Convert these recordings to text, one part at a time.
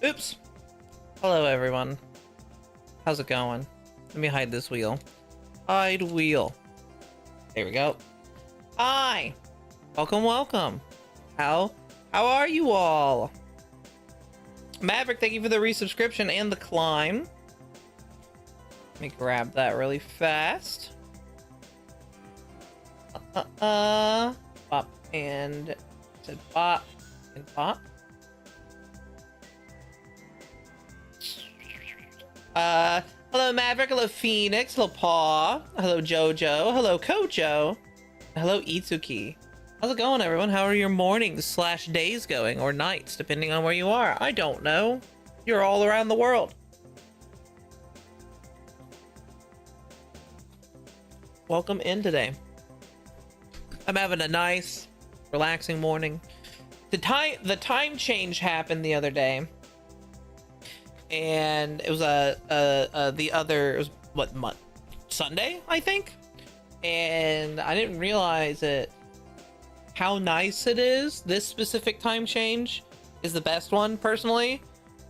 Oops. Hello, everyone. How's it going? Let me hide this wheel. Hide wheel. There we go. Hi. Welcome. How are you all? Maverick, thank you for the resubscription and the climb. Let me grab that really fast. Pop and said pop and pop. Hello Maverick, hello Phoenix, hello Paw, hello Jojo, hello Kojo, hello Itsuki. How's it going, everyone? How are your mornings / days going, or nights, depending on where you are? I don't know. You're all around the world. Welcome in today. I'm having a nice, relaxing morning. The time change happened the other day, and it was it was what month? Sunday, I think, and I didn't realize it. How nice it is. This specific time change is the best one, personally,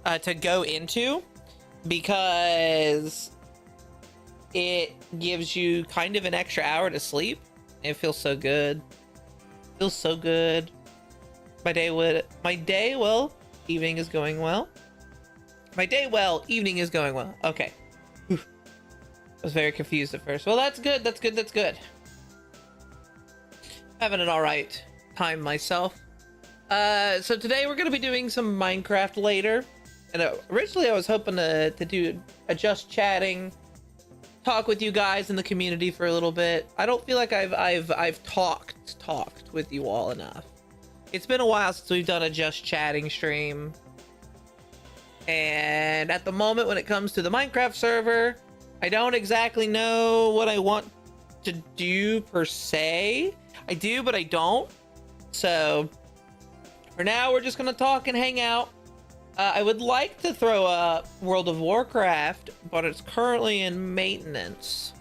to go into, because it gives you kind of an extra hour to sleep. It feels so good. Feels so good. My day, well, evening is going well. My day, well, evening is going well. Okay. I was very confused at first. Well, that's good. That's good. Having an all right time myself. So today we're going to be doing some Minecraft later. And originally I was hoping to do a just chatting, talk with you guys in the community for a little bit. I don't feel like I've talked with you all enough. It's been a while since we've done a just chatting stream. And at the moment, when it comes to the Minecraft server, I don't exactly know what I want to do per se. I do, but I don't. So for now, we're just gonna talk and hang out. I would like to throw up World of Warcraft, but it's currently in maintenance.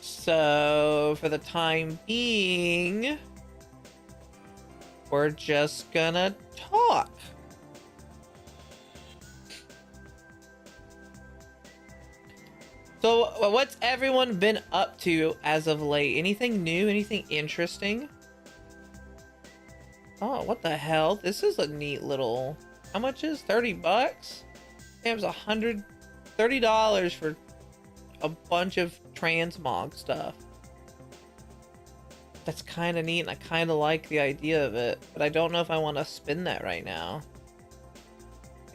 So for the time being, we're just gonna talk. So what's everyone been up to as of late? Anything new? Anything interesting? Oh, what the hell? This is a neat little... How much is 30 bucks? Damn, it's $130 for a bunch of transmog stuff. That's kind of neat, and I kind of like the idea of it, but I don't know if I want to spend that right now.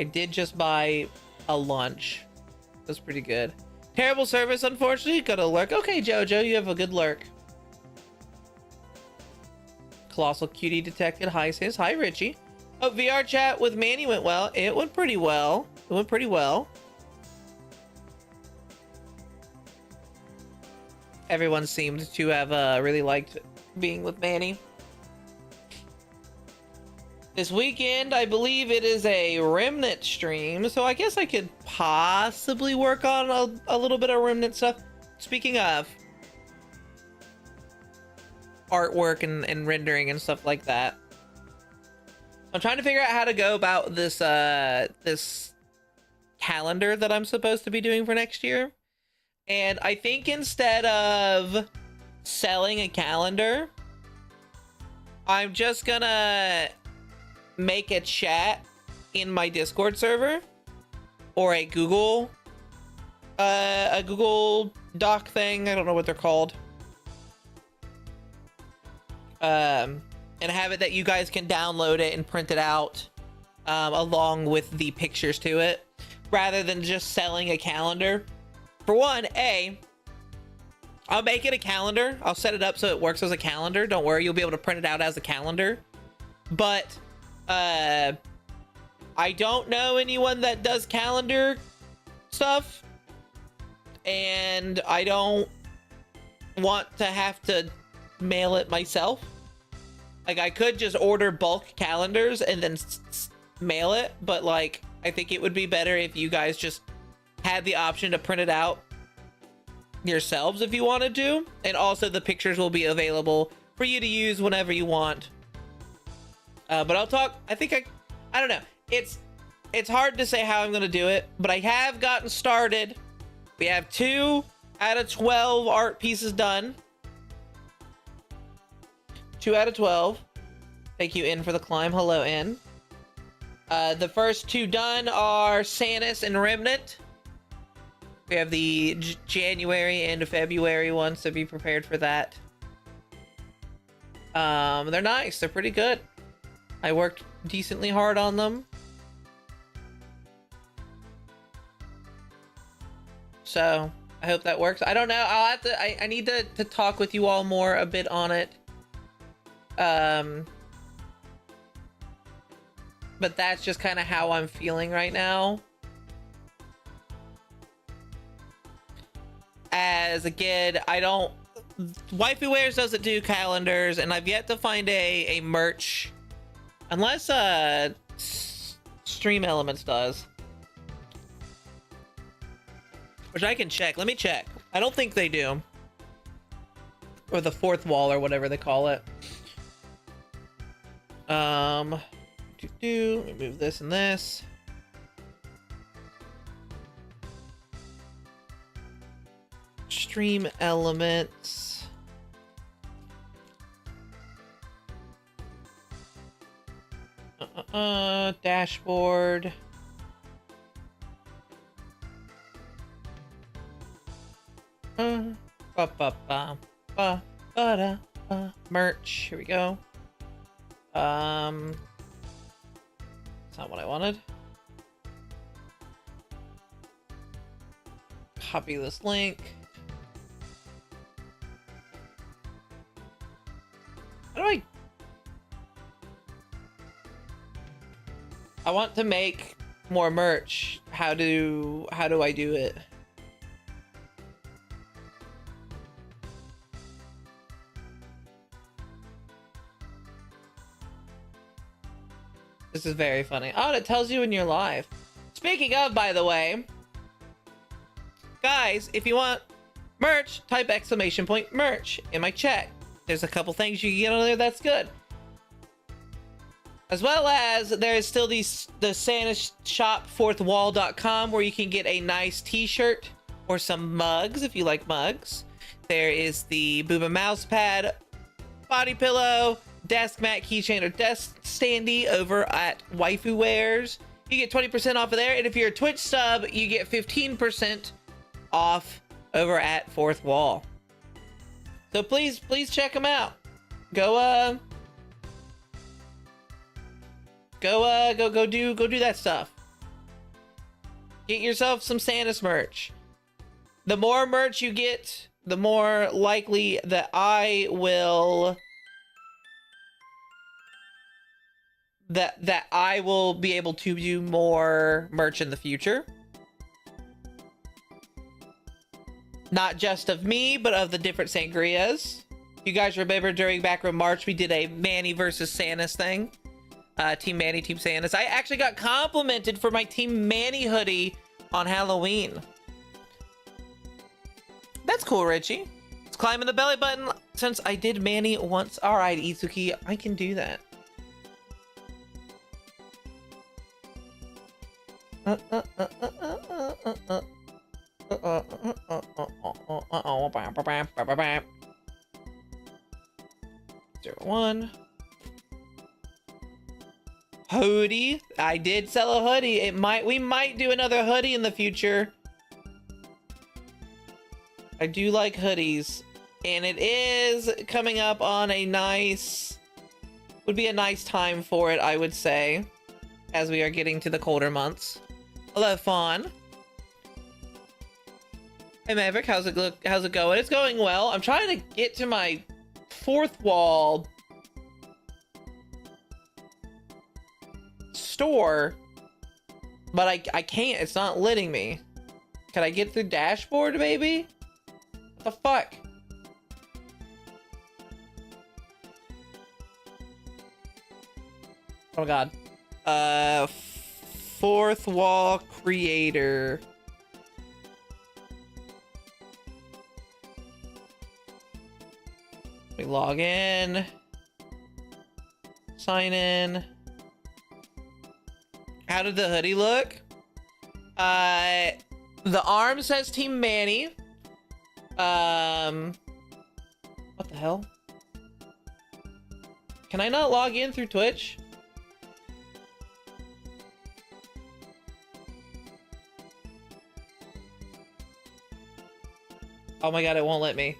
I did just buy a lunch. That's pretty good. Terrible service, unfortunately. Got a lurk. Okay, Jojo, you have a good lurk. Colossal Cutie detected. Hi, sis. Hi, Richie. Oh, VR chat with Manny went well. It went pretty well. Everyone seemed to have really liked being with Manny. This weekend, I believe it is a Remnant stream, so I guess I could possibly work on a little bit of Remnant stuff. Speaking of artwork and rendering and stuff like that, I'm trying to figure out how to go about this this calendar that I'm supposed to be doing for next year. And I think instead of selling a calendar, I'm just gonna make a chat in my Discord server, or a Google Doc thing. I don't know what they're called. And have it that you guys can download it and print it out along with the pictures to it, rather than just selling a calendar. For one, I'll make it a calendar. I'll set it up so it works as a calendar. Don't worry, you'll be able to print it out as a calendar. But I don't know anyone that does calendar stuff, and I don't want to have to mail it myself. Like, I could just order bulk calendars and then mail it, but like, I think it would be better if you guys just had the option to print it out yourselves if you wanted to, and also the pictures will be available for you to use whenever you want. But I'll talk. I think I don't know. It's hard to say how I'm gonna do it, but I have gotten started. We have 2 out of 12 art pieces done. 2 out of 12. Thank you, In, for the climb. Hello, In. The first 2 done are Sanus and Remnant. We have the January and February ones, so be prepared for that. They're nice. They're pretty good. I worked decently hard on them. So I hope that works. I don't know. I'll have to. I need to talk with you all more a bit on it. But that's just kind of how I'm feeling right now. As again, I don't. Waifu Wares doesn't do calendars, and I've yet to find a merch, unless Stream Elements does. Which I can check. Let me check. I don't think they do. Or the 4th wall, or whatever they call it. Let me move this and this. Stream Elements. Dashboard. Merch. Here we go. That's not what I wanted. Copy this link. How do I want to make more merch. How do I do it? This is very funny. Oh, and it tells you when you're live. Speaking of, by the way, guys, if you want merch, type !merch in my chat. There's a couple things you can get on there that's good. As well as there's still the Santa shop 4thwall.com where you can get a nice t-shirt or some mugs if you like mugs. There is the Booba mouse pad, body pillow, desk mat, keychain, or desk standee over at Waifu Wares. You get 20% off of there, and if you're a Twitch sub, you get 15% off over at 4th Wall. So please check them out. Go do that stuff. Get yourself some Santa's merch. The more merch you get, the more likely that I will that I will be able to do more merch in the future. Not just of me, but of the different sangrias. You guys remember during back in March, we did a Manny versus Sanus thing. Team Manny, Team Sanus. I actually got complimented for my Team Manny hoodie on Halloween. That's cool, Richie. It's climbing the belly button since I did Manny once. All right, Itsuki, I can do that. Zero one. Hoodie. I did sell a hoodie. We might do another hoodie in the future. I do like hoodies, and it is coming up on a nice, would be a nice time for it, I would say, as we are getting to the colder months. Hello, Fawn. Hey, Maverick, how's it going? It's going well. I'm trying to get to my 4th Wall store, but I can't. It's not letting me. Can I get through dashboard, maybe? What the fuck? Oh my god. 4th Wall creator. We log in. Sign in. How did the hoodie look? The arm says Team Manny. What the hell? Can I not log in through Twitch? Oh my god, it won't let me.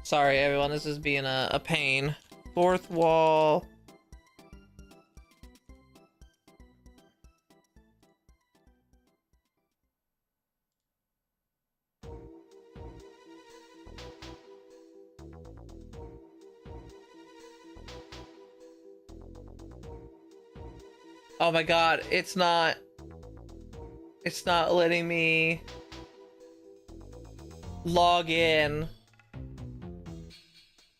Sorry, everyone. This is being a pain. Fourth wall. Oh my god, it's not letting me log in.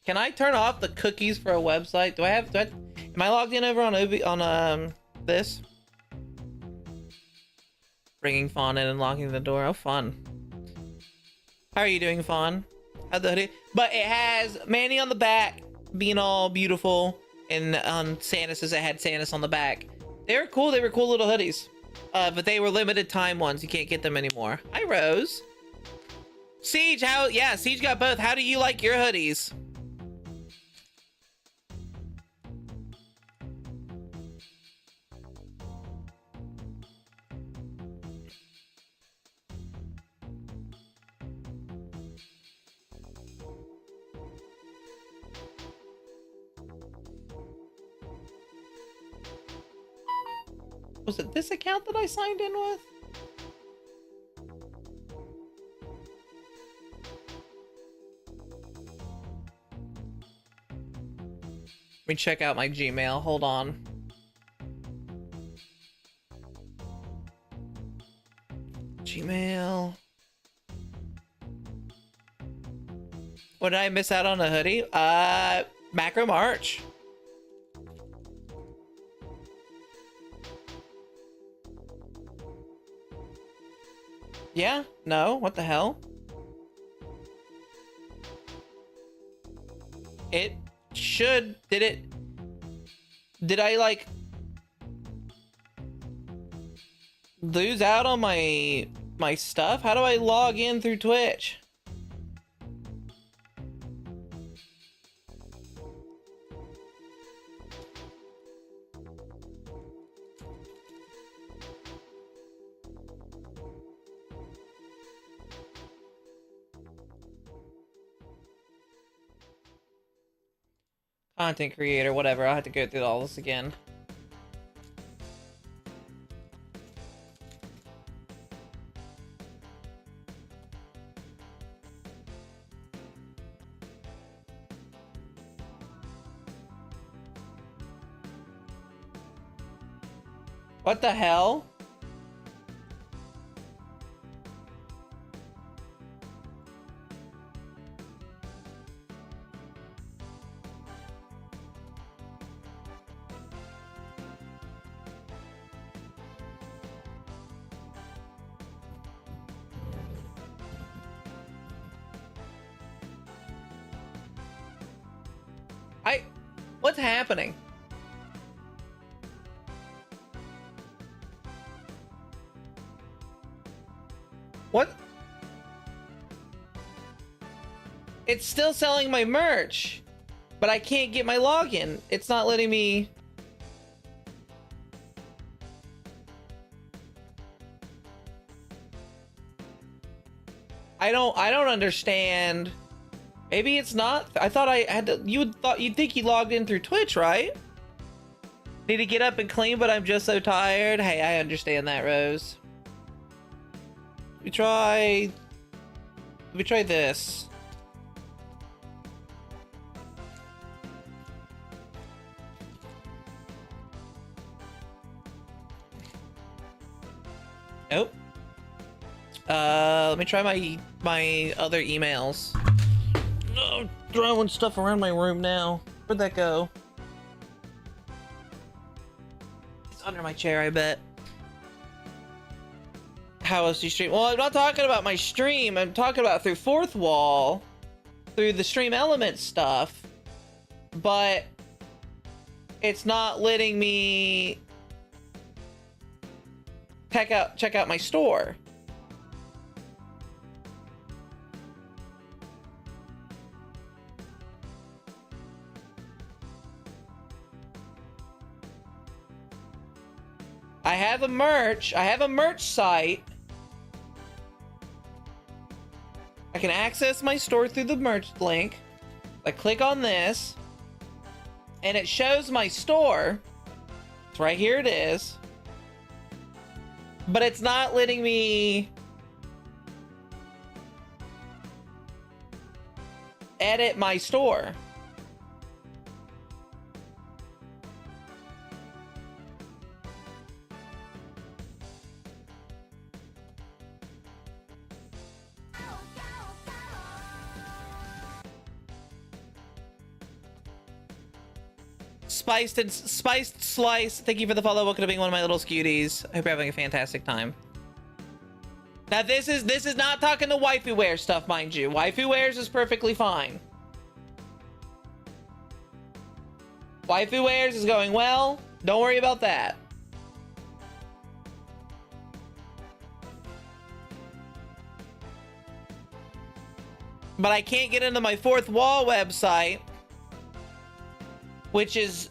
Can I turn off the cookies for a website? Am I logged in over on this? Bringing Fawn in and locking the door. Oh, fun. How are you doing, Fawn? How'd the hoodie? But it has Manny on the back, being all beautiful, and on Santa's, it had Santa's on the back. They were cool. They were cool little hoodies. But they were limited time ones. You can't get them anymore. Hi, Rose. Siege, yeah, Siege got both. How do you like your hoodies? Was it this account that I signed in with? Let me check out my Gmail. Hold on. Gmail. What did I miss out on a hoodie? Macro March. Yeah? No? What the hell? It should... Did I, like... lose out on my stuff? How do I log in through Twitch? Content creator, whatever. I'll have to go through all this again. What the hell? What's happening? What? It's still selling my merch, but I can't get my login. It's not letting me. I don't understand. Maybe it's not. I thought I had to. You'd think he logged in through Twitch, right? Need to get up and clean, but I'm just so tired. Hey, I understand that, Rose. We try this. Nope. Let me try my other emails. No, throwing stuff around my room now. Where'd that go? It's under my chair, I bet. How else do you stream? Well, I'm not talking about my stream. I'm talking about through Fourth Wall. through the Stream Elements stuff, but it's not letting me check out my store. I have a merch site. I can access my store through the merch link. I click on this and it shows my store. It's right here, it is. But it's not letting me edit my store. Spiced Slice, thank you for the follow. Welcome to being one of my little scuties. I hope you're having a fantastic time. Now this is not talking to waifu wear stuff, mind you. Waifu wears is perfectly fine. Waifu wears is going well. Don't worry about that. But I can't get into my Fourth Wall website, which is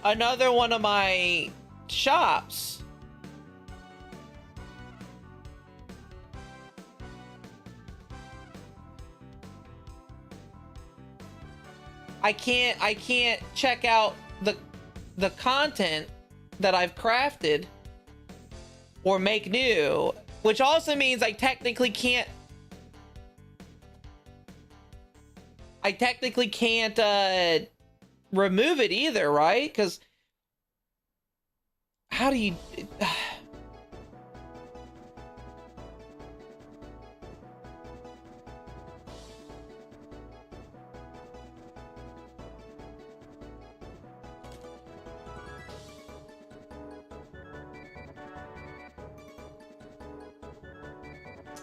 another one of my shops. I can't check out the content that I've crafted or make new, which also means I technically can't remove it either, right? Because how do you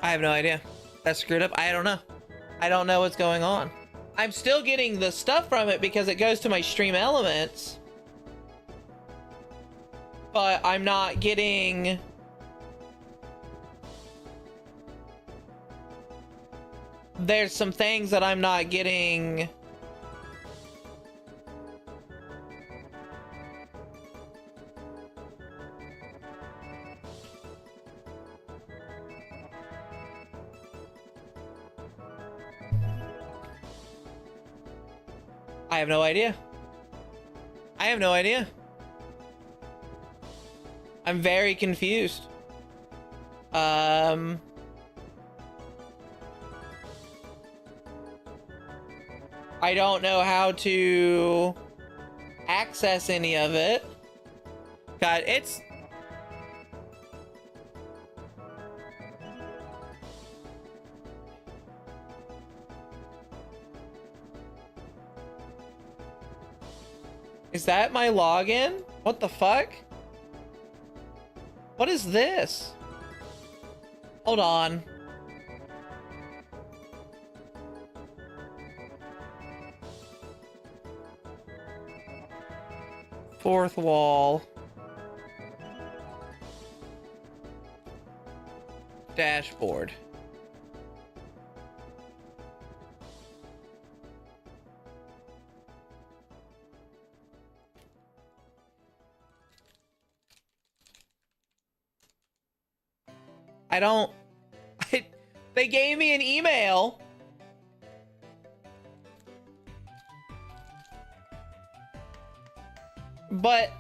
I have no idea. That's screwed up. I don't know. I don't know what's going on. I'm still getting the stuff from it because it goes to my Stream Elements, but I'm not getting there's some things that I'm not getting. I have no idea. I have no idea. I'm very confused. I don't know how to access any of it. God, it's... Is that my login? What the fuck? What is this? Hold on. Fourth Wall. Dashboard. I don't... they gave me an email. But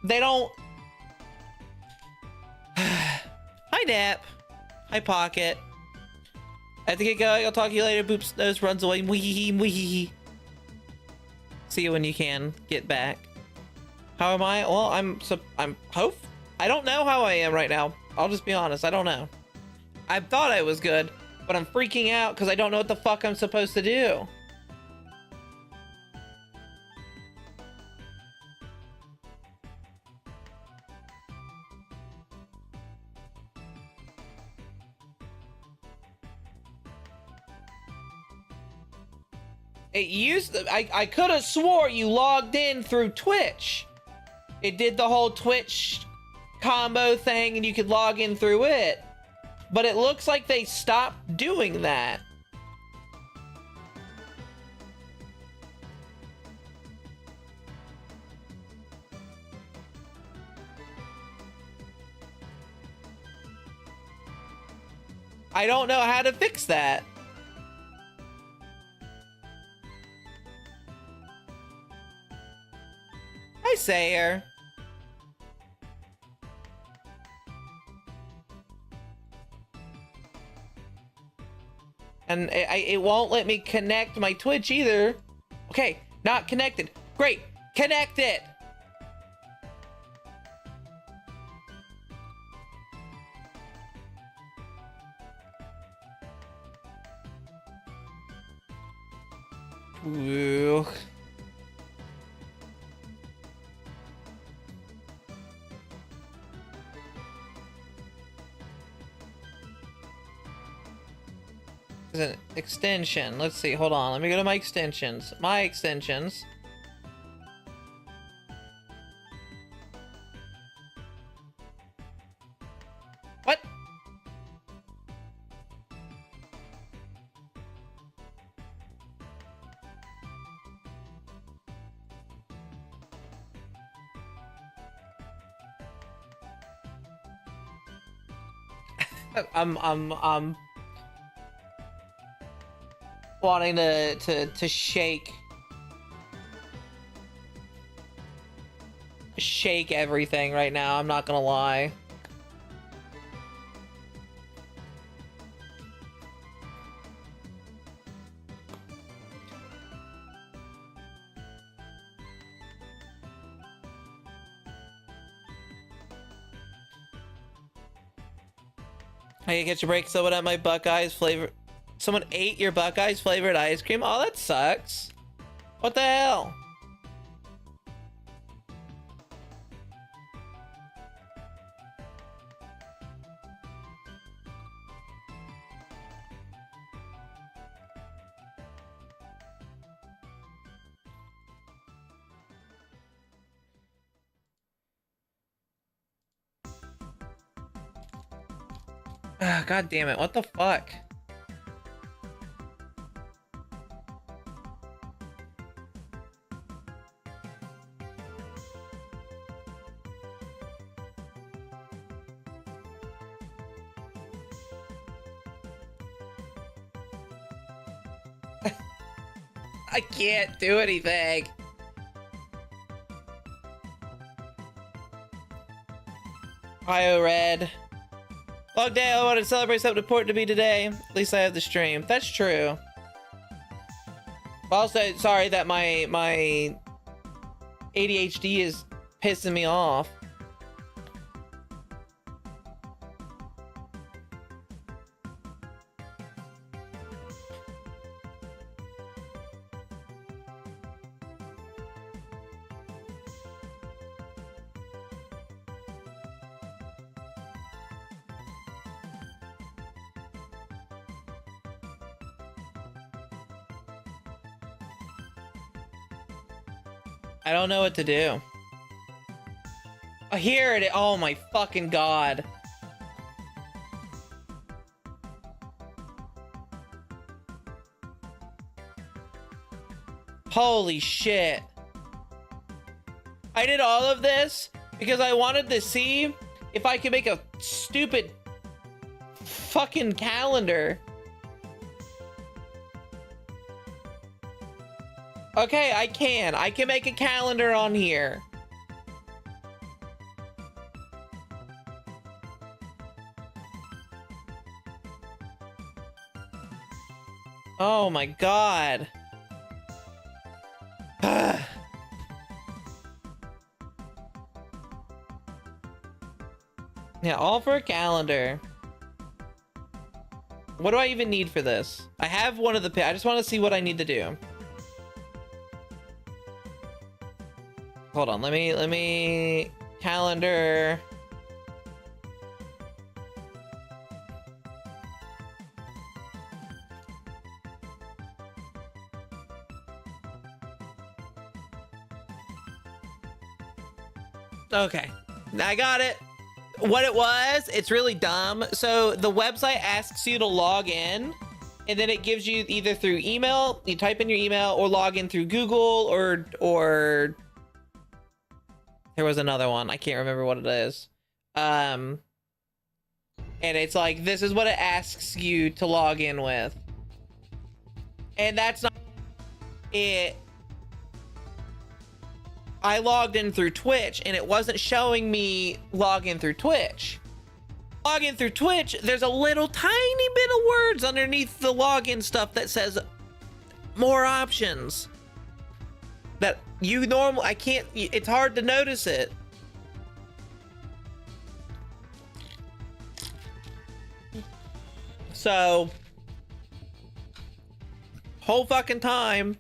they don't... Hi, Nap. Hi, Pocket. I have to get going. I'll talk to you later. Boops nose runs away. Wee. See you when you can get back. How am I? Well, I'm hope. I don't know how I am right now. I'll just be honest. I don't know. I thought I was good, but I'm freaking out because I don't know what the fuck I'm supposed to do. It used to, I could have swore you logged in through Twitch. It did the whole Twitch combo thing and you could log in through it. But it looks like they stopped doing that. I don't know how to fix that. Hi, Sayer. And it won't let me connect my Twitch either. Okay, not connected. Great, connect it. Ooh. There's an extension. Let's see. Hold on. Let me go to my extensions. My extensions. What? I'm wanting to shake everything right now. I'm not gonna lie. I can get your break. Someone at my Buckeyes flavor. Someone ate your Buckeyes flavored ice cream. Oh, that sucks. What the hell? God damn it. What the fuck? I can't do anything. Ohio Red. Long day, I wanted to celebrate something important to me today. At least I have the stream. That's true. Also, sorry that my ADHD is pissing me off. I don't know what to do. Oh, here it is. Oh my fucking god. Holy shit. I did all of this because I wanted to see if I could make a stupid fucking calendar. Okay, I can make a calendar on here. Oh my god. Yeah, all for a calendar. What do I even need for this? I have one of the I just want to see what I need to do. Hold on, let me calendar. Okay, I got it. What it was, it's really dumb. So the website asks you to log in, and then it gives you either through email, you type in your email, or log in through Google, or there was another one. I can't remember what it is. And it's like, this is what it asks you to log in with. And that's not it. I logged in through Twitch and it wasn't showing me log in through Twitch. Log in through Twitch, there's a little tiny bit of words underneath the login stuff that says more options. That you normally, I can't, it's hard to notice it. So, whole fucking time,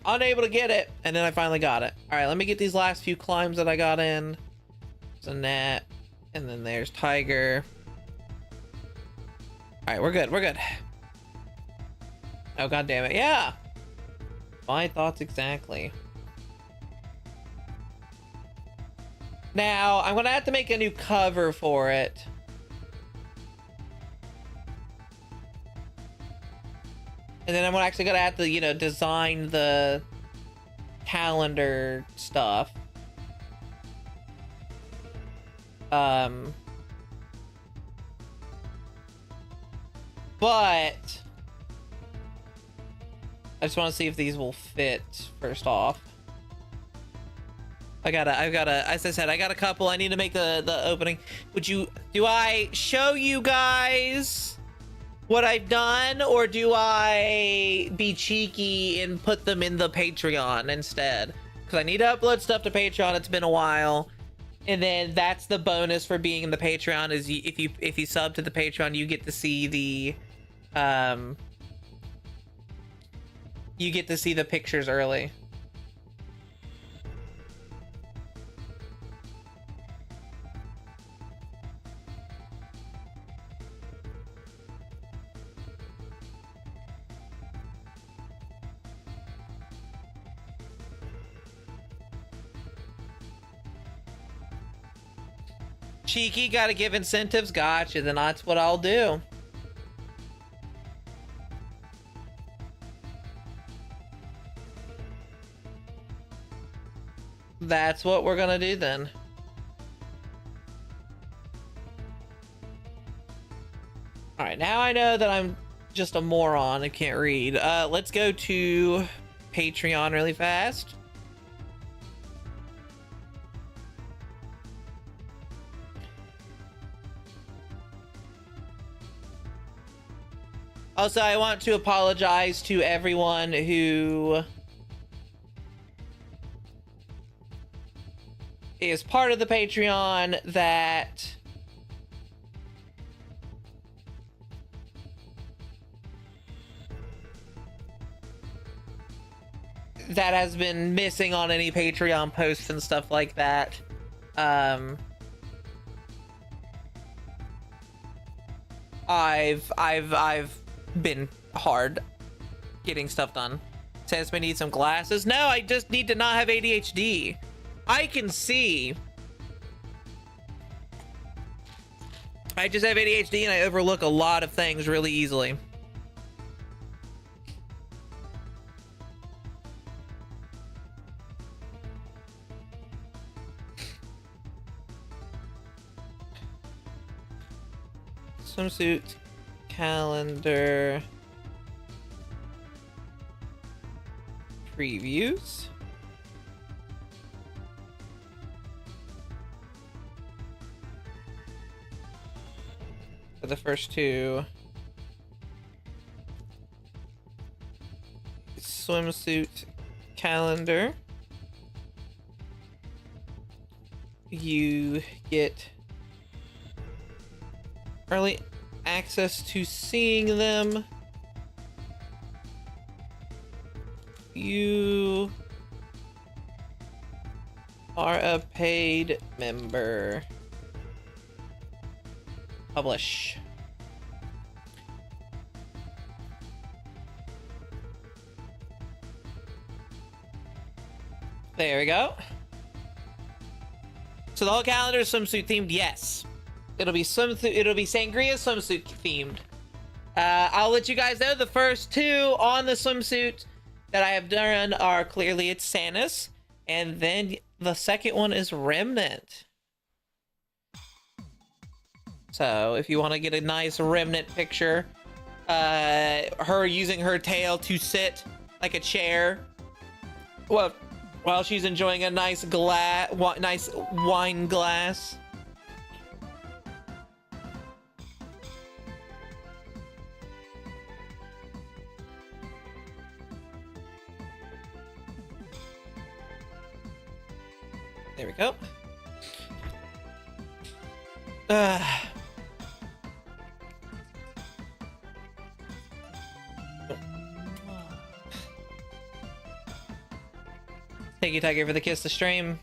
unable to get it, and then I finally got it. All right, let me get these last few climbs that I got in. There's a gnat, and then there's tiger. All right, we're good. We're good. Oh, god damn it. Yeah. My thoughts exactly. Now, I'm gonna have to make a new cover for it. And then I'm actually gonna have to, you know, design the calendar stuff. But I just want to see if these will fit first off. I've got a, as I said, I got a couple. I need to make the opening. Do I show you guys what I've done, or do I be cheeky and put them in the Patreon instead? Because I need to upload stuff to Patreon. It's been a while. And then that's the bonus for being in the Patreon, is if you sub to the Patreon, you get to see the pictures early. Cheeky, gotta give incentives. Gotcha, then that's what I'll do. That's what we're gonna do then. All right, now I know that I'm just a moron. I can't read. Let's go to Patreon really fast. Also, I want to apologize to everyone who is part of the Patreon that has been missing on any Patreon posts and stuff like that. I've been hard getting stuff done. Says we need some glasses. No, I just need to not have ADHD. I can see. I just have ADHD and I overlook a lot of things really easily. Swimsuit calendar previews. For the first two. Swimsuit calendar. You get early access to seeing them. You are a paid member. Publish. There we go. So the whole calendar is swimsuit themed. Yes, it'll be swimsuit. It'll be sangria swimsuit themed. I'll let you guys know the first two on the swimsuit that I have done are clearly it's Santa's, and then the second one is Remnant. So if you want to get a nice Remnant picture, her using her tail to sit like a chair, well, while she's enjoying a nice nice wine glass. There we go. Thank you, Tiger, for the kiss to stream.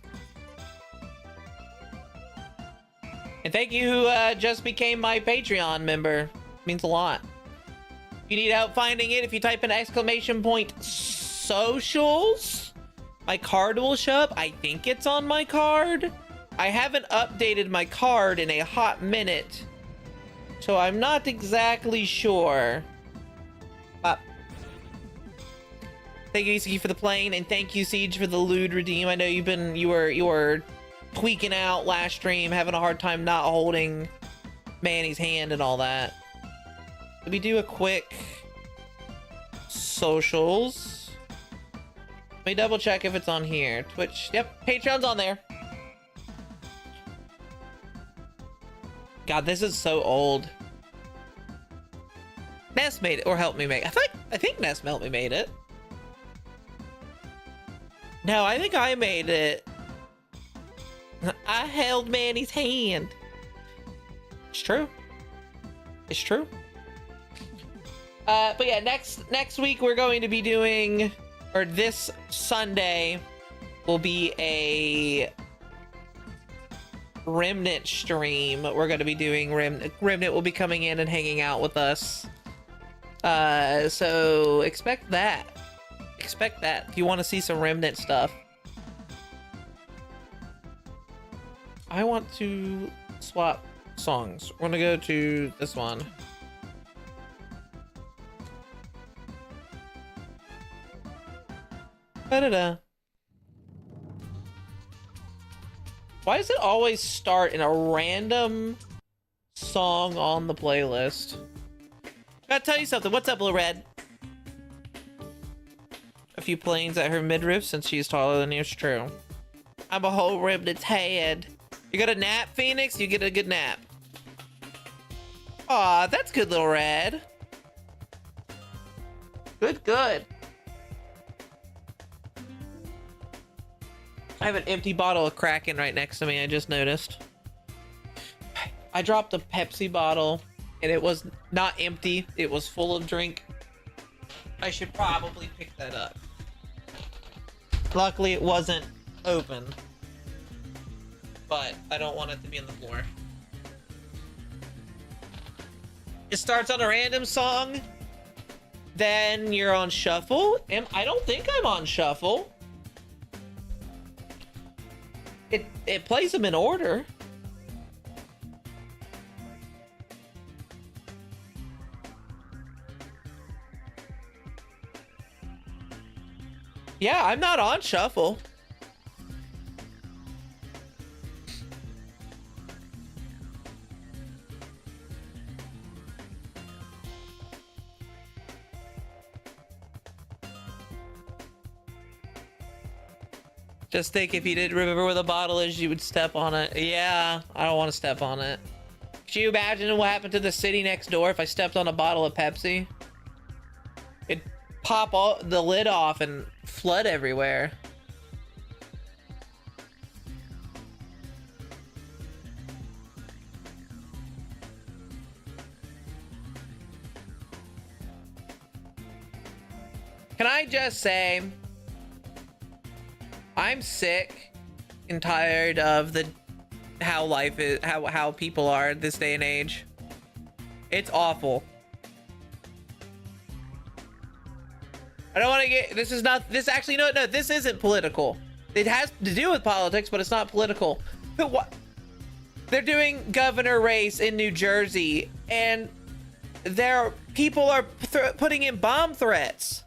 And thank you who just became my Patreon member. Means a lot. If you need help finding it, if you type in ! socials, my card will show up. I think it's on my card. I haven't updated my card in a hot minute, so I'm not exactly sure. But thank you, Isaki, for the plane, and thank you, Siege, for the lewd redeem. I know you were tweaking out last stream, having a hard time not holding Manny's hand and all that. Let me do a quick socials. Let me double check if it's on here. Twitch, yep, Patreon's on there. God, this is so old. Ness made it, or helped me make it. I think Ness helped me made it. No, I think I made it. I held Manny's hand. It's true. It's true. But yeah, next week we're going to be doing, or this Sunday will be a Remnant stream. We're going to be doing Remnant will be coming in and hanging out with us. So expect that. Expect that if you want to see some Remnant stuff. I want to swap songs. We're gonna go to this one. Da-da-da. Why does it always start in a random song on the playlist? Gotta tell you something. What's up, Blue Red? A few planes at her midriff since she's taller than you. It's true. I'm a whole Remnant's head. You got a nap, Phoenix? You get a good nap. Aw, that's good, little Red. Good, good. I have an empty bottle of Kraken right next to me, I just noticed. I dropped a Pepsi bottle, and it was not empty. It was full of drink. I should probably pick that up. Luckily, it wasn't open. But I don't want it to be on the floor. It starts on a random song. Then you're on shuffle. I don't think I'm on shuffle. It plays them in order. Yeah, I'm not on shuffle. Just think, if you didn't remember where the bottle is, you would step on it. Yeah, I don't want to step on it. Could you imagine what happened to the city next door if I stepped on a bottle of Pepsi? It'd pop all the lid off and flood everywhere. Can I just say, I'm sick and tired of how life is, how people are this day and age. It's awful. I don't want to get, this actually, no, this isn't political. It has to do with politics, but it's not political. What? They're doing governor race in New Jersey, and people are putting in bomb threats.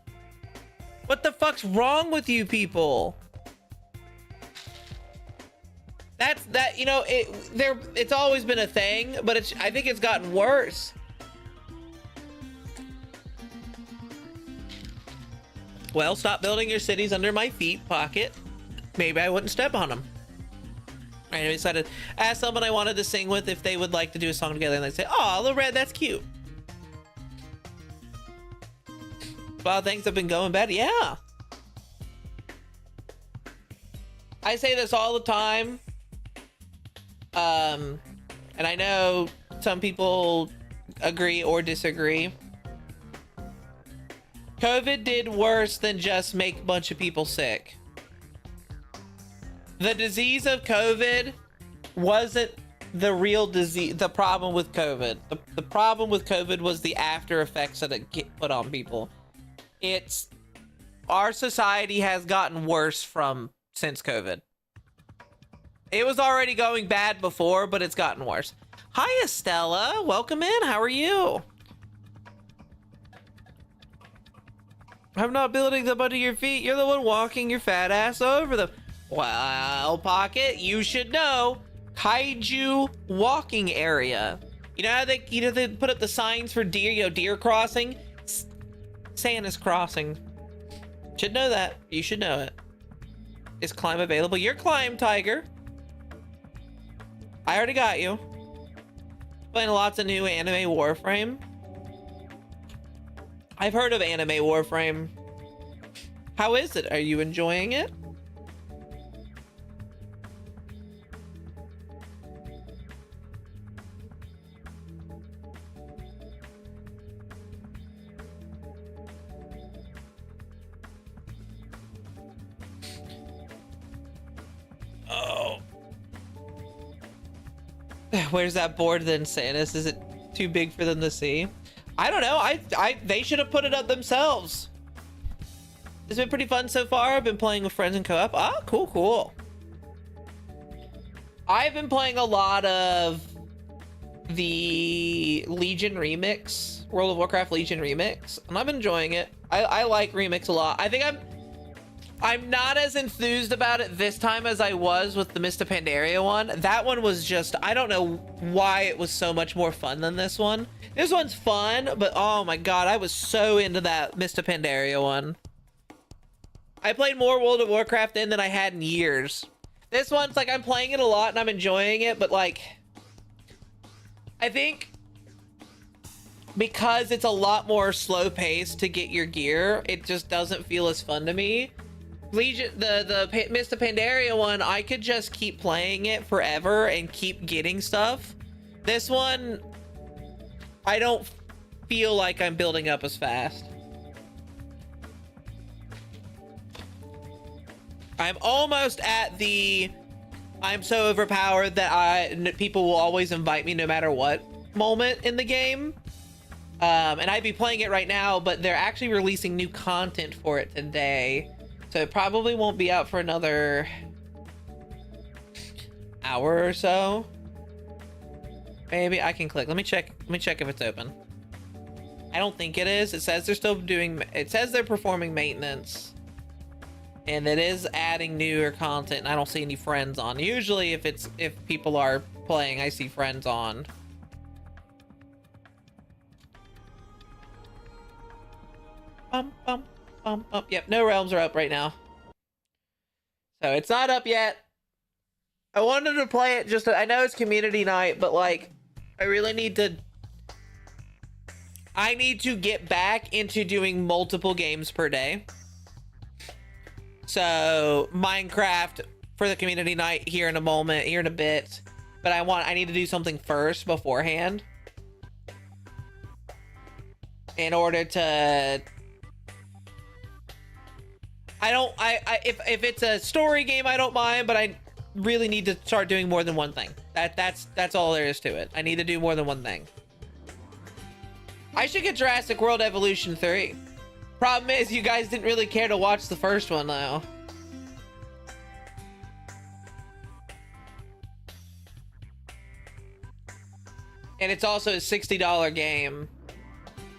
What the fuck's wrong with you people? You know, it's always been a thing, but I think it's gotten worse. Well, stop building your cities under my feet, Pocket. Maybe I wouldn't step on them. I decided to ask someone I wanted to sing with if they would like to do a song together, and they say, "Oh, Little Red, that's cute." Well, things have been going bad. Yeah. I say this all the time. And I know some people agree or disagree. COVID did worse than just make a bunch of people sick. The disease of COVID wasn't the real disease, the problem with COVID. The problem with COVID was the after effects that it put on people. Our society has gotten worse since COVID. It was already going bad before, but it's gotten worse. Hi, Estella. Welcome in. How are you? I'm not building them under your feet. You're the one walking your fat ass over them. Well, Pocket, you should know. Kaiju walking area. You know how they put up the signs for deer, deer crossing? Santa's crossing. Should know that. You should know it. Is climb available? Your climb, Tiger. I already got you. Playing lots of new anime Warframe. I've heard of anime Warframe. How is it? Are you enjoying it? Oh. Where's that board then, Sanus? Is it too big for them to see? I don't know. They should have put it up themselves. It's been pretty fun so far. I've been playing with friends in co-op. Oh, cool, cool. I've been playing a lot of the Legion Remix, World of Warcraft Legion Remix, and I'm enjoying it. I like Remix a lot. I think I'm not as enthused about it this time as I was with the Mista Pandaria one. That one was just, I don't know why it was so much more fun than this one. This one's fun, but oh my god, I was so into that Mista Pandaria one. I played more World of Warcraft then than I had in years. This one's like, I'm playing it a lot and I'm enjoying it, but like, I think because it's a lot more slow paced to get your gear, it just doesn't feel as fun to me. Legion, the Mista Pandaria one, I could just keep playing it forever and keep getting stuff. This one, I don't feel like I'm building up as fast. I'm almost at the I'm so overpowered that people will always invite me no matter what moment in the game. And I'd be playing it right now, but they're actually releasing new content for it today. So it probably won't be out for another hour or so. Maybe I can click. Let me check if it's open. I don't think it is. It says they're still doing, it says they're performing maintenance. And it is adding newer content, and I don't see any friends on. Usually if people are playing, I see friends on. Bum, bum, bum, bum. Yep, no realms are up right now. So it's not up yet. I wanted to play it just, I know it's community night, but like, I really need to, I need to get back into doing multiple games per day. So Minecraft for the community night here in a moment, here in a bit, but I need to do something first beforehand in order to, if it's a story game, I don't mind, but I really need to start doing more than one thing. That's all there is to it. I need to do more than one thing. I should get Jurassic World Evolution 3. Problem is, you guys didn't really care to watch the first one, though. And it's also a $60 game.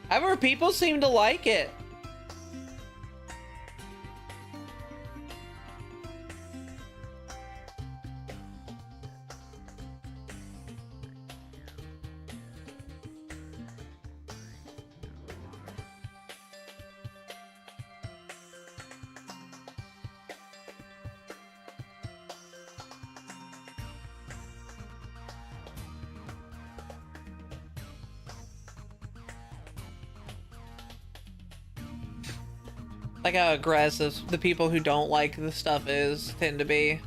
However, people seem to like it. Like how aggressive the people who don't like the stuff tend to be.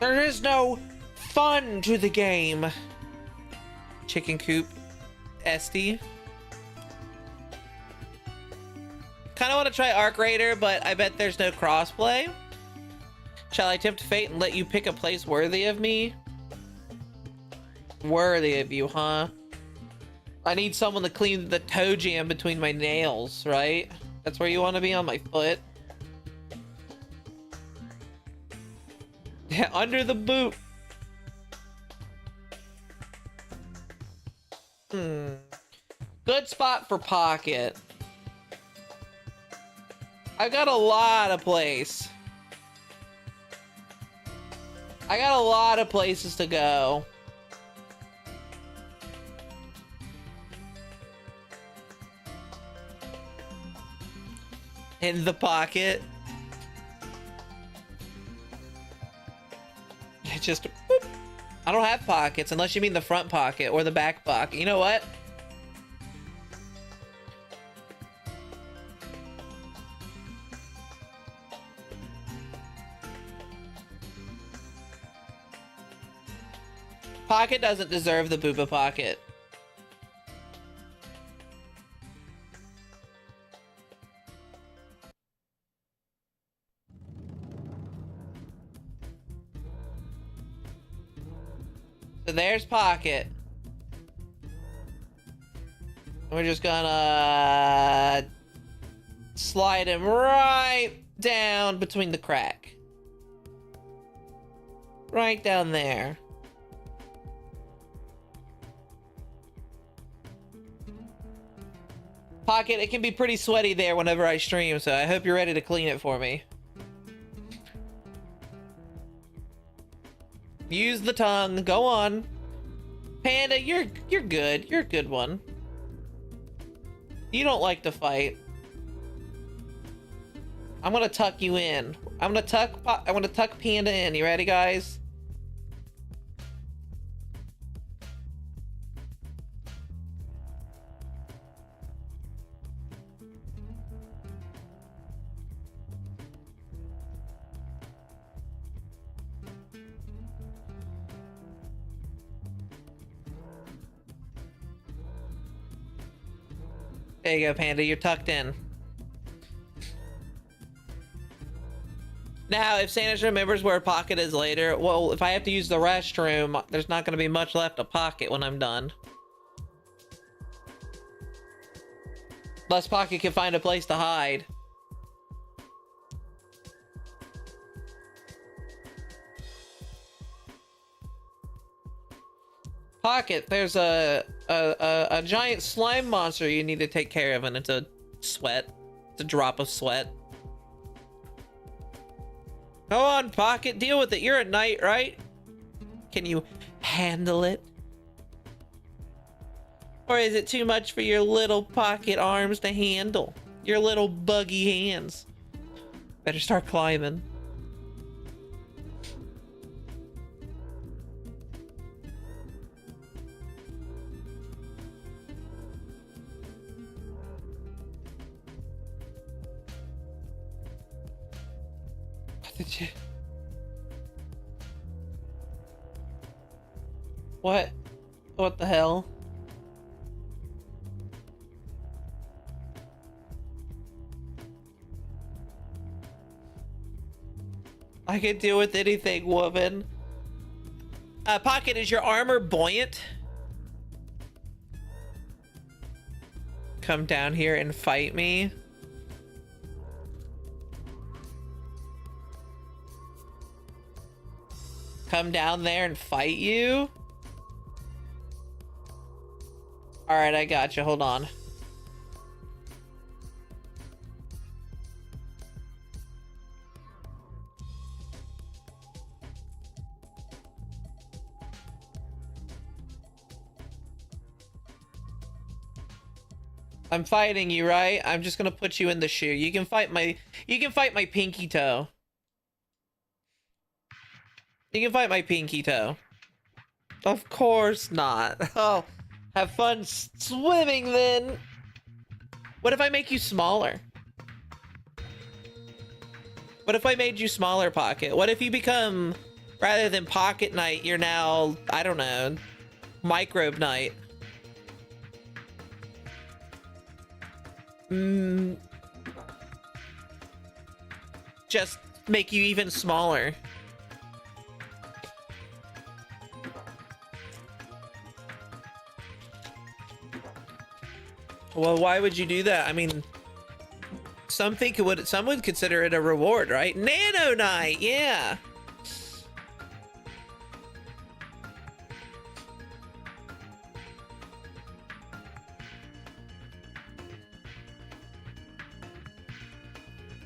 There is no fun to the game. Chicken coop. SD. Kind of want to try Arc Raider, but I bet there's no crossplay. Shall I tempt fate and let you pick a place worthy of me? Worthy of you, huh? I need someone to clean the toe jam between my nails, right? That's where you want to be, on my foot? Yeah, under the boot. Good spot for Pocket. I've got a lot of place. I got a lot of places to go. In the pocket. Just boop. I don't have pockets unless you mean the front pocket or the back pocket. You know what? Pocket doesn't deserve the Booba Pocket. So there's Pocket. We're just gonna slide him right down between the crack. Right down there. Pocket, it can be pretty sweaty there whenever I stream, so I hope you're ready to clean it for me. Use the tongue. Go on. Panda, you're good. You're a good one. You don't like to fight. I'm gonna tuck you in. I'm gonna tuck Panda in. You ready, guys? There you go, Panda. You're tucked in. Now, if Sanus remembers where Pocket is later, well, if I have to use the restroom, there's not going to be much left of Pocket when I'm done. Unless Pocket can find a place to hide. Pocket, there's a giant slime monster you need to take care of, and it's a sweat. It's a drop of sweat. Go on, Pocket, deal with it. You're a knight, right? Can you handle it? Or is it too much for your little pocket arms to handle? Your little buggy hands. Better start climbing. Did you? What? What the hell? I can deal with anything, woman. Pocket, is your armor buoyant? Come down here and fight me. Come down there and fight you? Alright, I got you. Hold on. I'm fighting you, right? I'm just gonna put you in the shoe. You can fight my pinky toe. You can fight my pinky toe. Of course not. Oh, have fun swimming then. What if I make you smaller? What if I made you smaller, Pocket? What if you become, rather than Pocket Knight, you're now, I don't know, Microbe Knight? Just make you even smaller. Well, why would you do that? I mean, some would consider it a reward, right? Nano Knight, yeah.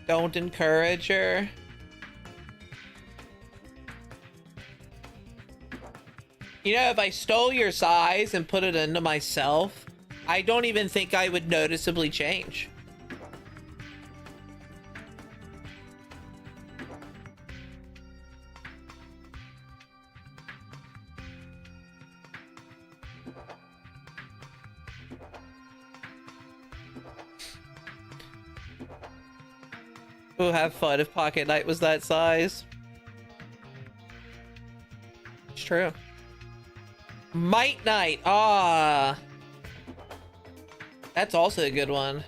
Don't encourage her. You know, if I stole your size and put it into myself, I don't even think I would noticeably change. We'll have fun if Pocket Knight was that size. It's true. Might Knight. Ah. That's also a good one.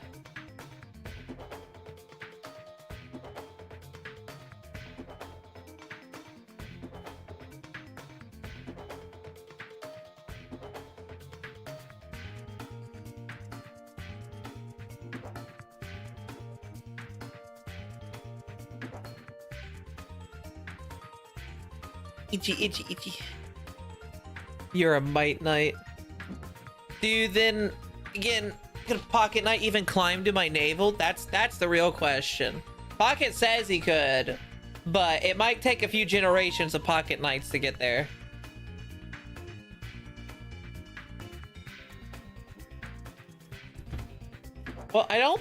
Itchy, itchy, itchy. You're a Might Knight. Dude, then, again, could Pocket Knight even climb to my navel? That's the real question. Pocket says he could, but it might take a few generations of Pocket Knights to get there. Well, I don't...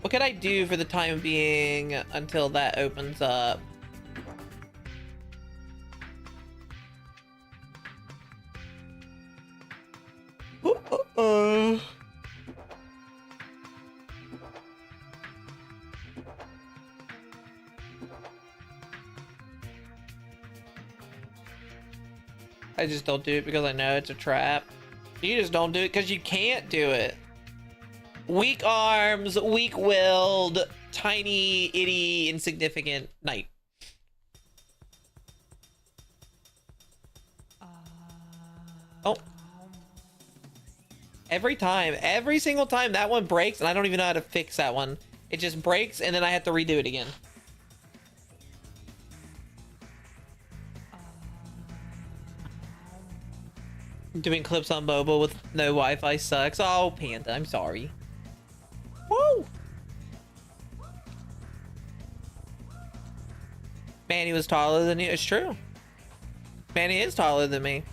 What can I do for the time being until that opens up? I just don't do it because I know it's a trap. You just don't do it because you can't do it. Weak arms, weak-willed, tiny, itty, insignificant knight. Oh. Every single time that one breaks, and I don't even know how to fix that one. It just breaks, and then I have to redo it again. Doing clips on mobile with no Wi-Fi sucks. Oh, Panda, I'm sorry. Woo! Manny was taller than you. It's true. Manny is taller than me.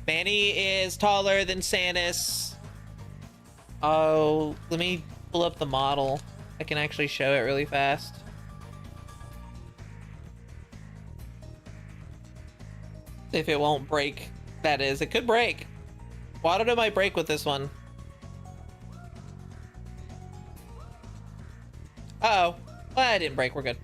Manny is taller than Sanis. Oh, let me pull up the model. I can actually show it really fast. If it won't break, that is. It could break. Well, I don't know, it might break with this one. Uh-oh. Well, it didn't break. We're good.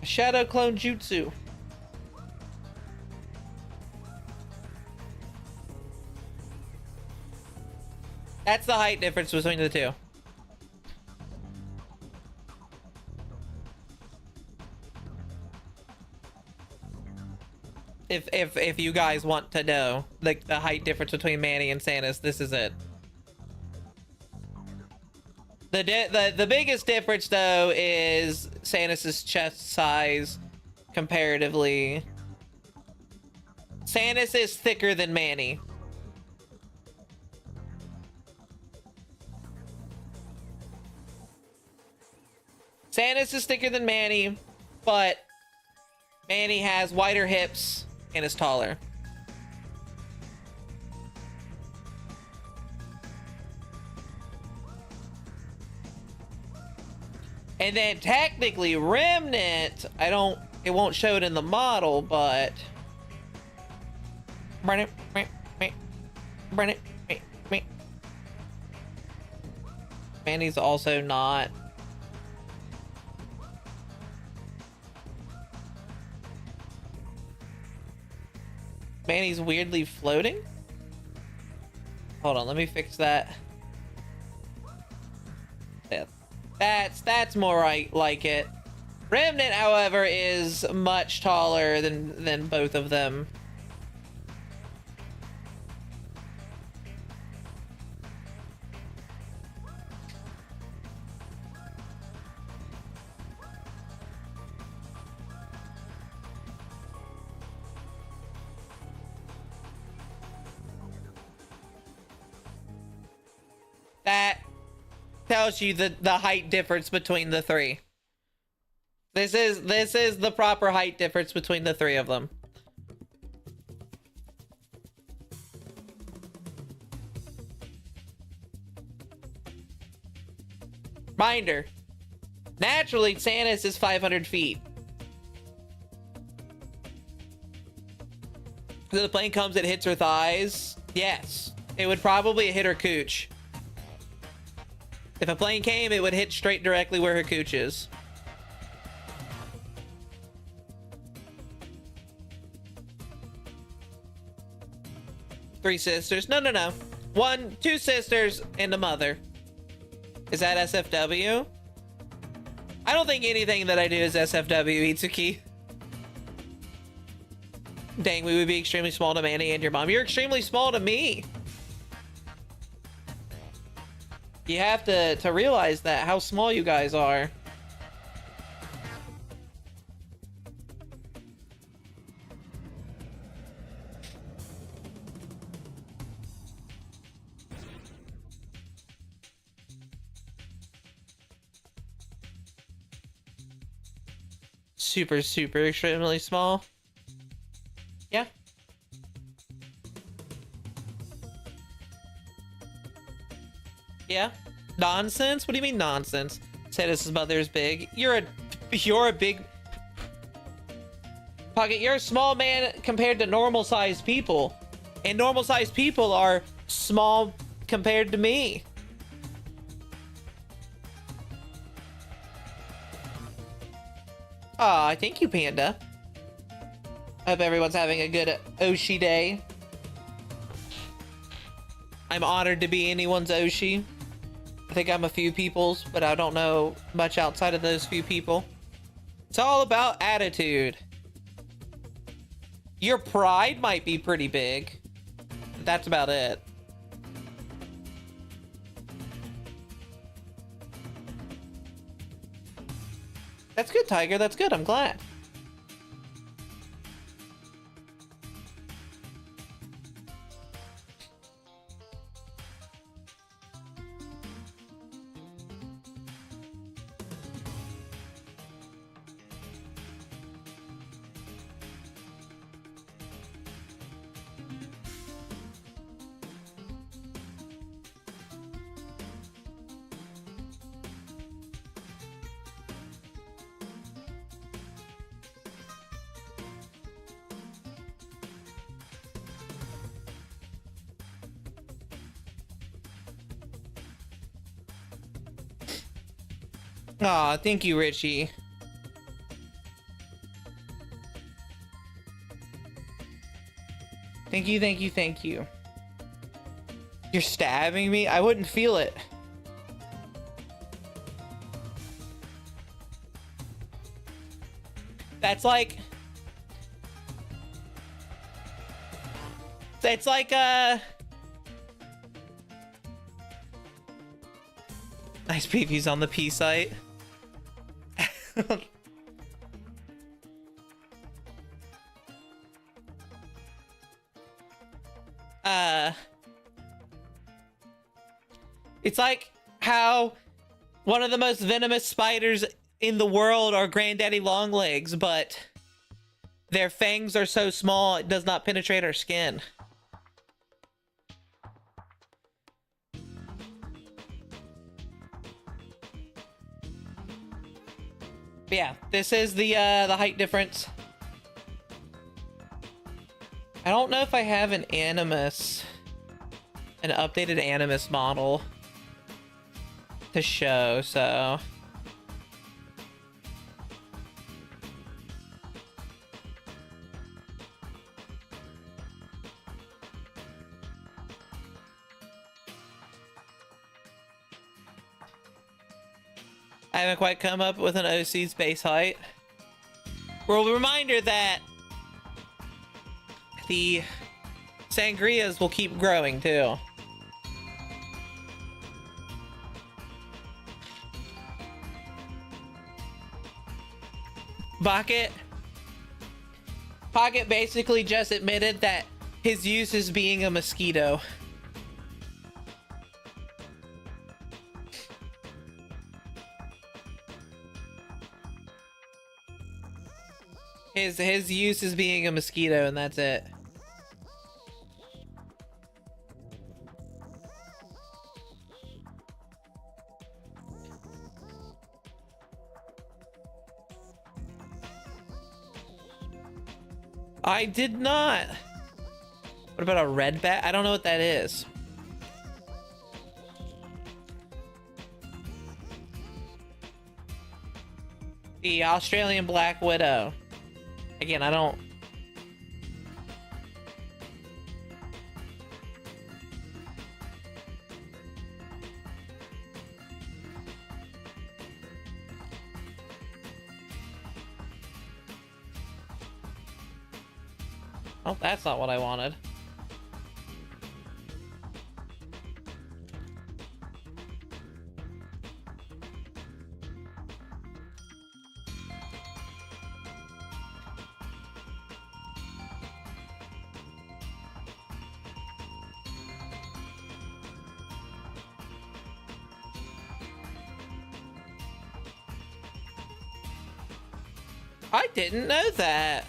Shadow clone jutsu. That's the height difference between the two. If you guys want to know the height difference between Manny and Samus, this is it. The biggest difference though is Samus's chest size comparatively. Samus is thicker than Manny. Samus is thicker than Manny, but Manny has wider hips and is taller. And then technically Remnant, it won't show it in the model, but Manny's also not. Manny's weirdly floating. Hold on, let me fix that. Yeah, that's more like it. Remnant, however, is much taller than both of them. That tells you the height difference between the three. This is the proper height difference between the three of them. Reminder, naturally Samus is 500 feet. So the plane comes, it hits her thighs. Yes, it would probably hit her cooch. If a plane came, it would hit straight directly where her cooch is. Three sisters. No. Two sisters and a mother. Is that SFW? I don't think anything that I do is SFW, Itsuki. Dang, we would be extremely small to Manny and your mom. You're extremely small to me. You have to realize that, how small you guys are. Super, super extremely small. Yeah. Yeah. Nonsense? What do you mean nonsense? Said his mother is big. You're a big Pocket. You're a small man compared to normal sized people. And normal sized people are small compared to me. Aw, thank you, Panda. I hope everyone's having a good Oshi day. I'm honored to be anyone's Oshi. I think I'm a few people's, but I don't know much outside of those few people. It's all about attitude. Your pride might be pretty big. That's about it. That's good, Tiger. That's good. I'm glad. Aw, thank you, Richie. Thank you, thank you, thank you. You're stabbing me? I wouldn't feel it. That's like... It's like, nice peepees on the P site. It's like how one of the most venomous spiders in the world are granddaddy longlegs, but their fangs are so small it does not penetrate our skin. But yeah, this is the height difference. I don't know if I have an updated Animus model to show, so I haven't quite come up with an OC's base height. Well, a reminder that the sangrias will keep growing too. Pocket basically just admitted that his use is being a mosquito. His use is being a mosquito, and that's it. I did not. What about a red bat? I don't know what that is. The Australian Black Widow. Again, I don't... Oh, that's not what I wanted. I didn't know that.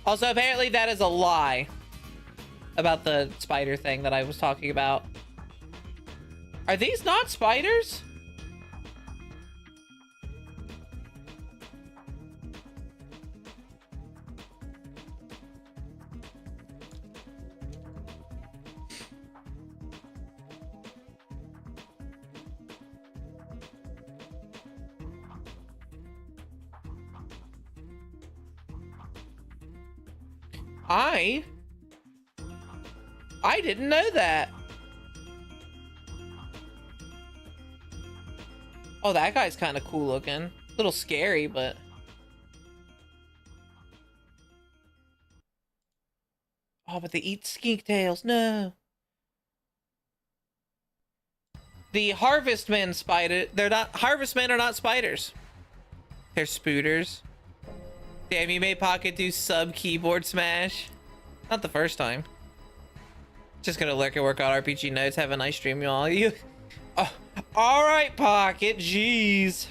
Also, apparently that is a lie about the spider thing that I was talking about. Are these not spiders? I didn't know that. Oh, that guy's kind of cool looking. A little scary, but... Oh, but they eat skink tails. No. The harvestmen spider... They're not... Harvestmen are not spiders. They're spooters. Damn, you made Pocket do sub keyboard smash. Not the first time. Just gonna lurk and work on RPG notes. Have a nice stream, y'all. You... Oh, all right, Pocket. Jeez.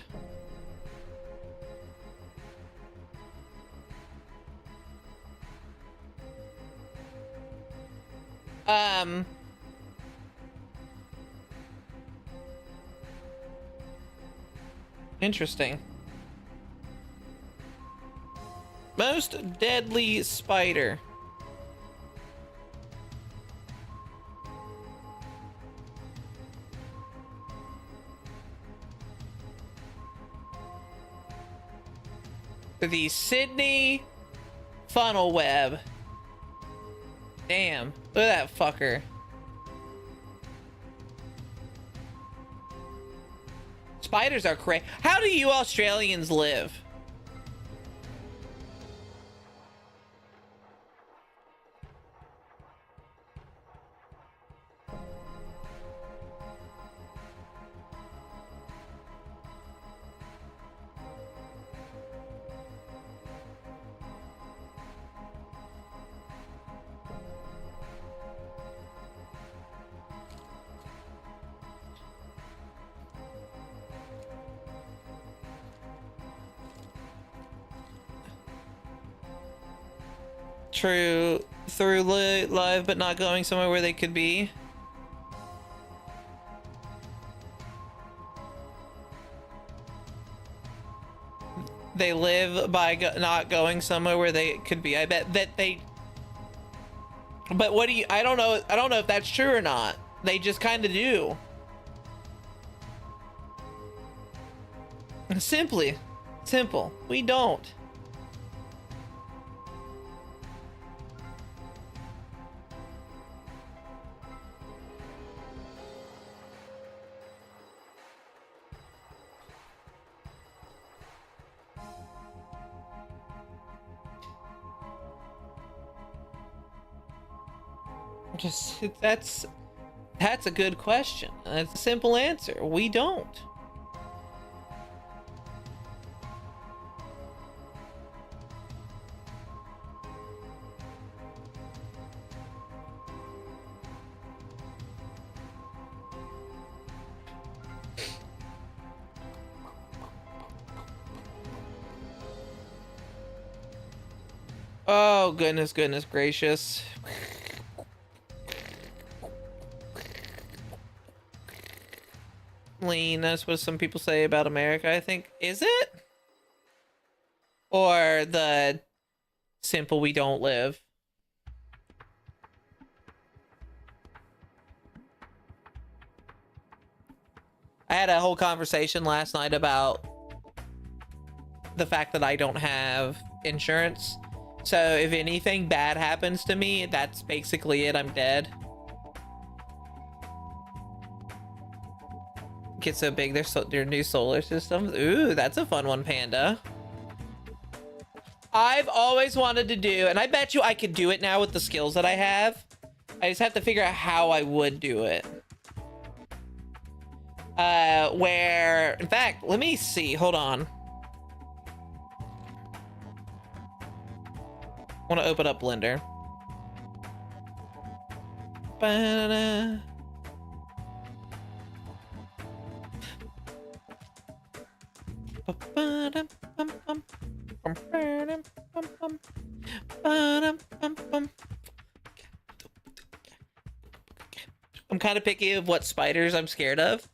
Interesting. Most deadly spider. The Sydney funnel web Damn. Look at that fucker. Spiders are crazy. How do you Australians live? True. Through live, but not going somewhere where they could be. They live by not going somewhere where they could be. I bet that they. But what do you? I don't know. I don't know if that's true or not. They just kind of do. Simple. We don't. Just that's a good question. That's a simple answer. We don't. Oh, goodness gracious. Lean, that's what some people say about America, I think. Is it? Or the simple we don't live? I had a whole conversation last night about the fact that I don't have insurance. So if anything bad happens to me, that's basically it. I'm dead. Get so big, their new solar systems. Ooh, that's a fun one, Panda. I've always wanted to do, and I bet you I could do it now with the skills that I have. I just have to figure out how I would do it. Where, in fact, let me see. Hold on. I want to open up Blender. Ba-da-da. I'm kind of picky of what spiders I'm scared of.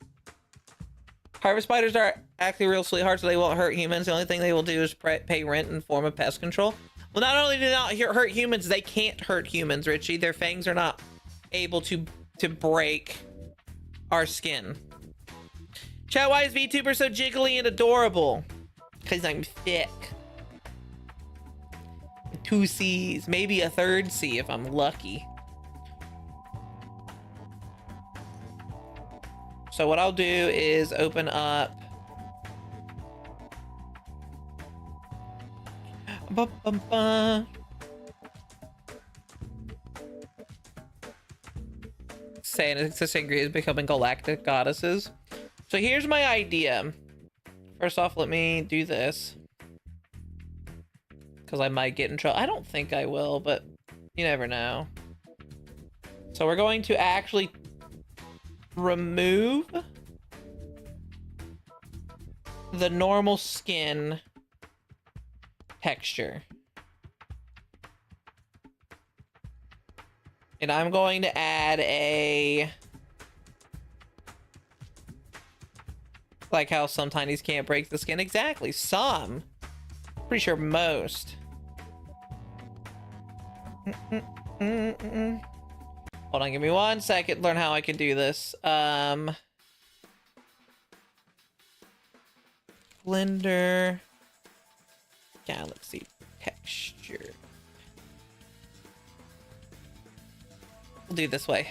Harvest spiders are actually real sweethearts, so they won't hurt humans. The only thing they will do is pay rent in form of pest control. Well, not only do they not hurt humans, they can't hurt humans, Richie. Their fangs are not able to break our skin. Chat, why is VTuber so jiggly and adorable? Because I'm thick. 2 C's, maybe a 3rd C if I'm lucky. So what I'll do is open up saying it's Sangria is becoming galactic goddesses. So here's my idea. First off, let me do this. Because I might get in trouble. I don't think I will, but you never know. So we're going to actually remove the normal skin texture. And I'm going to add a... Like how some tinies can't break the skin. Exactly, some. Pretty sure most. Hold on, give me 1 second. Learn how I can do this. Blender. Galaxy texture. We'll do it this way.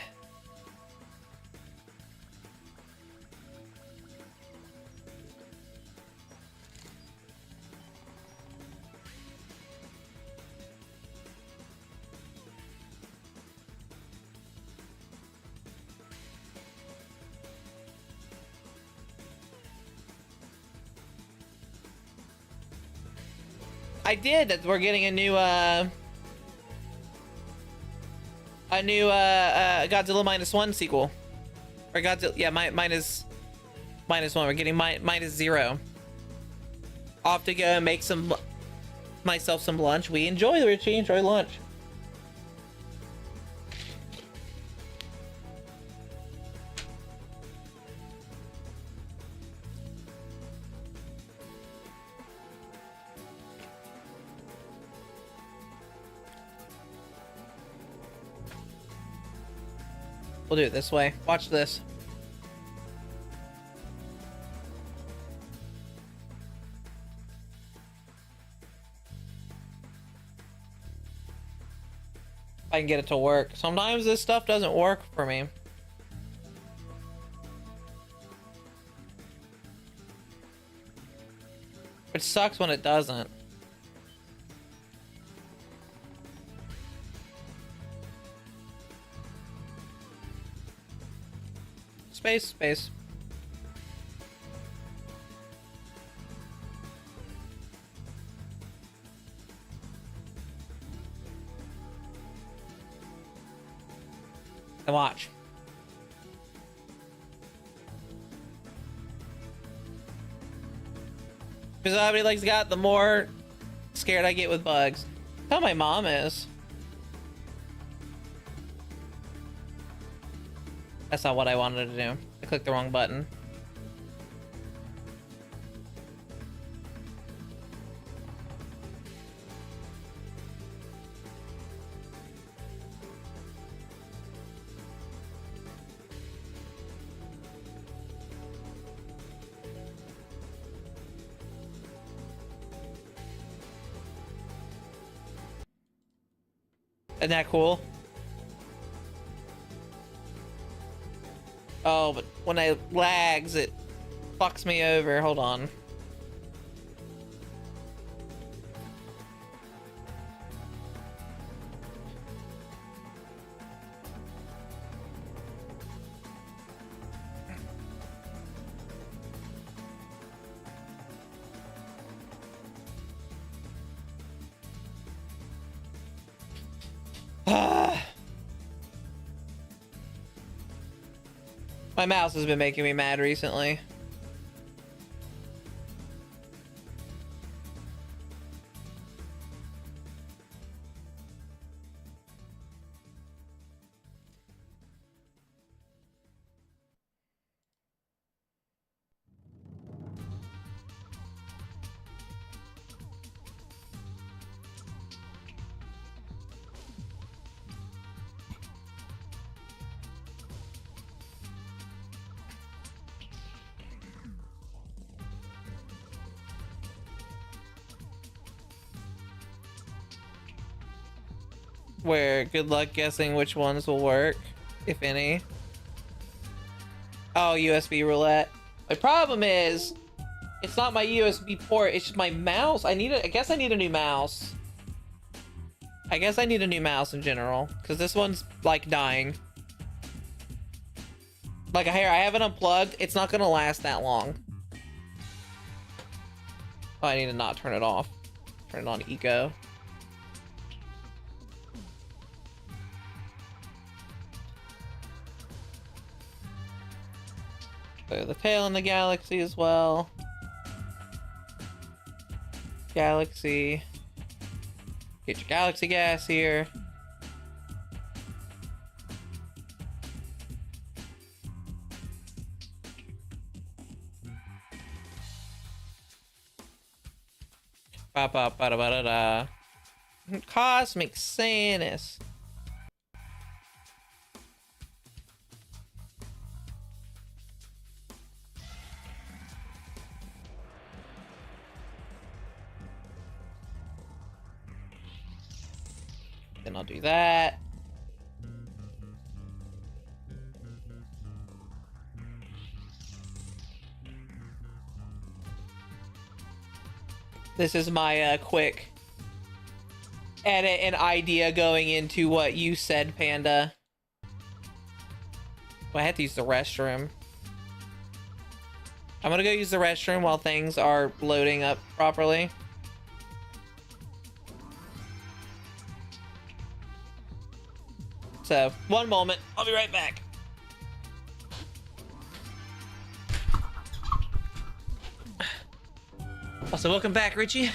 I did. That we're getting a new Godzilla -1 sequel, or Godzilla. Yeah, minus -1. We're getting -0. Off to go and make myself some lunch. We enjoy lunch. We'll do it this way. Watch this. If I can get it to work. Sometimes this stuff doesn't work for me. It sucks when it doesn't. Space. And watch. Because everybody likes got, the more scared I get with bugs. That's how my mom is. That's not what I wanted to do. I clicked the wrong button. Isn't that cool? Oh, but when it lags, it fucks me over. Hold on. My mouse has been making me mad recently. Where good luck guessing which ones will work, if any. Oh, USB roulette. My problem is, it's not my USB port, it's just my mouse. I guess I need a new mouse. I guess I need a new mouse in general, because this one's like dying. Like here, I have it unplugged, it's not gonna last that long. Oh, I need to not turn it off. Turn it on eco. The tail in the galaxy as well. Galaxy. Get your galaxy gas here. Ba ba ba da ba da da. Cosmic Sanus. Then I'll do that. This is my quick edit and idea going into what you said, Panda. Well, I had to use the restroom. I'm gonna go use the restroom while things are loading up properly. So, one moment. I'll be right back. Also, welcome back, Richie.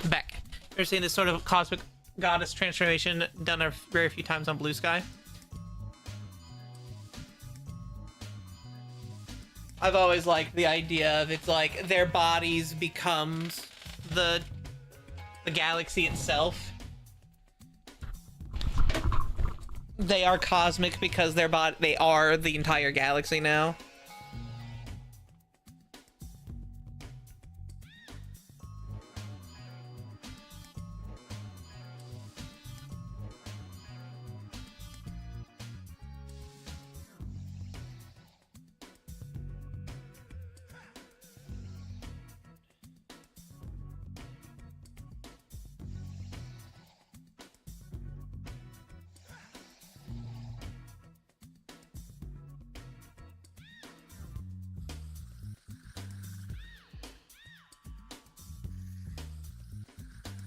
Back. You're seeing this sort of cosmic goddess transformation done a very few times on Blue Sky. I've always liked the idea of it's like their bodies becomes the galaxy itself. They are cosmic because they are the entire galaxy now.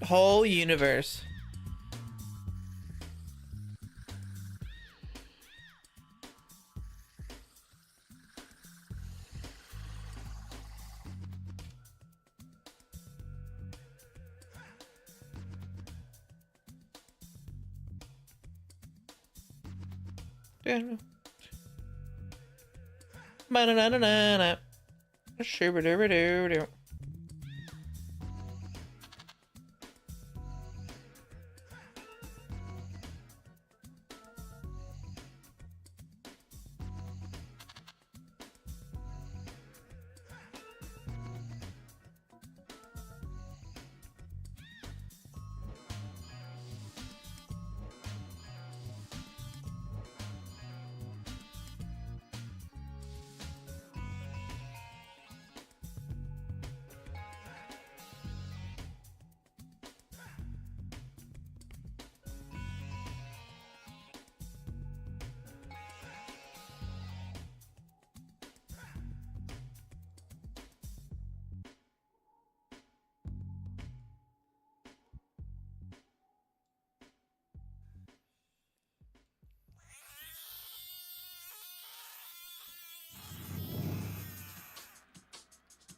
Whole universe. Ba-na-na-na-na-na. Shoo-ba-doo-ba-doo-doo.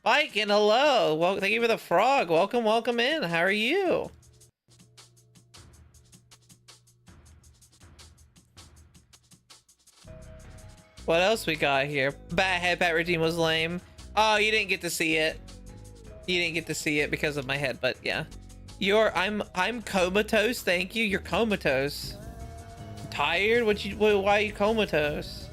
Mike and hello. Well, thank you for the frog. Welcome, welcome in. How are you? What else we got here? Bat headpat routine was lame. Oh, you didn't get to see it. You didn't get to see it because of my head, but yeah. I'm comatose. Thank you. You're comatose. Tired? Why are you comatose?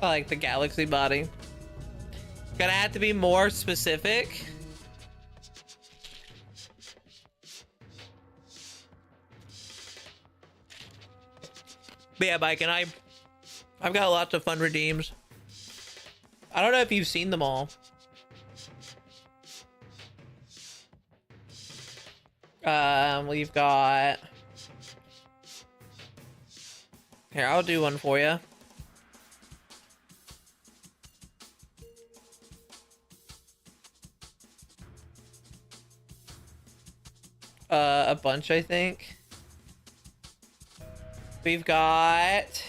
I like the galaxy body. Gonna have to be more specific. But yeah, Mike and I've got lots of fun redeems. I don't know if you've seen them all. We've got... Here, I'll do one for you. A bunch, I think. We've got...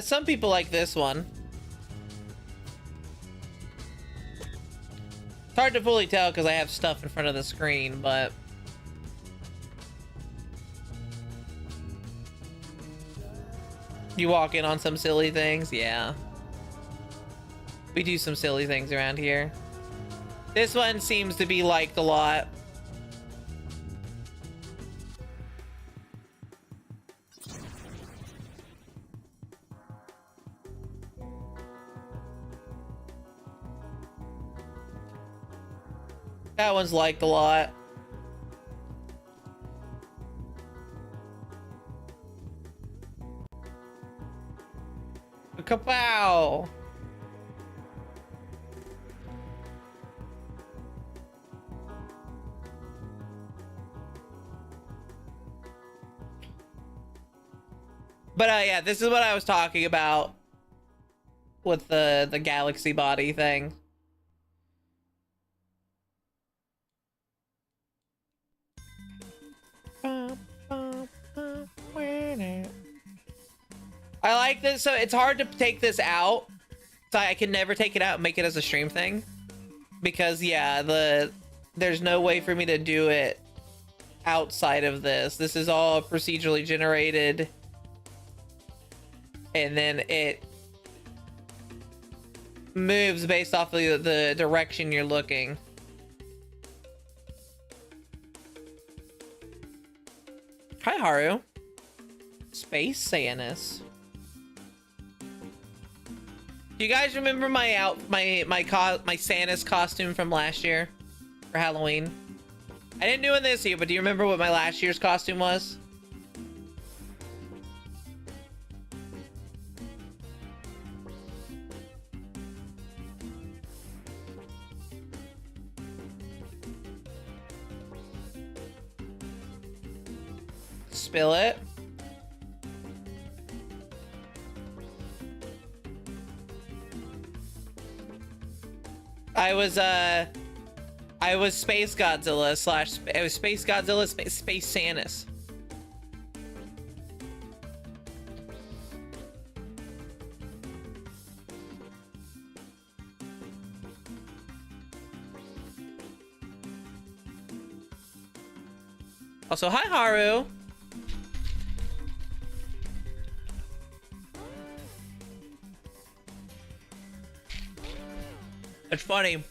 some people like this one. It's hard to fully tell because I have stuff in front of the screen, but... You walk in on some silly things? Yeah. We do some silly things around here. This one seems to be liked a lot. That one's liked a lot. Kapow! But yeah, this is what I was talking about with the galaxy body thing. I like this, so it's hard to take this out. So I can never take it out and make it as a stream thing. Because yeah, there's no way for me to do it outside of this. This is all procedurally generated. And then it moves based off of the direction you're looking. Hi, Haru. Space Sanus. Do you guys remember my Sanus costume from last year for Halloween? I didn't do it this year, but do you remember what my last year's costume was? Spill it. I was Space Godzilla slash... It was Space Godzilla, Space Sanus. Also, hi, Haru. It's funny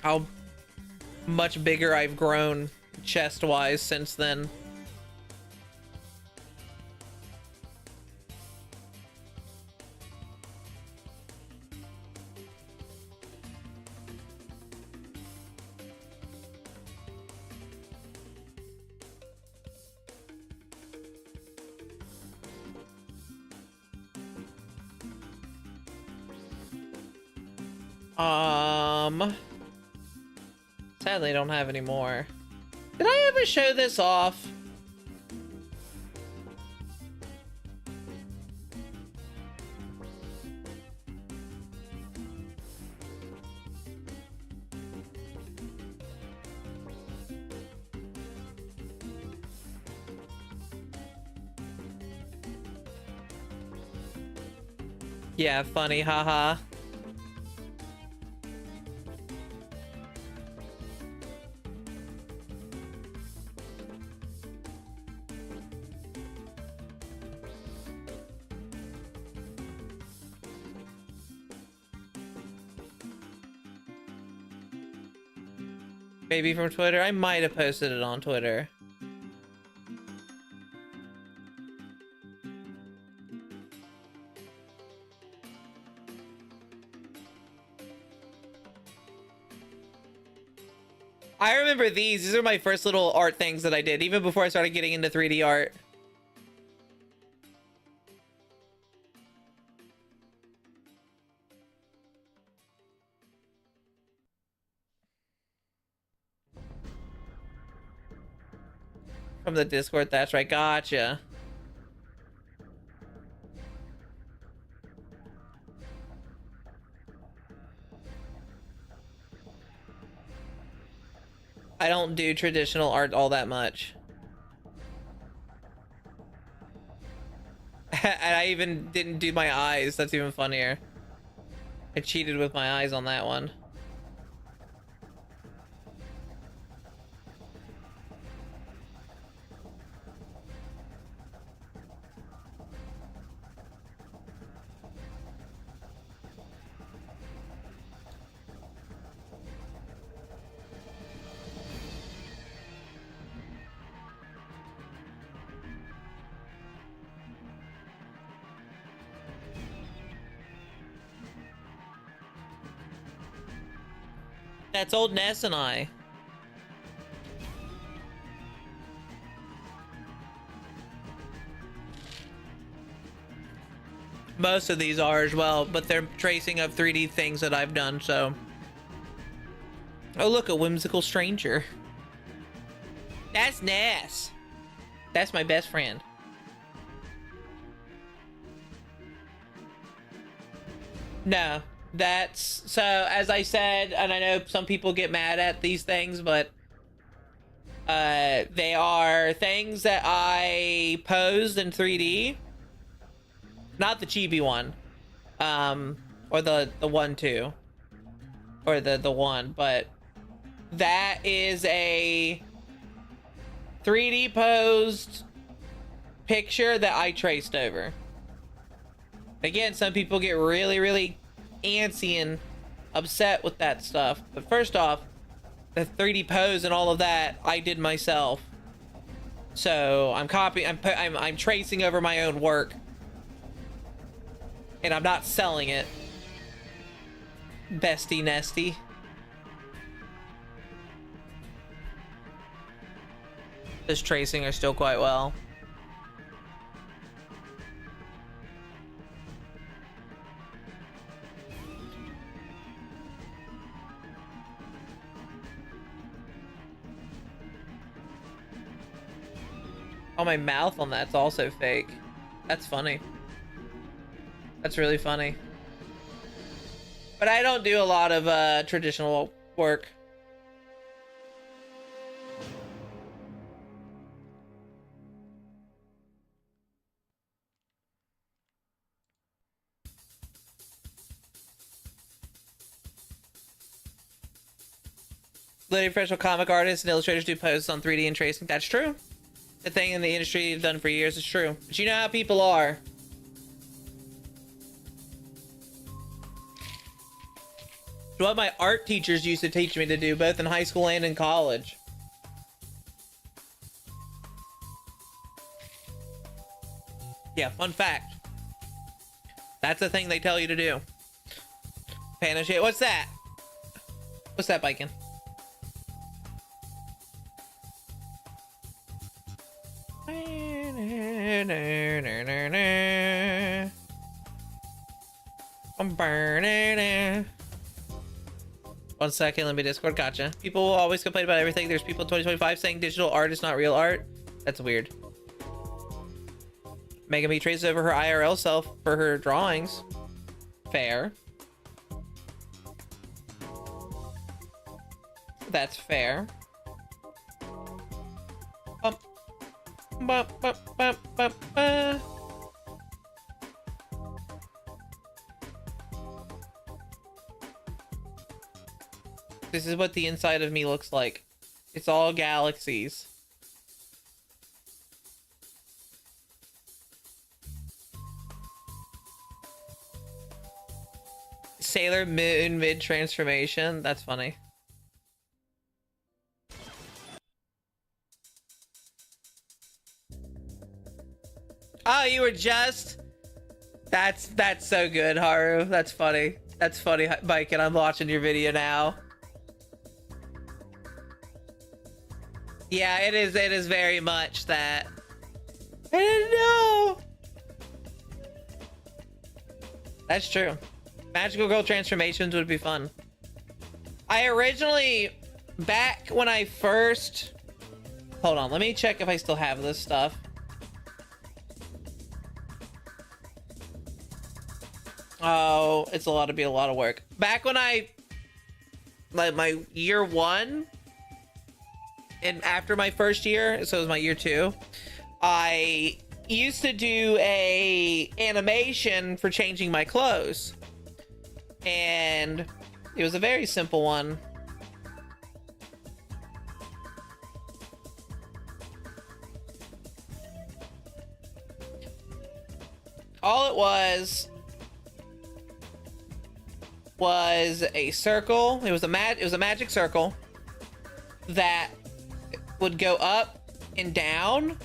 how much bigger I've grown chest-wise since then. Sadly, I don't have any more. Did I ever show this off? Yeah, funny, haha. Maybe from Twitter. I might have posted it on Twitter. I remember these. These are my first little art things that I did, even before I started getting into 3D art. From the Discord, that's right. Gotcha. I don't do traditional art all that much. And I even didn't do my eyes. That's even funnier. I cheated with my eyes on that one. That's old Ness and I. Most of these are as well, but they're tracing of 3D things that I've done, so. Oh, look, a whimsical stranger. That's Ness. That's my best friend. No. That's so, as I said, and I know some people get mad at these things, but they are things that I posed in 3D, not the chibi one, or the one too, or the one, but that is a 3D posed picture that I traced over. Again, some people get really antsy and upset with that stuff, but first off, the 3D pose and all of that I did myself, so I'm tracing over my own work, and I'm not selling it. Bestie Nesty. This tracing are still quite well. Oh, my mouth on that's also fake. That's funny. That's really funny. But I don't do a lot of traditional work. Literally, professional comic artists and illustrators do posts on 3D and tracing. That's true. The thing in the industry you've done for years is true. But you know how people are. It's what my art teachers used to teach me to do, both in high school and in college. Yeah, fun fact. That's the thing they tell you to do. Panache. What's that? What's that, Bikin? I'm burning. 1 second, let me Discord. Gotcha. People will always complain about everything. There's people in 2025 saying digital art is not real art. That's weird. Megami traces over her IRL self for her drawings. Fair. That's fair. This is what the inside of me looks like. It's all galaxies. Sailor Moon mid-transformation. That's funny. Oh, you were just... That's so good, Haru. That's funny. That's funny, Mike, and I'm watching your video now. Yeah, it is very much that. I didn't know. That's true. Magical girl transformations would be fun. I originally, back when I first... Hold on, let me check if I still have this stuff. Oh, it's a be a lot of work. Back when I, like my year 1, and after my first year, so it was my year 2, I used to do a animation for changing my clothes, and it was a very simple one. All it was a circle. It was a magic circle that would go up and down,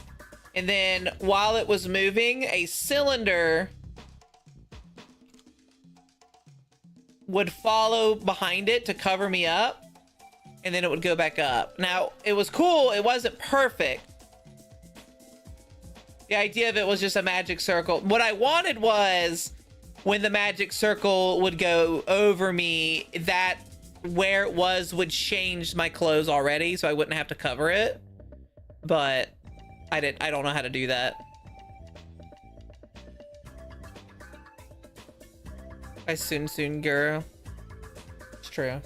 and then while it was moving, a cylinder would follow behind it to cover me up, and then it would go back up. Now, it was cool. It wasn't perfect. The idea of it was just a magic circle. What I wanted was, when the magic circle would go over me, that where it was would change my clothes already, so I wouldn't have to cover it. But I don't know how to do that. I soon girl. It's true.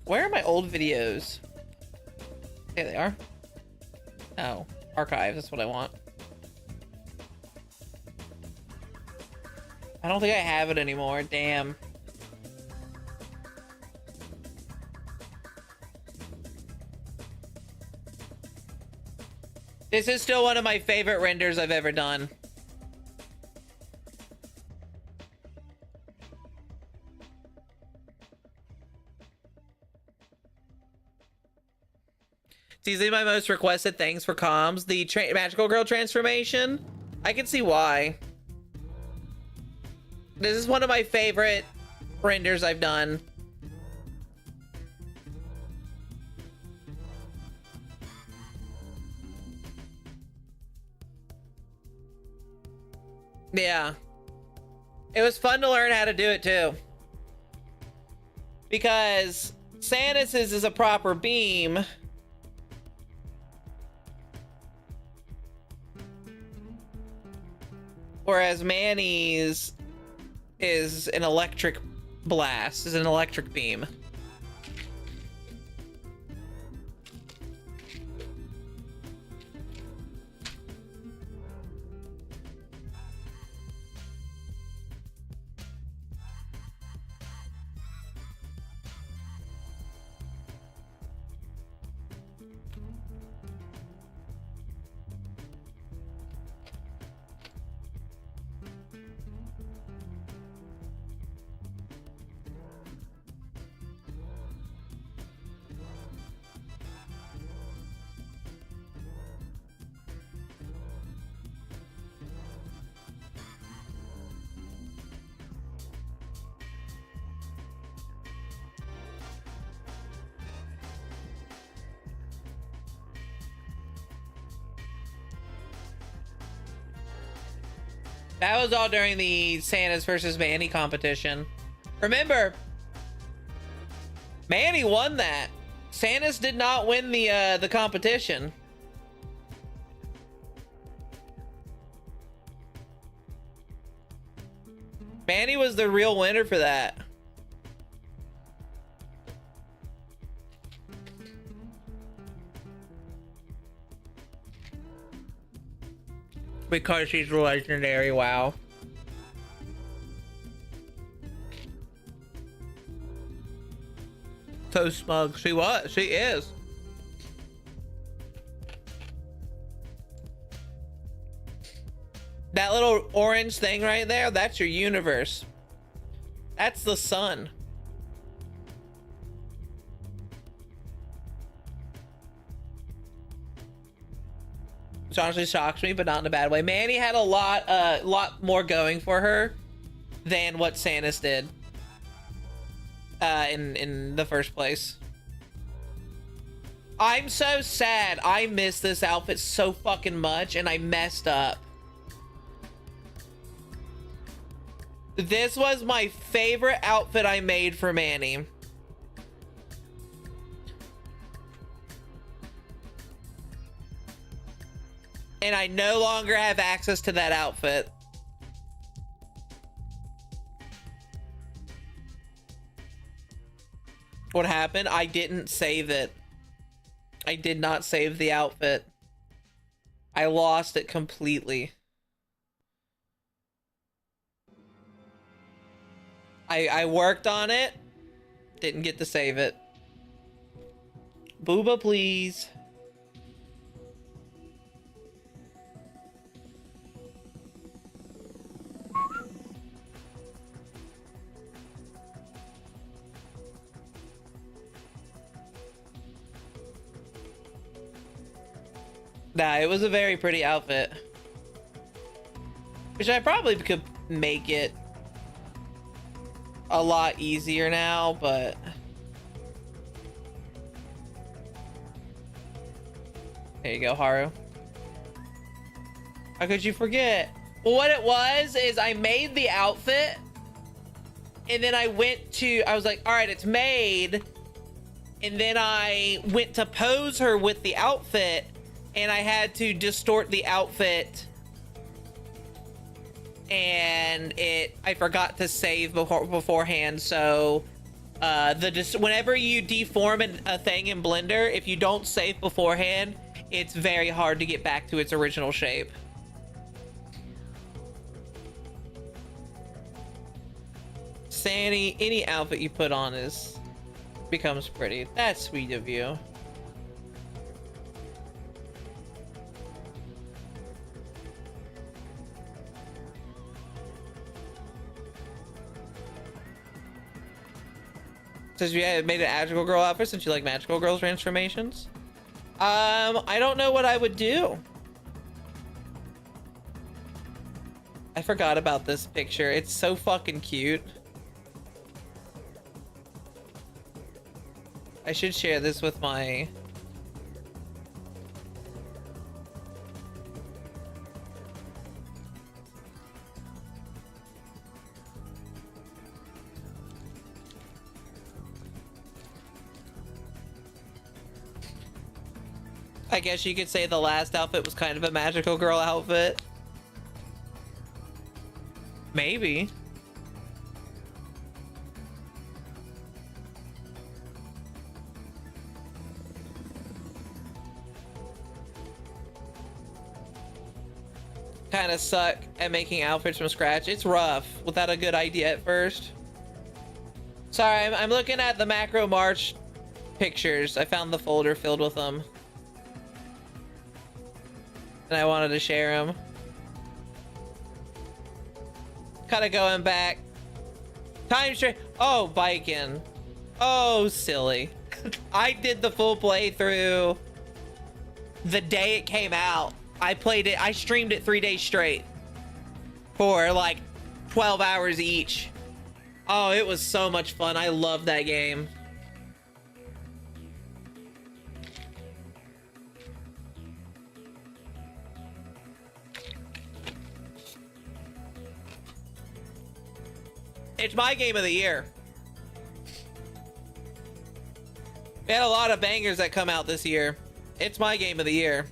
Where are my old videos? There they are. Oh, archives, that's what I want. I don't think I have it anymore, damn. This is still one of my favorite renders I've ever done. It's easily my most requested things for comms. The magical girl transformation. I can see why. This is one of my favorite renders I've done. Yeah. It was fun to learn how to do it too. Because Samus's is a proper beam. Whereas Manny's is an electric blast, is an electric beam. That was all during the Santa's versus Manny competition. Remember, Manny won that. Santa's did not win the competition. Manny was the real winner for that. Because she's legendary, wow. So smug. She was. She is. That little orange thing right there, that's your universe. That's the sun. Which honestly shocks me, but not in a bad way. Manny had a lot more going for her than what Samus did in the first place. I'm so sad. I missed this outfit so fucking much, and I messed up. This was my favorite outfit I made for Manny. And I no longer have access to that outfit. What happened? I didn't save it. I did not save the outfit. I lost it completely. I worked on it. Didn't get to save it. Booba, please. Nah, it was a very pretty outfit. Which I probably could make it a lot easier now, but there you go, Haru. How could you forget? Well, what it was is I made the outfit and then I was like, all right, it's made. And then I went to pose her with the outfit and I had to distort the outfit, and I forgot to save beforehand. So whenever you deform a thing in Blender, if you don't save beforehand, it's very hard to get back to its original shape. Sandy, any outfit you put on becomes pretty. That's sweet of you. Says you made an magical girl outfit since you like magical girl transformations. I don't know what I would do. I forgot about this picture. It's so fucking cute. I should share this with my... I guess you could say the last outfit was kind of a magical girl outfit. Maybe. Kind of suck at making outfits from scratch. It's rough without a good idea at first. Sorry, I'm looking at the Macro March pictures. I found the folder filled with them. And I wanted to share them. Kind of going back. Time straight. Oh, biking. Oh, silly. I did the full playthrough the day it came out. I played it. I streamed it 3 days straight for like 12 hours each. Oh, it was so much fun. I love that game. It's my game of the year. We had a lot of bangers that come out this year. It's my game of the year.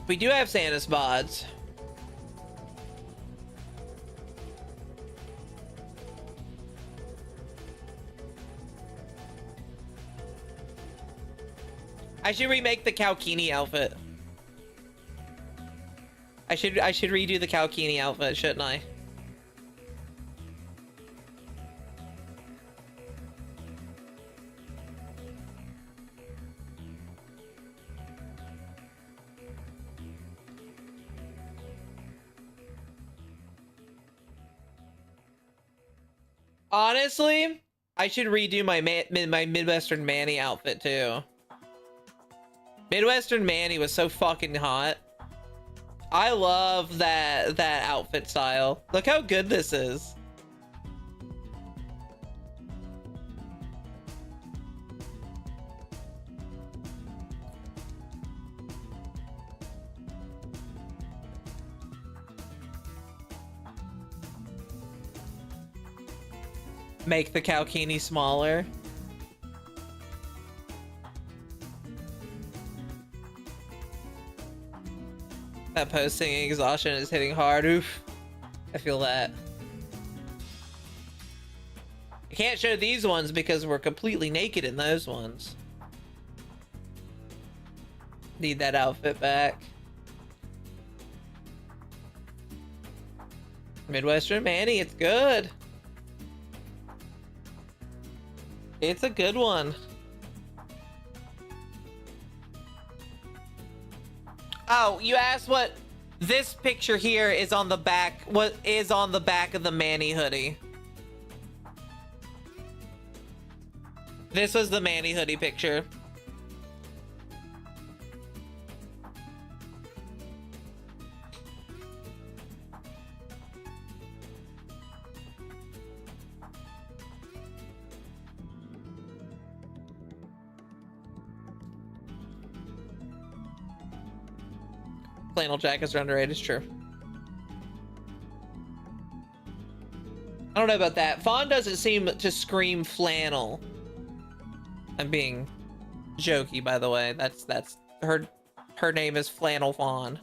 We do have Santa's mods. I should remake the Kalkini outfit. I should redo the Kalkini outfit, shouldn't I? Honestly, I should redo my my Midwestern Manny outfit too. Midwestern Manny was so fucking hot. I love that outfit style. Look how good this is. Make the Kalkini smaller. That posting exhaustion is hitting hard. Oof. I feel that. I can't show these ones because we're completely naked in those ones. Need that outfit back. Midwestern Manny, it's good. It's a good one. Oh, you asked what this picture here is on the back. What is on the back of the Manny hoodie? This was the Manny hoodie picture. Flannel jackets are underrated, it's true. I don't know about that. Fawn doesn't seem to scream flannel. I'm being jokey, by the way. That's her name is Flannel Fawn.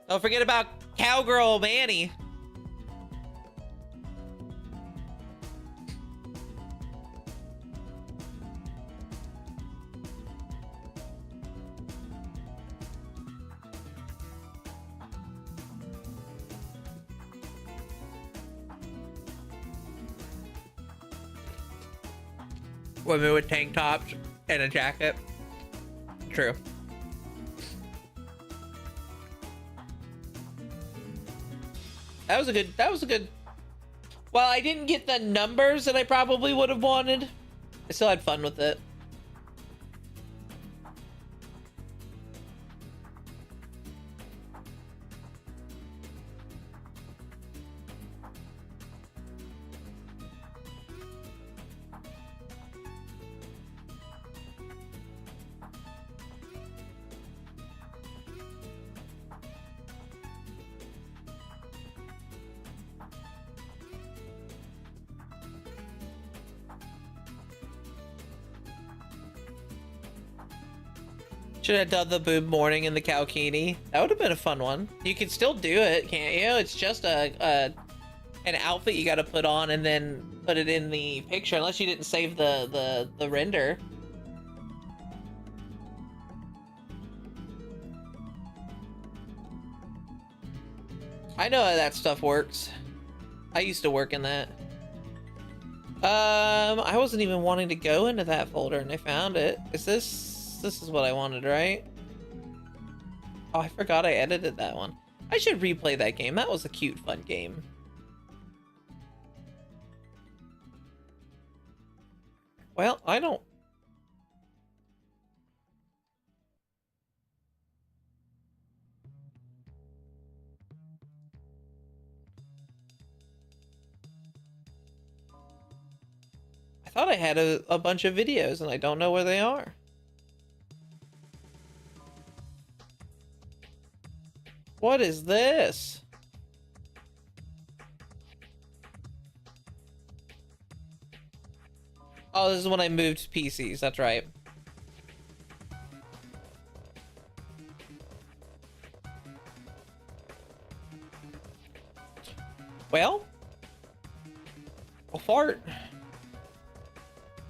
Don't forget about Cowgirl Manny. Women with tank tops and a jacket. True. That was a good. Well, I didn't get the numbers that I probably would have wanted. I still had fun with it. Should have done the boob morning in the Kalkini. That would have been a fun one. You can still do it, can't you? It's just an outfit you got to put on and then put it in the picture, unless you didn't save the render. I know how that stuff works. I used to work in that. I wasn't even wanting to go into that folder and I found it. This is what I wanted, right? Oh, I forgot I edited that one. I should replay that game. That was a cute, fun game. Well, I don't... I thought I had a bunch of videos and I don't know where they are. What is this? Oh, this is when I moved PCs, that's right. Well, a fart.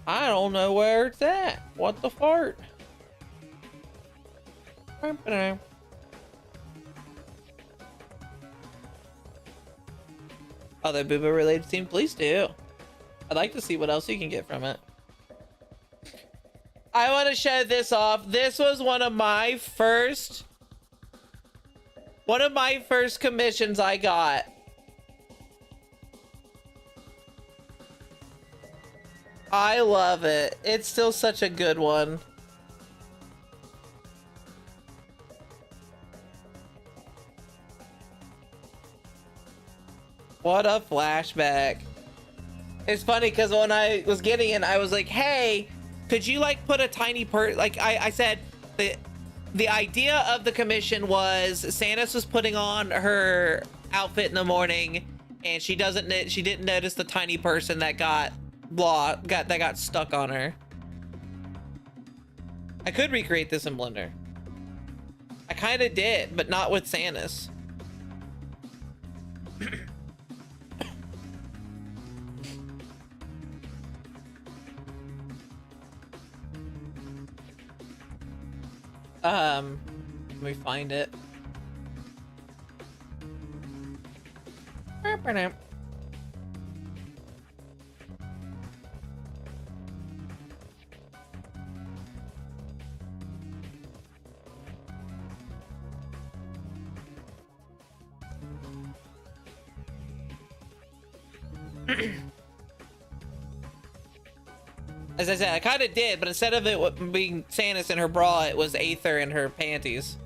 I don't know where it's at. What the fart? Other Booba related team, please do. I'd like to see what else you can get from it. I want to show this off. This was one of my first commissions I got. I love it. It's still such a good one. What a flashback. It's funny because when I was getting it, I was like, hey, could you like put a tiny like I said, the idea of the commission was Sanus was putting on her outfit in the morning and she didn't notice the tiny person that got stuck on her. I could recreate this in Blender. I kind of did, but not with Sanus. Let me find it. As I said, I kind of did, but instead of it being Sanus in her bra, it was Aether in her panties.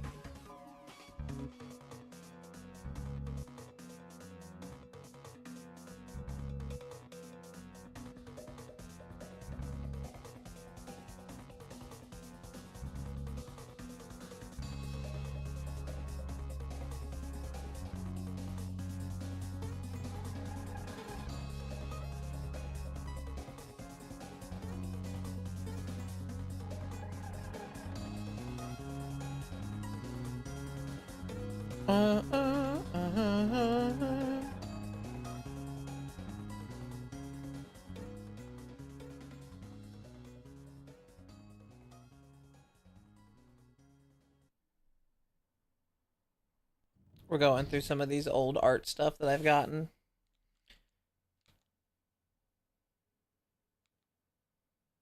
We're going through some of these old art stuff that I've gotten.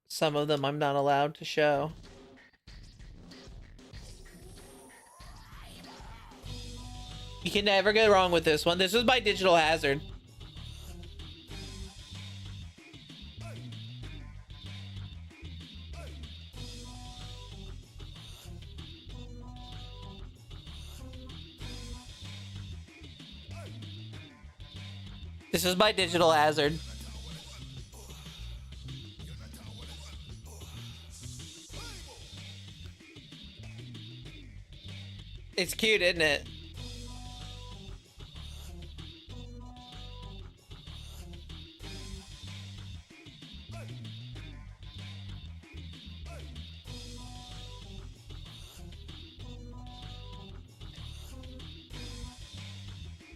Some of them I'm not allowed to show. You can never go wrong with this one. This was by Digital Hazard. This is by Digital Hazard. It's cute, isn't it?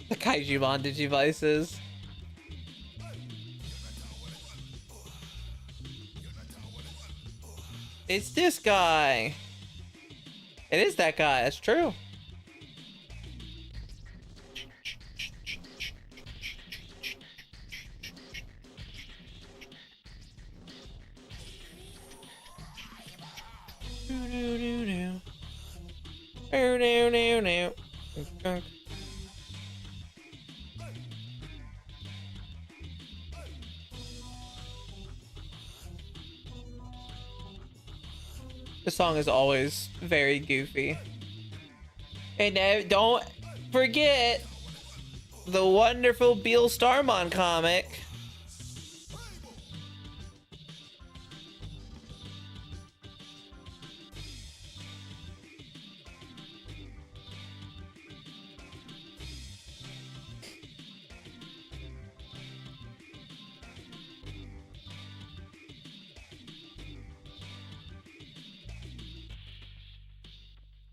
The Kaiju bondage devices. It's this guy. It is that guy, that's true. This song is always very goofy. And now, don't forget the wonderful Beal Starmon comic.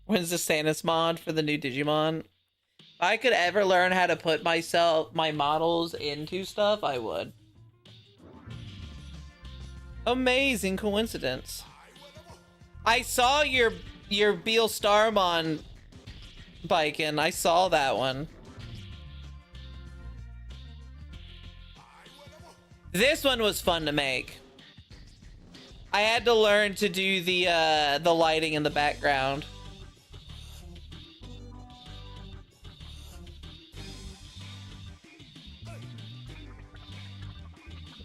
When's the Sanus mod for the new Digimon? If I could ever learn how to put my models into stuff, I would. Amazing coincidence. I saw your Beal Starmon bike and I saw that one. This one was fun to make. I had to learn to do the lighting in the background.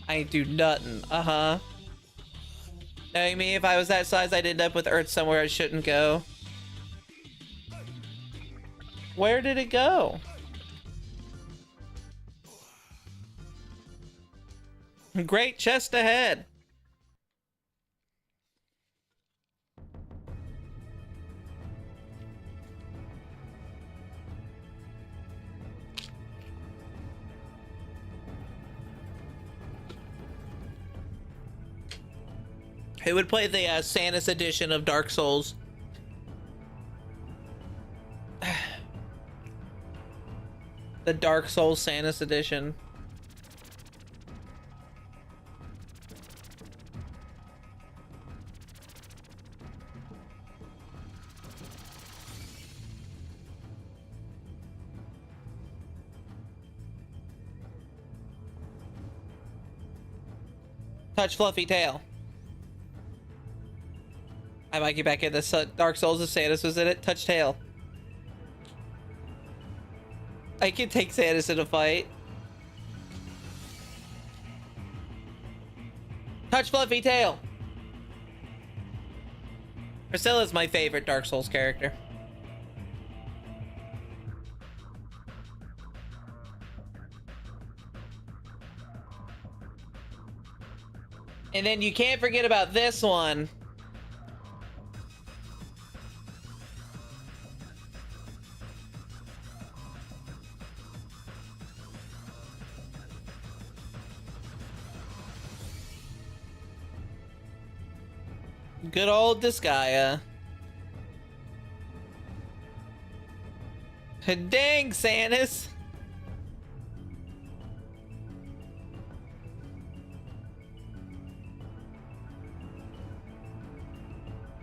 I ain't do nothing. Uh-huh. Knowing me, if I was that size, I'd end up with Earth somewhere I shouldn't go. Where did it go? Great chest ahead. Who would play the Sanus edition of Dark Souls? The Dark Souls Sanus edition. Touch fluffy tail. I might get back in this Dark Souls if Sanus was in it. Touch tail. I can take Sanus in a fight. Touch fluffy tail. Priscilla's my favorite Dark Souls character. And then you can't forget about this one. Good old Disgaea. Dang, Sanus.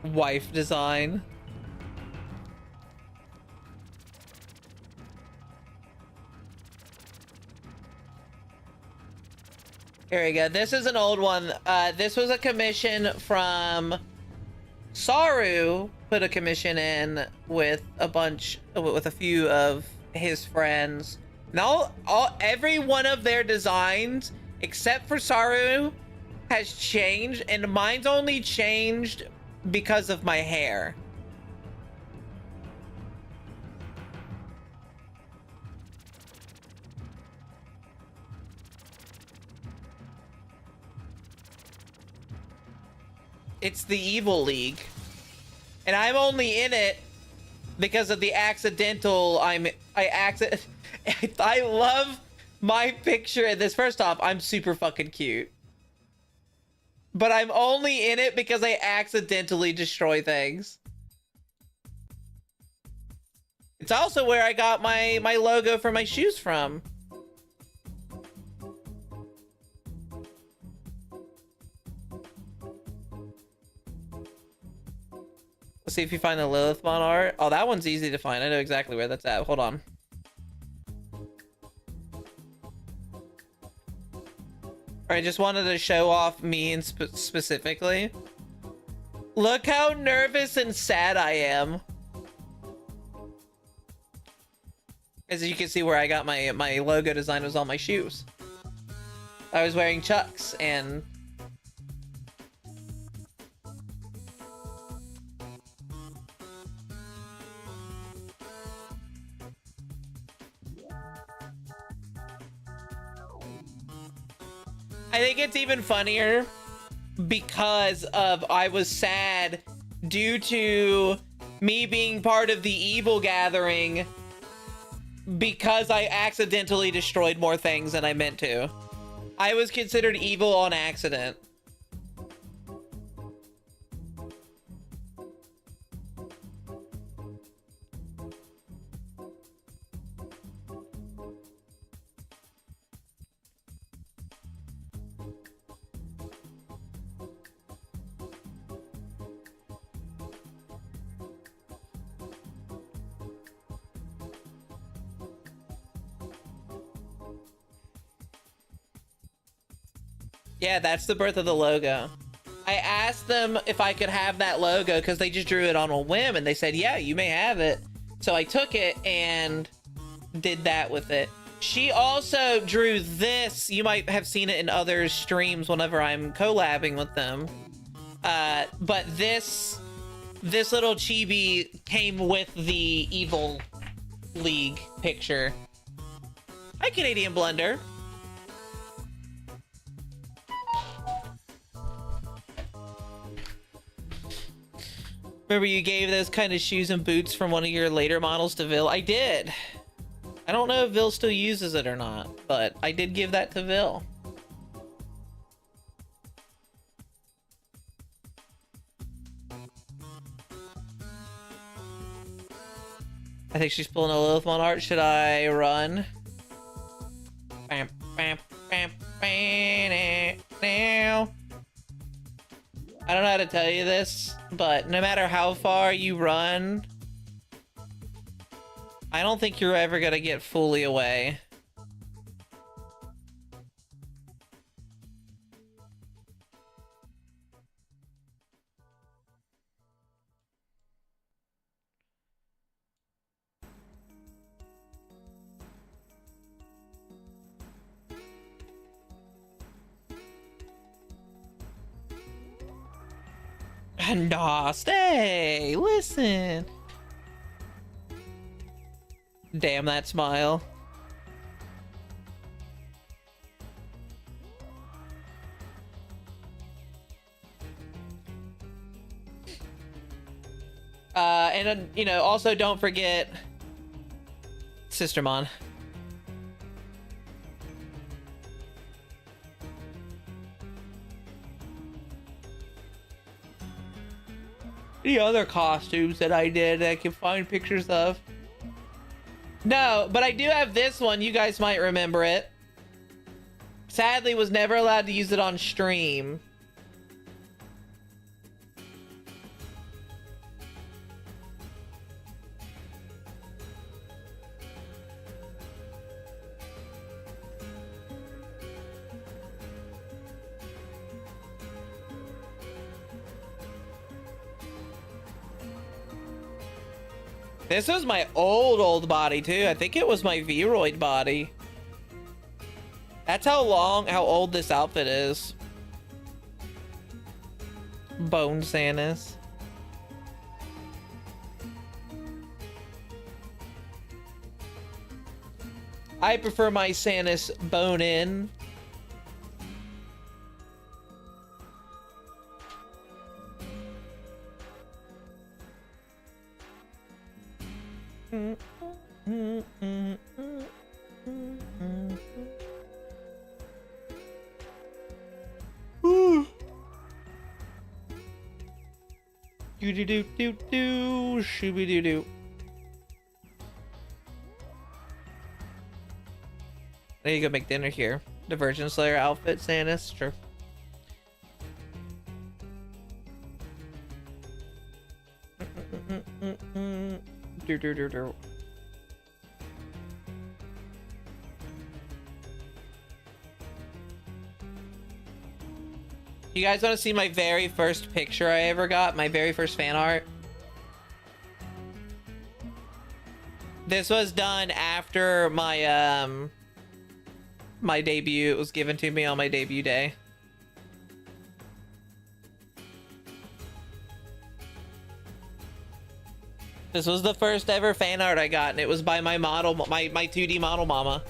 Wife design. Here we go. This is an old one. This was a commission from Saru. Put a commission in with a few of his friends. Now, every one of their designs, except for Saru, has changed, and mine's only changed because of my hair. It's the Evil League. And I'm only in it because of the accidental I love my picture in this. First off, I'm super fucking cute. But I'm only in it because I accidentally destroy things. It's also where I got my logo for my shoes from. Let's see if you find the Lilithmon art. Oh, that one's easy to find. I know exactly where that's at. Hold on. I just wanted to show off me and specifically. Look how nervous and sad I am. As you can see, where I got my logo design was on my shoes. I was wearing Chucks and I think it's even funnier because of I was sad due to me being part of the evil gathering because I accidentally destroyed more things than I meant to. I was considered evil on accident. Yeah, that's the birth of the logo. I asked them if I could have that logo because they just drew it on a whim, and they said, yeah, you may have it. So I took it and did that with it. She also drew this. You might have seen it in other streams whenever I'm collabing with them. But this little chibi came with the Evil League picture. Hi, Canadian Blender. Remember you gave those kind of shoes and boots from one of your later models to Vil? I did. I don't know if Vil still uses it or not, but I did give that to Vil. I think she's pulling a Lilithmon art. Should I run? Bam, bam, bam, bam, now. I don't know how to tell you this, but no matter how far you run, I don't think you're ever gonna get fully away. Nah, stay, listen. Damn that smile. And you know, also don't forget Sistermon. The other costumes that I did I can find pictures of. No, but I do have this one. You guys might remember it. Sadly, was never allowed to use it on stream. This was my old body too. I think it was my Vroid body. That's how old this outfit is. Bone Samus. I prefer my Samus bone in. Do do do do do shooby doo doo. I need to go make dinner here. The Virgin Slayer outfit, Samus, sure. Do do do do. You guys want to see my very first picture I ever got? My very first fan art? This was done after my my debut. It was given to me on my debut day. This was the first ever fan art I got, and it was by my model, my 2D model mama.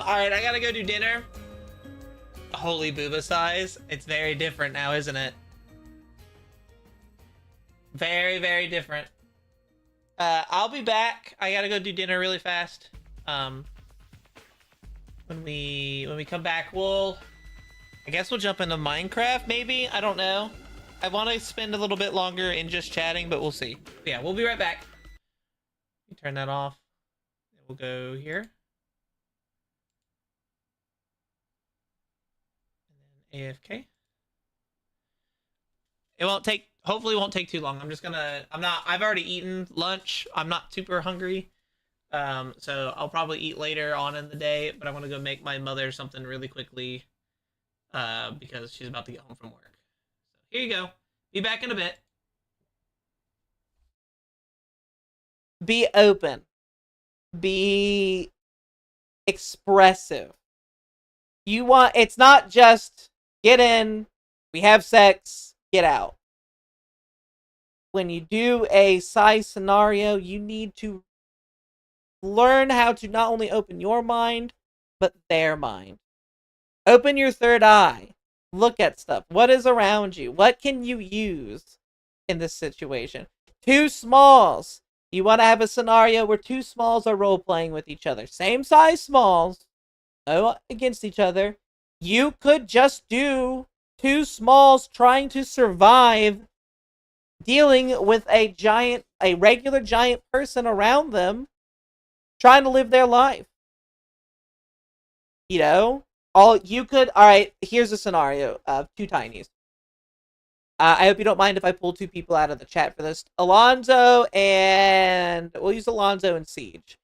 Alright, I gotta go do dinner. Holy booba size. It's very different now, isn't it? Very, very different. I'll be back. I gotta go do dinner really fast. when we come back, I guess we'll jump into Minecraft. Maybe, I don't know. I want to spend a little bit longer in just chatting, but we'll see. But yeah, we'll be right back. Turn that off. We'll go here. And then AFK. It won't take, hopefully it won't take too long. I've already eaten lunch. I'm not super hungry. So I'll probably eat later on in the day, but I want to go make my mother something really quickly, because she's about to get home from work. So here you go. Be back in a bit. Be open. Be expressive. It's not just get in, we have sex, get out. When you do a size scenario, you need to learn how to not only open your mind, but their mind. Open your third eye. Look at stuff. What is around you? What can you use in this situation? Two smalls. You want to have a scenario where two smalls are role-playing with each other. Same size smalls. No against each other. You could just do two smalls trying to survive dealing with a regular giant person around them trying to live their life. You know? Alright, here's a scenario of two tinies. I hope you don't mind if I pull two people out of the chat for this. Alonzo and... We'll use Alonzo and Siege.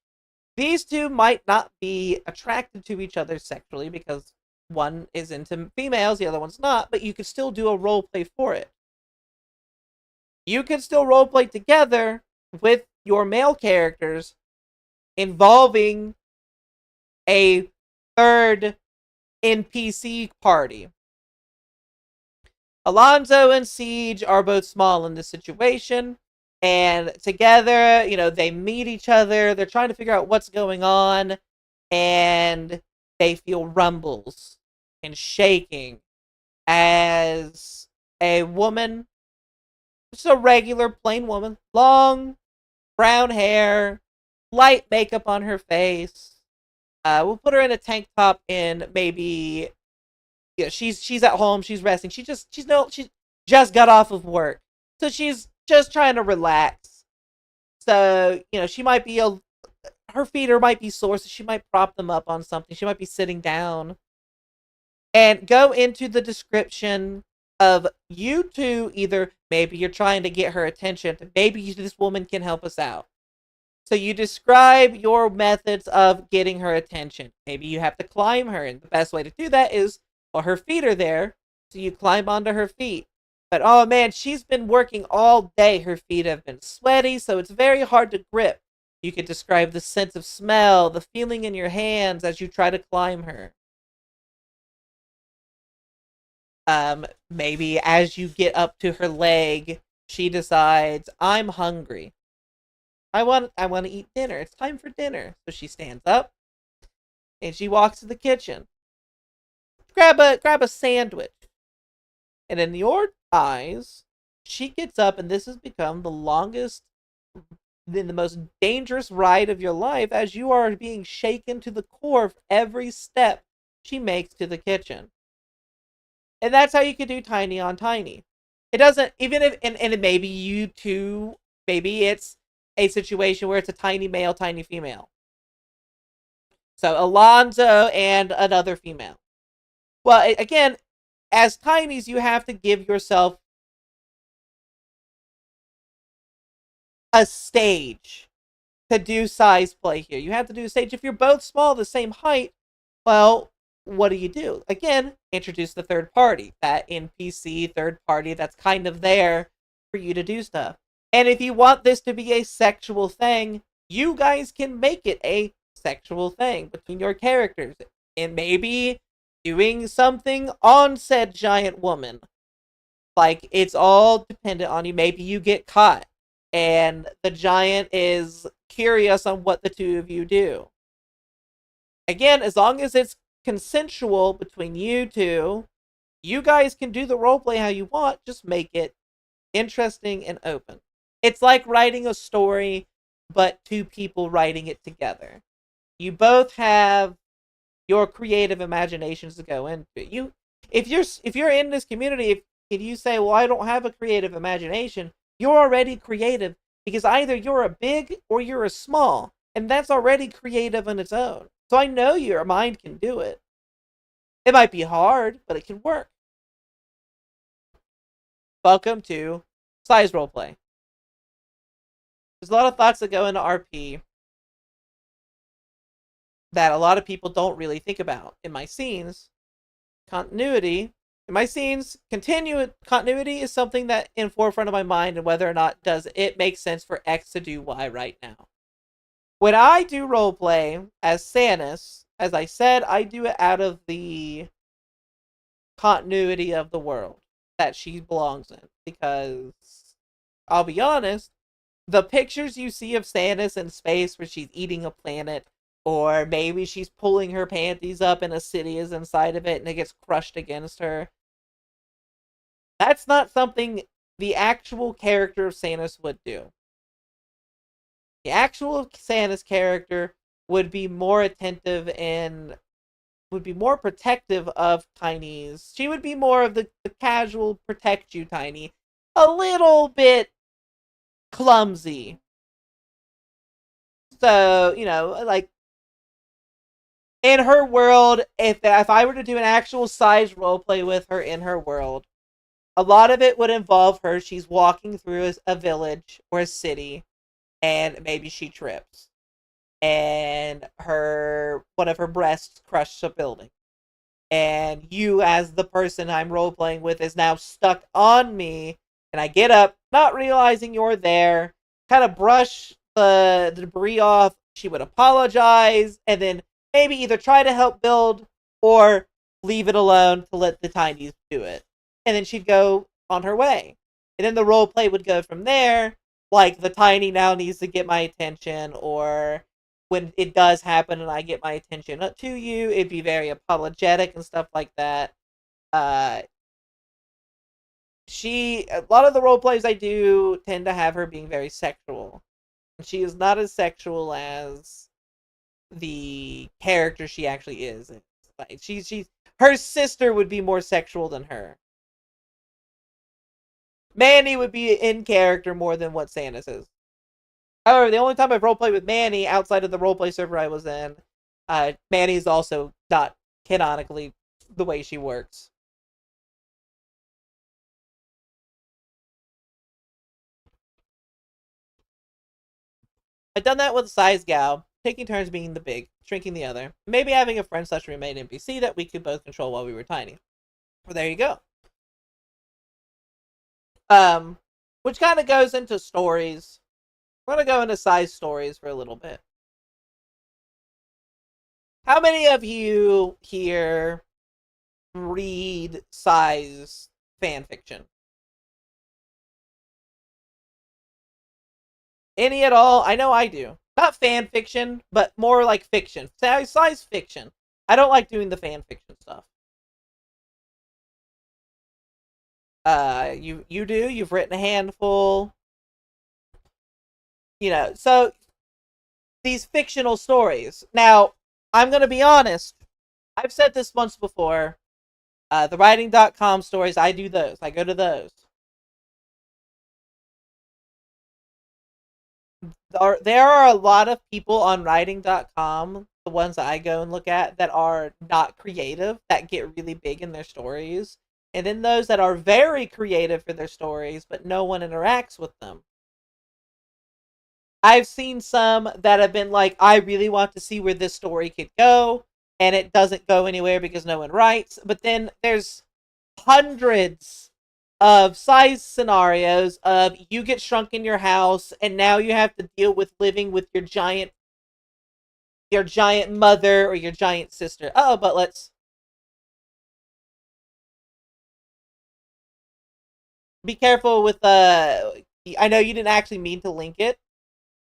These two might not be attracted to each other sexually because one is into females, the other one's not, but you could still do a roleplay for it. You could still roleplay together with your male characters involving a third NPC party. Alonzo and Siege are both small in this situation, and together, they meet each other, they're trying to figure out what's going on, and they feel rumbles and shaking as a woman, just a regular plain woman, long brown hair, light makeup on her face. We'll put her in a tank top and maybe she's at home, she's resting. She just got off of work. So she's just trying to relax. So, she might be her feet might be sore, so she might prop them up on something. She might be sitting down. And go into the description of you two, either maybe you're trying to get her attention, maybe this woman can help us out. So you describe your methods of getting her attention. Maybe you have to climb her, and the best way to do that is, well, her feet are there, so you climb onto her feet. But oh man, she's been working all day. Her feet have been sweaty, so it's very hard to grip. You could describe the sense of smell, the feeling in your hands as you try to climb her. Maybe as you get up to her leg, she decides, I'm hungry. I want to eat dinner. It's time for dinner. So she stands up and she walks to the kitchen. Grab a sandwich. And in your eyes, she gets up, and this has become the longest, the most dangerous ride of your life, as you are being shaken to the core of every step she makes to the kitchen. And that's how you could do tiny on tiny. It doesn't, even if, and maybe you two, maybe it's a situation where it's a tiny male, tiny female. So Alonzo and another female. Well, again, as tinies, you have to give yourself a stage to do size play here. You have to do a stage. If you're both small, the same height, well, what do? Again, introduce the third party. That NPC third party that's kind of there for you to do stuff. And if you want this to be a sexual thing, you guys can make it a sexual thing between your characters. And maybe doing something on said giant woman. Like, it's all dependent on you. Maybe you get caught, and the giant is curious on what the two of you do. Again, as long as it's consensual between you two, you guys can do the roleplay how you want, just make it interesting and open. It's like writing a story, but two people writing it together. You both have your creative imaginations to go into it. If you're in this community, if you say, well, I don't have a creative imagination, you're already creative because either you're a big or you're a small, and that's already creative on its own. So I know your mind can do it. It might be hard, but it can work. Welcome to size roleplay. There's a lot of thoughts that go into RP that a lot of people don't really think about. In my scenes, continuity continuity is something that in forefront of my mind, and whether or not does it make sense for X to do Y right now. When I do roleplay as Sanus, as I said, I do it out of the continuity of the world that she belongs in. Because, I'll be honest, the pictures you see of Sanus in space where she's eating a planet, or maybe she's pulling her panties up and a city is inside of it and it gets crushed against her, that's not something the actual character of Sanus would do. The actual Sanus character would be more attentive and would be more protective of Tiny's. She would be more of the casual protect you Tiny. A little bit clumsy. So, like, in her world, if I were to do an actual size roleplay with her in her world, a lot of it would involve her. She's walking through a village or a city, and maybe she trips, and one of her breasts crushes a building, and you, as the person I'm role playing with, is now stuck on me, and I get up, not realizing you're there, kind of brush the debris off. She would apologize, and then maybe either try to help build or leave it alone to let the Tinies do it. And then she'd go on her way. And then the role play would go from there. Like, the Tiny now needs to get my attention, or when it does happen and I get my attention to you, it'd be very apologetic and stuff like that. A lot of the role plays I do tend to have her being very sexual. And she is not as sexual as the character she actually is. Like, her sister would be more sexual than her. Manny would be in character more than what Sanus is. However, the only time I've roleplayed with Manny outside of the roleplay server I was in, Manny is also not canonically the way she works. I've done that with Size Gal, taking turns being the big, shrinking the other. Maybe having a friend / roommate NPC that we could both control while we were tiny. Well, there you go. Which kind of goes into stories. We're going to go into size stories for a little bit. How many of you here read size fan fiction? Any at all? I know I do. Not fan fiction, but more like fiction. Size fiction. I don't like doing the fan fiction stuff. You do. You've written a handful. So these fictional stories. Now, I'm gonna be honest. I've said this once before. The writing.com stories, I do those. I go to those. There are a lot of people on writing.com, the ones that I go and look at, that are not creative, that get really big in their stories. And then those that are very creative for their stories, but no one interacts with them. I've seen some that have been like, I really want to see where this story could go, and it doesn't go anywhere because no one writes. But then there's hundreds of size scenarios of you get shrunk in your house, and now you have to deal with living with your giant mother or your giant sister. Oh, but let's be careful with I know you didn't actually mean to link it,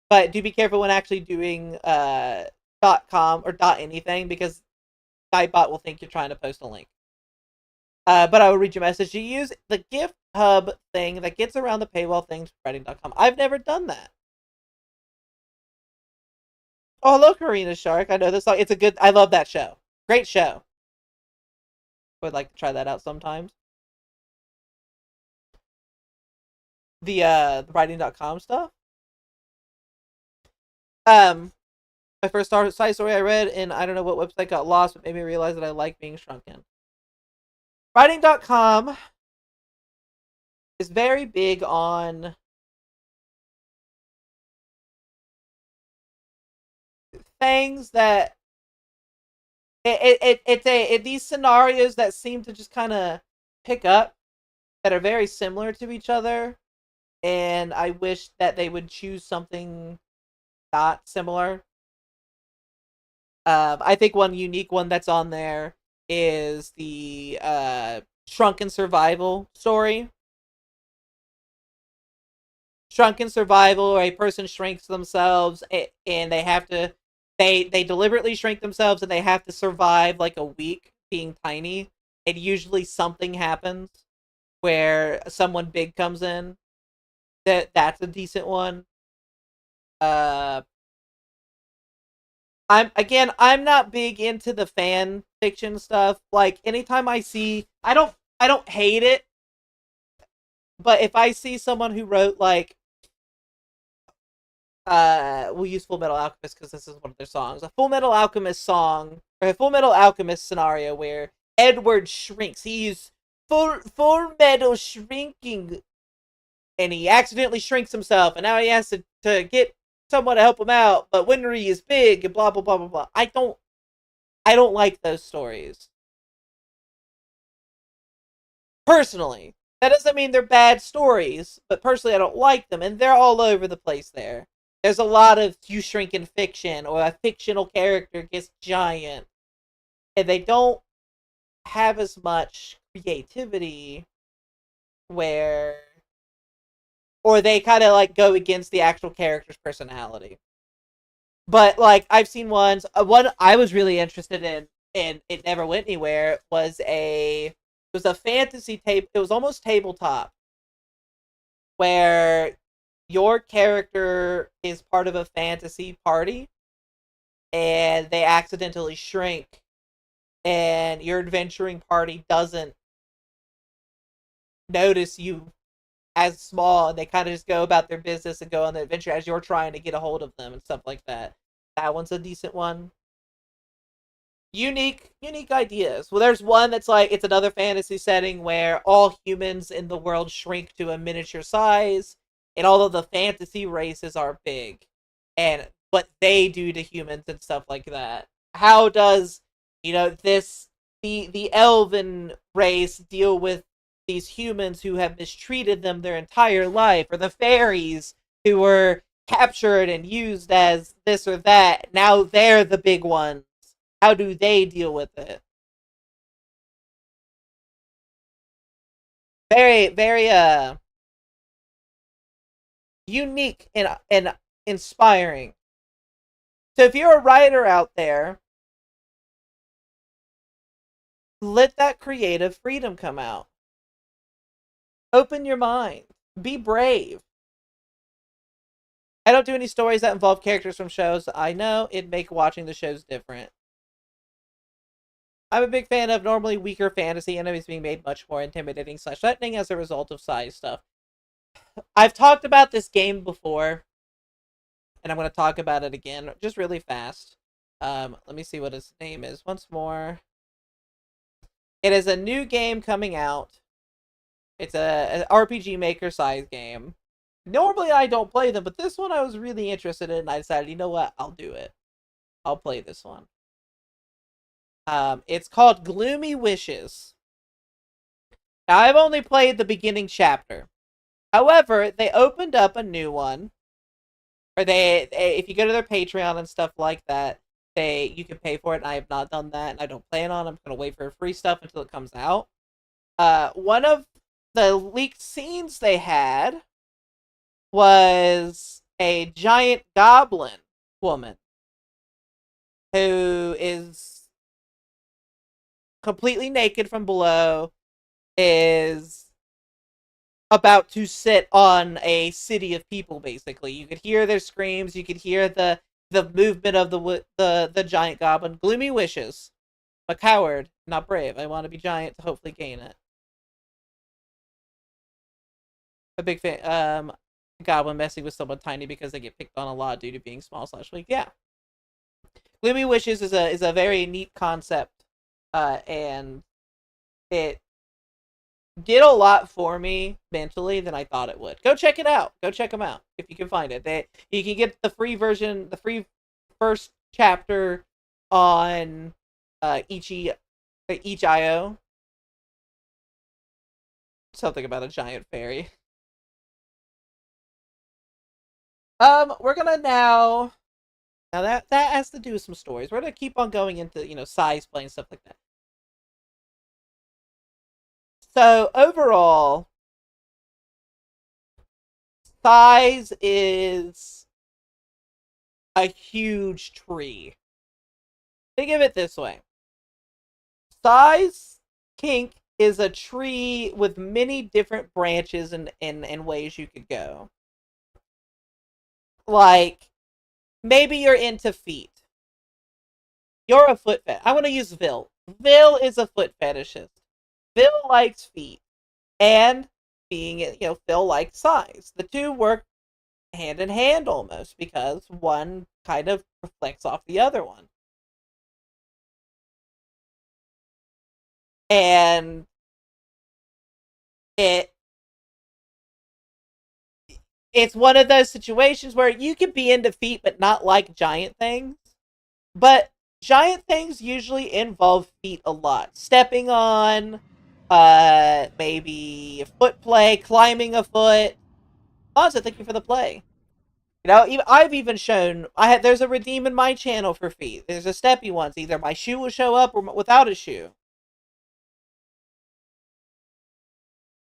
but do be careful when actually doing .com or .anything, because Nightbot will think you're trying to post a link. But I will read your message. You use the gift hub thing that gets around the paywall things for writing.com. I've never done that. Oh, hello, Karina Shark. I know this song. I love that show. Great show. Would like to try that out sometimes. The writing.com stuff. My first side story I read, and I don't know what website got lost, but made me realize that I like being shrunken. Writing.com is very big on things that these scenarios that seem to just kind of pick up that are very similar to each other, and I wish that they would choose something not similar. I think one unique one that's on there is the Shrunken Survival story. Shrunken Survival, where a person shrinks themselves and they have to they deliberately shrink themselves and they have to survive like a week being tiny. And usually something happens where someone big comes in. That's a decent one. I'm not big into the fan fiction stuff. Like anytime I don't hate it, but if I see someone who wrote like we'll use Full Metal Alchemist because this is one of their songs. A Full Metal Alchemist song or a Full Metal Alchemist scenario where Edward shrinks. He's full metal shrinking, and he accidentally shrinks himself, and now he has to get someone to help him out. But Winry is big, and blah blah blah blah blah. I don't like those stories personally. That doesn't mean they're bad stories, but personally I don't like them, and they're all over the place there. There's a lot of you shrink in fiction, or a fictional character gets giant, and they don't have as much creativity where, or they kind of like go against the actual character's personality. But like I've seen one I was really interested in, and it never went anywhere. It was a fantasy tape. It was almost tabletop, where your character is part of a fantasy party, and they accidentally shrink, and your adventuring party doesn't notice you as small, and they kind of just go about their business and go on the adventure as you're trying to get a hold of them and stuff like that. That one's a decent one. Unique ideas. Well, there's one that's like it's another fantasy setting where all humans in the world shrink to a miniature size, and all of the fantasy races are big, and what they do to humans and stuff like that. How does the elven race deal with these humans who have mistreated them their entire life, or the fairies who were captured and used as this or that? Now they're the big ones. How do they deal with it? Very, very unique and inspiring. So if you're a writer out there, let that creative freedom come out. Open your mind. Be brave. I don't do any stories that involve characters from shows. I know it'd make watching the shows different. I'm a big fan of normally weaker fantasy enemies being made much more intimidating / threatening as a result of size stuff. I've talked about this game before, and I'm going to talk about it again, just really fast. Let me see what its name is once more. It is a new game coming out. It's an RPG Maker size game. Normally I don't play them, but this one I was really interested in, and I decided, you know what, I'll do it. I'll play this one. It's called Gloomy Wishes. Now, I've only played the beginning chapter. However, they opened up a new one. Or if you go to their Patreon and stuff like that, you can pay for it, and I have not done that, and I don't plan on. I'm going to wait for free stuff until it comes out. One of the leaked scenes they had was a giant goblin woman who is completely naked from below, is about to sit on a city of people. Basically, you could hear their screams, you could hear the movement of the giant goblin. Gloomy Wishes. a coward, not brave. I want to be giant to hopefully gain it. A big fan. Goblin messing with someone tiny because they get picked on a lot due to being small/weak. Yeah, Gloomy Wishes is a very neat concept, and it did a lot for me mentally than I thought it would. Go check it out. Go check them out if you can find it. You can get the free version, the free first chapter on each IO. Something about a giant fairy. We're gonna now that has to do with some stories. We're gonna keep on going into size play and stuff like that. So overall, size is a huge tree. Think of it this way: size kink is a tree with many different branches and ways you could go. Like, maybe you're into feet. You're a foot fetish. I want to use Vil. Vil is a foot fetishist. Vil likes feet. And being, Phil likes size. The two work hand in hand almost because one kind of reflects off the other one. And it's one of those situations where you can be into feet but not like giant things. But giant things usually involve feet a lot. Stepping on, maybe foot play, climbing a foot. Also, thank you for the play. I've even shown there's a redeem in my channel for feet. There's a steppy ones. Either my shoe will show up or without a shoe.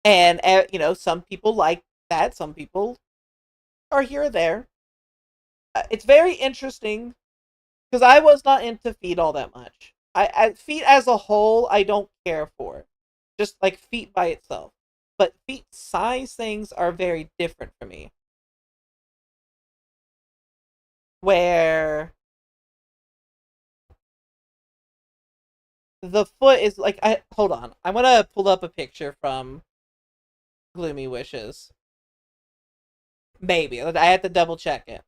And some people like that. Some people are here or there. It's very interesting because I was not into feet all that much. Feet as a whole, I don't care for. Just like feet by itself. But feet size things are very different for me. Where the foot is like, hold on. I want to pull up a picture from Gloomy Wishes. Maybe. I have to double check it.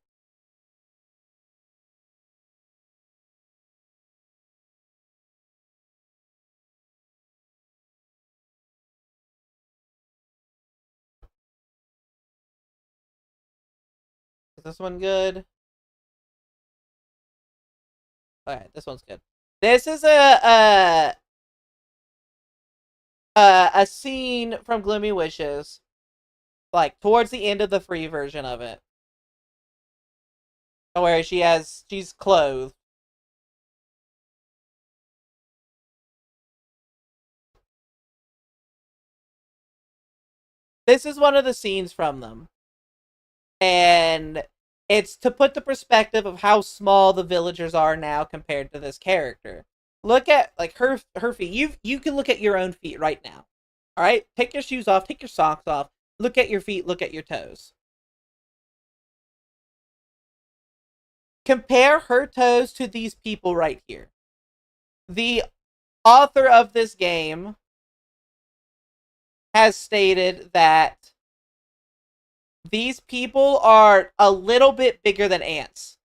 Is this one good? Alright, this one's good. This is a scene from Gloomy Wishes, like towards the end of the free version of it, where she's clothed. This is one of the scenes from them, and it's to put the perspective of how small the villagers are now compared to this character. Look at like her feet. You can look at your own feet right now. All right, take your shoes off, take your socks off. Look at your feet. Look at your toes. Compare her toes to these people right here. The author of this game has stated that these people are a little bit bigger than ants.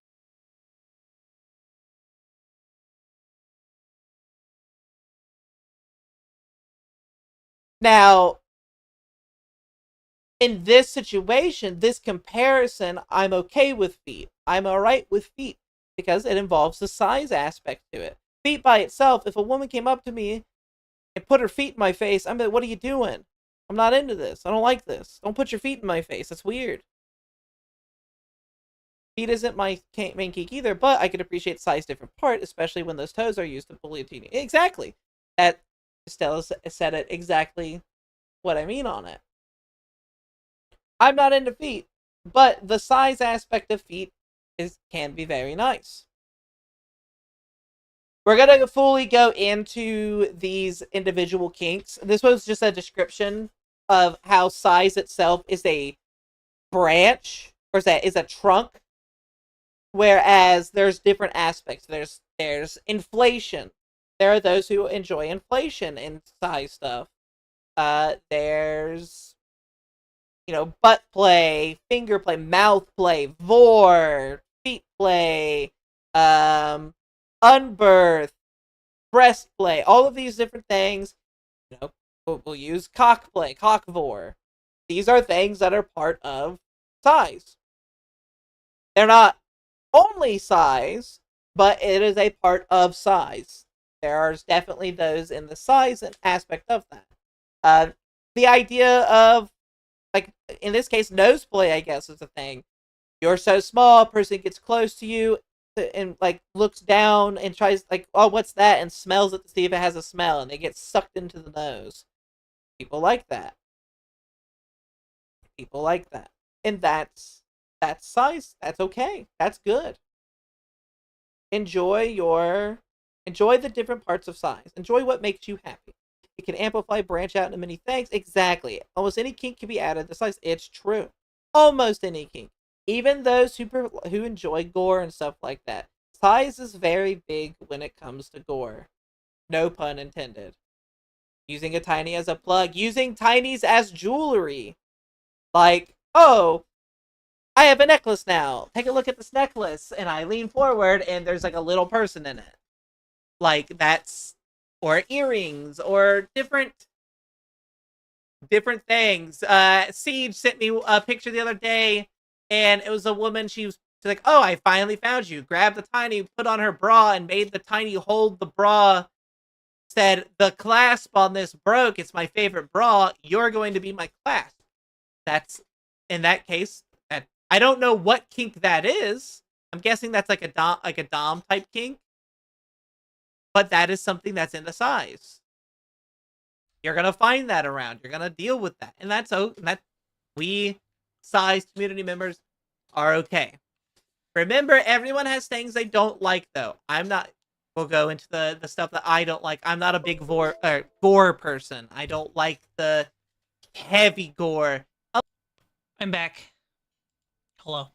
Now, in this situation, this comparison, I'm okay with feet. I'm alright with feet because it involves the size aspect to it. Feet by itself, if a woman came up to me and put her feet in my face, I'm like, what are you doing? I'm not into this. I don't like this. Don't put your feet in my face. That's weird. Feet isn't my main kink either, but I can appreciate size different part, especially when those toes are used to bully a teeny. Exactly. Stella said it exactly what I mean on it. I'm not into feet, but the size aspect of feet can be very nice. We're going to fully go into these individual kinks. This was just a description of how size itself is a branch, or is a trunk, whereas there's different aspects. There's inflation, there are those who enjoy inflation in size stuff. There's, butt play, finger play, mouth play, vor, feet play, unbirth, breast play, all of these different things. We'll use cock play, cock vor. These are things that are part of size. They're not only size, but it is a part of size. There are definitely those in the size aspect of that. The idea of, like, in this case, nose play, I guess, is a thing. You're so small, a person gets close to you and, like, looks down and tries, like, oh, what's that? And smells it to see if it has a smell, and they get sucked into the nose. People like that. People like that. And that's size. That's okay. That's good. Enjoy the different parts of size. Enjoy what makes you happy. It can amplify, branch out into many things. Exactly. Almost any kink can be added to size. It's true. Almost any kink. Even those who enjoy gore and stuff like that. Size is very big when it comes to gore. No pun intended. Using a tiny as a plug. Using tinies as jewelry. Like, oh, I have a necklace now. Take a look at this necklace. And I lean forward and there's like a little person in it. Like, that's, or earrings, or different things. Siege sent me a picture the other day, and it was a woman. She's like, oh, I finally found you. Grabbed the tiny, put on her bra, and made the tiny hold the bra. Said, the clasp on this broke. It's my favorite bra. You're going to be my clasp. That's, in that case, that, I don't know what kink that is. I'm guessing that's like a dom type kink. But that is something that's in the size. You're gonna find that around. You're gonna deal with that, and we size community members are okay. Remember, everyone has things they don't like, though. I'm not. We'll go into the stuff that I don't like. I'm not a big gore person. I don't like the heavy gore. I'm back. Hello.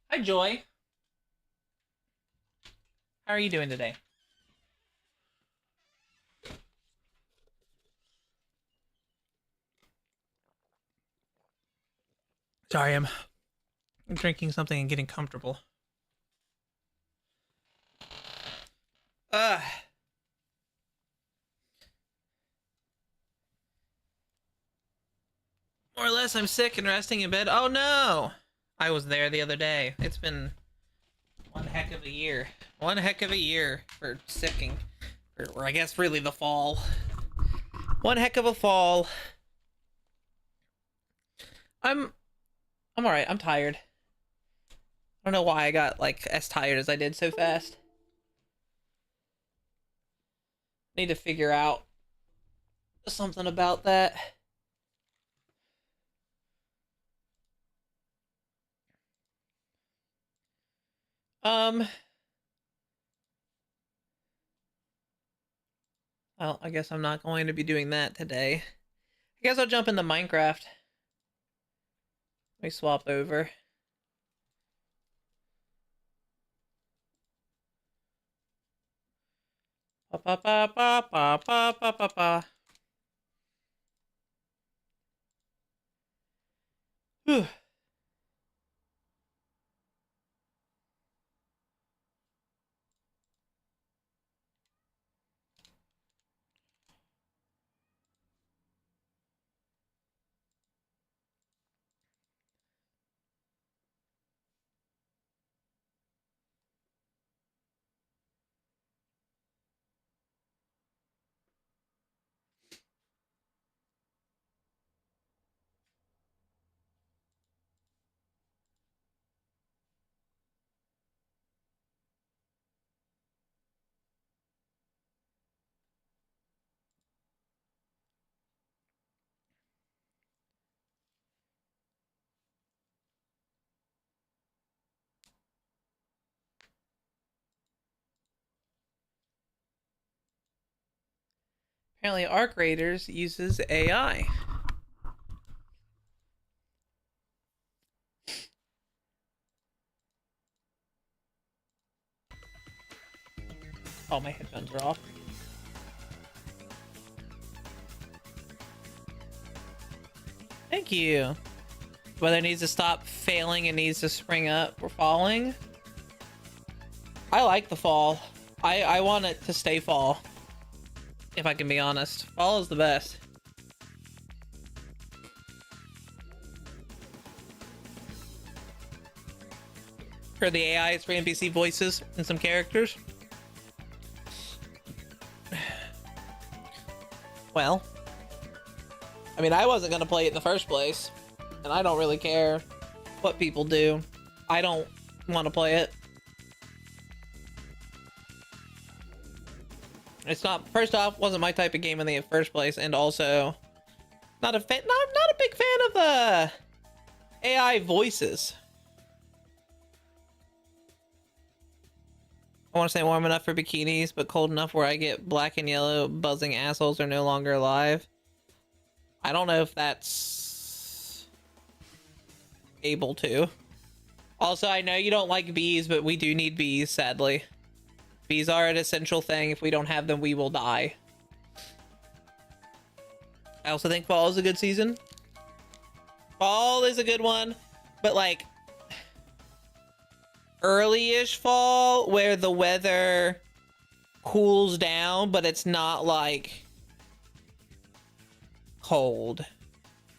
Hi, Joy. How are you doing today? Sorry, I'm drinking something and getting comfortable. More or less, I'm sick and resting in bed. Oh no! I was there the other day. It's been one heck of a year. One heck of a year for sicking. Or I guess really the fall. One heck of a fall. I'm alright. I'm tired. I don't know why I got, like, as tired as I did so fast. Need to figure out something about that. Well, I guess I'm not going to be doing that today. I guess I'll jump into Minecraft. Let me swap over. Pa pa pa pa pa pa pa pa pa. Whew. Apparently, Arc Raiders uses AI. Oh, my headphones are off. Thank you. Weather needs to stop failing and needs to spring up or falling. I like the fall. I want it to stay fall. If I can be honest. Fall is the best. For the AIs for NPC voices and some characters. Well, I mean, I wasn't gonna play it in the first place, and I don't really care what people do. I don't want to play it. It's not, first off, wasn't my type of game in the first place, and also not a fan, not a big fan of the AI voices. I want to say warm enough for bikinis, but cold enough where I get black and yellow buzzing assholes are no longer alive. I don't know if that's able to. Also, I know you don't like bees, but we do need bees, sadly. Bees are an essential thing. If we don't have them, we will die. I also think fall is a good season. Fall is a good one, but like early-ish fall where the weather cools down, but it's not like cold.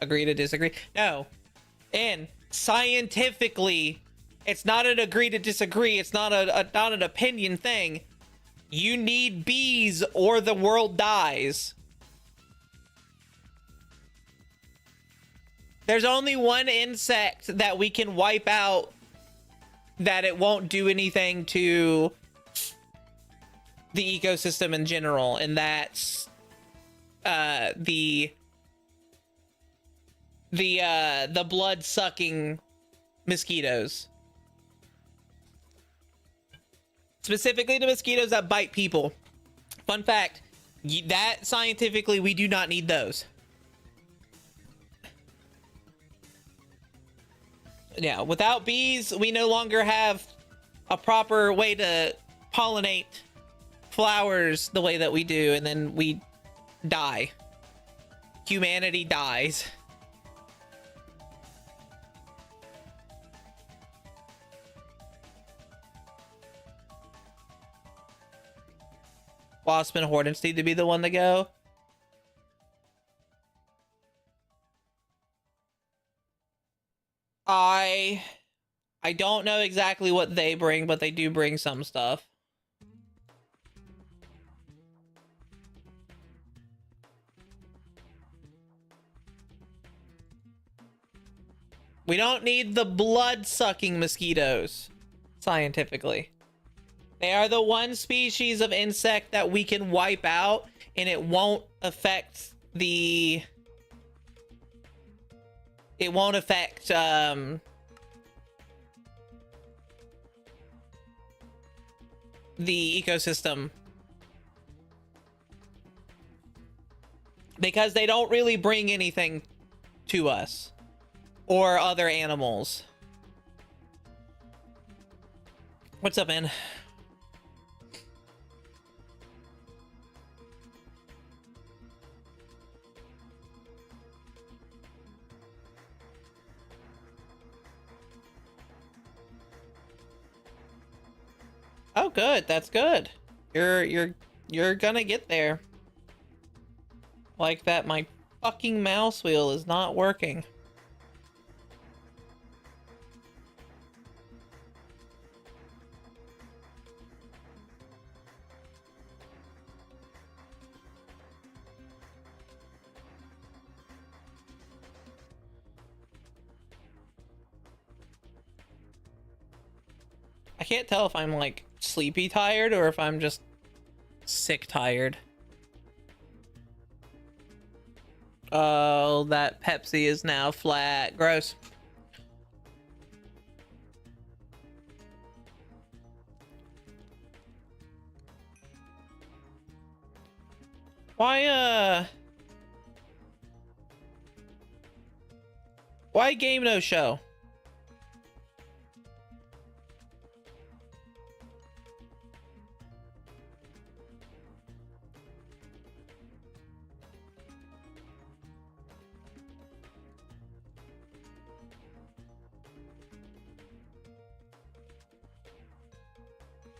Agree to disagree? No. And scientifically, it's not an agree to disagree. It's not not an opinion thing. You need bees or the world dies. There's only one insect that we can wipe out that it won't do anything to the ecosystem in general, and that's the blood-sucking mosquitoes. Specifically the mosquitoes that bite people. Fun fact, that scientifically we do not need those. Yeah, without bees, we no longer have a proper way to pollinate flowers the way that we do, and then we die. Humanity dies. Wasp and Hornets need to be the one to go. I don't know exactly what they bring, but they do bring some stuff. We don't need the blood-sucking mosquitoes, scientifically. They are the one species of insect that we can wipe out, and it won't affect the... It won't affect, the ecosystem. Because they don't really bring anything to us. Or other animals. What's up, man? Oh, good. That's good. You're gonna get there. Like that, my fucking mouse wheel is not working. I can't tell if I'm like sleepy tired or if I'm just sick tired. Oh, that Pepsi is now flat. Gross. Why game no show?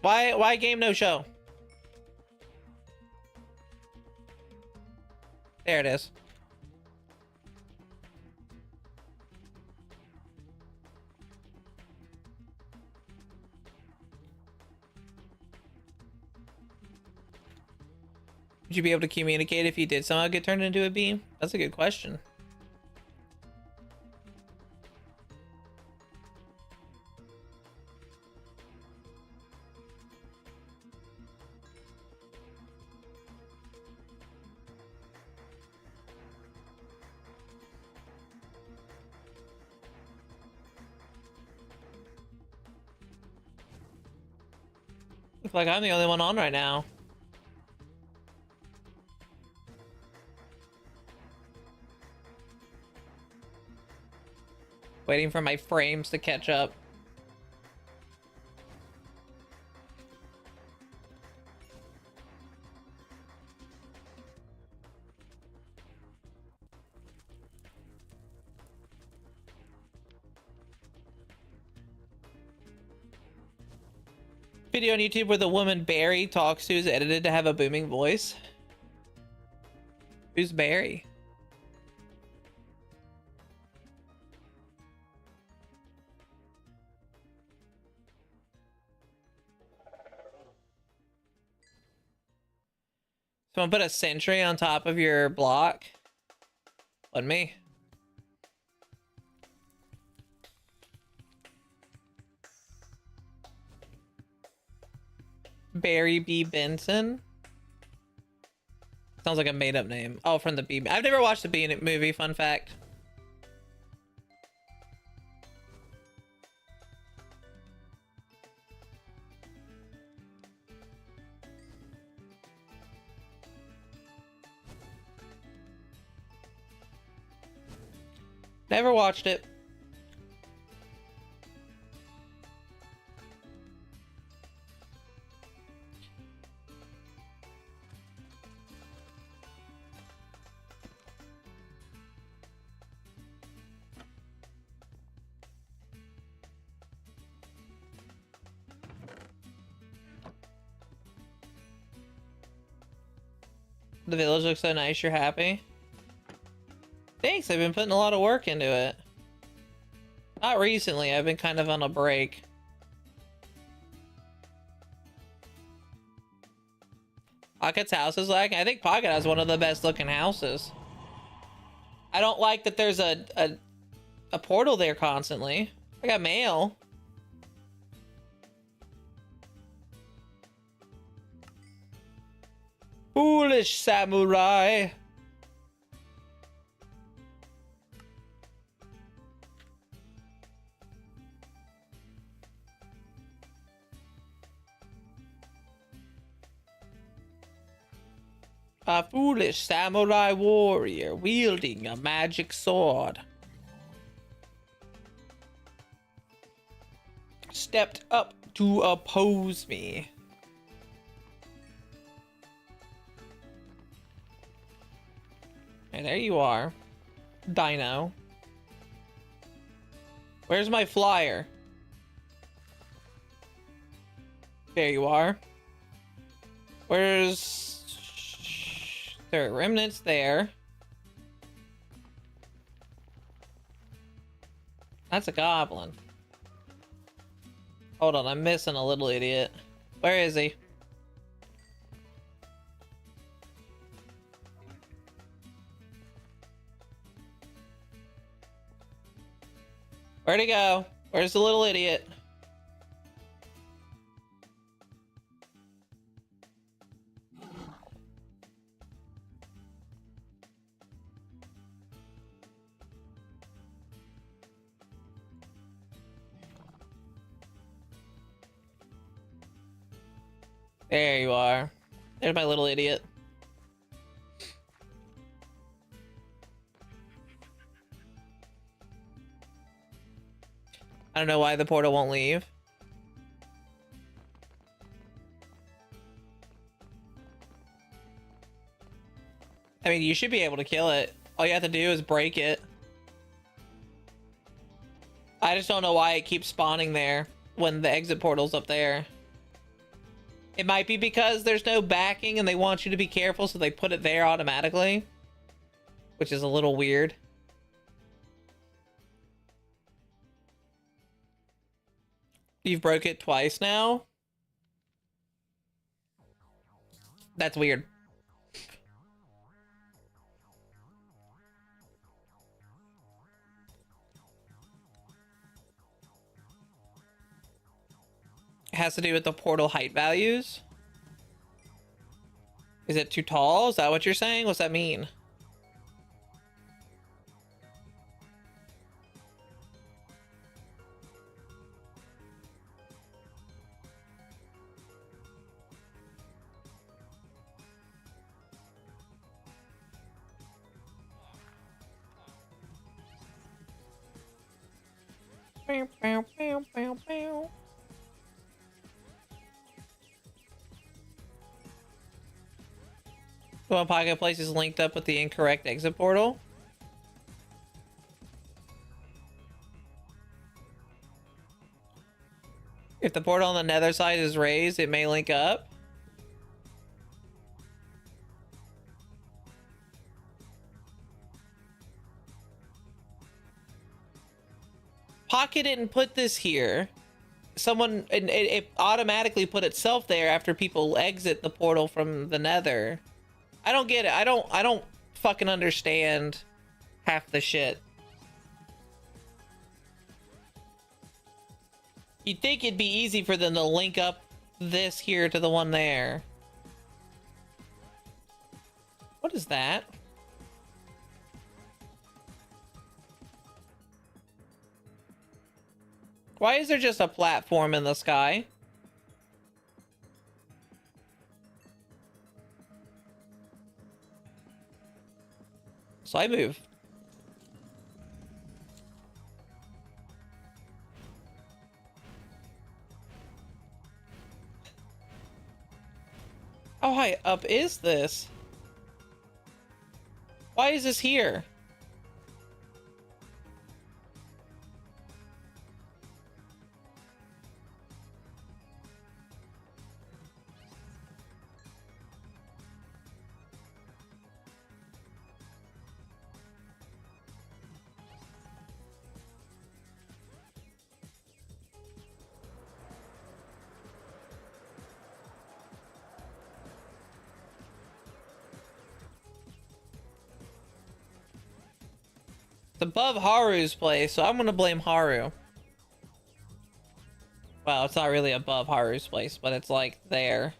Why game no show? There it is. Would you be able to communicate if you did somehow get turned into a beam? That's a good question. Look like I'm the only one on right now. Waiting for my frames to catch up. Video on YouTube where the woman Barry talks to is edited to have a booming voice. Who's Barry? Someone put a sentry on top of your block? Wasn't me. Barry B. Benson? Sounds like a made-up name. Oh, from the B. I've never watched the B movie, fun fact. Never watched it. The village looks so nice, you're happy? Thanks, I've been putting a lot of work into it. Not recently, I've been kind of on a break. Pocket's house is lagging. I think Pocket has one of the best looking houses. I don't like that there's a portal there constantly. I got mail. Foolish samurai. A foolish samurai warrior wielding a magic sword stepped up to oppose me. And there you are, Dino. Where's my flyer? There you are. Where's... There are remnants there. That's a goblin. Hold on, I'm missing a little idiot. Where is he? Where'd he go? Where's the little idiot? There you are. There's my little idiot. I don't know why the portal won't leave. I mean, you should be able to kill it. All you have to do is break it. I just don't know why it keeps spawning there when the exit portal's up there. It might be because there's no backing and they want you to be careful, so they put it there automatically, which is a little weird. You've broke it twice now? That's weird. It has to do with the portal height values. Is it too tall? Is that what you're saying? What's that mean? Bow, bow, bow, bow, bow. The one pocket place is linked up with the incorrect exit portal. If the portal on the nether side is raised, it may link up. Pocket didn't put this here. Someone, it automatically put itself there after people exit the portal from the nether. I don't get it. I don't fucking understand half the shit. You'd think it'd be easy for them to link up this here to the one there. What is that? Why is there just a platform in the sky? So I move. How high up is this? Why is this here? It's above Haru's place, so I'm gonna blame Haru. Well, it's not really above Haru's place, but it's like there.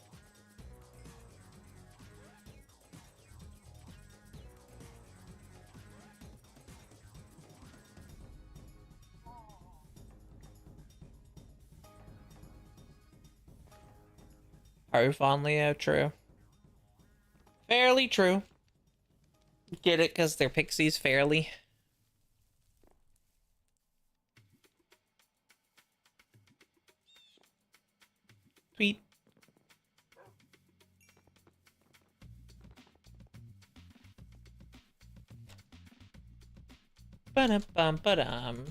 Haru fondly, yeah, true. Fairly true. Get it, because they're pixies, fairly. Sweet. Ba-dum-bum-ba-dum.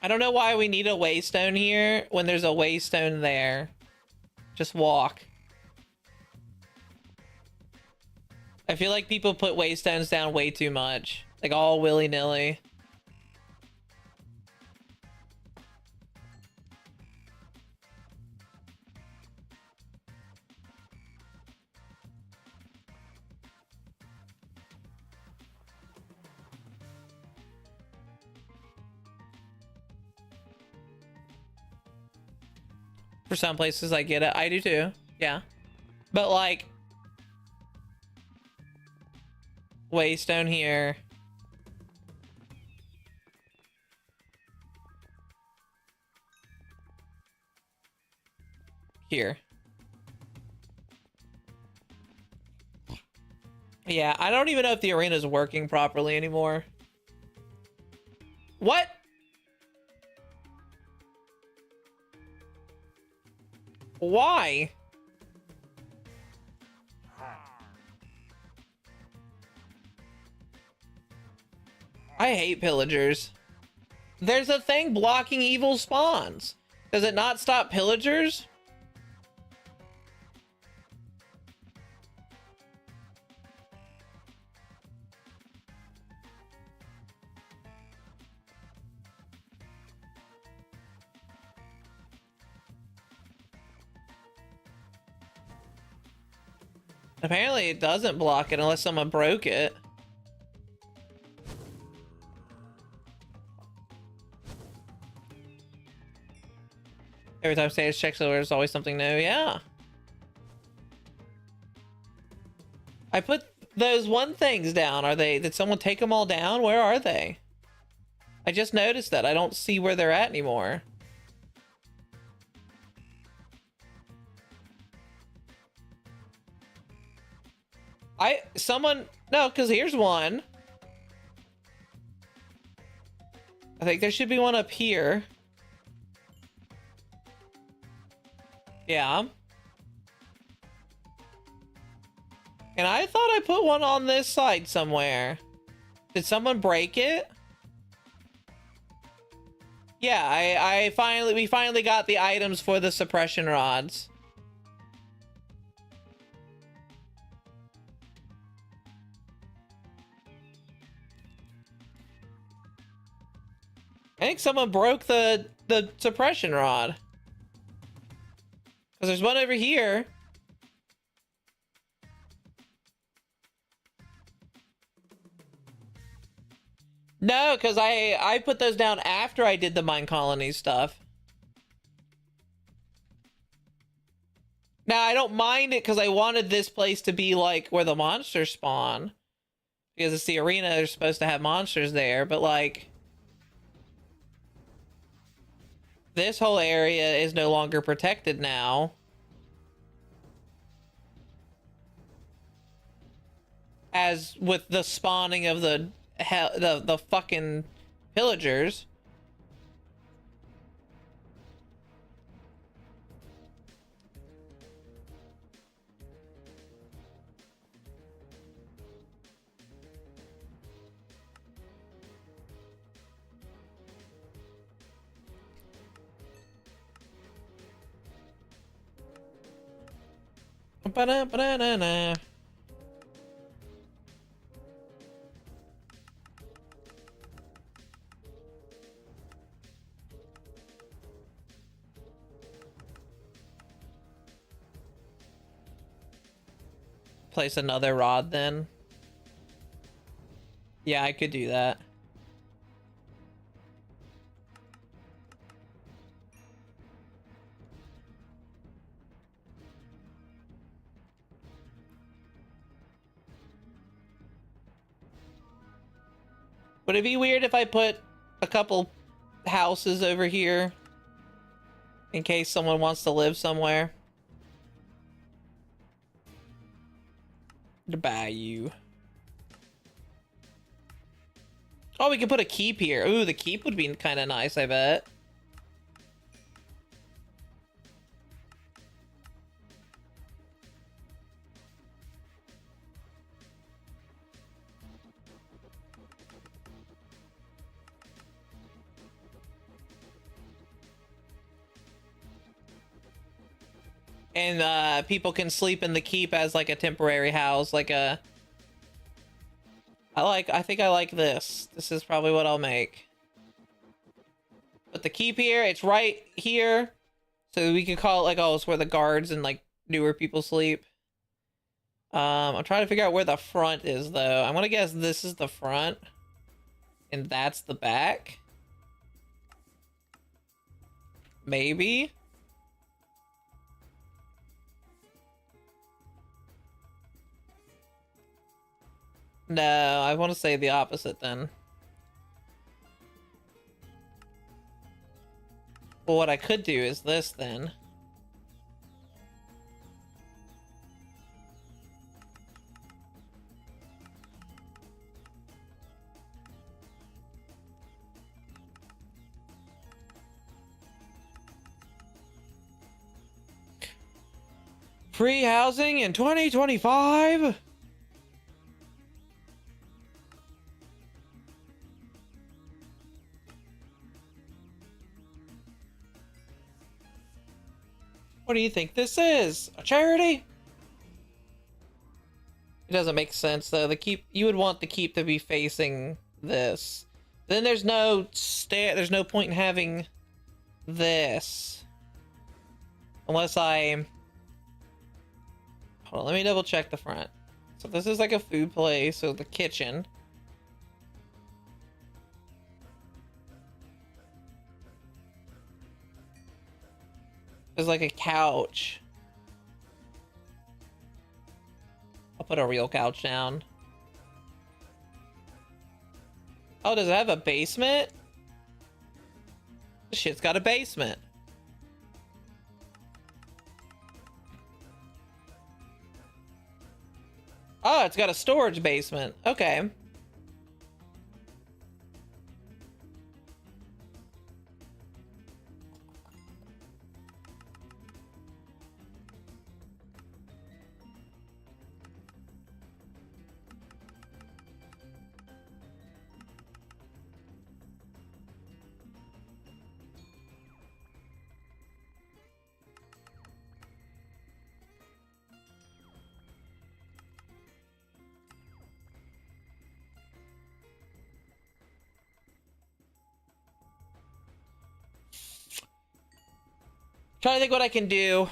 I don't know why we need a waystone here when there's a waystone there. Just walk. I feel like people put waystones down way too much. Like all willy-nilly. For some places I get it. I do too. Yeah. But like waystone here. Here. Yeah, I don't even know if the arena is working properly anymore. What? Why? I hate pillagers. There's a thing blocking evil spawns. Does it not stop pillagers? Apparently it doesn't block it unless someone broke it. Every time stage checks over, there's always something new. Yeah. I put those one things down. Did someone take them all down? Where are they? I just noticed that. I don't see where they're at anymore. No, because here's one. I think there should be one up here. Yeah. And I thought I put one on this side somewhere. Did someone break it? Yeah, we finally got the items for the suppression rods. I think someone broke the suppression rod. Because there's one over here. No, because I put those down after I did the mine colony stuff. Now, I don't mind it because I wanted this place to be like where the monsters spawn. Because it's the arena, they're supposed to have monsters there, but like... this whole area is no longer protected now. As with the spawning of the fucking pillagers. Ba-da-ba-da-da-da. Place another rod then. Yeah, I could do that. Would it be weird if I put a couple houses over here in case someone wants to live somewhere? The bayou. Oh, we can put a keep here. Ooh, the keep would be kind of nice, I bet. And people can sleep in the keep as like a temporary house, like a... I think I like this. This is probably what I'll make. Put the keep here, it's right here. So we could call it like, oh, it's where the guards and like newer people sleep. I'm trying to figure out where the front is though. I'm gonna guess this is the front. And that's the back. Maybe. No, I want to say the opposite then. Well, what I could do is this then. Free housing in 2025? What do you think this is? A charity? It doesn't make sense though. The keep, you would want the keep to be facing this. Then there's no there's no point in having this. Unless I... Hold on, let me double check the front. So this is like a food place, so the kitchen. There's like a couch. I'll put a real couch down. Oh, does it have a basement? This shit's got a basement. Oh, it's got a storage basement. Okay. Trying to think what I can do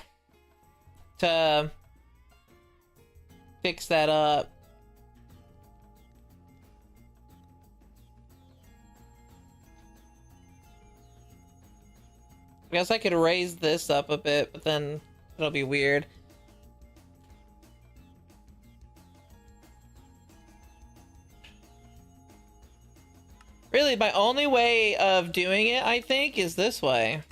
to fix that up. I guess I could raise this up a bit, but then it'll be weird. Really, my only way of doing it, I think, is this way.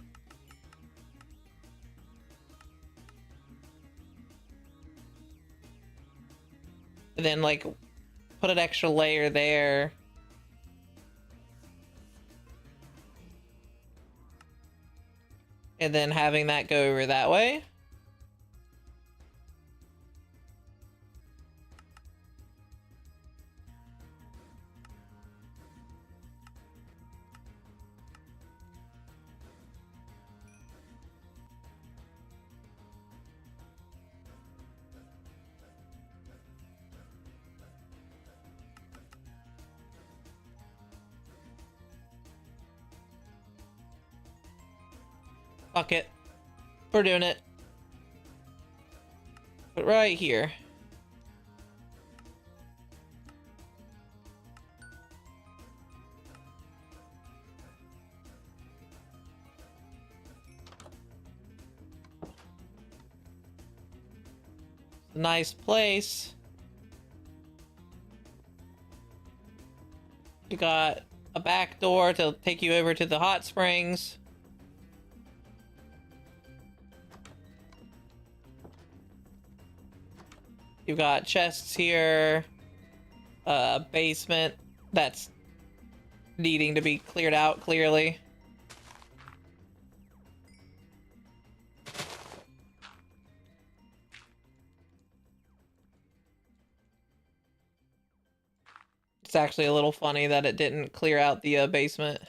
And then, like, put an extra layer there. And then having that go over that way. Fuck it. We're doing it. But right here. Nice place. You got a back door to take you over to the hot springs. You've got chests here, basement that's needing to be cleared out clearly. It's actually a little funny that it didn't clear out the basement.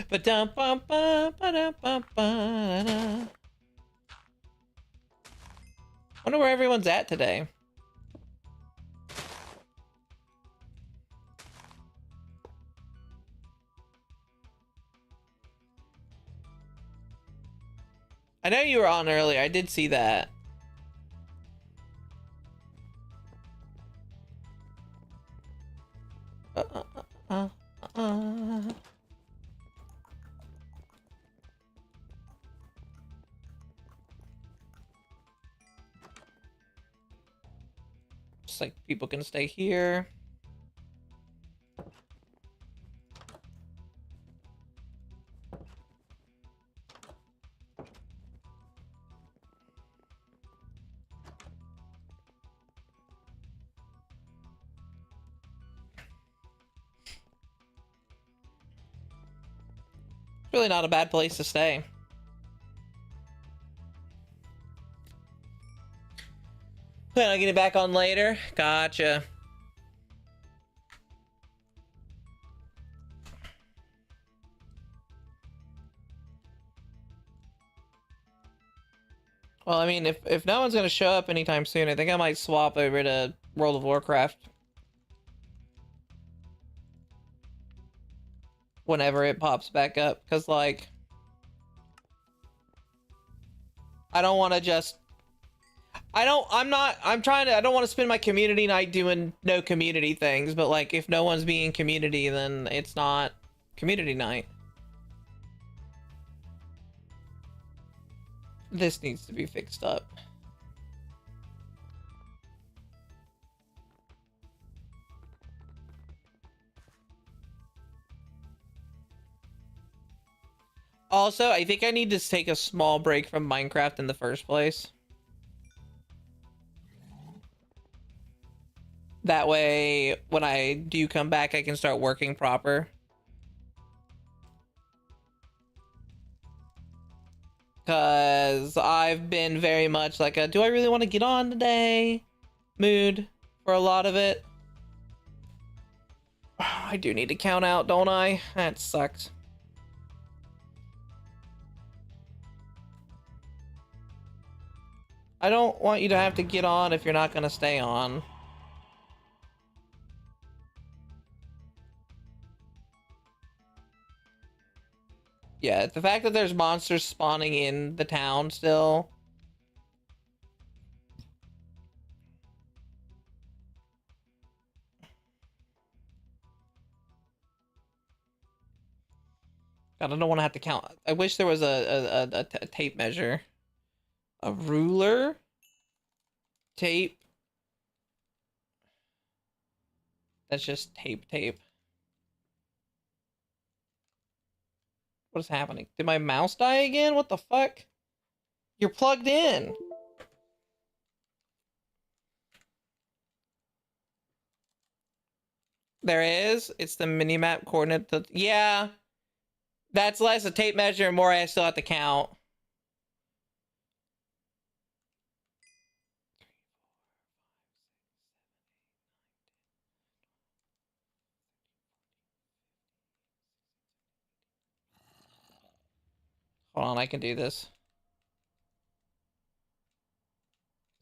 But dum bum bum ba dum bum ba da. Wonder where everyone's at today. I know you were on earlier. I did see that. Just like people can stay here. Really not a bad place to stay. Plan on getting back on later. Gotcha. Well, I mean, if no one's gonna show up anytime soon, I think I might swap over to World of Warcraft whenever it pops back up, because like I don't want to just I don't want to spend my community night doing no community things, but like if no one's being community, then it's not community night. This needs to be fixed up. Also, I think I need to take a small break from Minecraft in the first place. That way, when I do come back, I can start working proper. Because I've been very much like a, do I really want to get on today mood for a lot of it. I do need to count out, don't I? That sucks. I don't want you to have to get on if you're not going to stay on. Yeah, the fact that there's monsters spawning in the town still. God, I don't want to have to count. I wish there was a tape measure. A ruler? Tape? That's just tape. What is happening? Did my mouse die again? What the fuck? You're plugged in. There is. It's the minimap coordinate. Yeah. That's less a tape measure and more I still have to count. Hold on, I can do this.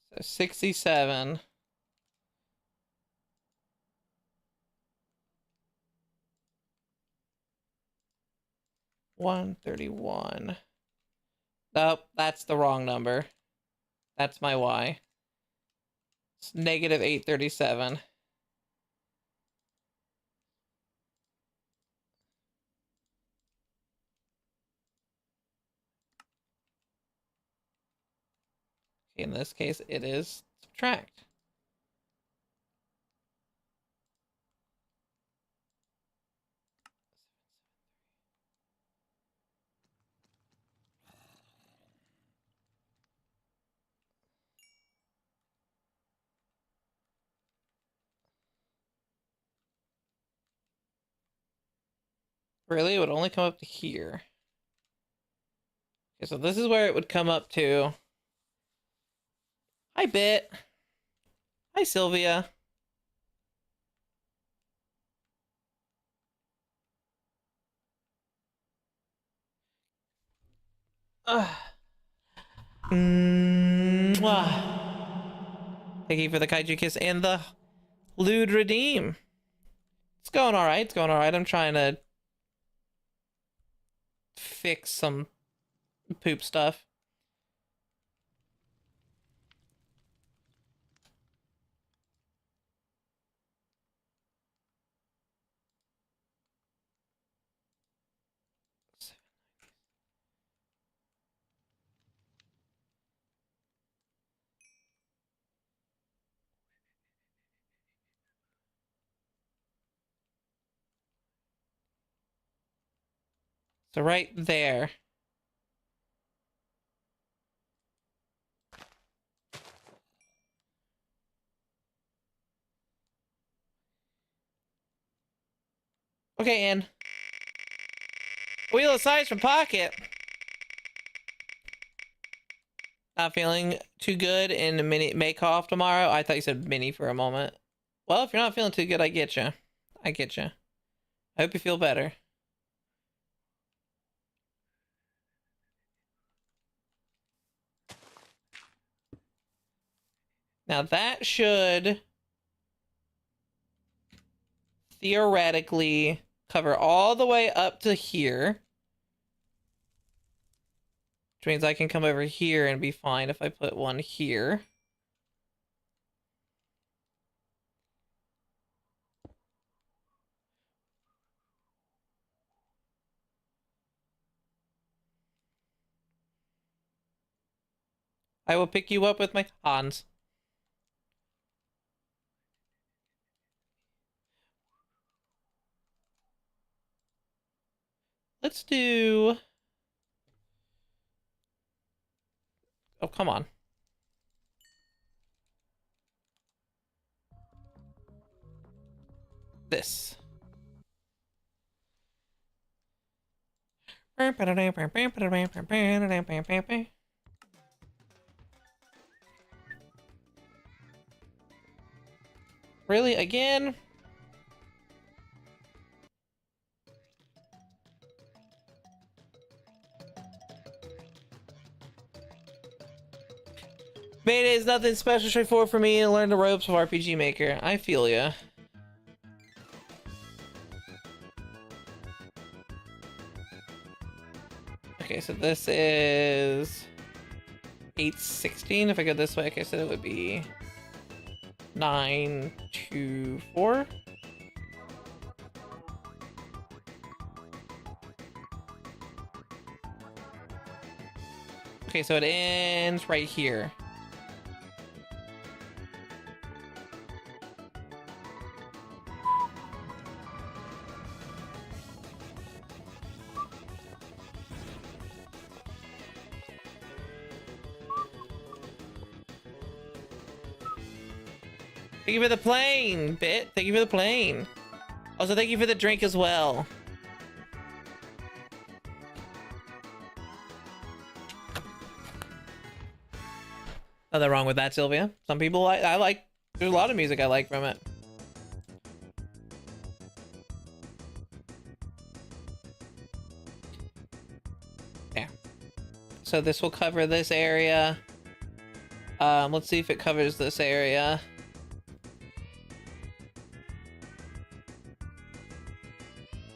So 67. 131. Nope, that's the wrong number. That's my Y. It's negative 837. In this case, it is subtract. Really? It would only come up to here. Okay, so this is where it would come up to. Hi, Bit. Hi, Sylvia. Mwah. Thank you for the kaiju kiss and the lewd redeem. It's going all right. It's going all right. I'm trying to fix some poop stuff. So right there. Okay, and wheel of size from pocket. Not feeling too good in a mini make off tomorrow. I thought you said mini for a moment. Well, if you're not feeling too good, I get you. I get you. I hope you feel better. Now that should theoretically cover all the way up to here. Which means I can come over here and be fine if I put one here. I will pick you up with my hands. Let's do... Oh, come on. This. Really? Again? Mayday is nothing special, straightforward for me to learn the ropes of RPG Maker. I feel ya. Okay, so this is 816. If I go this way, okay, so it would be 924. Okay, so it ends right here. Thank you for the plane, Bit. Thank you for the plane. Also, thank you for the drink as well. Nothing wrong with that, Sylvia. Some people I like. There's a lot of music I like from it. Yeah. So this will cover this area. Let's see if it covers this area.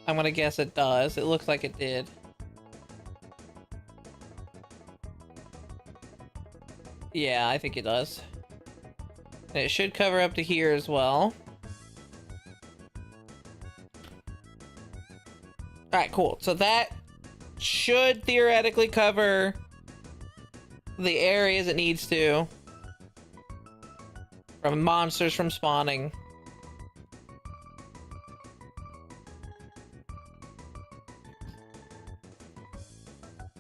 I'm gonna guess it does. It looks like it did. Yeah, I think it does. And it should cover up to here as well. Alright, cool. So that should theoretically cover the areas it needs to. From monsters from spawning.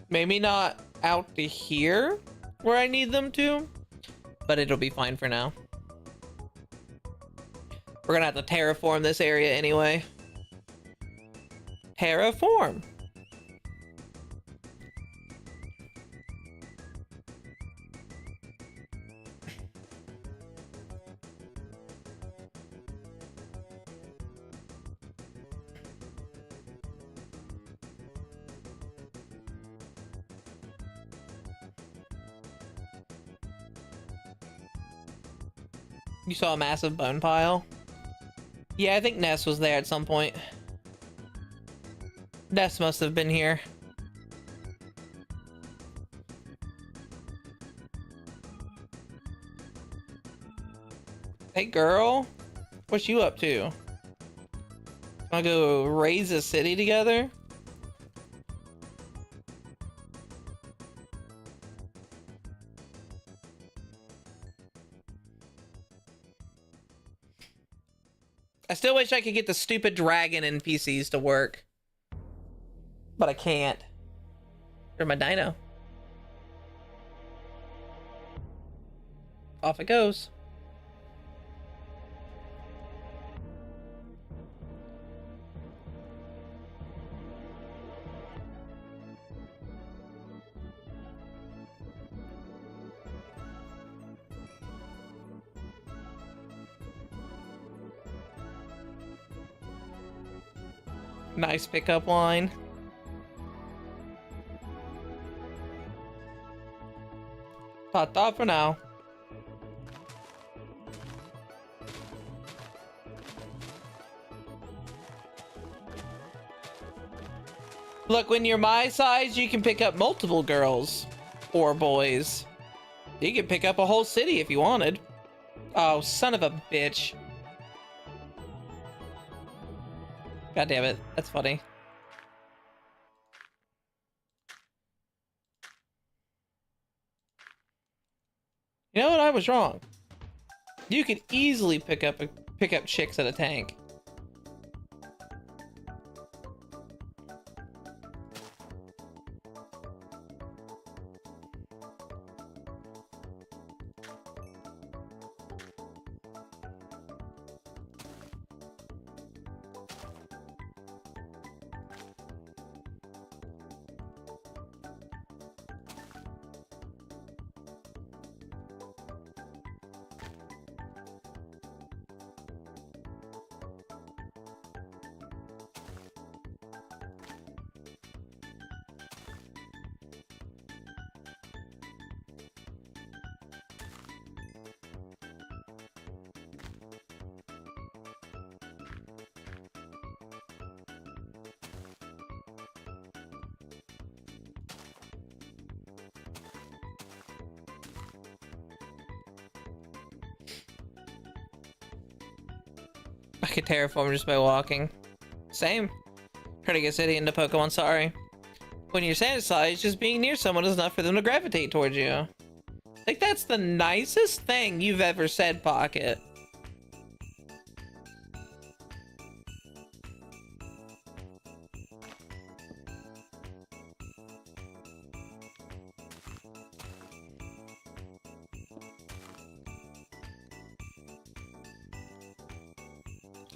Maybe not out to here where I need them to, but it'll be fine for now. We're gonna have to terraform this area anyway. Terraform. You saw a massive bone pile? Yeah, I think Ness was there at some point. Ness must have been here. Hey girl, what's you up to? Wanna go raise a city together? I still wish I could get the stupid dragon NPCs to work. But I can't. There's my dino. Off it goes. Nice pickup line. Ta-ta for now. Look, when you're my size, you can pick up multiple girls or boys. You could pick up a whole city if you wanted. Oh, son of a bitch. God damn it. That's funny. You know what? I was wrong. You could easily pick up chicks at a tank. I could terraform just by walking. Same. Try to get city into Pokemon, sorry. When you're satisfied, just being near someone is enough for them to gravitate towards you. Like, that's the nicest thing you've ever said, Pocket.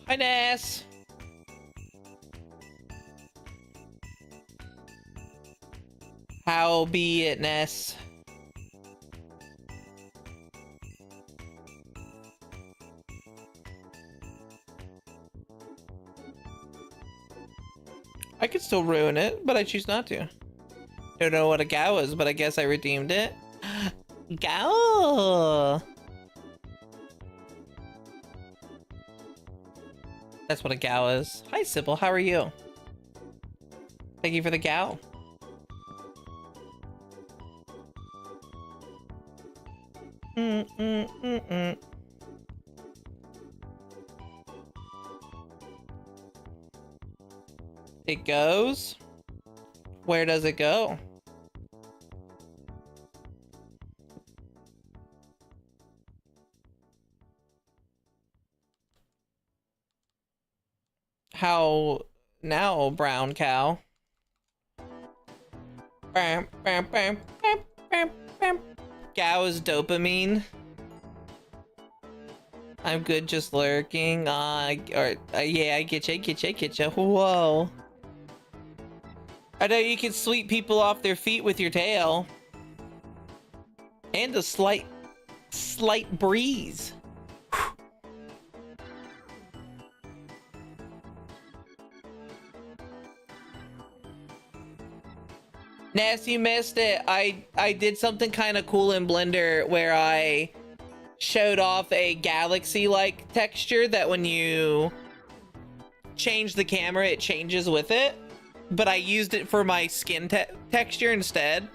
Hi, Ness. How be it, Ness? I could still ruin it, but I choose not to. Don't know what a Gao is, but I guess I redeemed it. Gao! That's what a Gao is. Hi, Sybil. How are you? Thank you for the Gao. It goes? Where does it go? How now, brown cow? Bam, bam, bam, bam, bam, bam. Gao is dopamine. I'm good just lurking. Yeah, I get you. Whoa. I know you can sweep people off their feet with your tail. And a slight breeze. Ness, you missed it. I did something kind of cool in Blender where I showed off a galaxy-like texture that when you change the camera, it changes with it. But I used it for my skin texture instead.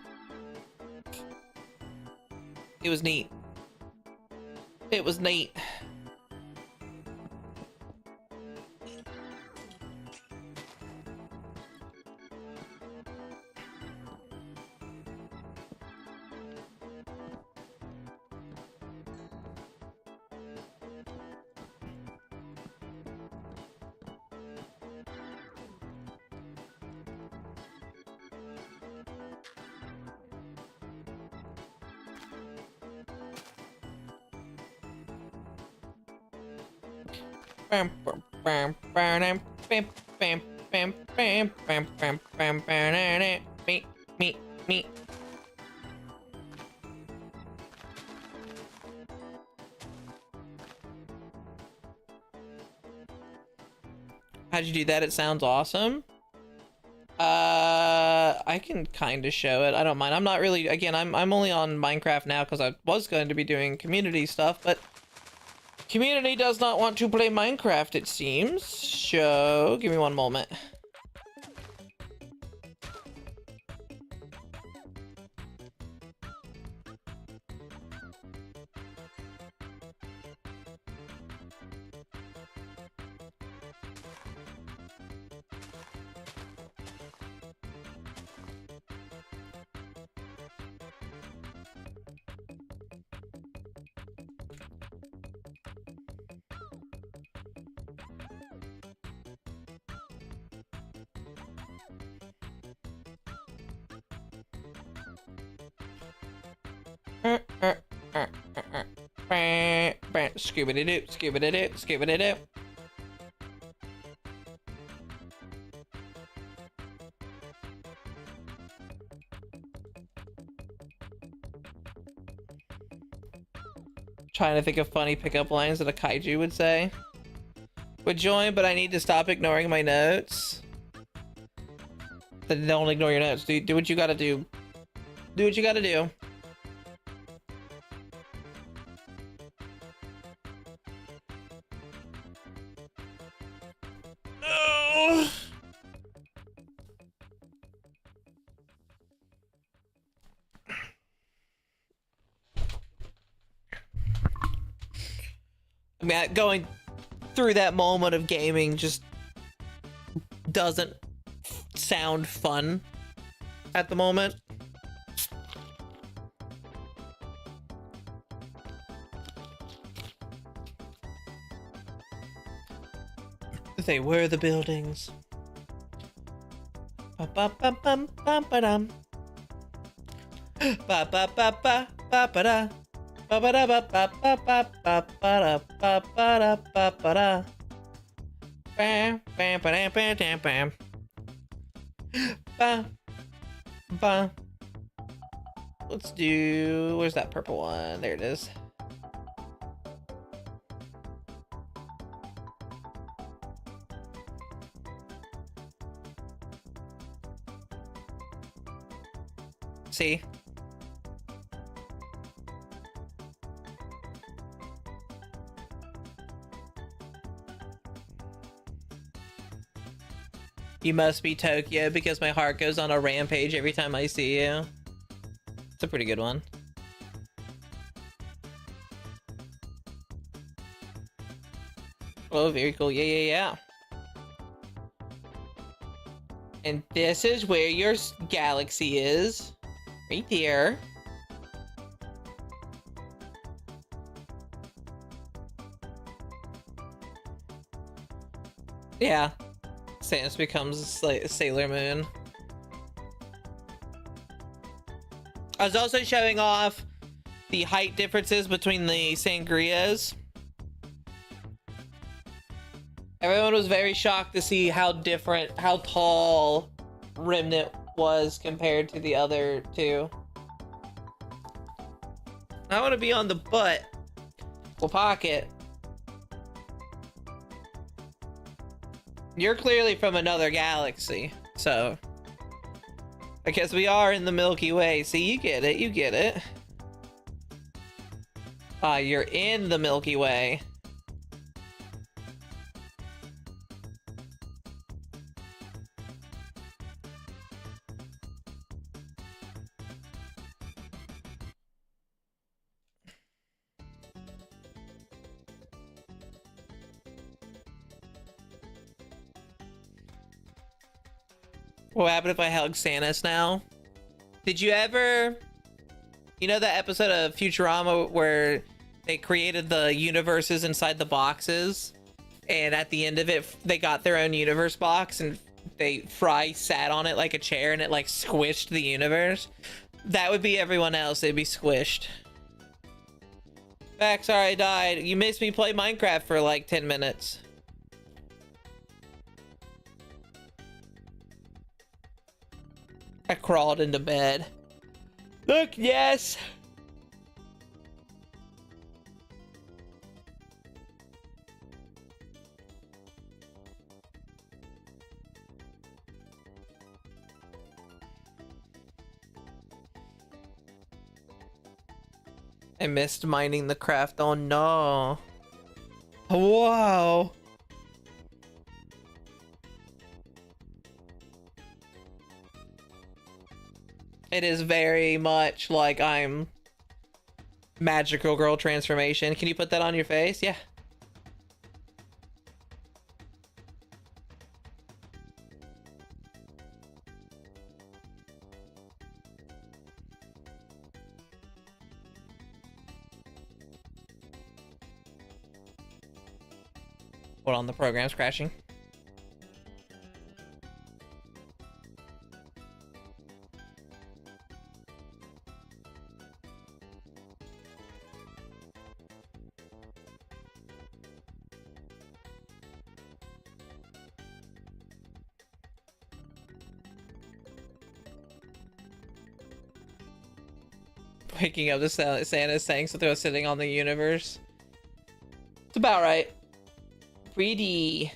It was neat. It was neat. Me. How'd you do that? It sounds awesome. I can kind of show it. I don't mind. I'm not really, again, I'm only on Minecraft now because I was going to be doing community stuff, but community does not want to play Minecraft, it seems. So, give me one moment. Scooby-doo, scooby-doo, scooby-doo. Trying to think of funny pickup lines that a kaiju would say. Would join, but I need to stop ignoring my notes. Then don't ignore your notes. Do what you gotta do. Do what you gotta do. I mean, going through that moment of gaming just doesn't sound fun at the moment. They were the buildings. Ba ba ba bum bum ba dum. Ba ba ba ba ba ba da. Ba ba da ba ba ba ba ba ba da ba ba da ba ba da. Bam bam bam bam bam bam. Ba ba. Let's do. Where's that purple one? There it is. See? You must be Tokyo because my heart goes on a rampage every time I see you. It's a pretty good one. Oh, very cool. Yeah. And this is where your galaxy is. Right there. Yeah. Samus becomes like Sailor Moon. I was also showing off the height differences between the sangrias. Everyone was very shocked to see how tall Remnant was compared to the other two. I want to be on the butt. Well, pocket. You're clearly from another galaxy, so I guess we are in the Milky Way. See, you get it, you get it. Ah, you're in the Milky Way. What happened if I hug Samus now? Did you ever... You know that episode of Futurama where they created the universes inside the boxes? And at the end of it, they got their own universe box and Fry sat on it like a chair and it like squished the universe? That would be everyone else. They'd be squished. Back, sorry I died. You made me play Minecraft for like 10 minutes. I crawled into bed. Look, yes! I missed mining the craft. Oh no. Whoa. It is very much like I'm magical girl transformation. Can you put that on your face? Yeah. Hold on, the program's crashing. Waking up to Santa saying something about sitting on the universe. It's about right. Pretty.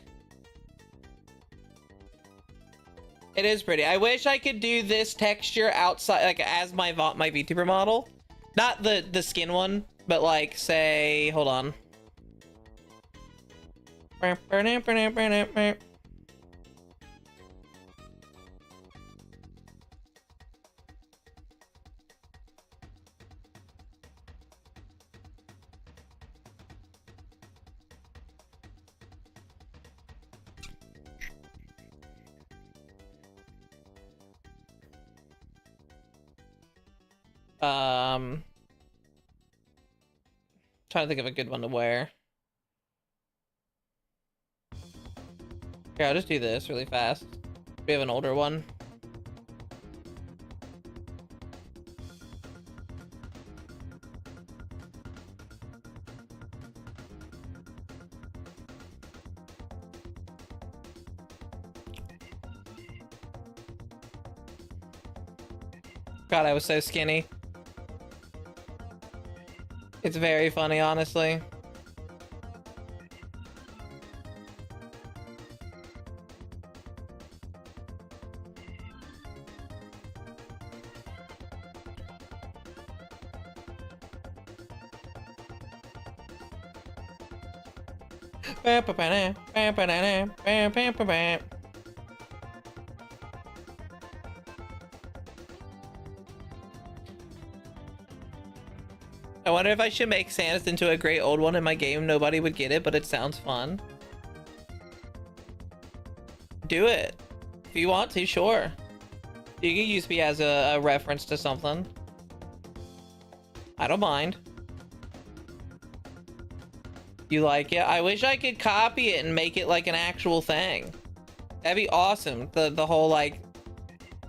It is pretty. I wish I could do this texture outside, like as my VTuber model. Not the skin one, but like say, hold on. Trying to think of a good one to wear. Here, I'll just do this really fast. We have an older one. God, I was so skinny. It's very funny, honestly. I wonder if I should make Santa's into a great old one in my game. Nobody would get it, but it sounds fun. Do it. If you want to, sure. You can use me as a reference to something. I don't mind. You like it? I wish I could copy it and make it like an actual thing. That'd be awesome. The whole like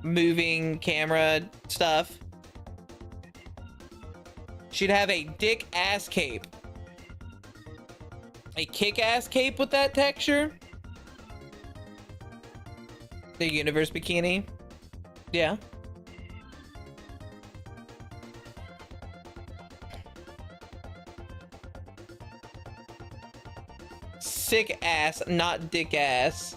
moving camera stuff. She'd have a dick ass cape. A kick ass cape with that texture. The universe bikini. Yeah. Sick ass, not dick ass.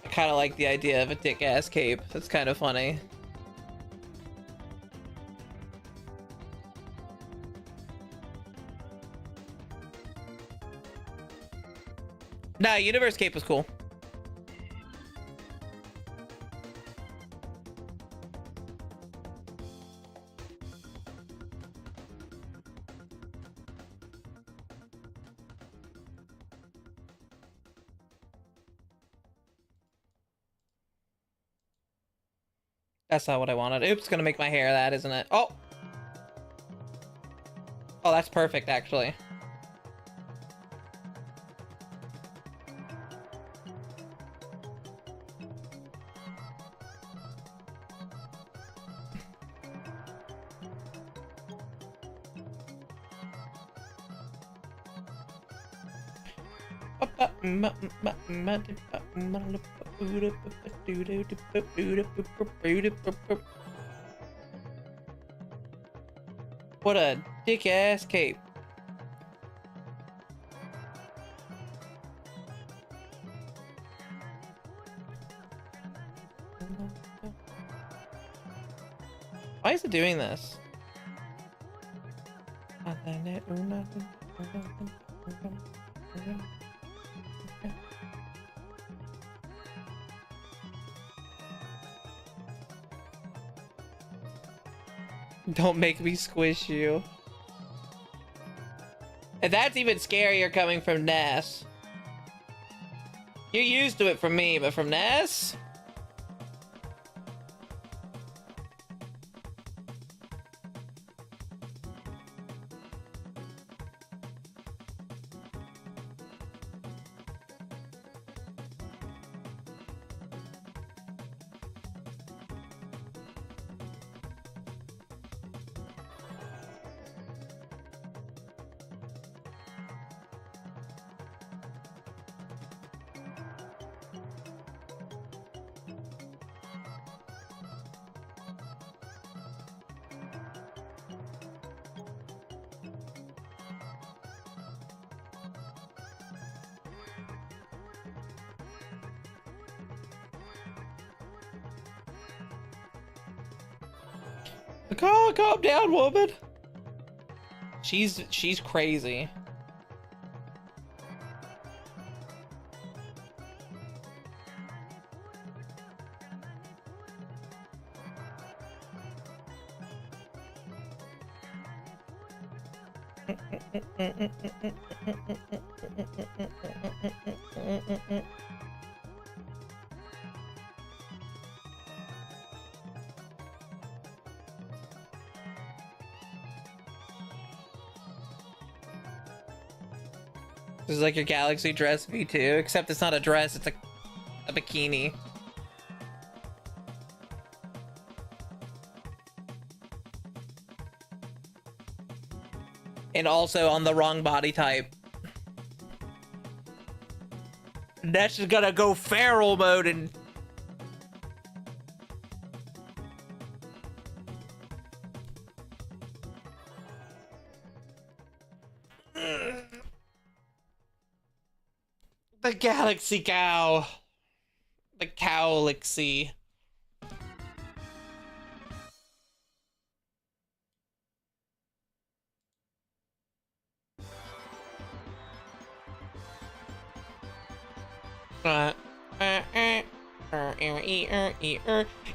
I kind of like the idea of a dick ass cape. That's kind of funny. Nah, universe cape was cool. That's not what I wanted. Oops, gonna make my hair that, isn't it? Oh! Oh, that's perfect, actually. What a dick ass cape. Why is it doing this? Don't make me squish you. And that's even scarier coming from Ness. You're used to it from me, but from Ness? Calm down, woman. She's crazy. This is like your Galaxy dress V2, except it's not a dress, it's a bikini. And also on the wrong body type. That's just gonna go feral mode and... The Galaxy Cow. The Cowlixy.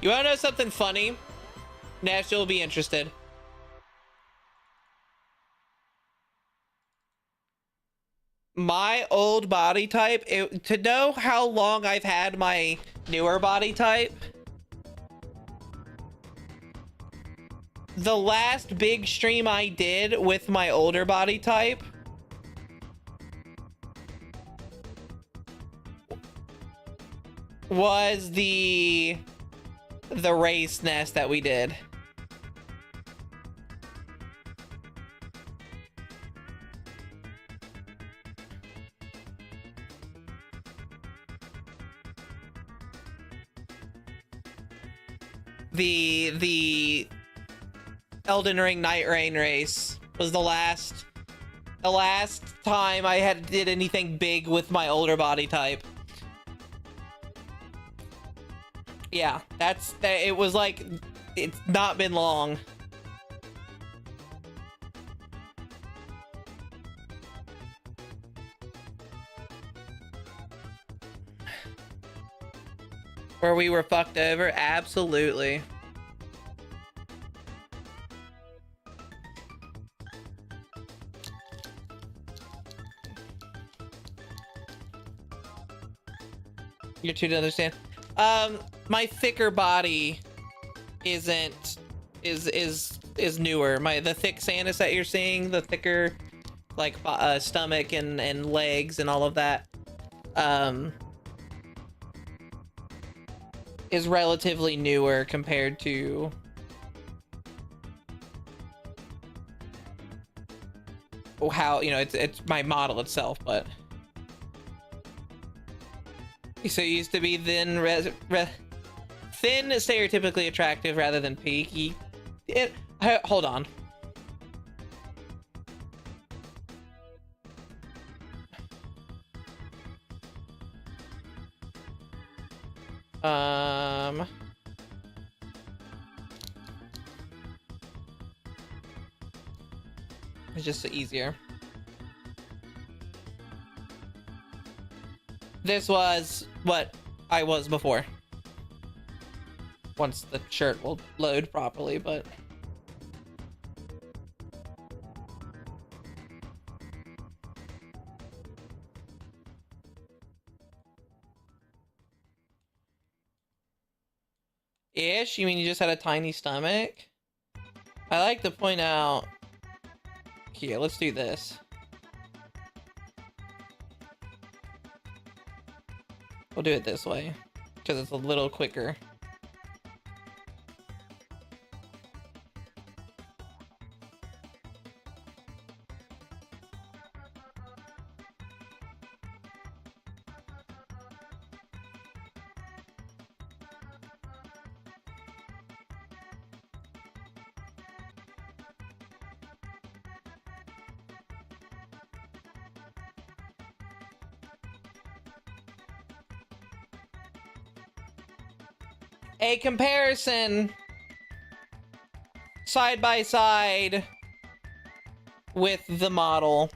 You wanna know something funny? Nash, you'll be interested. My old body type, to know how long I've had my newer body type, the last big stream I did with my older body type was the race nest that we did. The Elden Ring Night Rain race was the last time I did anything big with my older body type. Yeah, it was like, it's not been long. Where we were fucked over? Absolutely. You're too to understand. My thicker body is newer. The thick Sanus that you're seeing, the thicker like stomach and legs and all of that, is relatively newer compared to how, you know, it's my model itself. But so it used to be thin, thin, stereotypically attractive rather than peaky. Hold on. It's just easier. This was what I was before. Once the shirt will load properly, but... Ish? You mean you just had a tiny stomach? I like to point out... Here, let's do this. We'll do it this way, because it's a little quicker. A comparison side by side with the model.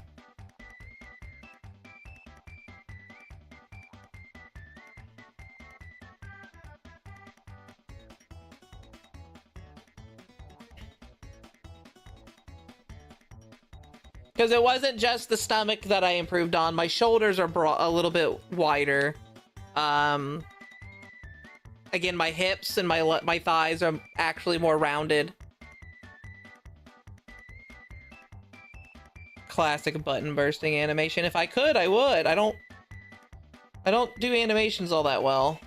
Because it wasn't just the stomach that I improved on. My shoulders are a little bit wider. Again, my hips and my thighs are actually more rounded. Classic button bursting animation. If I could, I would. I don't do animations all that well.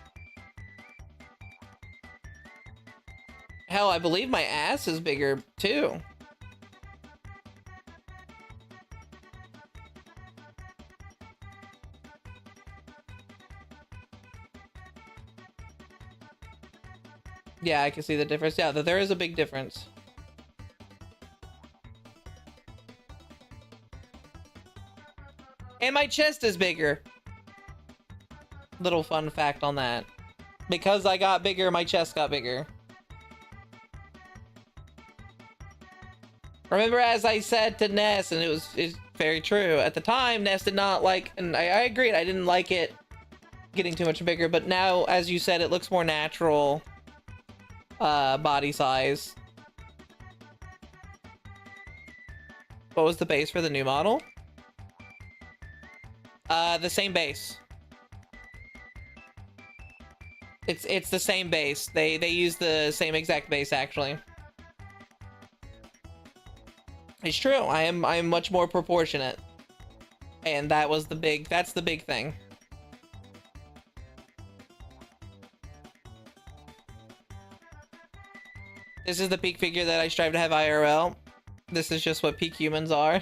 Hell, I believe my ass is bigger too. Yeah, I can see the difference. Yeah, there is a big difference. And my chest is bigger. Little fun fact on that. Because I got bigger, my chest got bigger. Remember, as I said to Ness, and it's very true, at the time, Ness did not like, and I agreed, I didn't like it getting too much bigger, but now, as you said, it looks more natural. Body size. What was the base for the new model? The same base. It's the same base. They use the same exact base, actually. It's true. I'm much more proportionate. And that's the big thing. This is the peak figure that I strive to have IRL. This is just what peak humans are.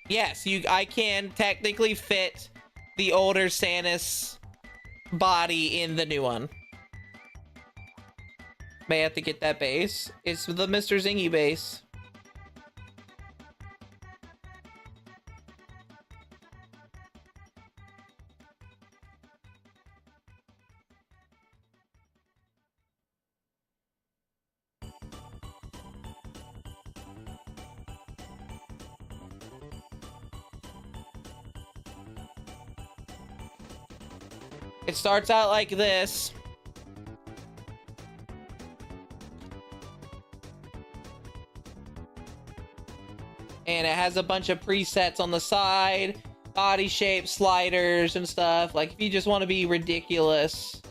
Yes, I can technically fit the older Samus body in the new one. May have to get that base. It's the Mr. Zingy base. It starts out like this. And it has a bunch of presets on the side, body shape, sliders, and stuff. Like, if you just want to be ridiculous.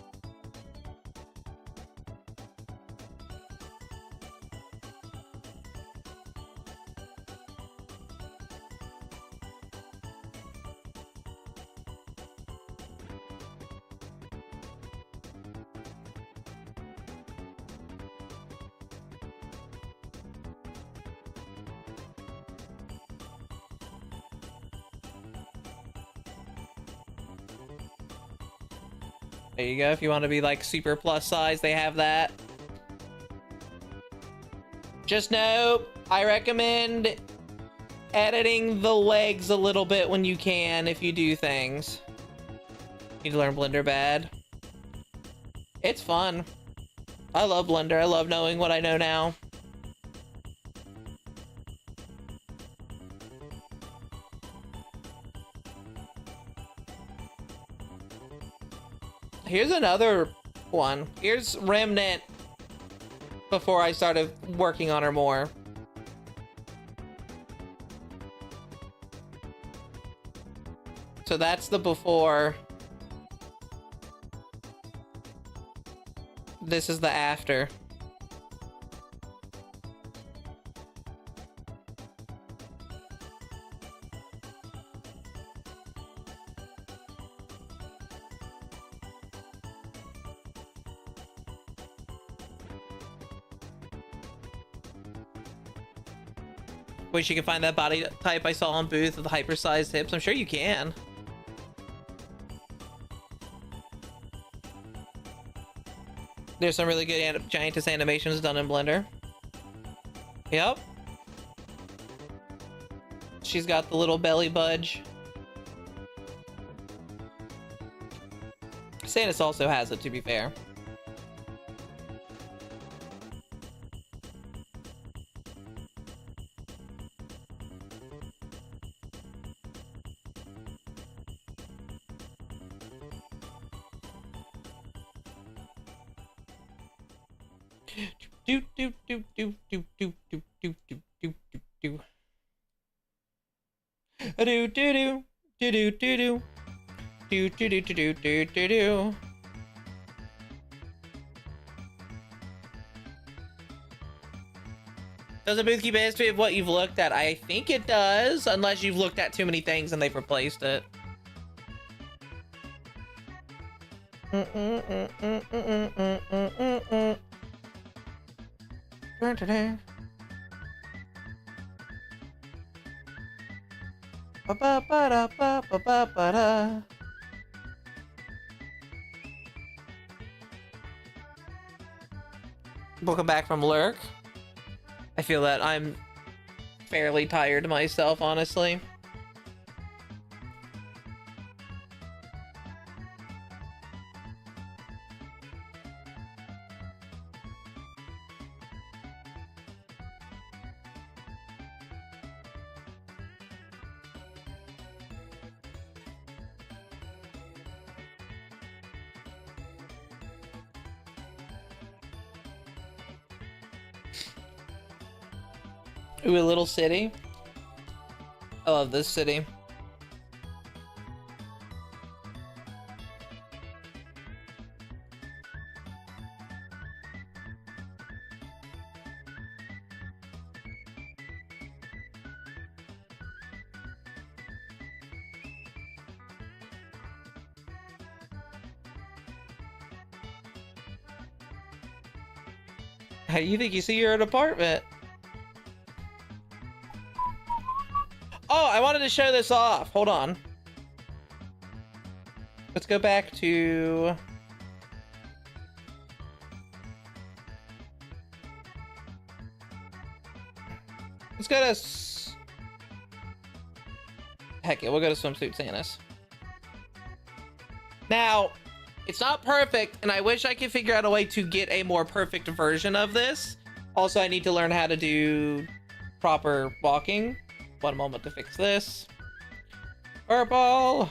There you go. If you want to be like super plus size, they have that. Just know, I recommend editing the legs a little bit when you can, if you do things. Need to learn Blender bad. It's fun. I love Blender. I love knowing what I know now. Here's another one. Here's Remnant before I started working on her more. So that's the before. This is the after. Wish you could find that body type I saw on Booth with the hypersized hips. I'm sure you can. There's some really good giantess animations done in Blender. Yep. She's got the little belly budge. Sanus also has it, to be fair. Do do do do do do do do do do do do. Do do do do do do do do do do do do do do. Does a booth keep a history of what you've looked at? I think it does, unless you've looked at too many things and they've replaced it. Welcome back from Lurk. I feel that I'm fairly tired myself, honestly. Ooh, a little city. I love this city. How do you think you see your apartment? Oh, I wanted to show this off. Hold on. Let's go back to... Let's go to... Heck yeah, we'll go to Swimsuit Sanus. Now, it's not perfect, and I wish I could figure out a way to get a more perfect version of this. Also, I need to learn how to do proper walking. 1 moment to fix this. Purple!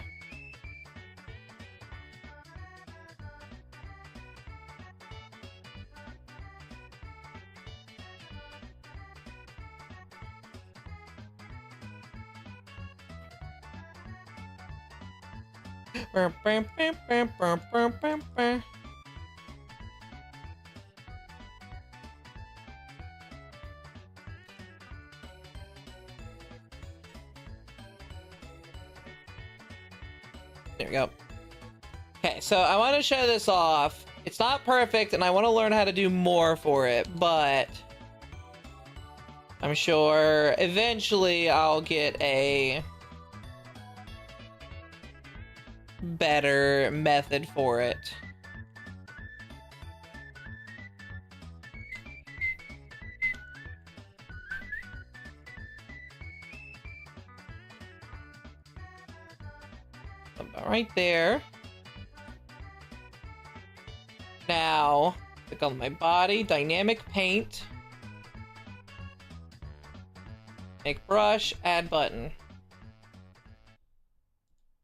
There we go. Okay, so I want to show this off. It's not perfect, and I want to learn how to do more for it, but I'm sure eventually I'll get a better method for it. About right there. Now, click on my body, dynamic paint, make brush, add button.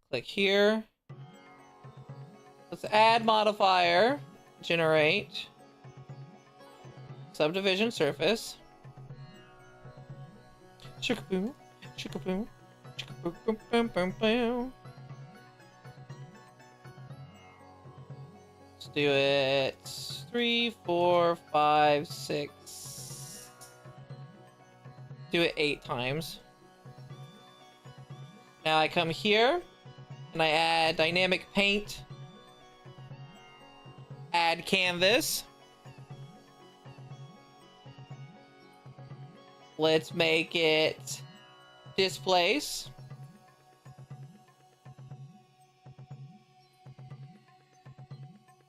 Click here. Let's add modifier, generate, subdivision surface. Chickaboom, chickaboom, chickaboom, boom, boom, boom, boom. Let's do it 3, 4, 5, 6. Do it 8 times. Now I come here and I add dynamic paint. Add canvas. Let's make it displace.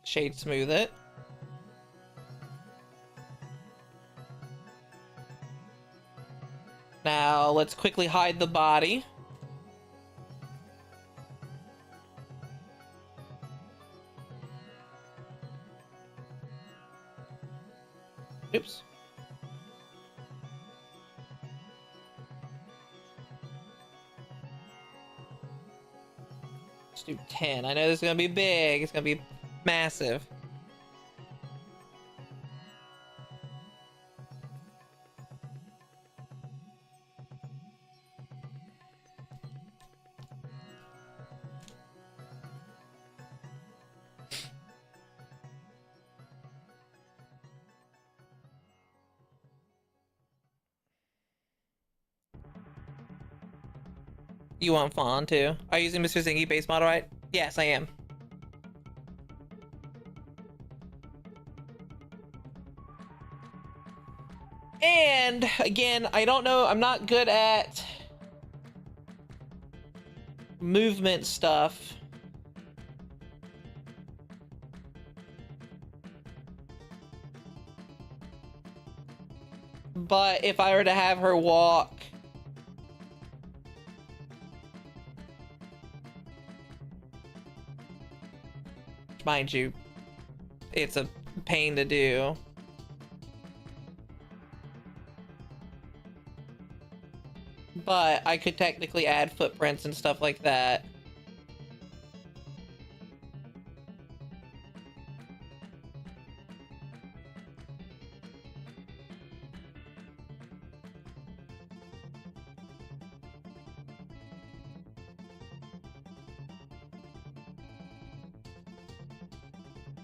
Shade smooth it. Now let's quickly hide the body. Oops. Let's do 10. I know this is gonna be big. It's gonna be massive. You want fawn too? Are you using Mr. Zingy base model, right? Yes, I am. And again, I don't know. I'm not good at movement stuff. But if I were to have her walk, mind you, it's a pain to do. But I could technically add footprints and stuff like that.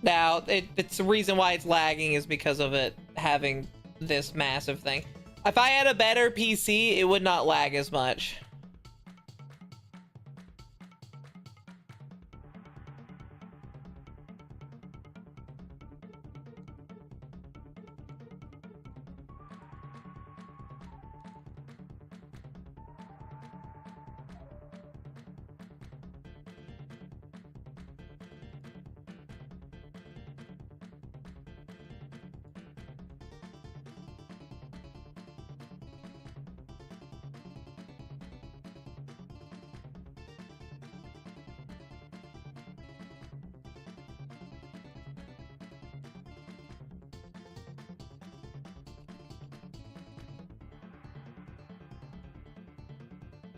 Now, it's the reason why it's lagging is because of it having this massive thing. If I had a better PC, it would not lag as much.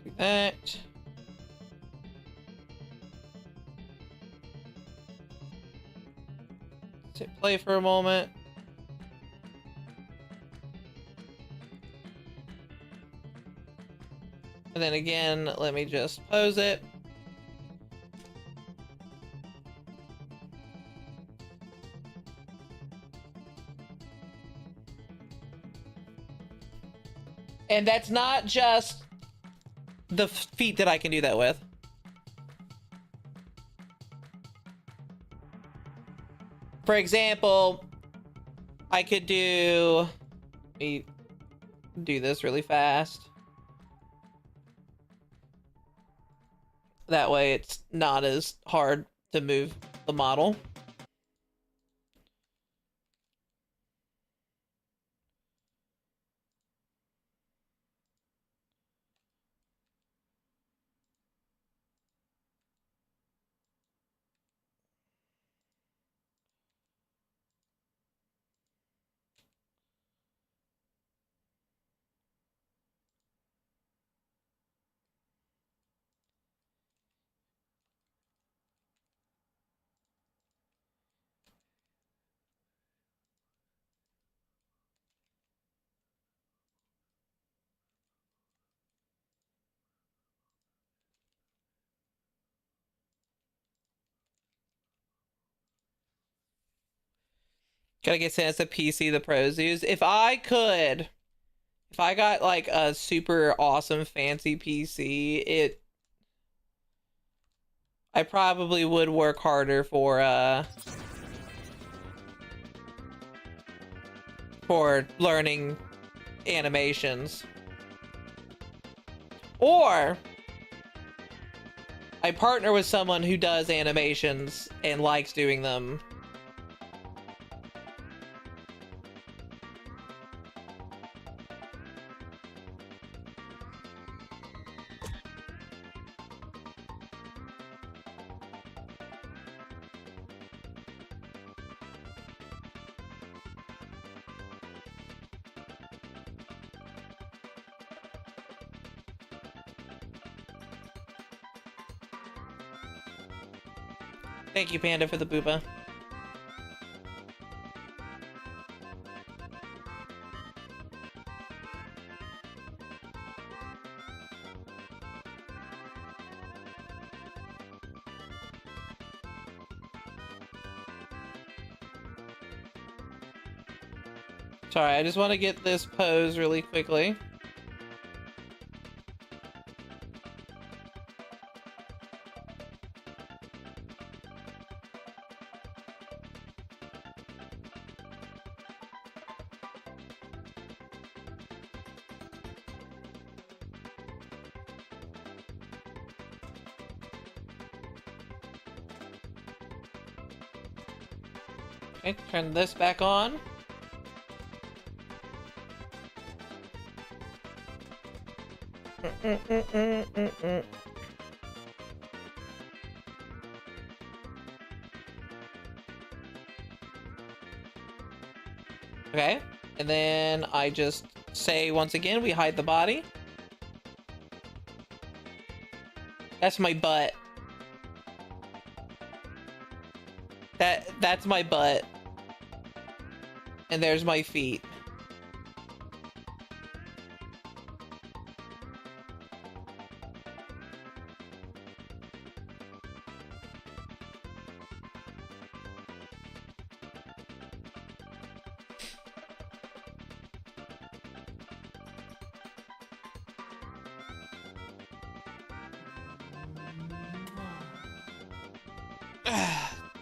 Do that. Hit play for a moment. And then again, let me just pose it. And that's not just the feet that I can do that with. For example, I could do... Let me do this really fast. That way it's not as hard to move the model. Gotta get sent as a PC the pros use. If I got like a super awesome fancy PC, I probably would work harder for learning animations. Or I partner with someone who does animations and likes doing them. Thank you, Panda, for the booba. Sorry, I just want to get this pose really quickly. Okay, turn this back on. Okay, and then I just say once again, we hide the body. That's my butt. That's my butt. And there's my feet.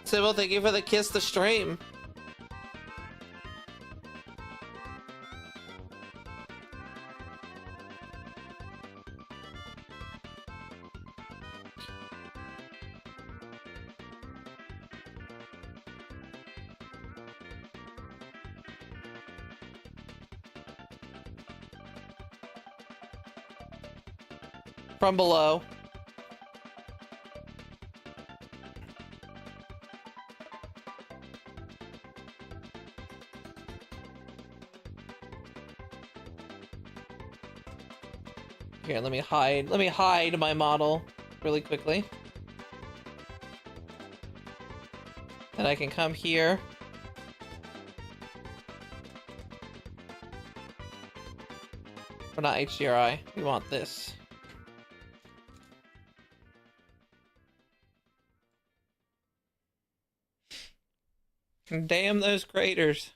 Sybil, thank you for the kiss the stream. From below. Here, let me hide my model really quickly. And I can come here. Or not HDRI, we want this. Damn those craters.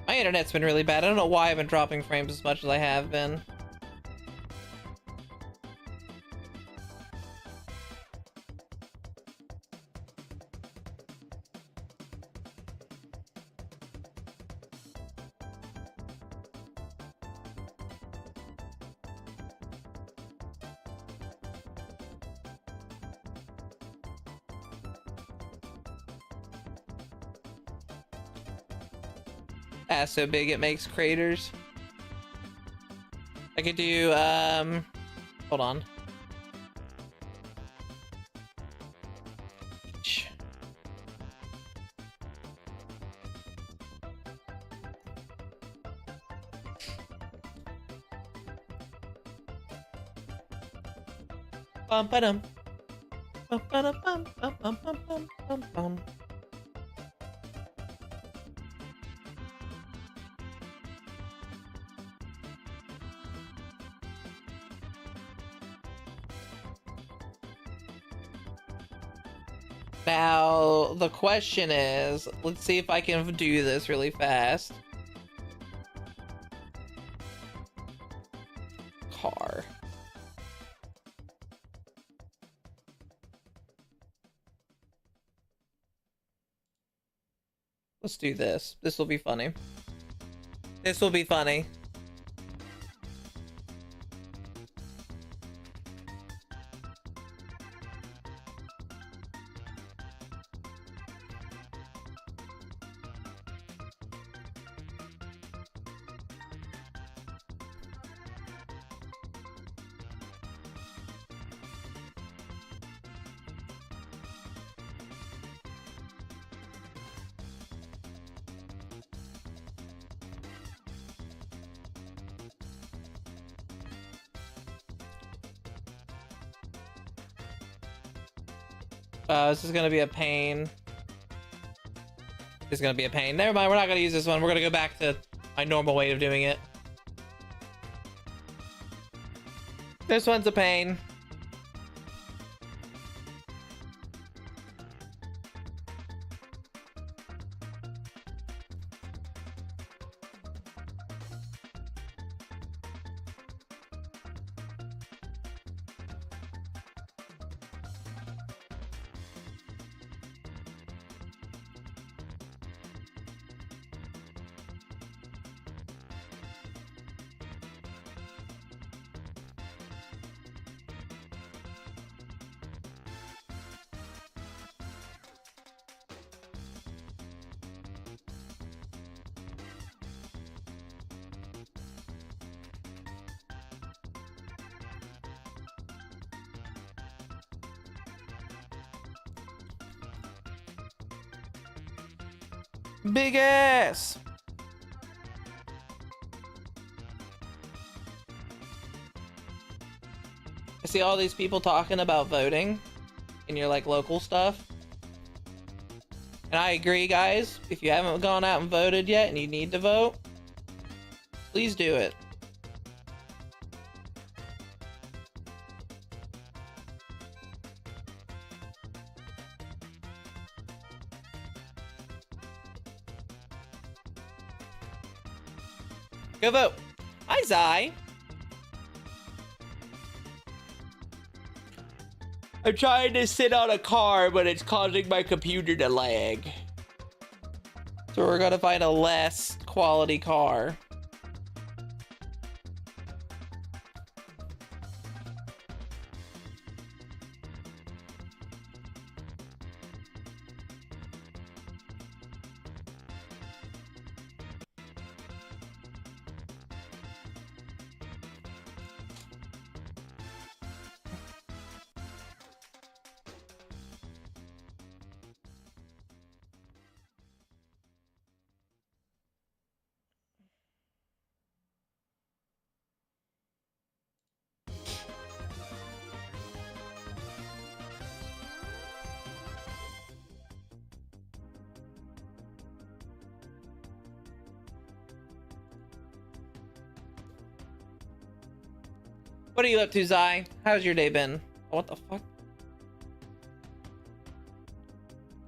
My internet's been really bad. I don't know why I've been dropping frames as much as I have been. Ass so big it makes craters. I could do, hold on. Bum ba dum. Bum ba dum bum bum bum bum bum bum bum. Now, the question is, let's see if I can do this really fast. Car. Let's do this. This will be funny. This will be funny. This is gonna be a pain. This is gonna be a pain. Never mind, we're not gonna use this one. We're gonna go back to my normal way of doing it. This one's a pain. Big ass. I see all these people talking about voting in your like local stuff. And I agree, guys. If you haven't gone out and voted yet and you need to vote, please do it. Go vote. Hi, Zai. I'm trying to sit on a car, but it's causing my computer to lag. So we're gonna find a less quality car. What are you up to, Zai? How's your day been? Oh, what the fuck?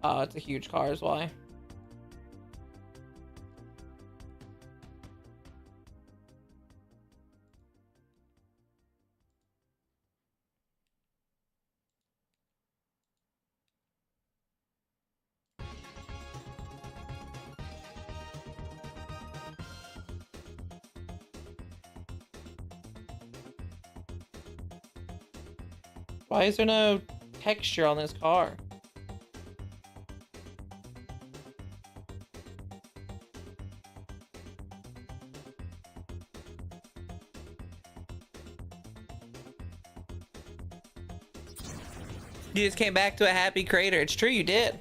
Oh, it's a huge car is why. Why is there no texture on this car? You just came back to a happy crater. It's true, you did.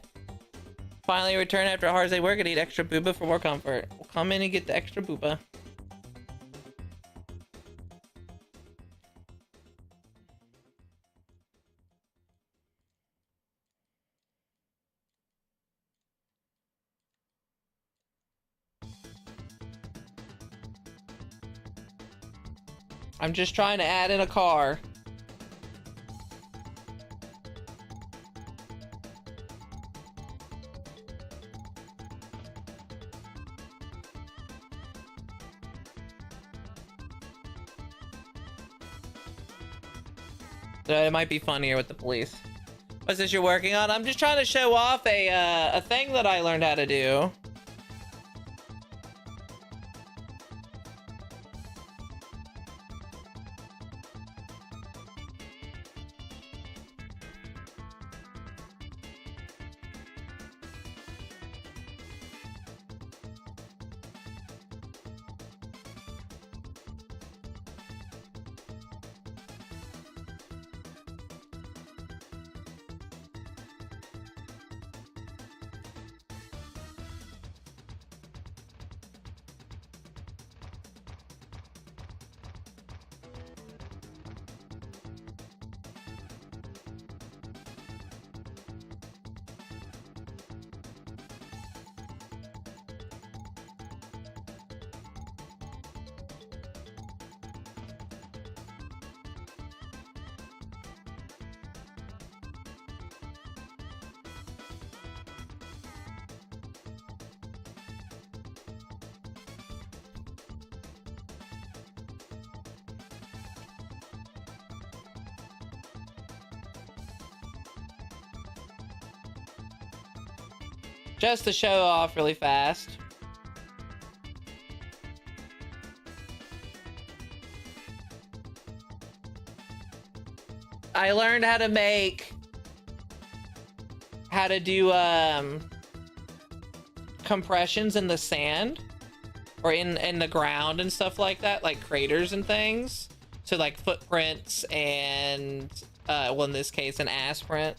Finally return after a hard day's work and eat extra booba for more comfort. We'll come in and get the extra booba. I'm just trying to add in a car. It might be funnier with the police. What's this you're working on? I'm just trying to show off a thing that I learned how to do. Just to show off really fast. I learned how to do compressions in the sand or in the ground and stuff like that, like craters and things. So like footprints and well, in this case an ass print.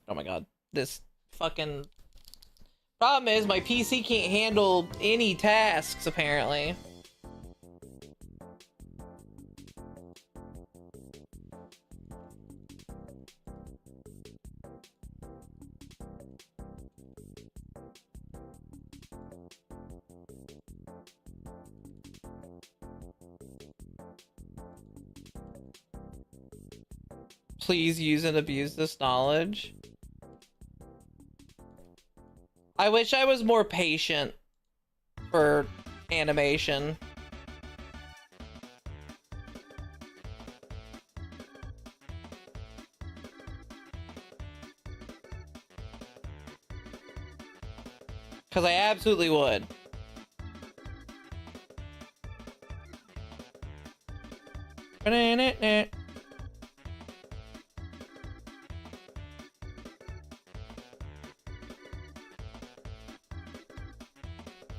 Oh my god, this fucking problem is my PC can't handle any tasks apparently. Please use and abuse this knowledge. I wish I was more patient for animation. Because I absolutely would.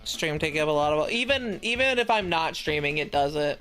Stream take up a lot of even if I'm not streaming, it does it.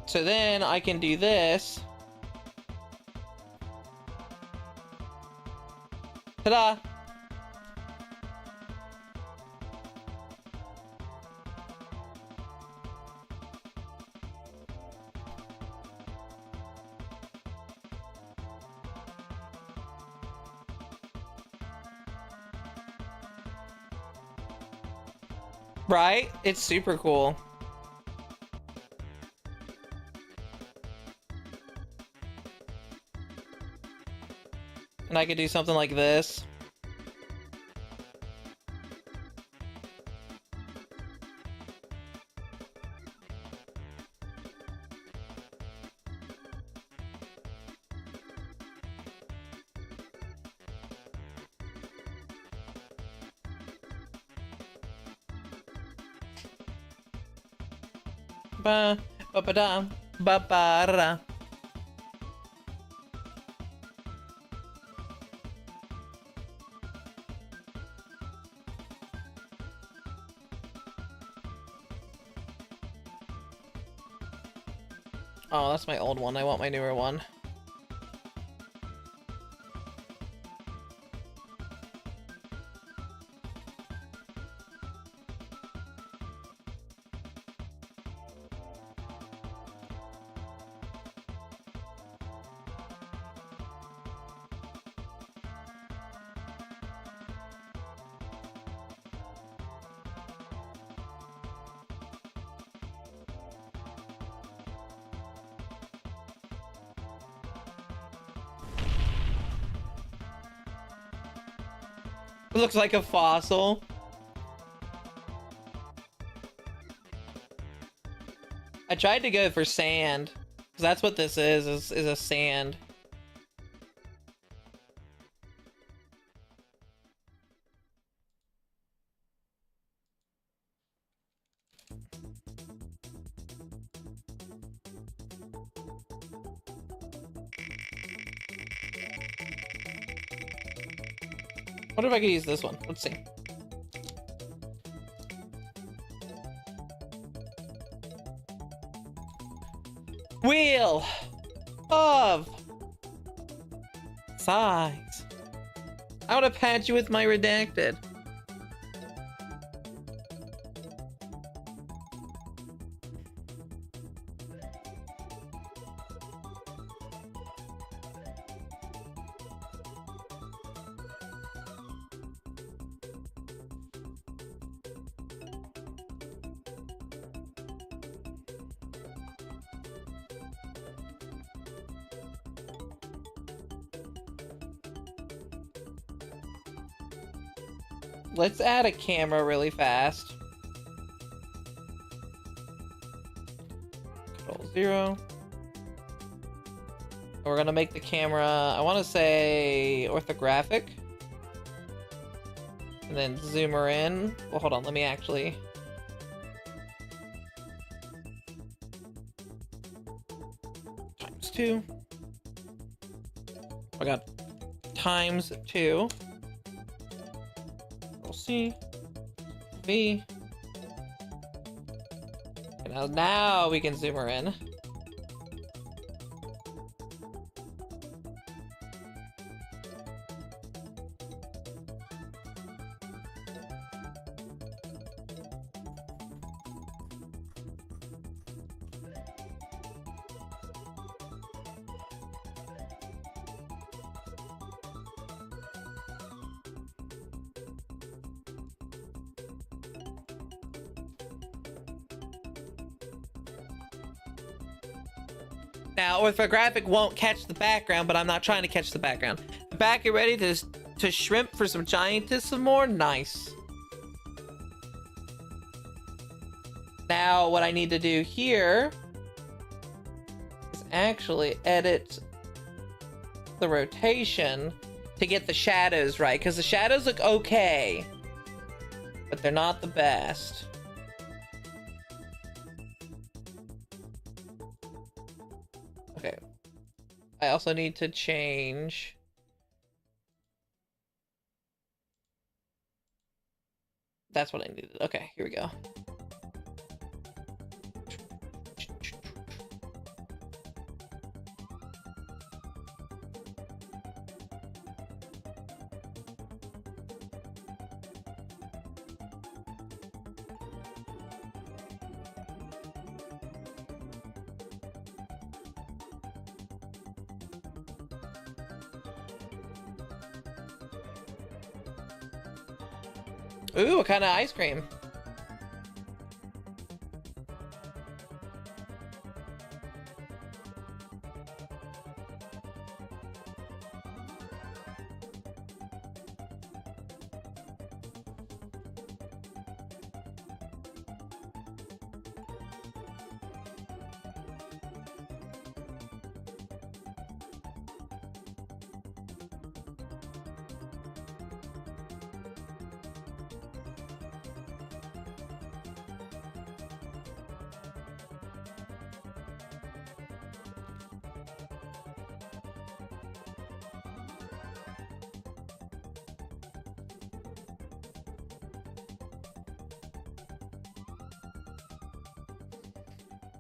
So then I can do this. Ta-da! Right? It's super cool. And I could do something like this. Ba ba ba da ba ba da. Oh, that's my old one. I want my newer one. It looks like a fossil. I tried to go for sand, because that's what this is a sand. What if I could use this one? Let's see. Wheel of size. I want to patch you with my redacted. Let's add a camera really fast. Control 0. We're gonna make the camera, I want to say orthographic. And then zoom her in. Well, hold on, let me actually... ×2. I got ×2. C, V. And now we can zoom her in. Now, orthographic won't catch the background, but I'm not trying to catch the background. Back and ready to shrimp for some giantess some more? Nice. Now, what I need to do here is actually edit the rotation to get the shadows right, because the shadows look okay, but they're not the best. Okay. I also need to change... That's what I needed. Okay, here we go. Ooh, what kind of ice cream?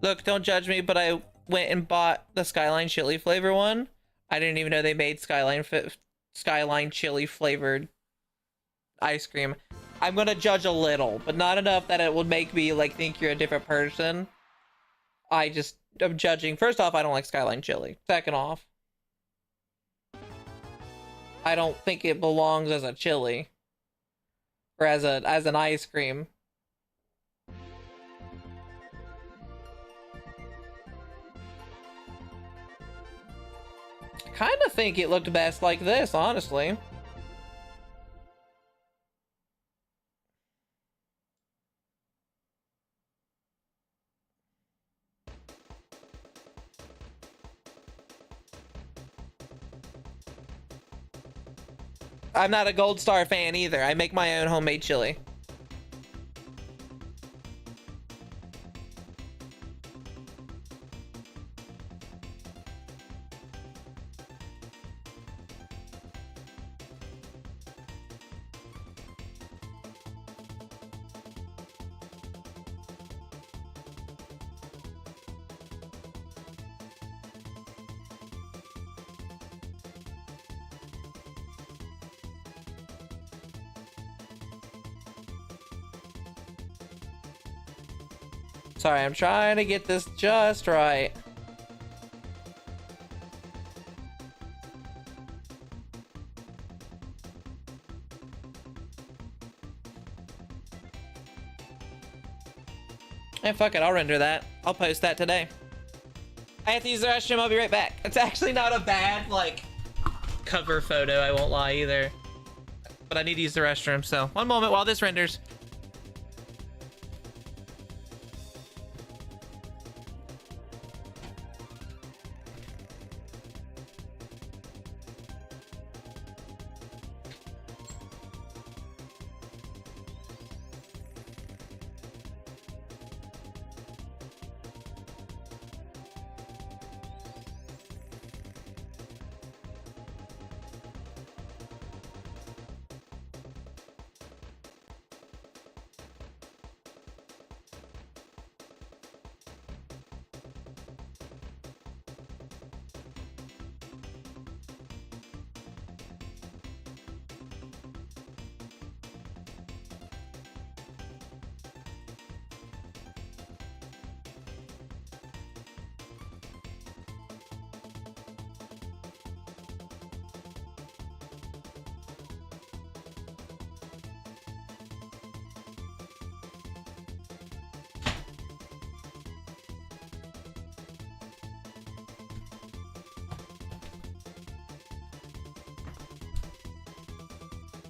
Look, don't judge me, but I went and bought the Skyline chili flavor one. I didn't even know they made Skyline chili flavored ice cream. I'm gonna judge a little, but not enough that it would make me like think you're a different person. I'm judging. First off, I don't like Skyline chili. Second off, I don't think it belongs as a chili or as an ice cream. I kind of think it looked best like this, honestly. I'm not a Gold Star fan either. I make my own homemade chili. Sorry, I'm trying to get this just right. And fuck it, I'll render that. I'll post that today. I have to use the restroom, I'll be right back. It's actually not a bad, like, cover photo, I won't lie either. But I need to use the restroom, so one moment while this renders.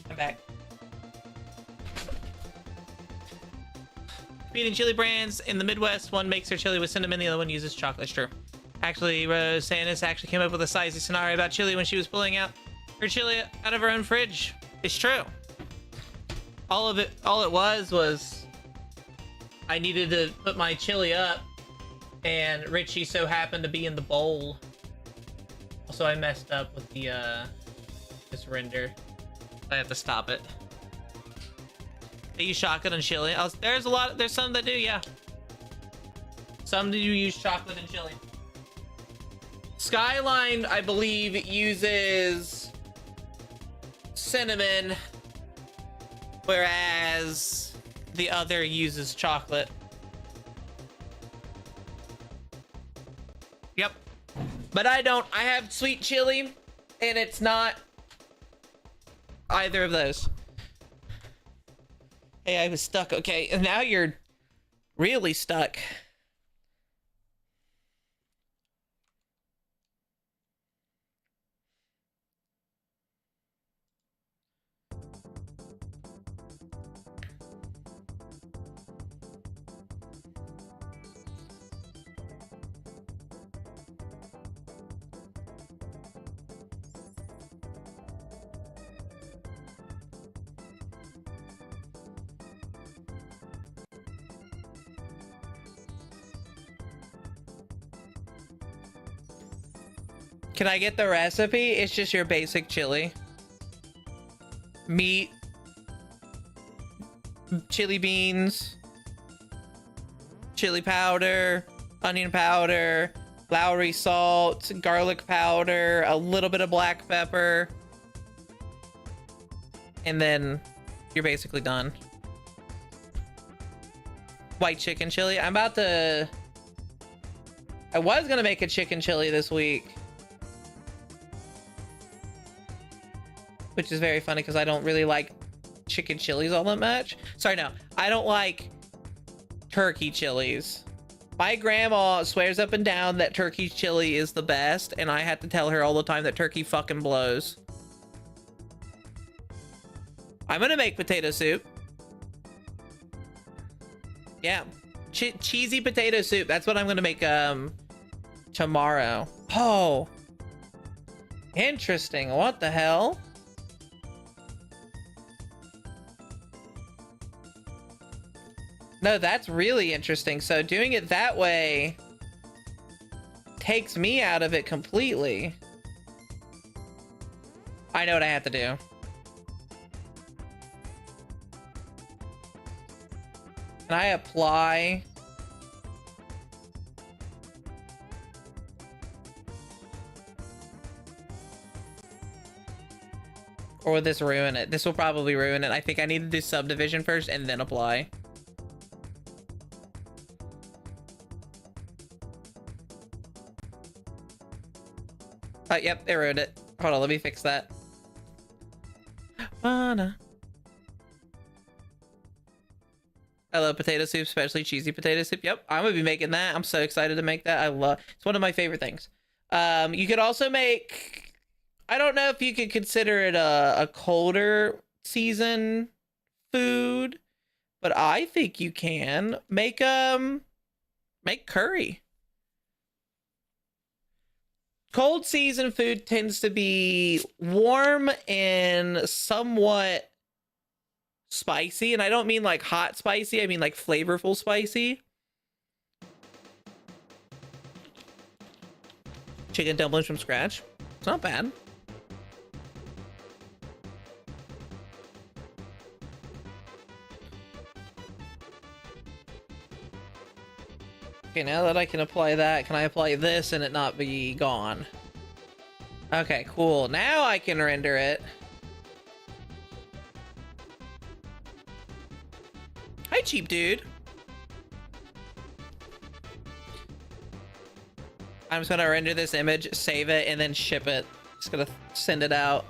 I'm back. Competing chili brands in the Midwest, one makes their chili with cinnamon, the other one uses chocolate. It's true. Actually, Rose Sanders actually came up with a sizey scenario about chili when she was pulling out her chili out of her own fridge. It's true. All it was I needed to put my chili up, and Richie so happened to be in the bowl. Also, I messed up with the this render. I have to stop it. They use chocolate and chili. There's some that do, yeah. Some do use chocolate and chili. Skyline, I believe, uses cinnamon, whereas the other uses chocolate. Yep. But I have sweet chili, and it's not either of those. Hey, I was stuck. Okay, and now you're really stuck. Can I get the recipe? It's just your basic chili. Meat. Chili beans. Chili powder. onion powder, Lowry salt, garlic powder, a little bit of black pepper, and then you're basically done. White chicken chili. I was gonna make a chicken chili this week, which is very funny because I don't really like chicken chilies all that much. Sorry, no, I don't like turkey chilies. My grandma swears up and down that turkey chili is the best, and I have to tell her all the time that turkey fucking blows. I'm gonna make potato soup. Yeah, cheesy potato soup. That's what I'm gonna make tomorrow. Oh, interesting. What the hell? No, that's really interesting. So doing it that way takes me out of it completely. I know what I have to do. Can I apply? Or will this ruin it? This will probably ruin it. I think I need to do subdivision first and then apply. Yep, they ruined it. Hold on, let me fix that. I love potato soup, especially cheesy potato soup. Yep, I'm gonna be making that. I'm so excited to make that. It's one of my favorite things. You could also make, I don't know if you could consider it a colder season food, but I think you can make curry. Cold season food tends to be warm and somewhat spicy, and I don't mean like hot spicy, I mean like flavorful spicy. Chicken dumplings from scratch. It's not bad. Okay, now that I can apply that, can I apply this and it not be gone? Okay, cool. Now I can render it. Hi, cheap dude. I'm just gonna render this image, save it, and then ship it. Just gonna send it out.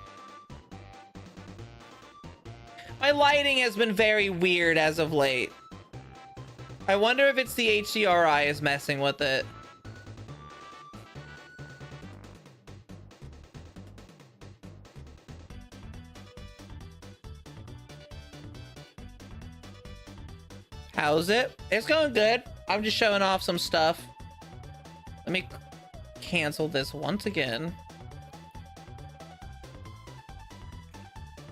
My lighting has been very weird as of late. I wonder if it's the HDRI is messing with it. How's it? It's going good. I'm just showing off some stuff. Let me cancel this once again.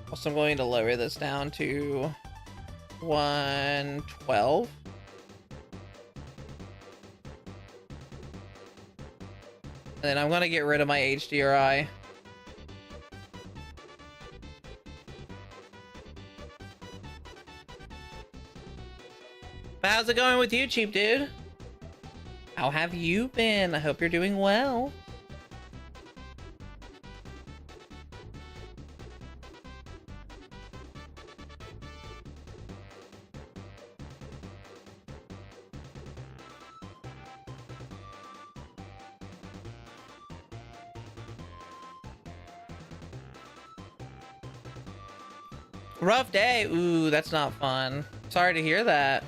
Also, I'm going to lower this down to 112. And then I'm going to get rid of my HDRI. But how's it going with you, cheap dude? How have you been? I hope you're doing well. Rough day. Ooh, that's not fun. Sorry to hear that.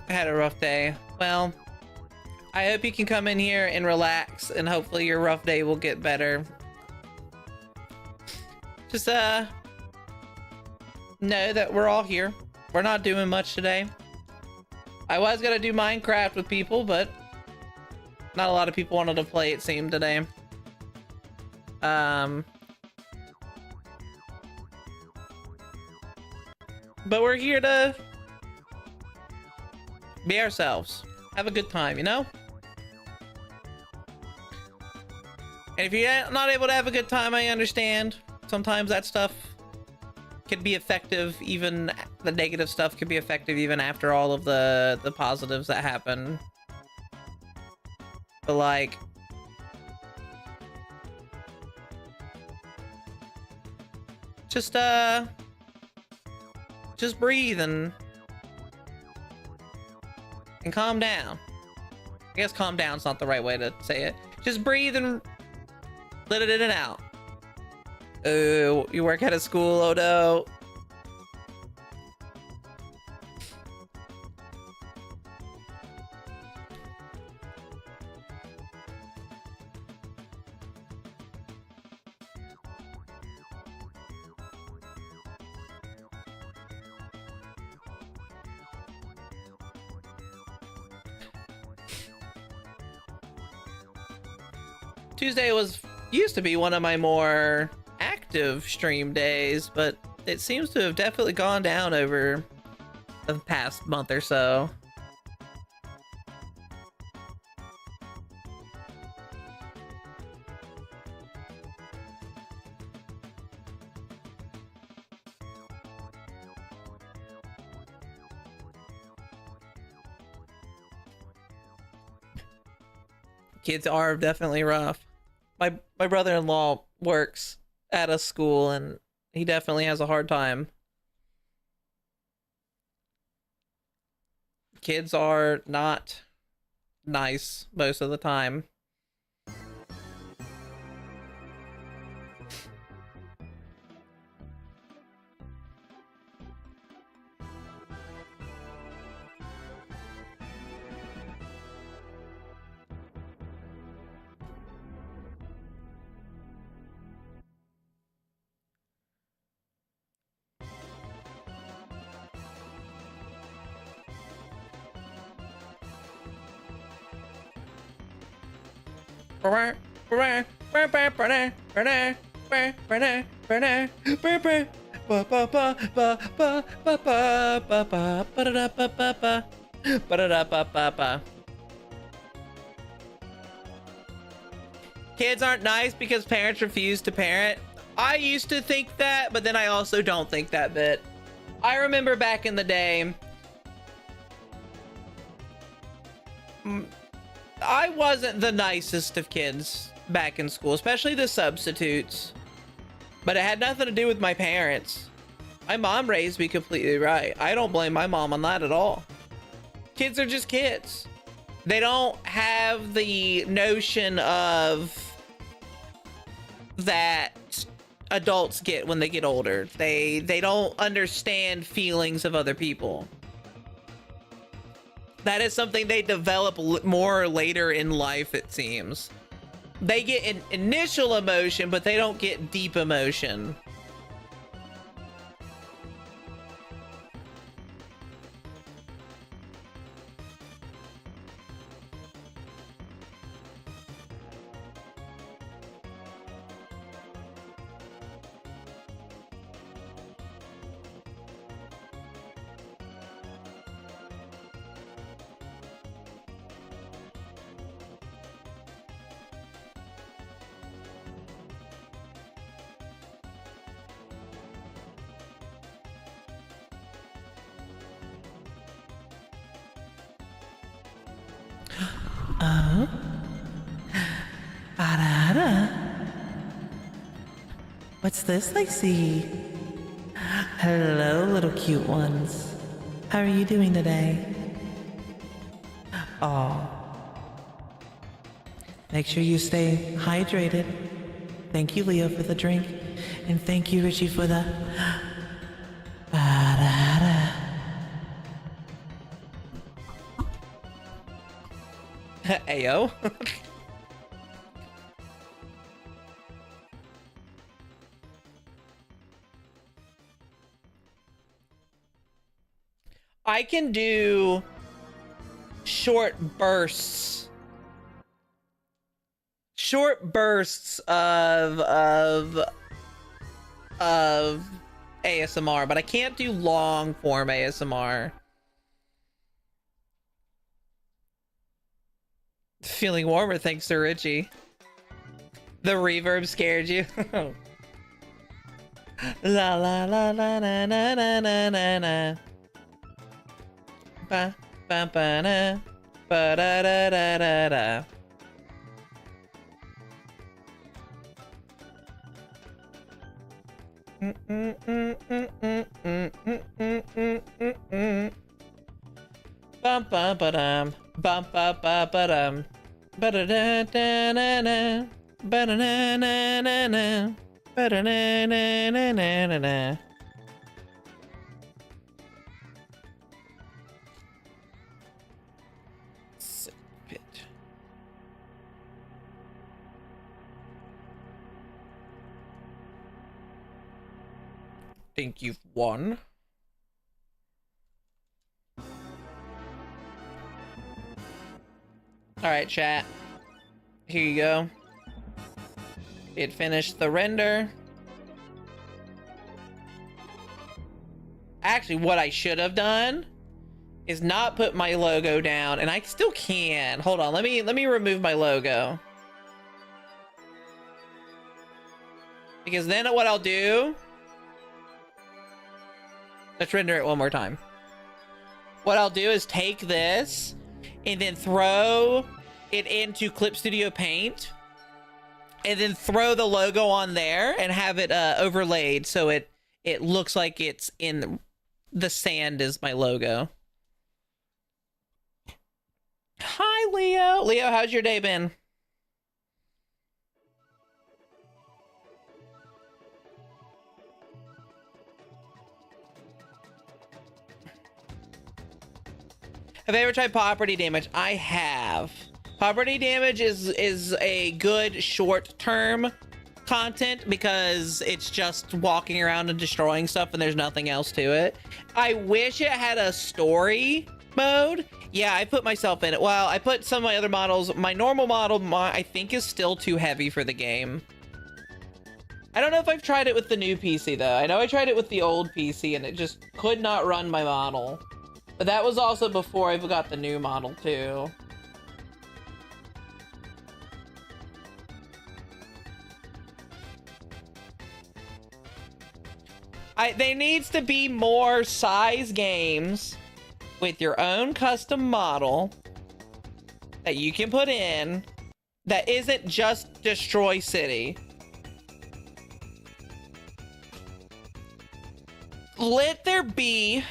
had a rough day. Well, I hope you can come in here and relax, and hopefully your rough day will get better. Just, know that we're all here. We're not doing much today. I was gonna do Minecraft with people, but not a lot of people wanted to play, it seemed, today. But we're here to be ourselves. Have a good time, you know? And if you're not able to have a good time, I understand. Sometimes that stuff can be effective, even the negative stuff can be effective even after all of the positives that happen. But like, just breathe and calm down. I guess calm down's not the right way to say it. Just breathe and let it in and out. Oh, you work out of school? Oh no. Tuesday used to be one of my more active stream days, but it seems to have definitely gone down over the past month or so. Kids are definitely rough. My brother-in-law works at a school and he definitely has a hard time. Kids are not nice most of the time. Kids aren't nice because parents refuse to parent. I used to think that, but then I also don't think that bit. I remember back in the day, I wasn't the nicest of kids back in school, especially the substitutes. But it had nothing to do with my parents. My mom raised me completely right. I don't blame my mom on that at all. Kids are just kids. They don't have the notion of that adults get when they get older. They don't understand feelings of other people. That is something they develop more later in life, it seems. They get an initial emotion, but they don't get deep emotion. What's this I see? Hello, little cute ones. How are you doing today? Aw. Make sure you stay hydrated. Thank you, Leo, for the drink. And thank you, Richie, for the... Ayo. I can do short bursts of ASMR, but I can't do long form ASMR. Feeling warmer thanks to Richie. The reverb scared you. La la la la na na na na na na. Ba ba ba na ba da da da da da. Bum ba ba dum bum ba ba ba dum ba da da da na na ba da na na na na ba da na na na na na na. Think you've won. Alright, chat. Here you go. It finished the render. Actually, what I should have done is not put my logo down, and I still can. Hold on, let me remove my logo. Because then what I'll do... Let's render it one more time. What I'll do is take this and then throw it into Clip Studio Paint and then throw the logo on there and have it overlaid so it looks like it's in the sand as my logo. Hi, Leo. Leo, how's your day been? Have I ever tried property damage? I have. Property damage is a good short-term content because it's just walking around and destroying stuff and there's nothing else to it. I wish it had a story mode. Yeah, I put myself in it. Well, I put some of my other models. My normal model, I think, is still too heavy for the game. I don't know if I've tried it with the new PC, though. I know I tried it with the old PC and it just could not run my model. But that was also before I got the new model, too. There needs to be more size games with your own custom model that you can put in that isn't just Destroy City. Let there be...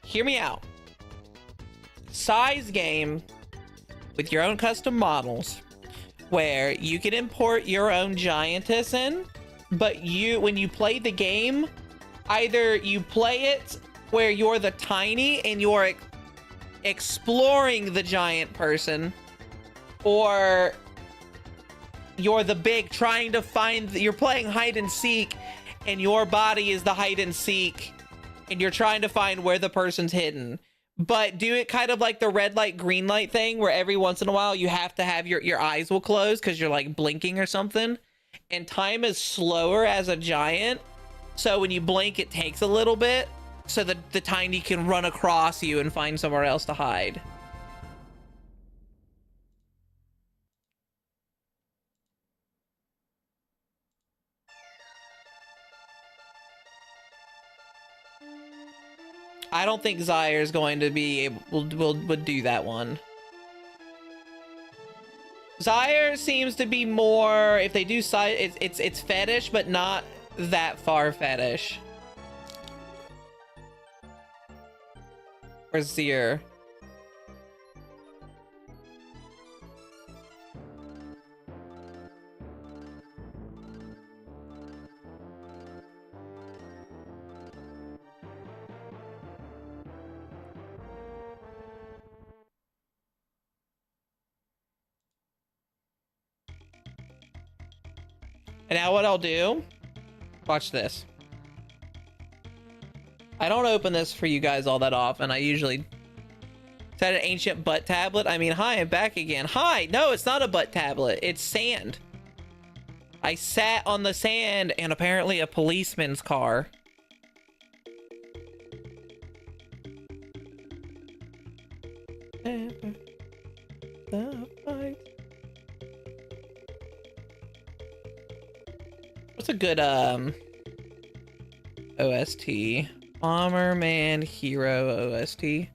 Hear me out. Size game with your own custom models where you can import your own giantess in, but when you play the game, either you play it where you're the tiny and you're exploring the giant person, or you're the big trying to find, you're playing hide and seek and your body is the hide and seek and you're trying to find where the person's hidden. But do it kind of like the red light, green light thing where every once in a while you have to have your eyes will close because you're like blinking or something. And time is slower as a giant. So when you blink, it takes a little bit so that the tiny can run across you and find somewhere else to hide. I don't think Zyre is going to be able would do that one. Zyre seems to be more, if they do side, it's fetish, but not that far fetish. Or Zyre. And now what I'll do, watch this. I don't open this for you guys all that often. I usually... Is that an ancient butt tablet? I mean, hi, I'm back again. Hi! No, it's not a butt tablet. It's sand. I sat on the sand and apparently a policeman's car. What's a good, OST? Bomberman Hero OST.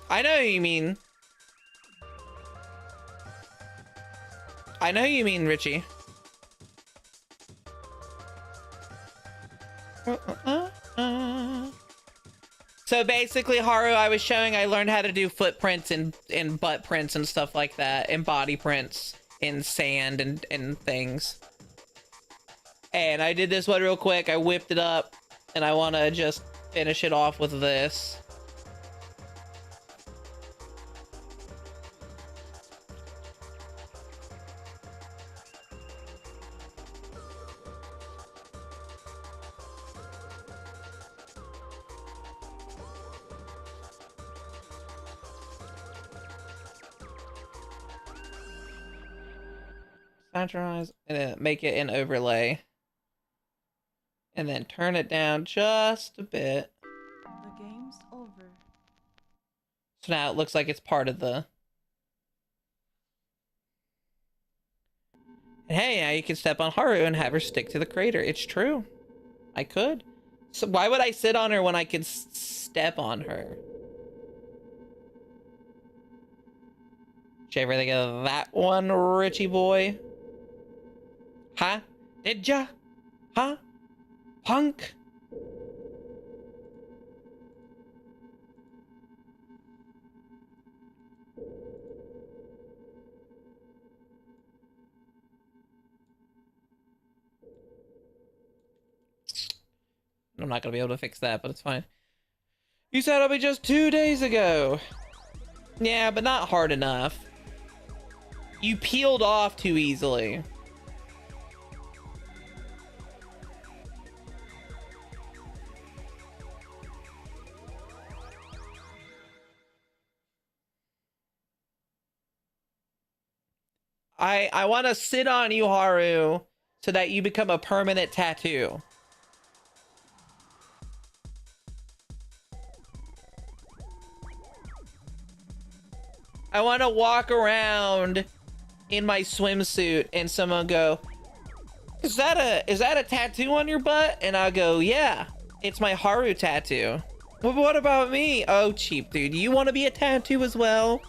I know what you mean. I know you mean, Richie. So basically, Haru, I was showing I learned how to do footprints and butt prints and stuff like that, and body prints in sand and things. And I did this one real quick. I whipped it up, and I want to just finish it off with this. Satirize and then make it an overlay. And then turn it down just a bit. The game's over. So now it looks like it's part of the... And hey, now you can step on Haru and have her stick to the crater. It's true. I could. So why would I sit on her when I could step on her? Did you ever think of that one, Richie boy? Huh? Did ya? Huh? Punk? I'm not gonna be able to fix that, but it's fine. You said it'll be just 2 days ago. Yeah, but not hard enough. You peeled off too easily. I want to sit on you, Haru, so that you become a permanent tattoo. I want to walk around in my swimsuit and someone go, is that a tattoo on your butt? And I'll go, yeah, it's my Haru tattoo. Well, what about me? Oh, cheap dude, you want to be a tattoo as well?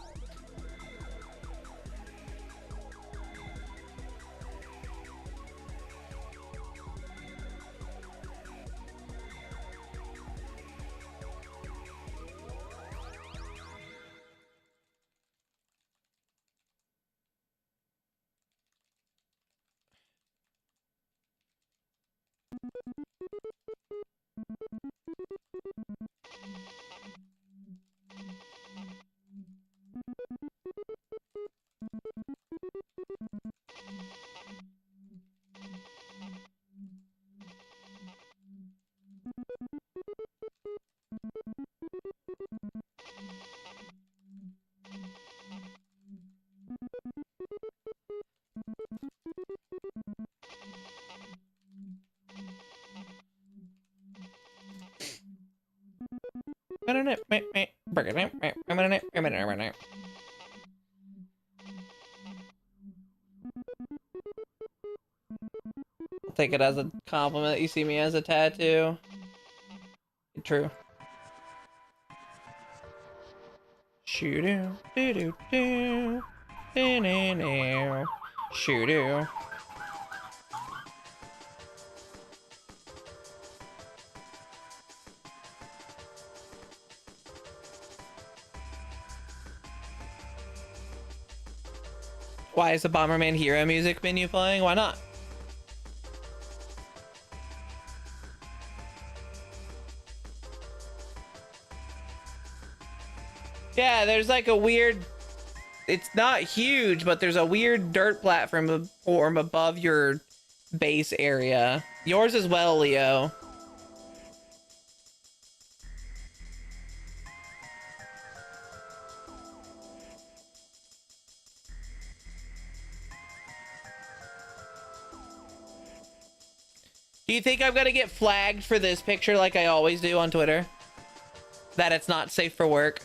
I'll take it as a compliment that you see me as a tattoo. True. Shoo-doo, doo-doo-doo, doo-doo-doo, shoo-doo. Why is the Bomberman Hero music menu playing? Why not? Yeah, there's like a weird... It's not huge, but there's a weird dirt platform above your base area. Yours as well, Leo. Do you think I'm gonna get flagged for this picture like I always do on Twitter? That it's not safe for work?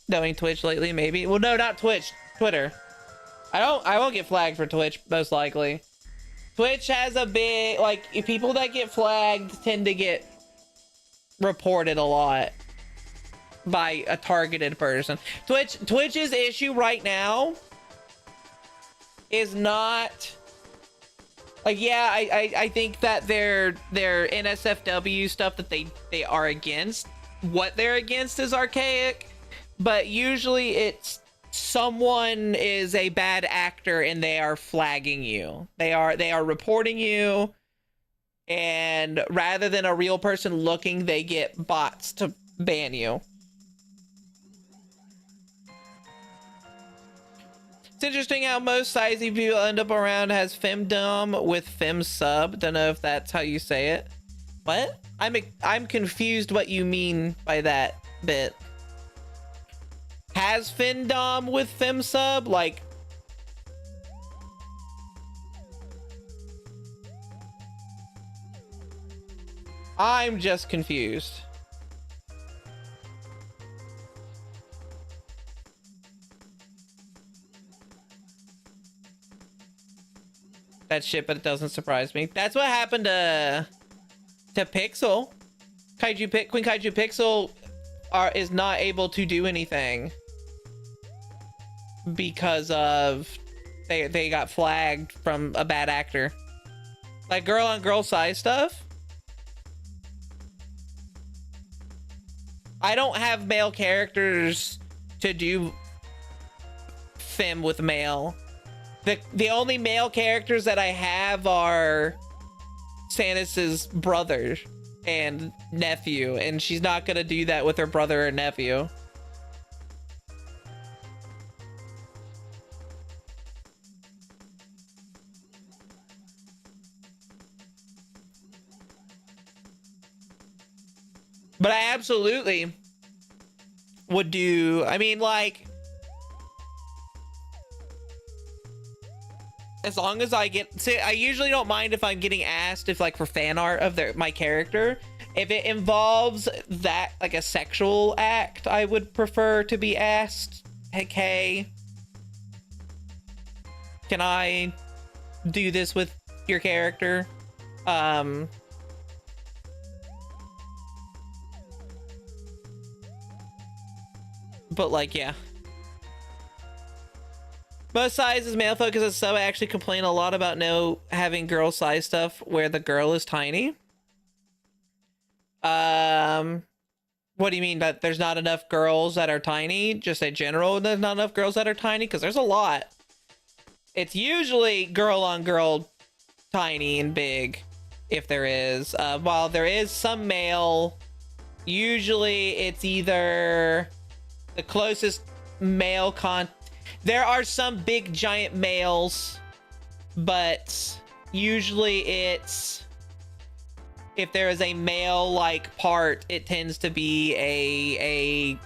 Knowing Twitch lately, maybe. Well, no, not Twitch. Twitter. I won't get flagged for Twitch, most likely. Twitch has a big, like, people that get flagged tend to get reported a lot by a targeted person. Twitch's issue right now is not... Like, yeah, I think that their NSFW stuff that they are against, what they're against is archaic, but usually it's someone is a bad actor and they are flagging you. They are reporting you, and rather than a real person looking, they get bots to ban you. It's interesting how most sizey people end up around has femdom with fem sub. Don't know if that's how you say it. What? I'm confused what you mean by that bit. Has femdom with fem sub? Like... I'm just confused. That shit, but it doesn't surprise me. That's what happened to Pixel. Queen Kaiju Pixel is not able to do anything because of they got flagged from a bad actor. Like girl on girl size stuff. I don't have male characters to do fem with male. The only male characters that I have are Stannis's brother and nephew, and she's not gonna do that with her brother or nephew. But I absolutely would do, I mean, like, as long as I get, see, I usually don't mind if I'm getting asked if, like, for fan art of my character. If it involves that, like, a sexual act, I would prefer to be asked, hey, can I do this with your character? But, like, yeah. Most sizes male focus is so I actually complain a lot about no having girl size stuff where the girl is tiny. What do you mean that there's not enough girls that are tiny? Just in general, there's not enough girls that are tiny? Because there's a lot. It's usually girl on girl tiny and big, if there is. While there is some male, usually it's either the closest male there are some big giant males, but usually it's, if there is a male like part, it tends to be a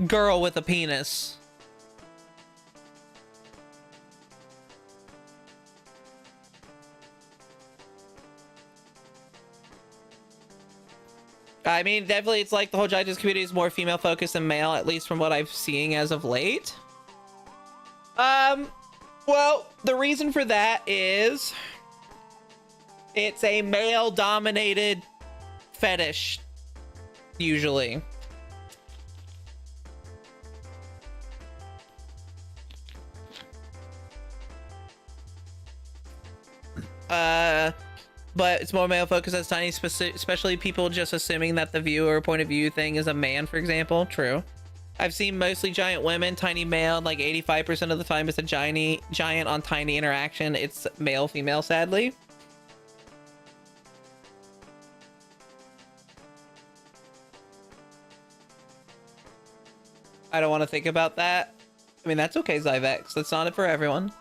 girl with a penis. I mean, definitely it's like the whole judges community is more female focused than male, at least from what I've seen as of late. Well, the reason for that is it's a male dominated fetish, usually. But it's more male focused as tiny, especially people just assuming that the viewer point of view thing is a man, for example. True. I've seen mostly giant women, tiny male, like 85% of the time it's a giant on tiny interaction. It's male female, sadly. I don't want to think about that. I mean, that's okay, Zyvex. That's not it for everyone.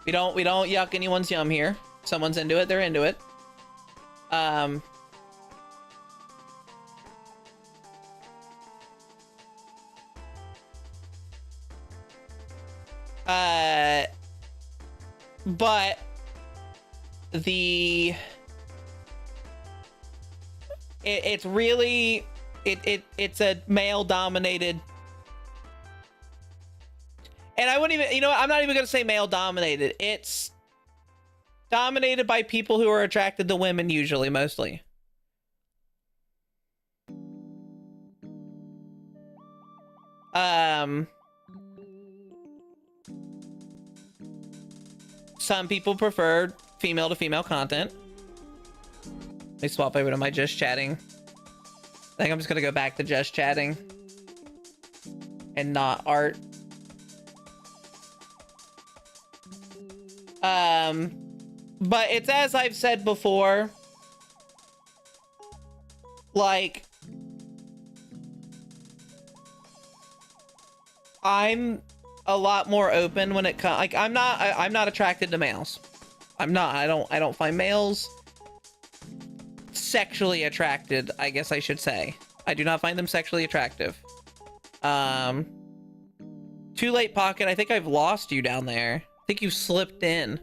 We don't yuck anyone's yum here. If someone's into it, they're into it. But it's really it's a male dominated, and I wouldn't even, you know what, I'm not even gonna say male dominated. It's dominated by people who are attracted to women, usually, mostly. Some people prefer female to female content. Let me swap over to my just chatting. I think I'm just gonna go back to just chatting and not art. But it's as I've said before, like, I'm a lot more open when it comes, like, I'm not attracted to males. I'm not. I don't find males sexually attracted, I guess I should say. I do not find them sexually attractive. Too late, Pocket. I think I've lost you down there. I think you slipped in.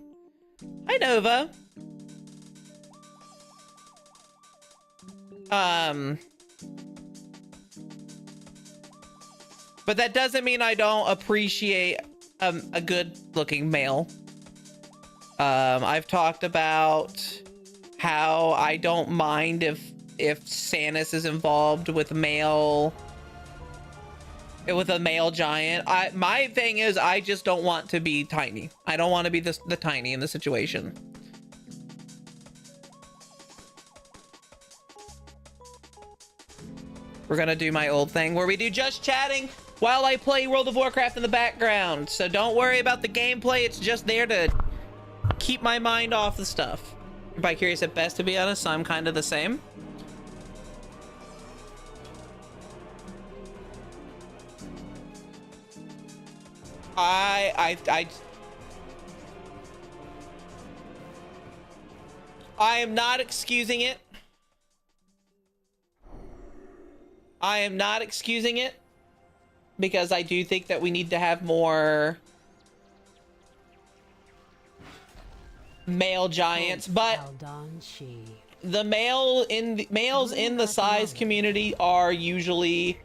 Hi, Nova. But that doesn't mean I don't appreciate a good-looking male. I've talked about how I don't mind if Sanus is involved with a male giant. My thing is, I just don't want to be tiny. I don't want to be the tiny in the situation. We're gonna do my old thing where we do just chatting while I play World of Warcraft in the background. So don't worry about the gameplay. It's just there to keep my mind off the stuff. By curious at best, to be honest, I'm kind of the same. I am not excusing it. I am not excusing it because I do think that we need to have more male giants, but the males in the size community are usually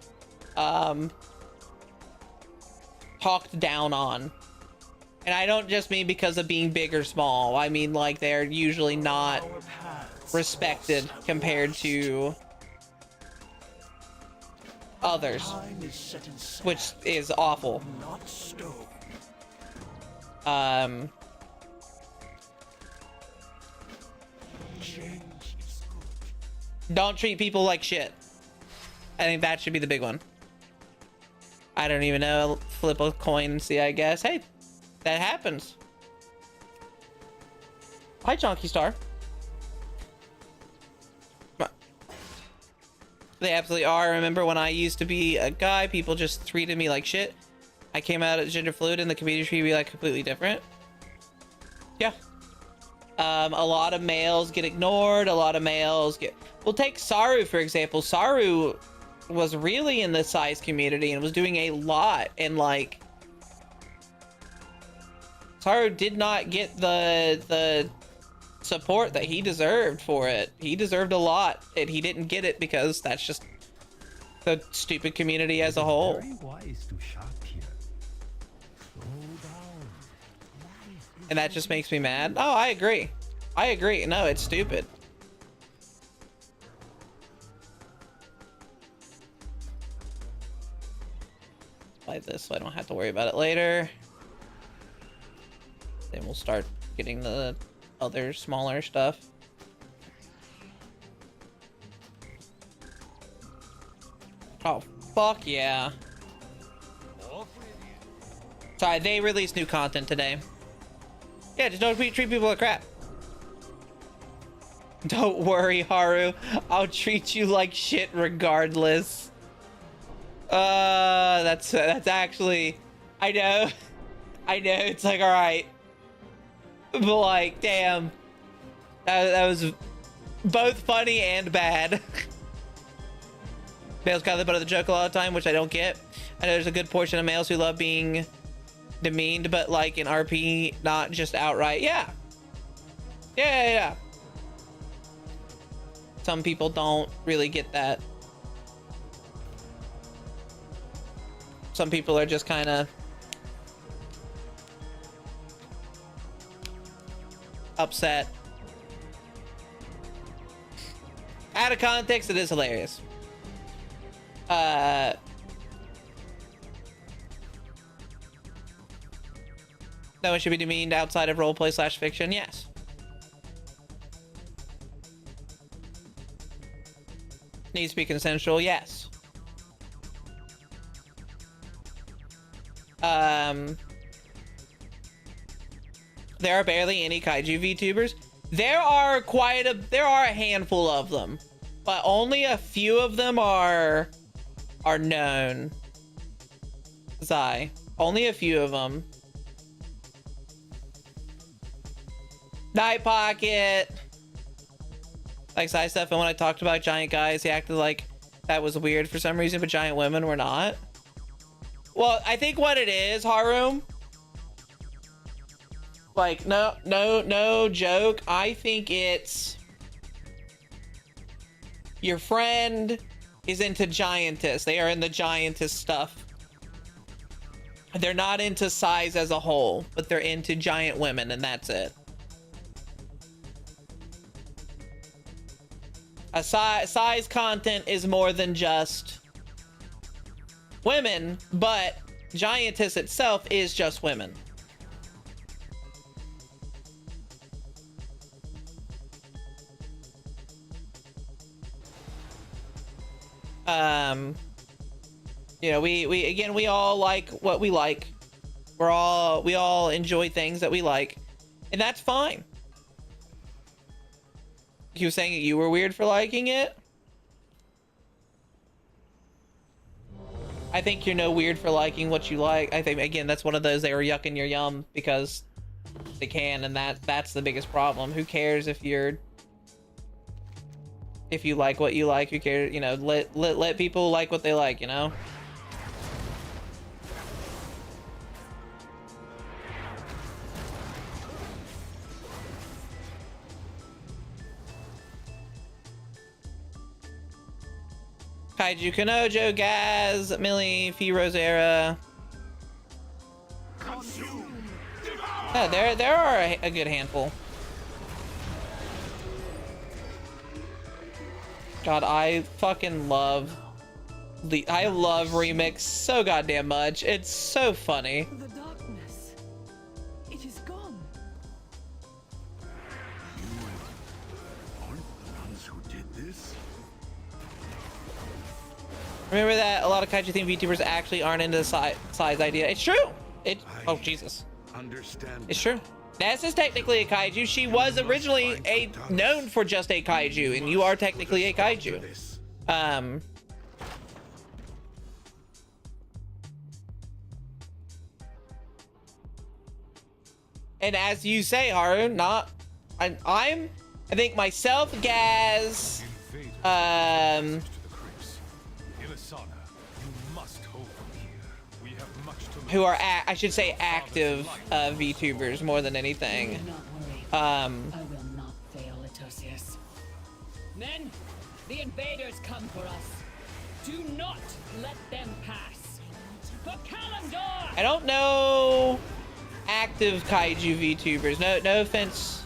talked down on. And I don't just mean because of being big or small. I mean, like, they're usually not respected compared to others, which is awful. Don't treat people like shit. I think that should be the big one. I don't even know. Flip a coin and see, I guess. Hey, that happens. Hi, Chonky Star. They absolutely are. I remember when I used to be a guy, people just treated me like shit. I came out as gender fluid and the community treated me like completely different. Yeah. A lot of males get ignored. A lot of males get... Well, take Saru, for example. Saru was really in the size community and was doing a lot. And, like... Saru did not get the support that he deserved for it. He deserved a lot, and he didn't get it because that's just the stupid community as a whole. Very wise to shop here. Slow down. And that just makes me mad. Oh, I agree. I agree. No, it's stupid. Like this so I don't have to worry about it later. Then we'll start getting the other smaller stuff. Oh, fuck yeah. Sorry, they released new content today. Yeah, just don't treat people like crap. Don't worry, Haru. I'll treat you like shit regardless. That's actually... I know. I know, it's like, alright. But like, damn. That was both funny and bad. Males kind of the butt of the joke a lot of the time, which I don't get. I know there's a good portion of males who love being demeaned, but like in RP, not just outright. Yeah. Yeah. Some people don't really get that. Some people are just kind of upset. Out of context, it is hilarious. No one should be demeaned outside of roleplay / fiction. Yes. Needs to be consensual. Yes. There are barely any kaiju VTubers. There are a handful of them, but only a few of them are known. Zai. Only a few of them. Night Pocket. Like Zai stuff, and when I talked about giant guys, he acted like that was weird for some reason, but giant women were not. Well, I think what it is, Harum, like, no joke. I think it's your friend is into giantess. They are in the giantess stuff. They're not into size as a whole, but they're into giant women, and that's it. A size content is more than just women, but giantess itself is just women. You know, we all like what we like. We all enjoy things that we like, and that's fine. You were saying that you were weird for liking it? I think you're no weird for liking what you like. I think, again, that's one of those they were yucking your yum because they can, and that's the biggest problem. Who cares if you like what you like? Who cares? You know, let people like what they like, you know? Kaiju Kanojo, Gaz, Millie, Fee Rosera. Yeah, there are a good handful. God, I fucking love Remix so goddamn much. It's so funny. The darkness. It is gone. Aren't the ones who did this? Remember that a lot of kaiju themed VTubers actually aren't into the size idea. It's true. Oh Jesus. Understand. It's true. Ness is technically a kaiju. She was originally known for just a kaiju, and you are technically a kaiju. And as you say, Haru, I think myself, Gaz, who are I should say active VTubers more than anything. I will not fail, Etosius. Men, the invaders come for us. Do not let them pass. For Kalimdor! I don't know active kaiju VTubers. No offense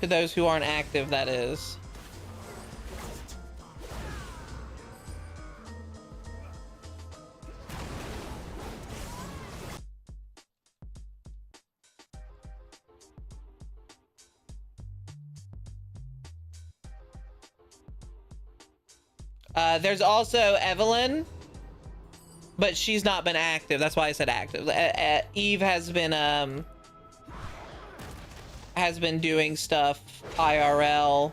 to those who aren't active, that is. There's also Evelyn, but she's not been active. That's why I said active. Eve has been doing stuff IRL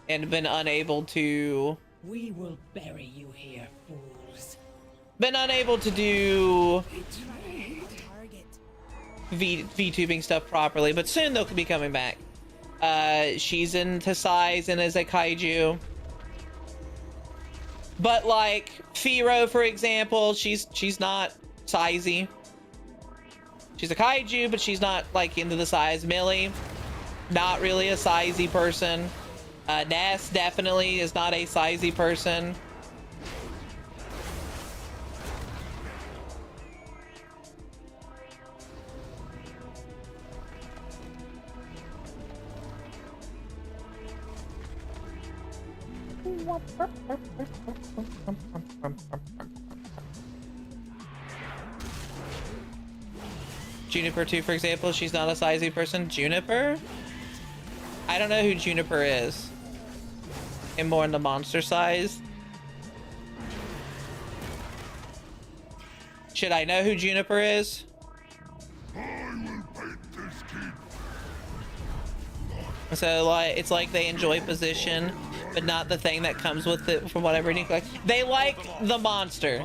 and been unable to. We will bury you here, fools. Been unable to do VTubing stuff properly, but soon they'll be coming back. She's into size and is a kaiju. But like Firo, for example, she's not sizey. She's a kaiju, but she's not like into the size. Millie, not really a sizey person. Ness definitely is not a sizey person. Juniper 2, for example, she's not a sizey person. Juniper? I don't know who Juniper is. And more in the monster size. Should I know who Juniper is? So like, it's like they enjoy position, but not the thing that comes with it. From what I'm reading, like they like the monster.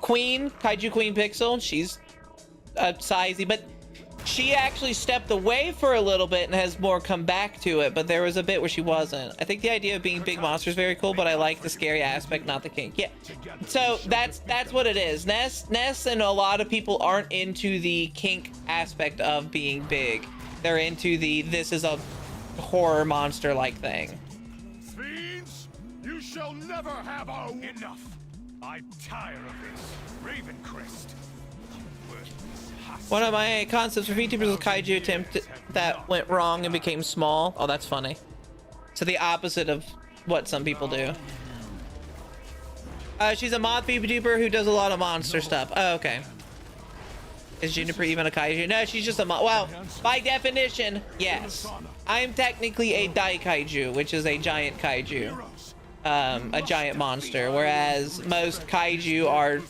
Queen, Kaiju Queen Pixel, she's sizey, but she actually stepped away for a little bit and has more come back to it, but there was a bit where she wasn't. I think the idea of being big monster is very cool, but I like the scary aspect, not the kink. Yeah, so that's what it is. Ness and a lot of people aren't into the kink aspect of being big. They're into the this is a horror monster like thing. Fiends, you shall never have a enough. I'm tired of this. Ravencrest. One of my concepts for VTubers was kaiju attempt that went wrong and became small. Oh, that's funny. So the opposite of what some people do. She's a moth VTuber who does a lot of monster stuff. Oh, okay. Is Juniper even a kaiju? No, she's just a moth. Well, by definition, yes. I'm technically a Daikaiju, which is a giant kaiju. A giant monster, whereas most kaiju are...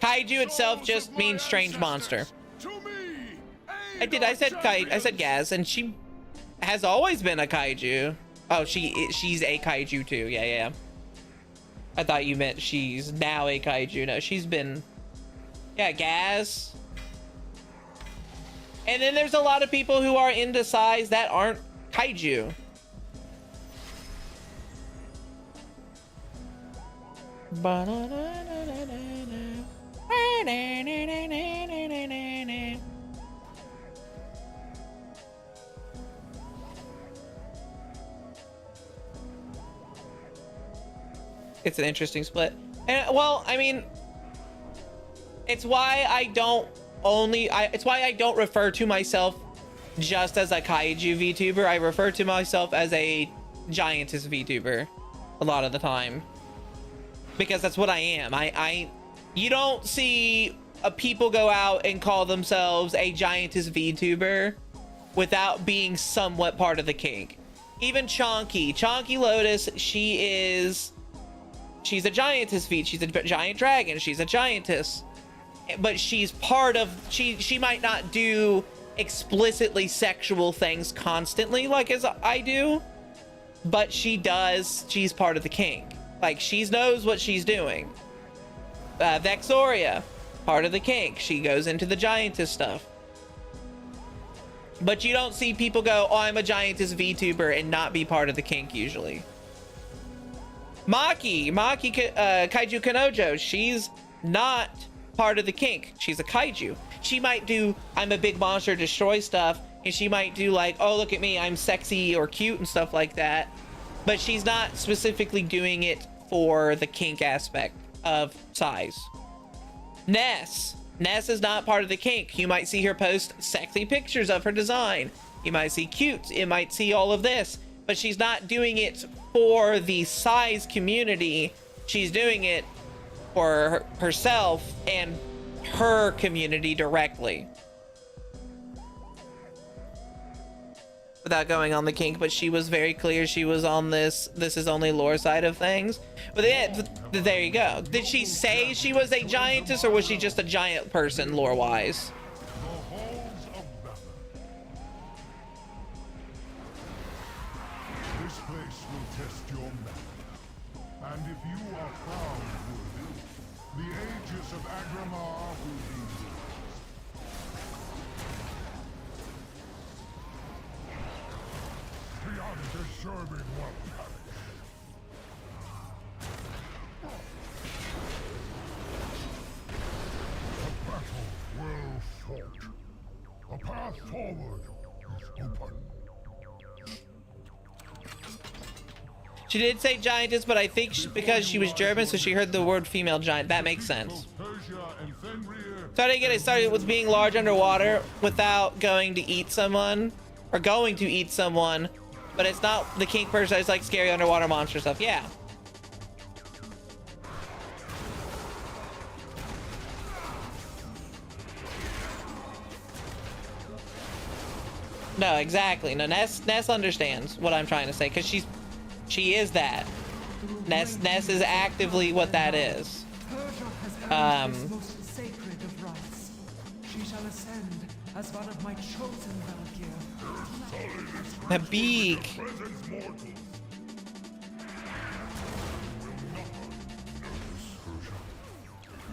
Kaiju itself just means strange monster. I said Gaz, and she has always been a kaiju. Oh, she's a kaiju too. Yeah. I thought you meant she's now a kaiju. No, she's been... Yeah, Gaz. And then there's a lot of people who are into size that aren't kaiju. It's an interesting split. And well, I mean, it's why I don't refer to myself just as a kaiju VTuber. I refer to myself as a giantess VTuber a lot of the time, because that's what I am. You don't see people go out and call themselves a giantess VTuber without being somewhat part of the kink. Even Chonky Lotus, she's a giantess V. She's a giant dragon. She's a giantess, but she's part of. She might not do explicitly sexual things constantly like as I do, but she does. She's part of the kink. Like, she knows what she's doing. Vexoria, part of the kink. She goes into the giantess stuff. But you don't see people go, oh, I'm a giantess VTuber and not be part of the kink usually. Maki Kaiju Kanojo, she's not part of the kink. She's a kaiju. She might do, I'm a big monster, destroy stuff, and she might do like, oh, look at me, I'm sexy or cute and stuff like that, but she's not specifically doing it for the kink aspect of size. Ness is not part of the kink. You might see her post sexy pictures of her design. You might see cute. It might see all of this, but she's not doing it for the size community. She's doing it for herself and her community directly. Without going on the kink, but she was very clear she was on this is only lore side of things. But yeah, there you go. Did she say she was a giantess, or was she just a giant person lore wise? The halls of Battle. This place will test your metal. And if you are found worthy, the Aegis of Agramar will be yours. The undeserving will perish. The battle well fought. A path forward is open. She did say giantess, but I think because she was German, so she heard the word female giant. That makes sense. Persia and Fenrir. So I didn't get it started with being large underwater without going to eat someone, or going to eat someone, but it's not the kink person. It's like scary underwater monster stuff. Yeah. No, exactly. No, Ness understands what I'm trying to say, because she is that. Ness is actively what that is. Persia has earned this most sacred of rites. She shall ascend as one of my chosen Valkyr. The beak. Presence mortals.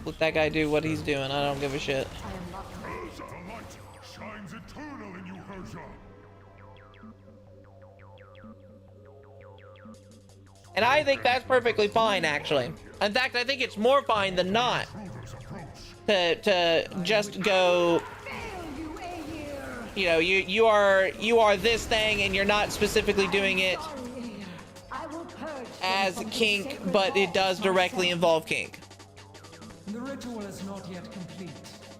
Let that guy do what he's doing. I don't give a shit. Persia, the light shines eternal in you, Persia. And I think that's perfectly fine, actually. In fact, I think it's more fine than not to just go, you know, you are this thing, and you're not specifically doing it as kink, but it does directly involve kink. The ritual is not yet complete.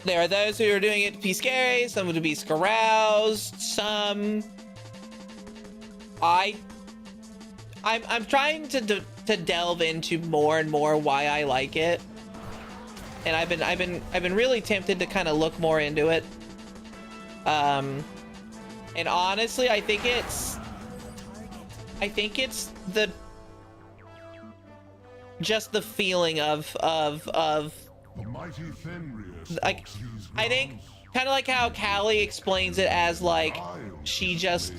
There are those who are doing it to be scary, some to be caroused, some. I'm trying to delve into more and more why I like it, and I've been really tempted to kind of look more into it. And honestly, I think it's the just the feeling of The mighty Fenrir like, stalks these I think grounds. kind of like how Callie explains it as like she just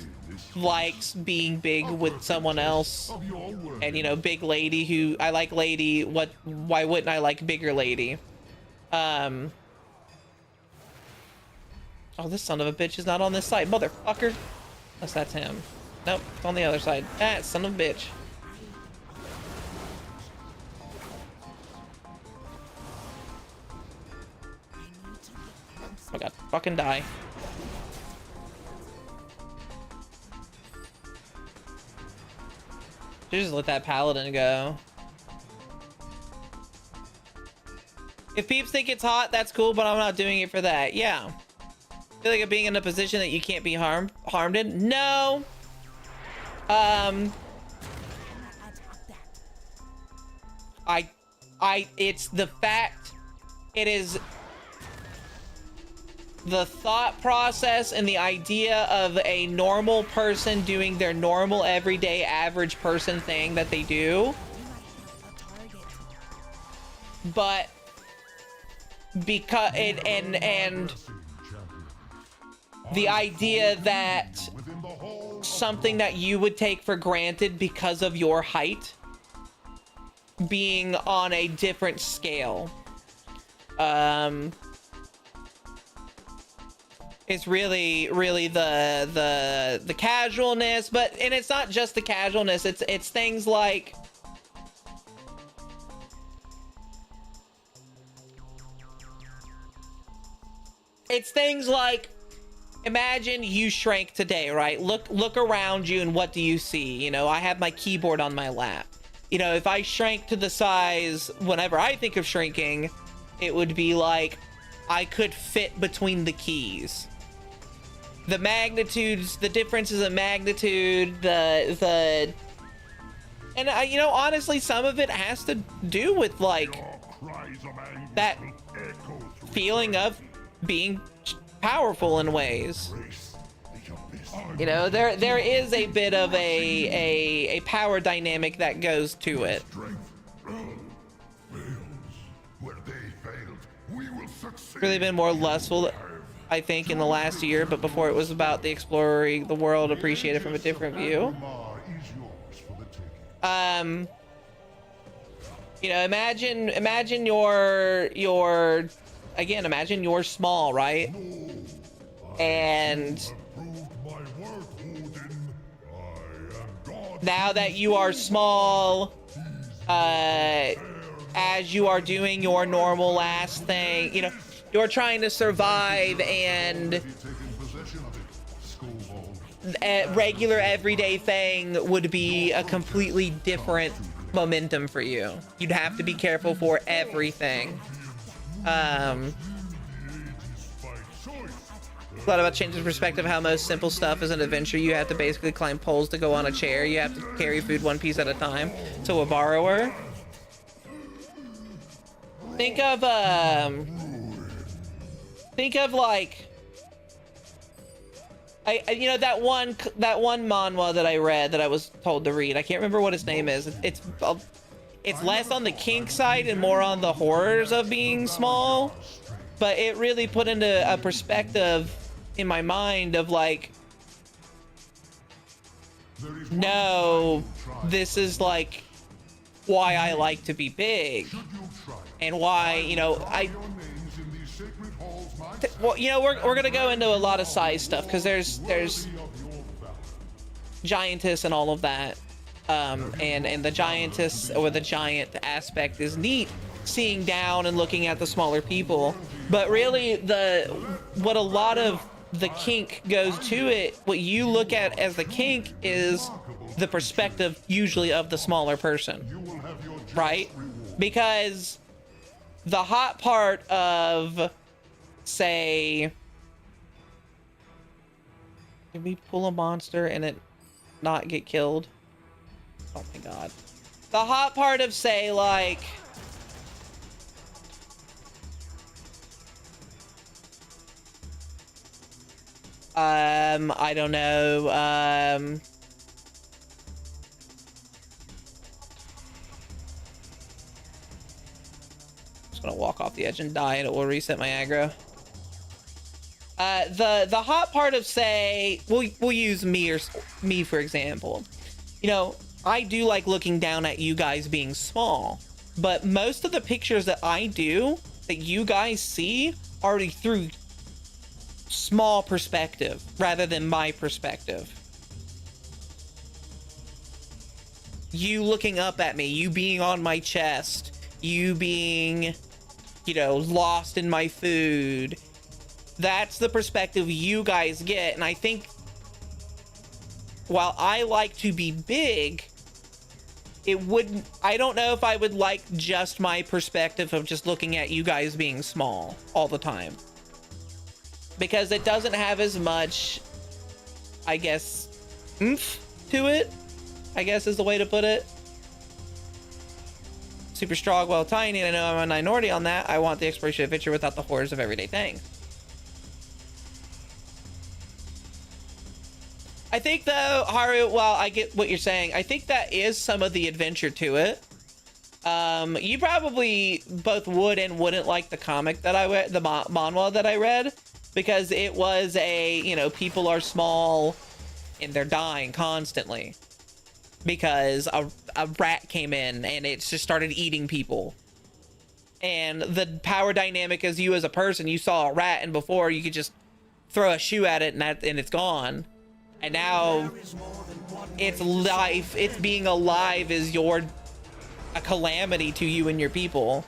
likes being big with someone else, Of your word. and you know, big lady who I like lady, why wouldn't I like bigger lady? Oh, this son of a bitch is not on this side, motherfucker. Unless that's him. Nope, it's on the other side. Ah, son of a bitch. Oh my god, fucking die. Just let that paladin go. If peeps think it's hot, that's cool, but I'm not doing it for that. Yeah. Feel like I'm being in a position that you can't be harmed in? No. It's the fact, it is the thought process and the idea of a normal person doing their normal everyday average person thing that they do, but because and the idea that Within the hall of something that you would take for granted because of your height being on a different scale is really the casualness. And it's not just the casualness, it's things like imagine you shrank today, right? Look around you, and what do you see? You know, I have my keyboard on my lap. You know, if I shrank to the size, whenever I think of shrinking, it would be like I could fit between the keys. The magnitudes, the differences in magnitude, and you know, honestly, some of it has to do with like that feeling of being powerful in ways. You know, there is a bit of a power dynamic that goes to it. Really been more lustful, I think, in the last year, but before it was about the exploring the world, appreciate it from a different view. You know, imagine your again, imagine you're small, right? And now that you are small, as you are doing your normal last thing, you know, you're trying to survive, and a regular everyday thing would be a completely different momentum for you. You'd have to be careful for everything. A lot about changing perspective, how most simple stuff is an adventure. You have to basically climb poles to go on a chair. You have to carry food one piece at a time to a borrower. Think of like, you know, that one manhwa that I read, that I was told to read. I can't remember what his name is. It's less on the kink side and more on the horrors of being small, but it really put into a perspective in my mind of like, no, this is like why I like to be big, and why, you know, well, you know, we're gonna go into a lot of size stuff, because there's giantess and all of that, and the giantess, or the giant aspect, is neat, seeing down and looking at the smaller people, but really what a lot of the kink goes to it, what you look at as the kink is the perspective usually of the smaller person, right? Because the hot part of, say, did we pull a monster and it not get killed? Oh my god. The hot part of, say, like, I don't know, just gonna walk off the edge and die, and it will reset my aggro. The hot part of, say, we'll use me for example. You know, I do like looking down at you guys being small, but most of the pictures that I do that you guys see are through small perspective rather than my perspective. You looking up at me, you being on my chest, you being, you know, lost in my food. That's the perspective you guys get. And I think while I like to be big, I don't know if I would like just my perspective of just looking at you guys being small all the time, because it doesn't have as much, I guess, oomph to it, I guess is the way to put it. Super strong, well tiny, and I know I'm a minority on that. I want the exploration adventure without the horrors of everyday things. I think though, Haru, while I get what you're saying, I think that is some of the adventure to it. You probably both would and wouldn't like the comic that I read, the manhwa that I read, because it was a, you know, people are small and they're dying constantly because a rat came in and it just started eating people. And the power dynamic is, you as a person, you saw a rat, and before you could just throw a shoe at it and it's gone. And now its life, its being alive is a calamity to you and your people.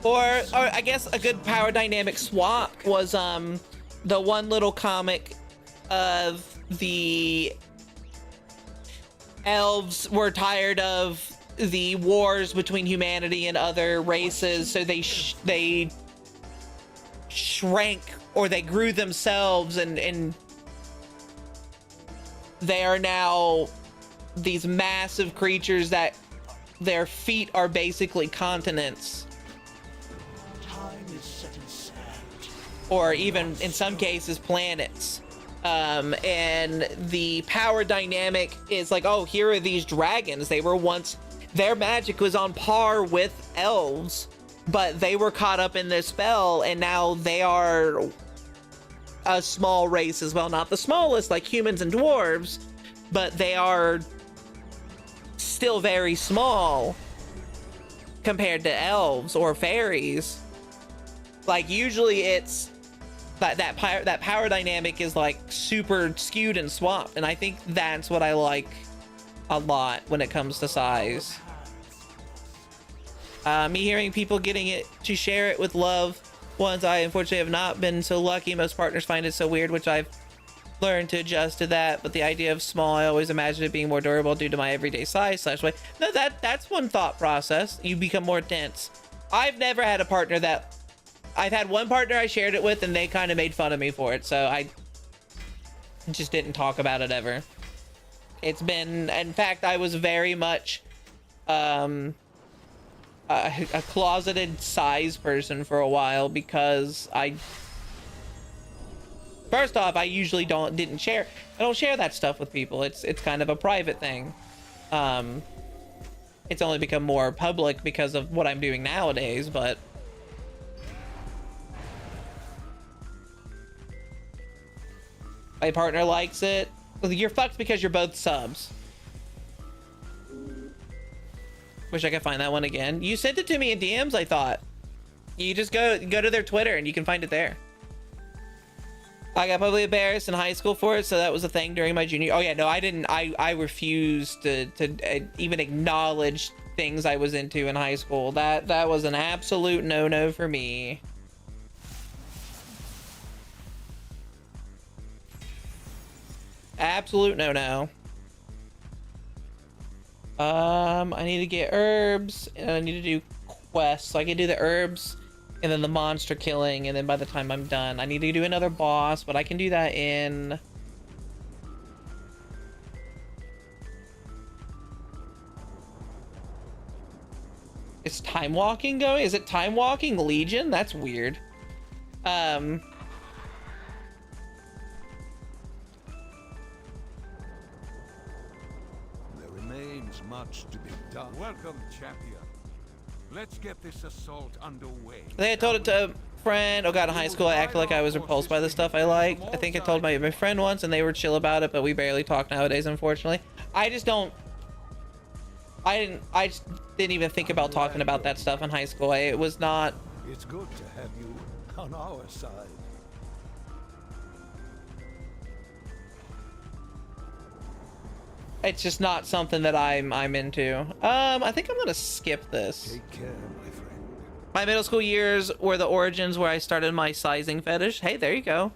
Or I guess a good power dynamic swap was the one little comic of the elves were tired of the wars between humanity and other races, so they shrank, or they grew themselves, and they are now these massive creatures that their feet are basically continents. Or even in some cases planets. And the power dynamic is like, oh, here are these dragons. They were once, their magic was on par with elves, but they were caught up in this spell, and now they are a small race as well. Not the smallest like humans and dwarves, but they are still very small compared to elves or fairies. Like usually it's that power dynamic is like super skewed and swapped, and I think that's what I like a lot when it comes to size. Me hearing people getting it to share it with loved ones, I unfortunately have not been so lucky. Most partners find it so weird, which I've learned to adjust to that, but the idea of small, I always imagine it being more durable due to my everyday size / weight. No, that's one thought process. You become more dense. I've never had a partner that, I've had one partner I shared it with and they kind of made fun of me for it, so I just didn't talk about it ever. It's been, in fact, I was very much a closeted size person for a while, because first off, I usually I don't share that stuff with people. It's kind of a private thing. It's only become more public because of what I'm doing nowadays, but my partner likes it. You're fucked because you're both subs. Wish I could find that one again. You sent it to me in DMs, I thought. You just go to their Twitter and you can find it there. I got publicly embarrassed in high school for it, so that was a thing during my junior. Oh yeah, no, I didn't. I refused to even acknowledge things I was into in high school. That was an absolute no-no for me. Absolute no-no. I need to get herbs, and I need to do quests. So I can do the herbs and then the monster killing, and then by the time I'm done, I need to do another boss, but I can do that in... Is time walking going? Is it time walking Legion? That's weird. Much to be done. Welcome, champion. Let's get this assault underway. I think I told it to a friend. Oh god, in high school I acted like I was repulsed by the stuff I liked. I think I told my friend once and they were chill about it, but we barely talk nowadays, unfortunately. I just didn't even think about talking about that stuff in high school. It was not... It's good to have you on our side. It's just not something that I'm into. I think I'm gonna skip this. Take care, my friend. My middle school years were the origins where I started my sizing fetish. Hey, there you go.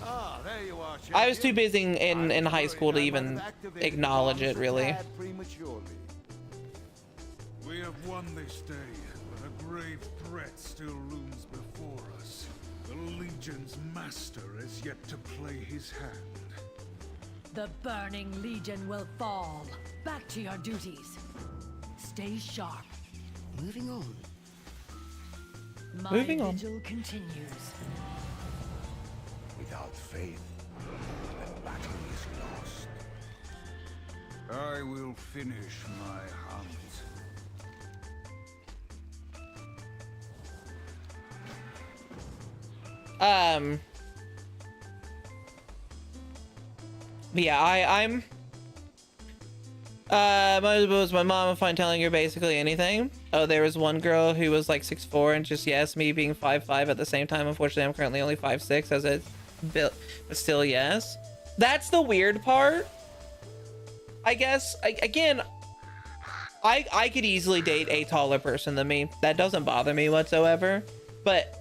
Ah, there you are, I was too busy in high school to even acknowledge it, really. We have won this day, but a grave threat still looms before us. The Legion's master has yet to play his hand. The Burning Legion will fall. Back to your duties. Stay sharp. Moving on. My Moving on. vigil continues. Without faith, the battle is lost. I will finish my hunt. Yeah, I'm was my mom fine telling her basically anything. Oh, there was one girl who was like 6'4" and just yes, me being 5'5" at the same time. Unfortunately, I'm currently only 5'6" as it's built, but still yes. That's the weird part. I guess again, I could easily date a taller person than me. That doesn't bother me whatsoever. But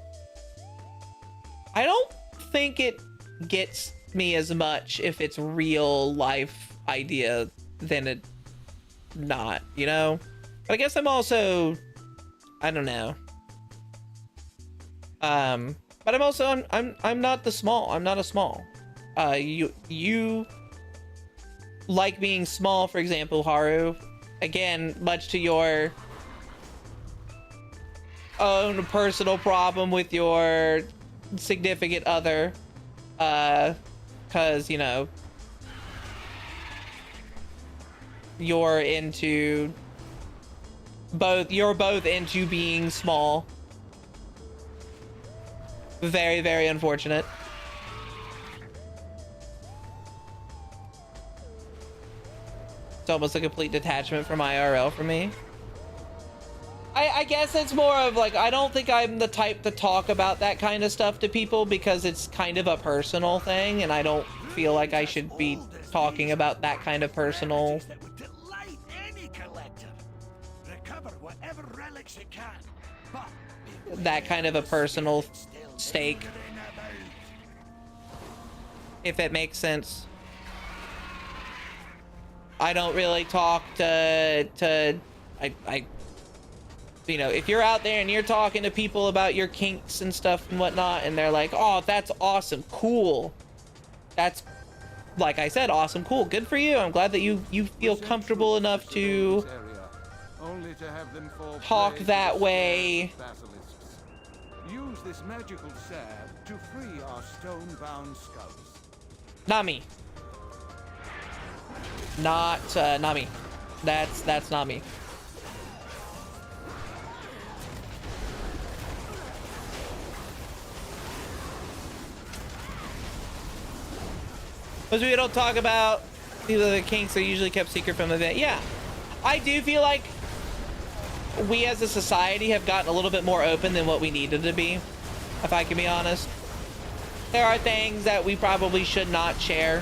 I don't think it gets me as much if it's real life idea than it not, you know? But I guess I'm also, I don't know. But I'm also, I'm not the small. I'm not a small. You like being small, for example, Haru. Again, much to your own personal problem with your significant other. Cause, you know, you're both into being small. Very, very unfortunate. It's almost a complete detachment from IRL for me. I guess it's more of like, I don't think I'm the type to talk about that kind of stuff to people because it's kind of a personal thing, and I don't feel like I should be talking about that kind of personal. That would delight any collector. Recover whatever relics you can, but That kind of a personal stake, if it makes sense. I don't really talk to you know, if you're out there and you're talking to people about your kinks and stuff and whatnot, and they're like, oh, that's awesome, cool. That's, like I said, awesome, cool, good for you. I'm glad that you feel comfortable enough to only to have them fall talk prey that to the way. snares of basilisks. Use this magical salve to free our stone-bound skulls. Not me. Not me. That's not me. Because we don't talk about these other kinks are usually kept secret from the event. Yeah, I do feel like we as a society have gotten a little bit more open than what we needed to be, if I can be honest. There are things that we probably should not share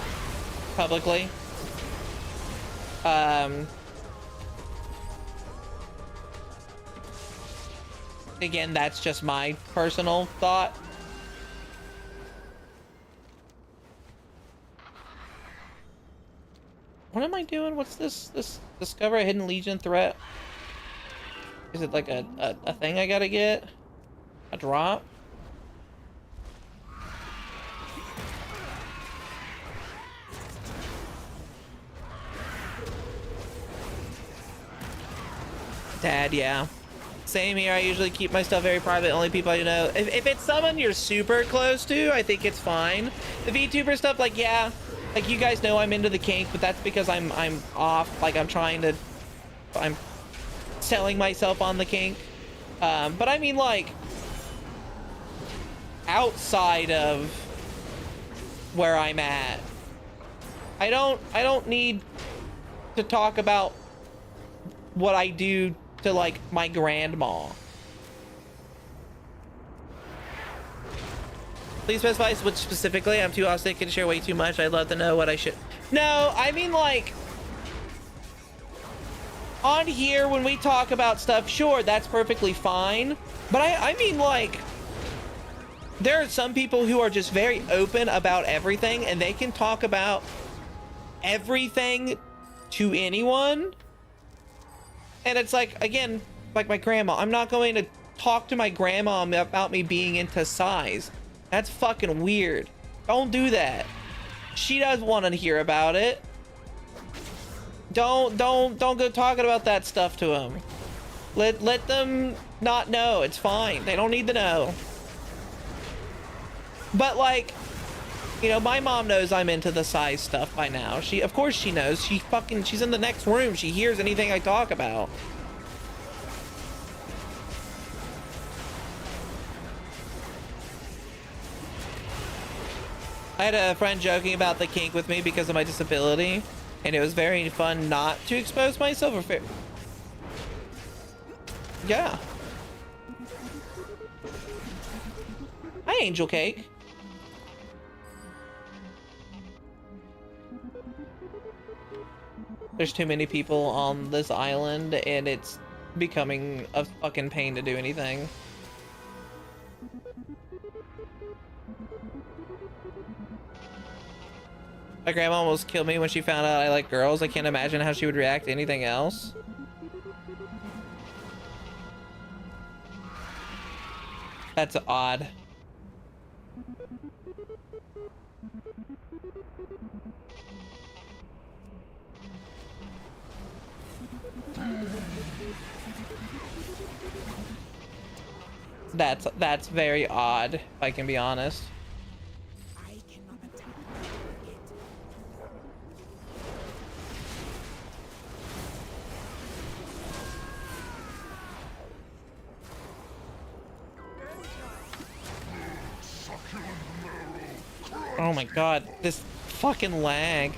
publicly. Again, that's just my personal thought. What am I doing? What's this? Discover a hidden Legion threat? Is it like a thing I gotta get? A drop? Dad, yeah. Same here. I usually keep my stuff very private. Only people I know. If it's someone you're super close to, I think it's fine. The VTuber stuff, like, yeah. Like, you guys know I'm into the kink, but that's because I'm off. Like, I'm selling myself on the kink. But I mean, like, outside of where I'm at, I don't need to talk about what I do to, like, my grandma. Please specify which specifically. I'm too authentic to share way too much. I'd love to know what I should. No, I mean, like, on here when we talk about stuff, sure, that's perfectly fine. But I mean, like, there are some people who are just very open about everything, and they can talk about everything to anyone. And it's like, again, like my grandma. I'm not going to talk to my grandma about me being into size. That's fucking weird. Don't do that. She doesn't want to hear about it. Don't go talking about that stuff to them. Let them not know. It's fine. They don't need to know. But, like, you know, my mom knows I'm into the size stuff by now. Of course she knows. She's in the next room. She hears anything I talk about. I had a friend joking about the kink with me because of my disability, and it was very fun not to expose myself. Yeah. Hi, Angel Cake. There's too many people on this island, and it's becoming a fucking pain to do anything. My grandma almost killed me when she found out I like girls. I can't imagine how she would react to anything else. That's odd. That's very odd, if I can be honest. Oh my god, this fucking lag.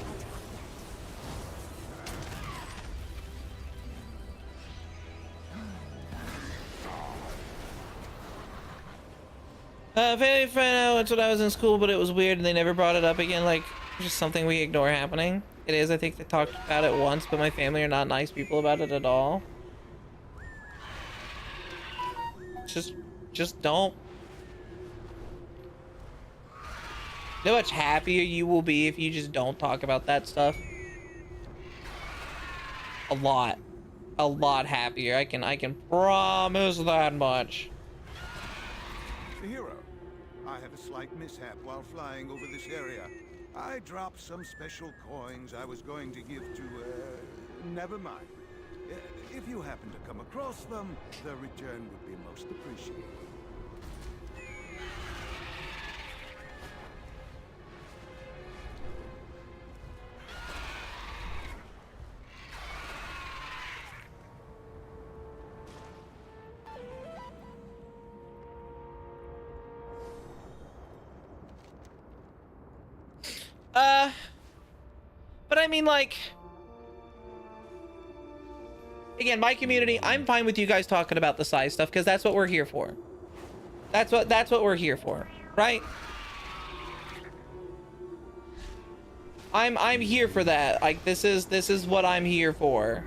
Family friend, it's when I was in school, but it was weird and they never brought it up again, like, just something we ignore happening. It is, I think they talked about it once, but my family are not nice people about it at all. Just don't. You know how much happier you will be if you just don't talk about that stuff? A lot happier. I can promise that much. The hero. I had a slight mishap while flying over this area. I dropped some special coins I was going to give to, never mind. If you happen to come across them, the return would be most appreciated. But I mean, like, again, my community, I'm fine with you guys talking about the size stuff because that's what we're here for. That's what we're here for, right? I'm here for that. Like, this is what I'm here for.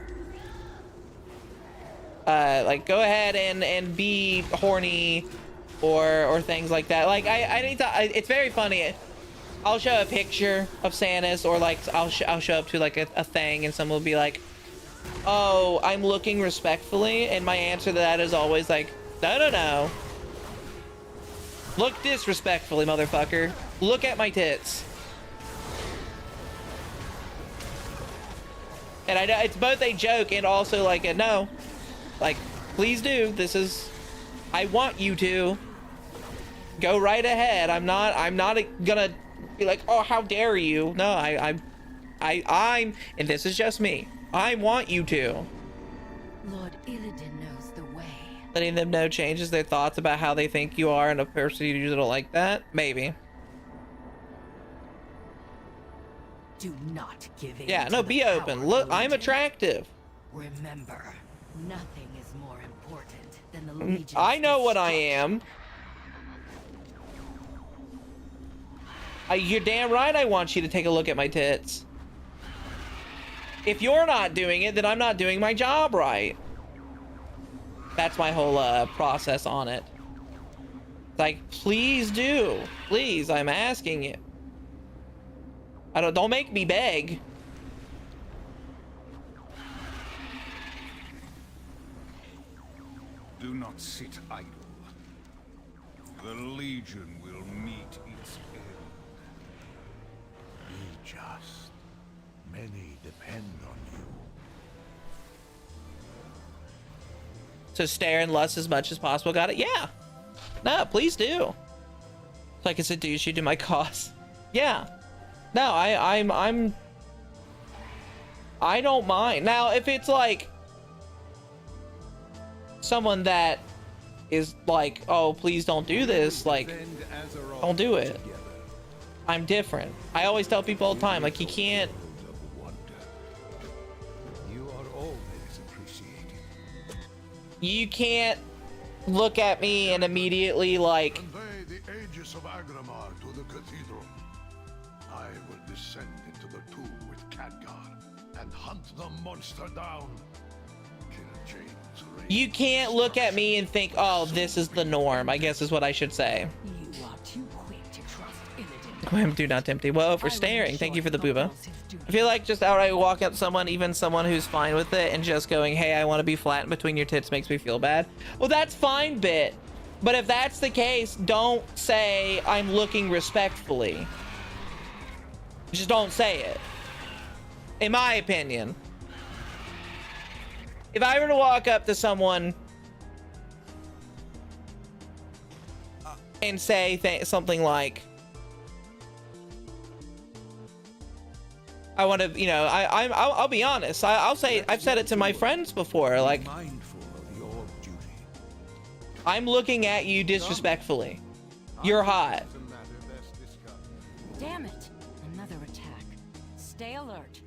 Like, go ahead and be horny or things like that. Like, I need to, it's very funny. I'll show a picture of Sanus, or like I'll show up to like a thing and someone will be like, oh, I'm looking respectfully, and my answer to that is always like, no, look disrespectfully, motherfucker. Look at my tits. And I know it's both a joke and also like a no, like, please do. This is, I want you to go right ahead. I'm not gonna be like, oh, how dare you? No, I'm, and this is just me. I want you to. Lord Illidan knows the way. Letting them know changes their thoughts about how they think you are, and a person you usually don't like that. Maybe. Do not give in. Yeah, to no, the be power open. of Look, the I'm Legion. attractive. Remember, nothing is more important than the Legion's I know what I destruction. am. You're damn right I want you to take a look at my tits. If you're not doing it, then I'm not doing my job right. That's my whole process on it. Like, please do. Please, I'm asking you. Don't make me beg. Do not sit idle. The Legion will meet its end. Be just. Many depend on you. So stare and lust as much as possible. Got it? Yeah. No, please do. So I can seduce you to my cause. Yeah. No, I don't mind. Now, if it's like someone that is like, oh, please don't do this, like, don't do it. I'm different. I always tell people all the time, like, you can't. You are always appreciated. You can't look at me and immediately like, Convey the Aegis of Agramar to the cathedral. I will descend into the tomb with Khadgar. and hunt the monster down. You can't look at me and think, oh, this is the norm, I guess is what I should say. You are too quick to trust Quim, do not tempt me. Well, for staring, thank you for the booba. I feel like just outright walking up to someone, even someone who's fine with it, and just going, hey, I want to be flattened between your tits makes me feel bad. Well, that's fine, Bit. But if that's the case, don't say I'm looking respectfully. Just don't say it. In my opinion. If I were to walk up to someone and say something like, I want to, you know, I'll be honest. I'll say, I've said it to my friends before, like, Mindful of your duty. I'm looking at you disrespectfully. You're hot. It's a matter best discussed. Damn it! Another attack. Stay alert.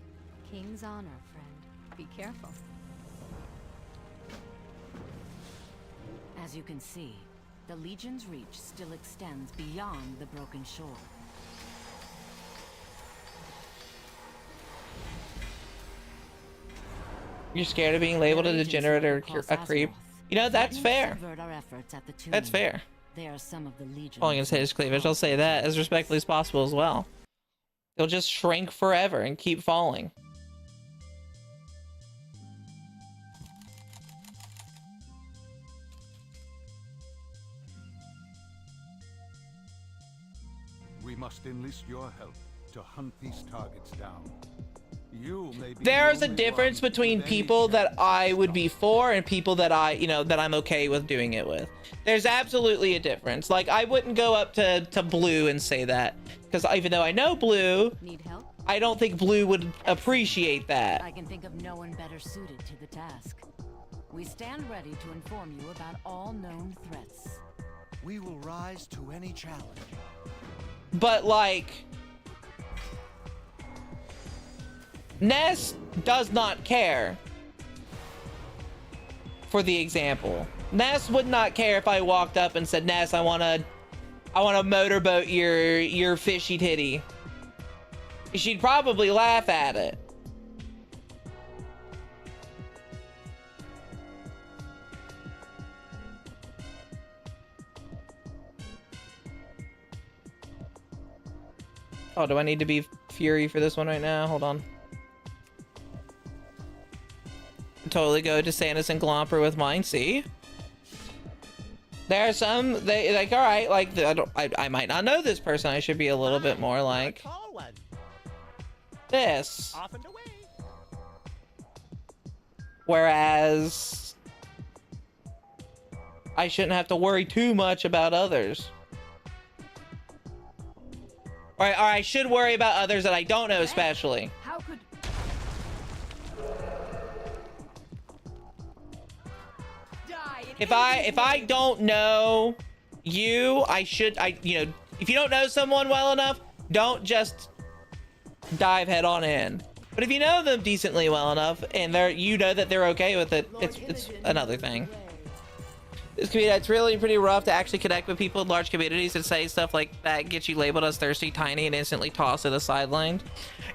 King's honor, friend. Be careful. As you can see, the Legion's reach still extends beyond the broken shore. You're scared of being labeled a degenerate or a creep. You know, that's fair. That's fair. They are some of the Legion's All I'm gonna say is cleavage. I'll say that as respectfully as possible as well. They'll just shrink forever and keep falling. We must enlist your help to hunt these targets down. You may be There's the a only difference one between with any people that chance I of would be stopping. for and people that that I'm okay with doing it with. There's absolutely a difference. Like, I wouldn't go up to Blue and say that, because even though I know Blue, Need help? I don't think Blue would appreciate that. I can think of no one better suited to the task. We stand ready to inform you about all known threats. We will rise to any challenge. But, like, Ness does not care. For the example, Ness would not care if I walked up and said, Ness, I wanna motorboat your fishy titty. She'd probably laugh at it. Oh, do I need to be Fury for this one right now? Hold on. Totally go to Sanus and Glomper with mine. See, there are some they like. All right, like I might not know this person. I should be a little bit more like this. Off and away. Whereas I shouldn't have to worry too much about others. Or I should worry about others that I don't know, especially. How could... If I don't know you, you know, if you don't know someone well enough, don't just dive head on in. But if you know them decently well enough and you know that they're okay with it, it's another thing. This community, it's really pretty rough to actually connect with people in large communities and say stuff like that gets you labeled as thirsty, tiny, and instantly tossed to the sidelines.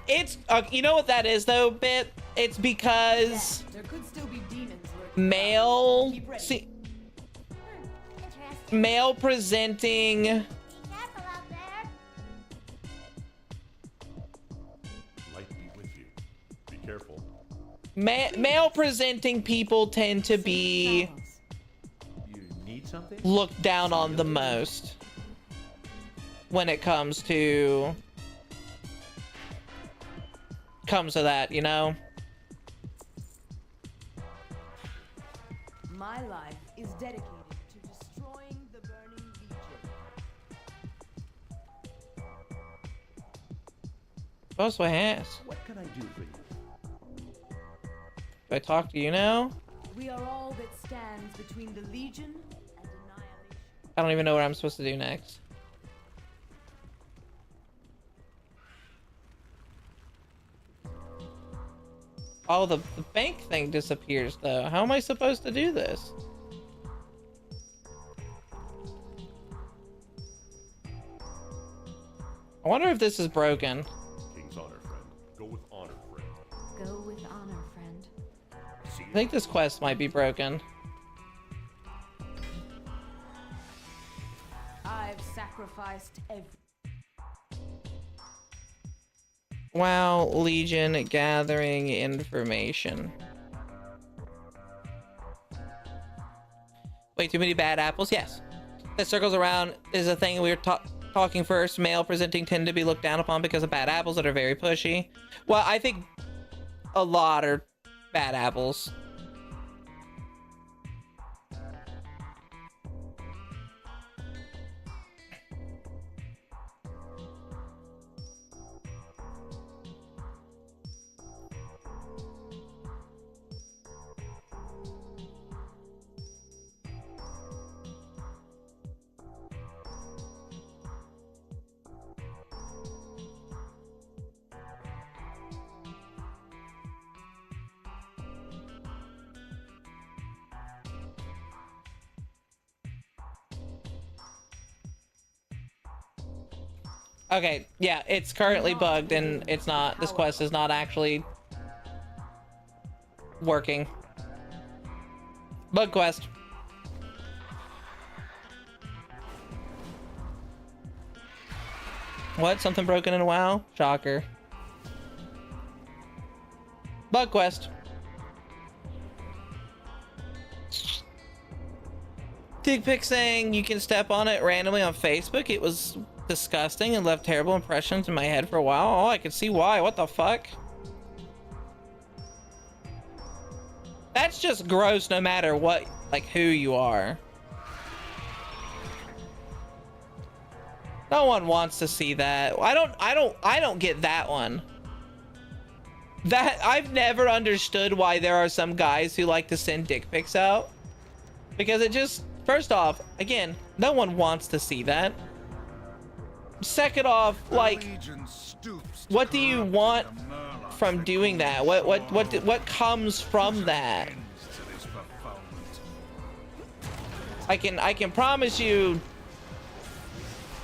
It's you know what that is though, Bit? It's because There could still be demons male presenting Light be with you. Be careful. male presenting people tend to be You need something? looked down on the most when it comes to that, you know? My life is dedicated to destroying the Burning Legion. What's my ass? What can I do for you? Do I talk to you now? We are all that stands between the Legion and annihilation. I don't even know what I'm supposed to do next. Oh, the bank thing disappears though. How am I supposed to do this? I wonder if this is broken. King's honor, friend. Go with honor, friend. Go I think this quest might be broken. I've sacrificed every. Wow, Legion gathering information. Way too many bad apples? Yes. That circles around is a thing we were talking first. Male presenting tend to be looked down upon because of bad apples that are very pushy. Well, I think a lot are bad apples. Okay, yeah, it's currently bugged and it's not, this quest is not actually working. Bug quest. What? Something broken in WoW? Shocker. Bug quest. Dick pic saying you can step on it randomly on Facebook. It was disgusting and left terrible impressions in my head for a while. Oh, I can see why. What the fuck? That's just gross no matter what, like, who you are. No one wants to see that. I don't get that one. That, I've never understood why there are some guys who like to send dick pics out. Because it just, first off, again, no one wants to see that. Second off, like, what do you want from doing that? What comes from that? I can promise you,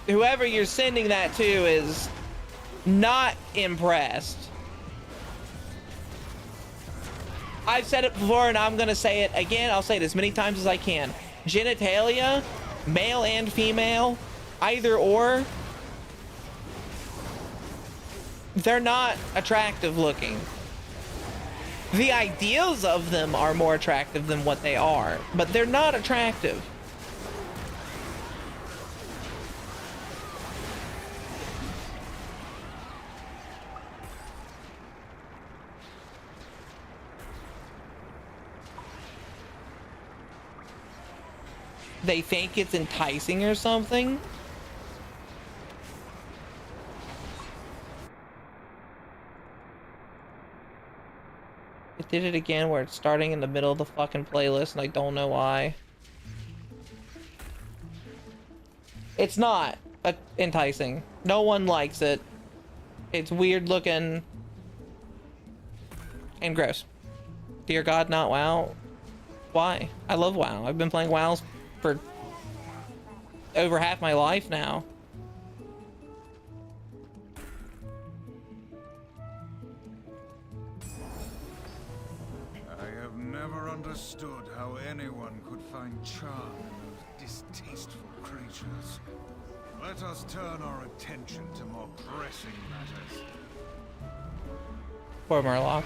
whoever you're sending that to is not impressed. I've said it before and I'm gonna say it again. I'll say it as many times as I can. Genitalia, male and female, either or, they're not attractive looking. The ideals of them are more attractive than what they are, but they're not attractive. They think it's enticing or something. It did it again where it's starting in the middle of the fucking playlist and I don't know why. It's not enticing. No one likes it. It's weird looking and gross. Dear God, not WoW. Why? I love WoW. I've been playing WoW for over half my life now. I have never understood how anyone could find charm in those distasteful creatures. Let us turn our attention to more pressing matters. Poor Murlocs.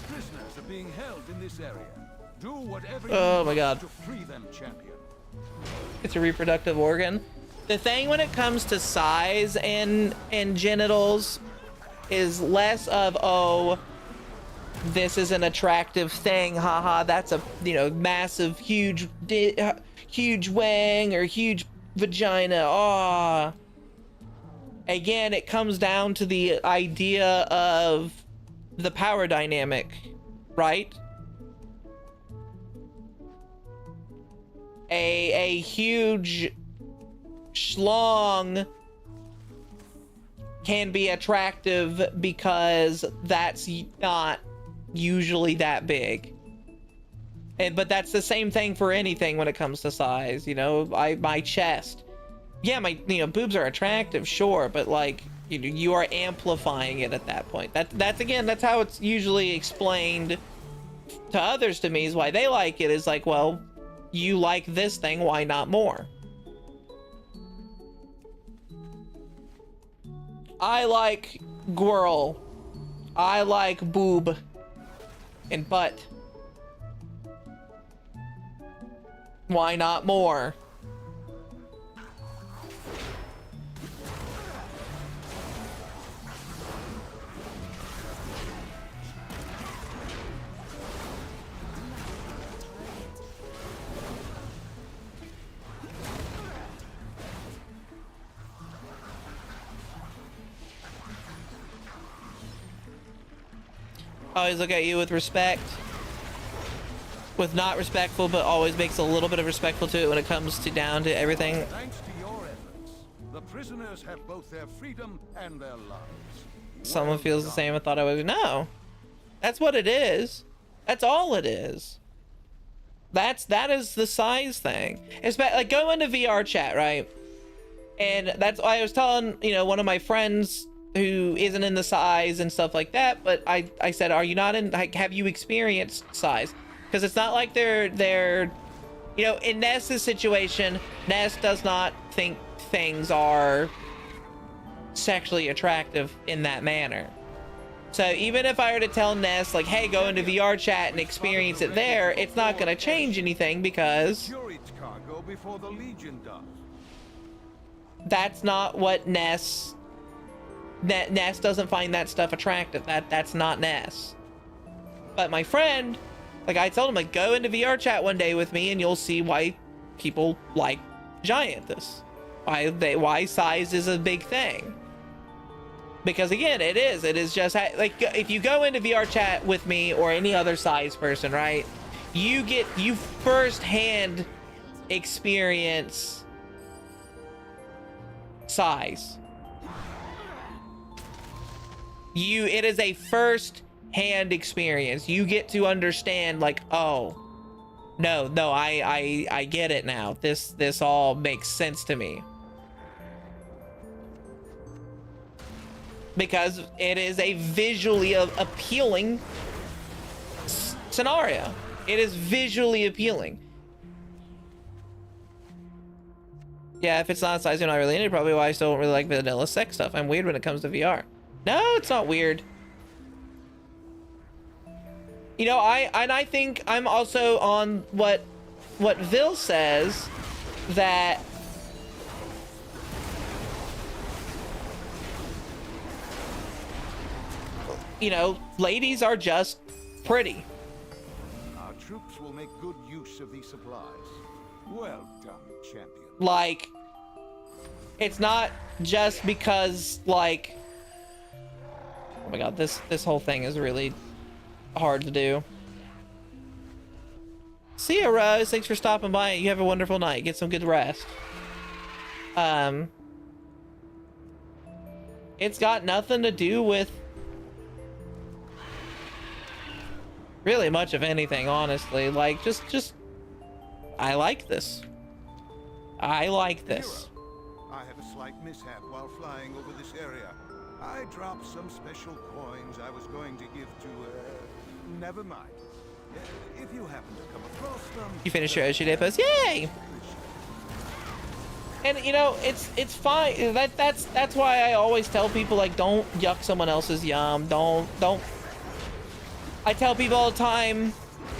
Prisoners are being held in this area. Do whatever you Oh my God. to free them, champion. It's a reproductive organ. The thing when it comes to size and genitals is less of, oh, this is an attractive thing, haha, that's a, you know, massive, huge wang or huge vagina, ah. Again, it comes down to the idea of the power dynamic, right? A huge schlong can be attractive because that's not usually that big. But that's the same thing for anything when it comes to size, you know. My chest, yeah, my boobs are attractive, sure, but like you are amplifying it at that point. That's how it's usually explained to others to me, is why they like it, is like, well, you like this thing, why not more? I like girl, I like boob and butt. Why not more? Always look at you with respect. With not respectful, but always makes a little bit of respectful to it when it comes to down to everything. Thanks to your efforts, the prisoners have both their freedom and their lives. Someone feels the same. I thought I would. No, that's what it is. That's all it is. That is the size thing. It's like, go into VR chat, right? And that's why I was telling one of my friends who isn't in the size and stuff like that. But I said, are you not in? Like, have you experienced size? Because it's not like they're in Ness's situation, Ness does not think things are sexually attractive in that manner. So even if I were to tell Ness, like, hey, go into VR chat and experience it there, it's not going to change anything, because cargo before the Legion does. That's not what Ness doesn't find that stuff attractive. That's not Ness. But my friend, like, I told him, like, go into VR chat one day with me and you'll see why people like Gianthus. Why size is a big thing. Because again, it is just like, if you go into VR chat with me or any other size person, right? You firsthand experience size. It is a first-hand experience. You get to understand, like, oh, no, I get it now. This all makes sense to me. Because it is a visually appealing scenario. It is visually appealing. Yeah, if it's not a size you're not really into, probably why I still don't really like vanilla sex stuff. I'm weird when it comes to VR. No, it's not weird. I think I'm also on what Vil says, that ladies are just pretty. Our troops will make good use of these supplies. Well done, champion. Like, it's not just because, like, oh my god, this whole thing is really hard to do. See ya, Rose. Thanks for stopping by. You have a wonderful night. Get some good rest. It's got nothing to do with really much of anything, honestly. Like, just I like this. I like this. I had a slight mishap while flying over this area. I dropped some special coins I was going to give to, never mind. If you happen to come across them... You finished your Oshi Day post? Yay! And, it's fine. That's why I always tell people, like, don't yuck someone else's yum. Don't... I tell people all the time,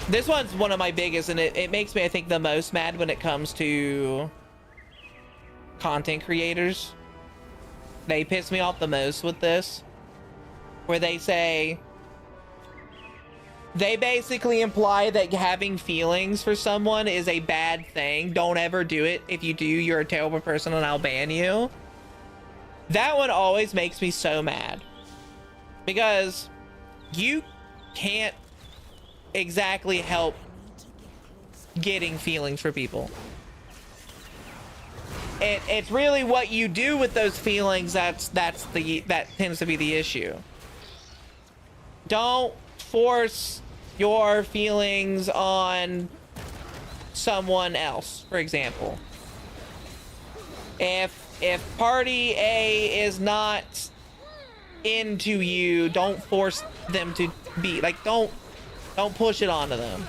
this one's one of my biggest, and it makes me, I think, the most mad when it comes to content creators. They piss me off the most with this, where they basically imply that having feelings for someone is a bad thing. Don't ever do it. If you do, you're a terrible person and I'll ban you. That one always makes me so mad, because you can't exactly help getting feelings for people. It's really what you do with those feelings that tends to be the issue. Don't force your feelings on someone else. For example, if party A is not into you, don't force them to be like, don't push it onto them.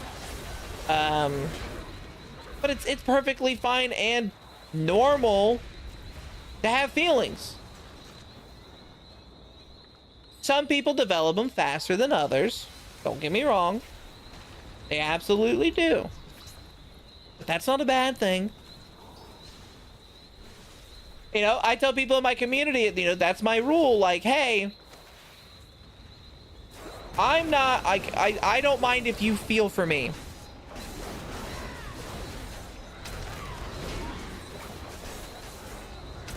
But it's perfectly fine and normal to have feelings. Some people develop them faster than others. Don't get me wrong. They absolutely do. But that's not a bad thing. You know, I tell people in my community, you know, that's my rule. Like, hey, I'm not, I don't mind if you feel for me.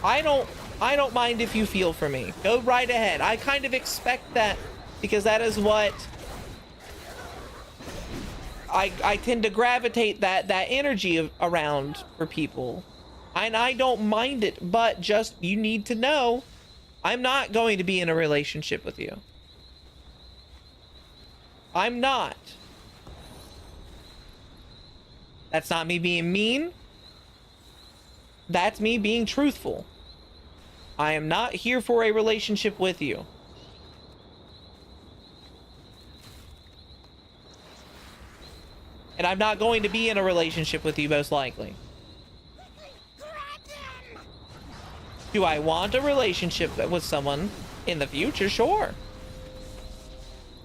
I don't mind if you feel for me. Go right ahead. I kind of expect that because that is what I tend to gravitate that energy around for people. And I don't mind it, but just you need to know I'm not going to be in a relationship with you. I'm not. That's not me being mean. That's me being truthful. I am not here for a relationship with you. And I'm not going to be in a relationship with you, most likely. Do I want a relationship with someone in the future? Sure.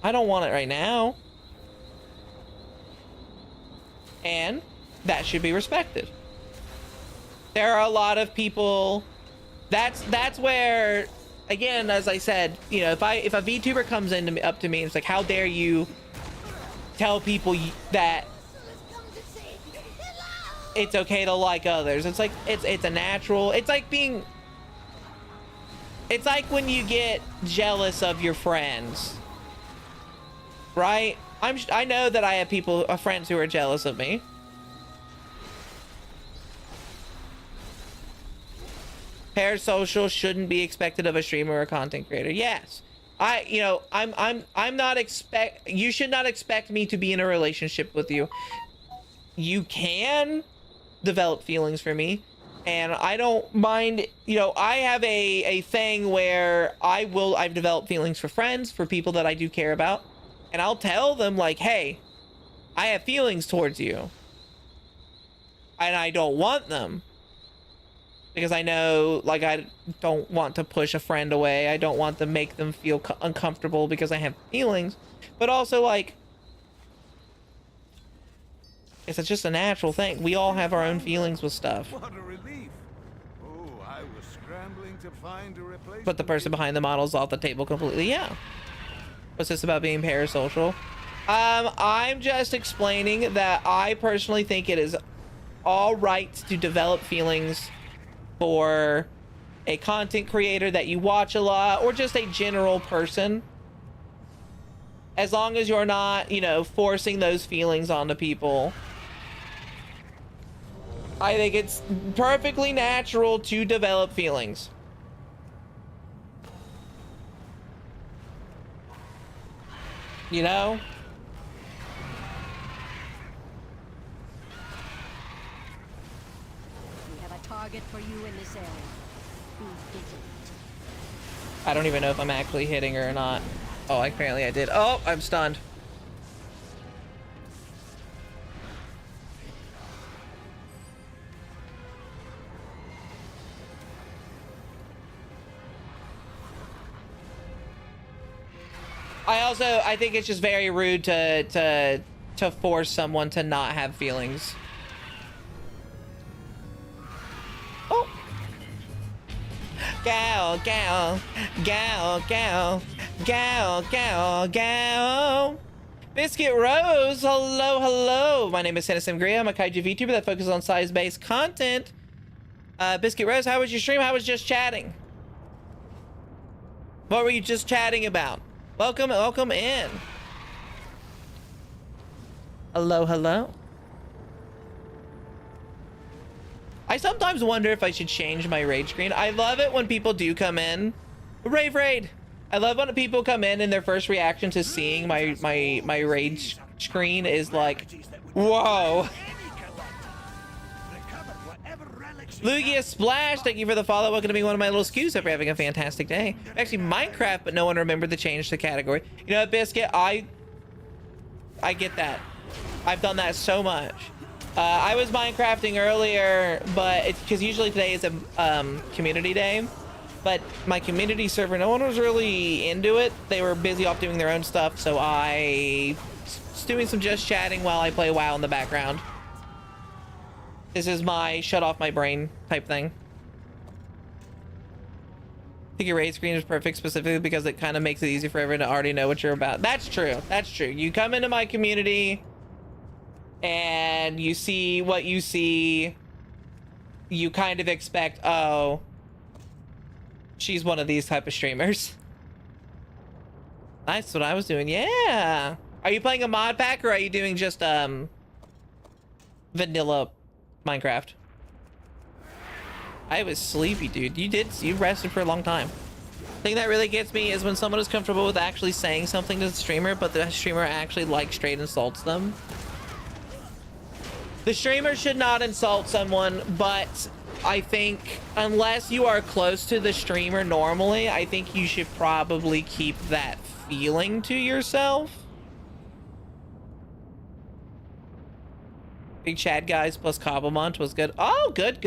I don't want it right now. And that should be respected. There are a lot of people. That's where, again, as I said, you know, if a VTuber comes up to me and it's like, how dare you tell people that it's okay to like others? It's like it's a natural. It's like being. It's like when you get jealous of your friends, right? I know that I have friends who are jealous of me. Parasocial shouldn't be expected of a streamer or a content creator. Yes. I'm not you should not expect me to be in a relationship with you. You can develop feelings for me, and I don't mind. You know, I have a thing where I've developed feelings for friends, for people that I do care about, and I'll tell them like, hey, I have feelings towards you, and I don't want them. Because I know, like, I don't want to push a friend away. I don't want to make them feel uncomfortable because I have feelings. But also, like, it's just a natural thing. We all have our own feelings with stuff. What a relief. Oh, I was scrambling to find a replacement. But the person behind the model's off the table completely. Yeah. What's this about being parasocial? I'm just explaining that I personally think it is all right to develop feelings for a content creator that you watch a lot, or just a general person, as long as you're not, you know, forcing those feelings onto people. I think it's perfectly natural to develop feelings. You know? Target for you in this area. Be vigilant. I don't even know if I'm actually hitting her or not. Oh, apparently I did. Oh, I'm stunned. I think it's just very rude to force someone to not have feelings. Oh. Gal, gal, gal, gal, gal, gal, gal. Biscuit Rose, hello, hello. My name is Citizen Gria. I'm a kaiju VTuber that focuses on size-based content. Biscuit Rose, how was your stream? How was just chatting? What were you just chatting about? Welcome in. Hello, hello. I sometimes wonder if I should change my raid screen. I love it when people do come in. Rave raid. I love when people come in and their first reaction to seeing my raid screen is like, whoa. Lugia Splash, thank you for the follow. Welcome to be one of my little skews. Hope you're having a fantastic day. Actually, Minecraft, but no one remembered to change the category. You know what, Biscuit? I get that. I've done that so much. I was Minecrafting earlier, but it's because usually today is a community day. But my community server, no one was really into it. They were busy off doing their own stuff, so I was doing some just chatting while I play WoW in the background. This is my shut off my brain type thing. I think your raid screen is perfect specifically because it kind of makes it easy for everyone to already know what you're about. That's true. That's true. You come into my community and you see what you see. You kind of expect, oh, she's one of these type of streamers. That's what I was doing. Yeah. Are you playing a mod pack or are you doing just vanilla Minecraft? I was sleepy, dude. You rested for a long time. The thing that really gets me is when someone is comfortable with actually saying something to the streamer, but the streamer actually like straight insults them. The streamer should not insult someone, but I think unless you are close to the streamer normally, I think you should probably keep that feeling to yourself. Big Chad guys plus Cobblemont was good. Oh, good.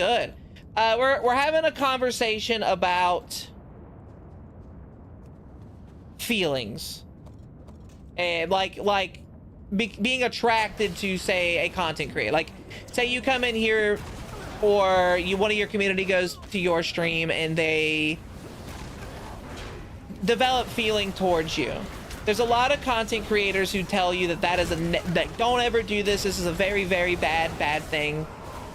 We're having a conversation about feelings and being attracted to, say, a content creator. Like, say you come in here or one of your community goes to your stream and they develop feeling towards you. There's a lot of content creators who tell you that is that don't ever do this. This is a very, very bad thing.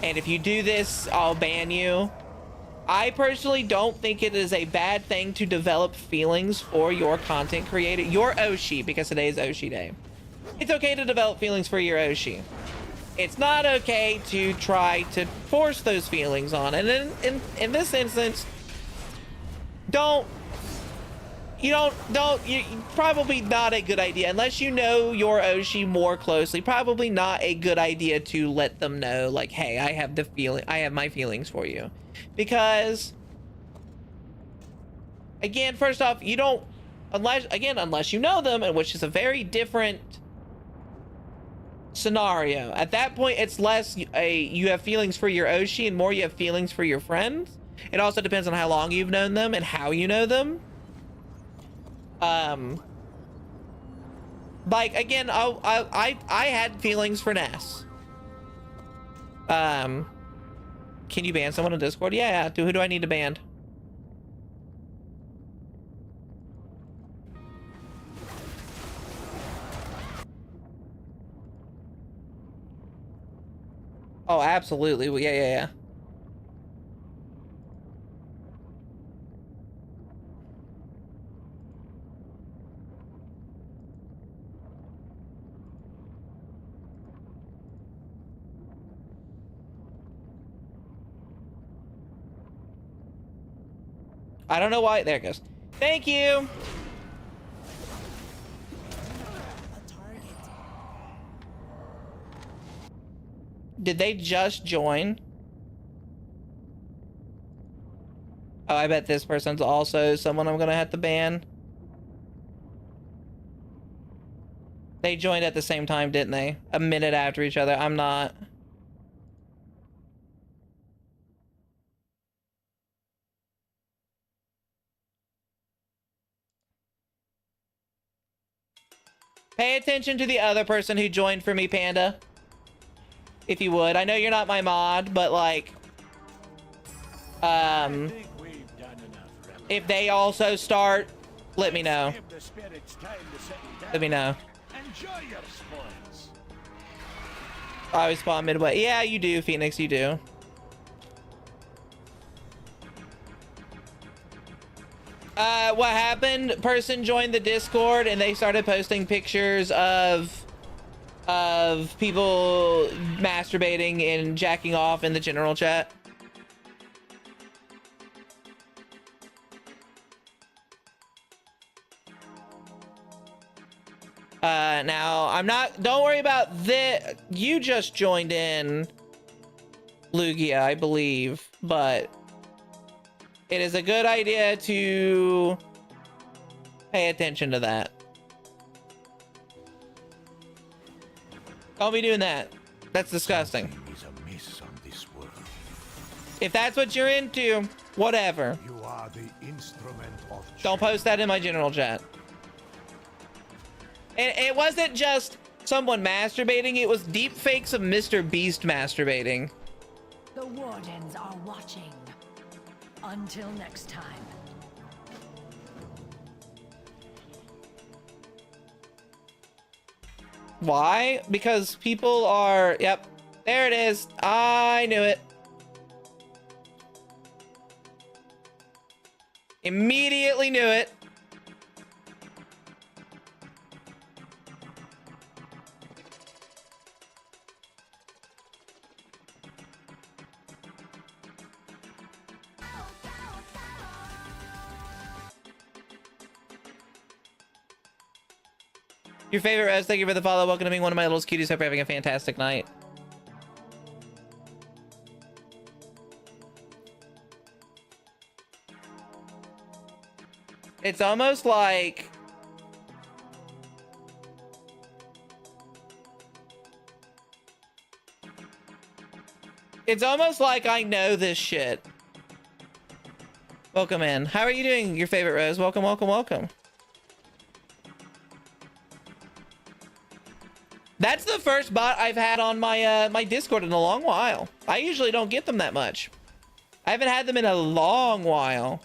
And if you do this, I'll ban you. I personally don't think it is a bad thing to develop feelings for your content creator, your Oshi, because today is Oshi Day. It's okay to develop feelings for your Oshi. It's not okay to try to force those feelings on. And in this instance, probably not a good idea unless you know your Oshi more closely. Probably not a good idea to let them know, like, hey, I have my feelings for you. Because again, first off, unless you know them, and which is a very different scenario. At that point, it's less you have feelings for your Oshi and more you have feelings for your friends. It also depends on how long you've known them and how you know them. Like, again, I had feelings for Ness. Can you ban someone on Discord? Yeah. Who do I need to ban? Oh, absolutely. Well, yeah. I don't know why. There it goes. Thank you. Did they just join? Oh, I bet this person's also someone I'm gonna have to ban. They joined at the same time, didn't they? A minute after each other. I'm not. Pay attention to the other person who joined for me, Panda. If you would. I know you're not my mod, but like... if they also start, let me know. Let me know. I always spawn midway. Yeah, you do, Phoenix, you do. What happened? Person joined the Discord and they started posting pictures of people masturbating and jacking off in the general chat. Now, I'm not... Don't worry about this. You just joined in, Lugia, I believe. But it is a good idea to pay attention to that. Don't be doing that. That's disgusting. Something is amiss on this world. If that's what you're into, whatever. You are the instrument of Don't post that in my general chat. It wasn't just someone masturbating, it was deep fakes of Mr. Beast masturbating. The wardens are watching. Until next time. Why? Because people are... Yep. There it is. I knew it. Immediately knew it. Your favorite Rose, thank you for the follow. Welcome to being one of my little scuties. Hope you're having a fantastic night. It's almost like... It's almost like I know this shit. Welcome in. How are you doing, your favorite Rose? Welcome, welcome, welcome. That's the first bot I've had on my my Discord in a long while. I usually don't get them that much. I haven't had them in a long while.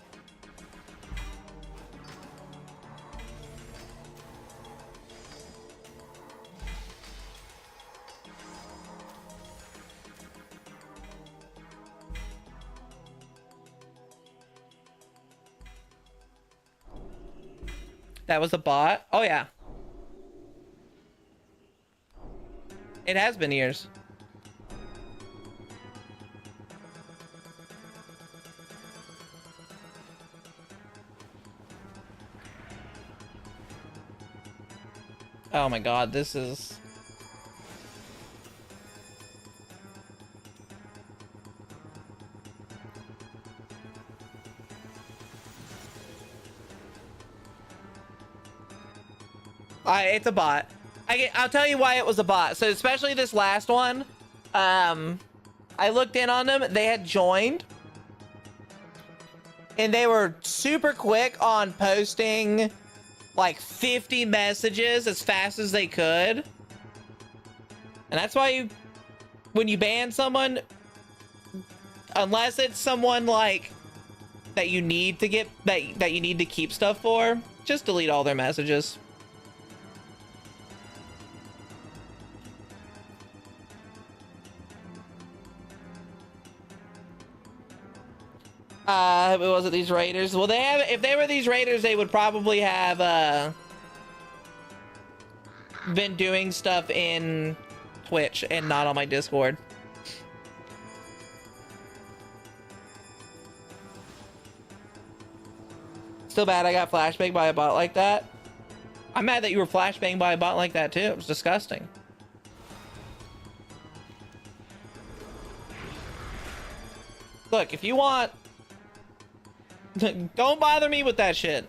That was a bot? Oh yeah. It has been years. Oh my god, this is... It's a bot. I'll tell you why it was a bot. So especially this last one, I looked in on them. They had joined, and they were super quick on posting like 50 messages as fast as they could. And that's why when you ban someone, unless it's someone like that you need to get that you need to keep stuff for, just delete all their messages. Was it these raiders? Well, they have. If they were these raiders, they would probably have been doing stuff in Twitch and not on my Discord. Still bad I got flashbanged by a bot like that. I'm mad that you were flashbanged by a bot like that too. It was disgusting. Look, if you want... Don't bother me with that shit.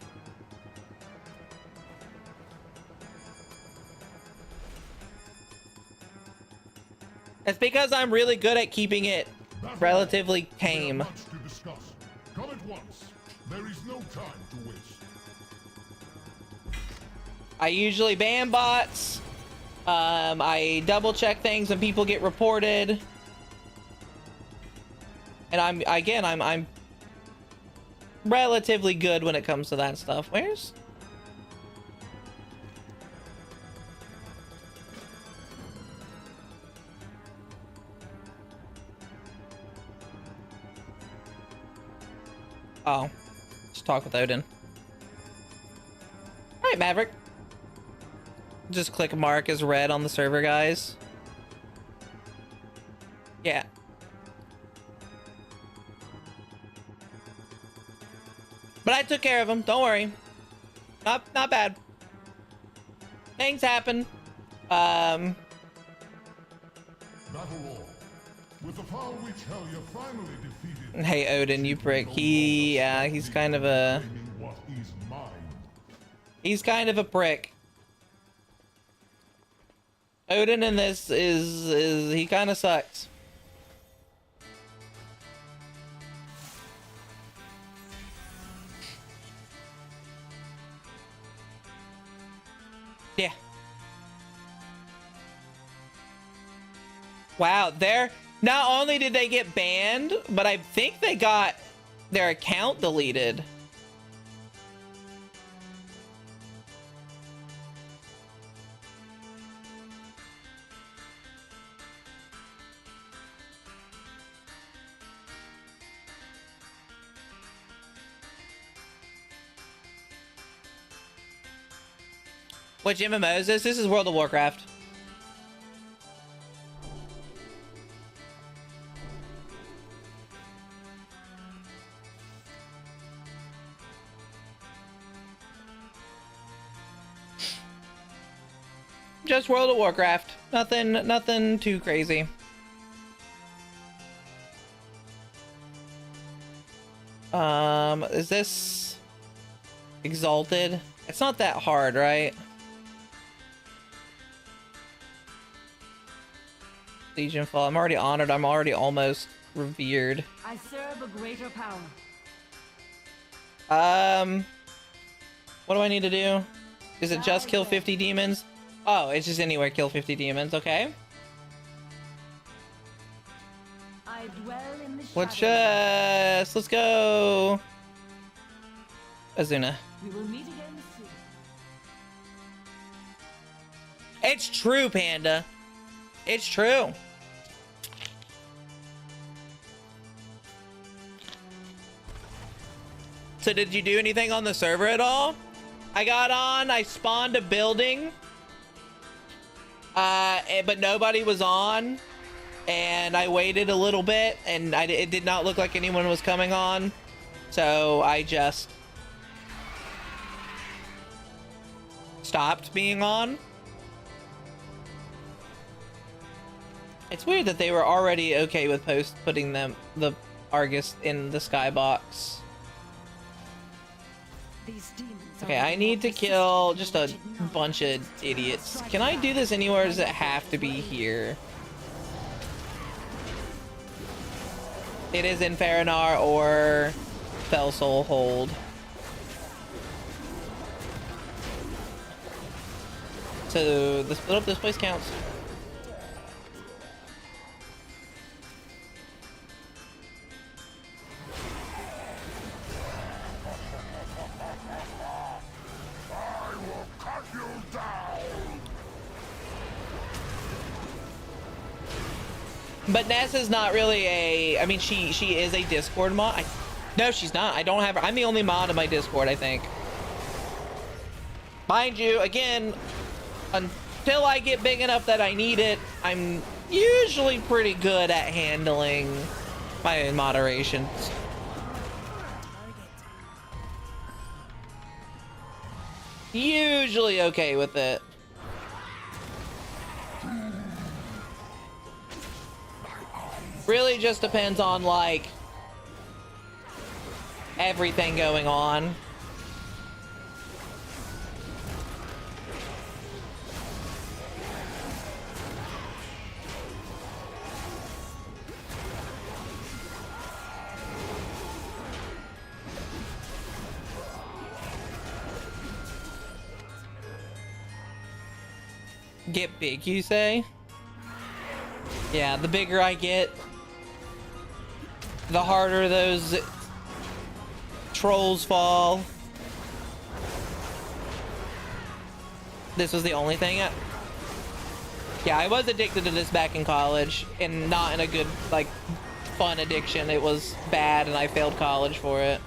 It's because I'm really good at keeping it relatively tame. Much to discuss. Come at once. There is no time to waste. I usually ban bots. I double check things when people get reported. And I'm relatively good when it comes to that stuff. Where's... Oh, let's talk with Odin. All right, Maverick. Just click mark as red on the server, guys. Yeah. But I took care of him. Don't worry. Not bad. Things happen. Battle all. With the power which hell you finally defeated. Hey Odin, you prick. He's kind of a... What is mine? He's kind of a prick. Odin in this is he kind of sucks. Yeah. Wow, they're not only did they get banned, but I think they got their account deleted. Which MMO is this? This is World of Warcraft. Just World of Warcraft. Nothing too crazy. Is this Exalted? It's not that hard, right? Legion Fall. I'm already honored. I'm already almost revered. I serve a greater power. What do I need to do? Is it just kill 50 demons? Oh, it's just anywhere kill 50 demons. Okay. I dwell in the Let's go. Azuna. We will meet again soon. It's true, Panda. It's true. So did you do anything on the server at all? I got on, I spawned a building. But nobody was on. And I waited a little bit and it did not look like anyone was coming on. So I just stopped being on. It's weird that they were already okay with putting the Argus in the skybox. Okay, I need to kill just a bunch of idiots. Can I do this anywhere, or does it have to be here? It is in Faranar or Felsoul Hold. So the split up this place counts. But Nessa's not really a... I mean, she is a Discord mod. No, she's not. I don't have her. I'm the only mod in my Discord, I think. Mind you, again, until I get big enough that I need it, I'm usually pretty good at handling my own moderations. Usually okay with it. Really just depends on, like, everything going on. Get big, you say? Yeah, the bigger I get, the harder those trolls fall. This was the only thing. Yeah, I was addicted to this back in college, and not in a good, like, fun addiction. It was bad, and I failed college for it.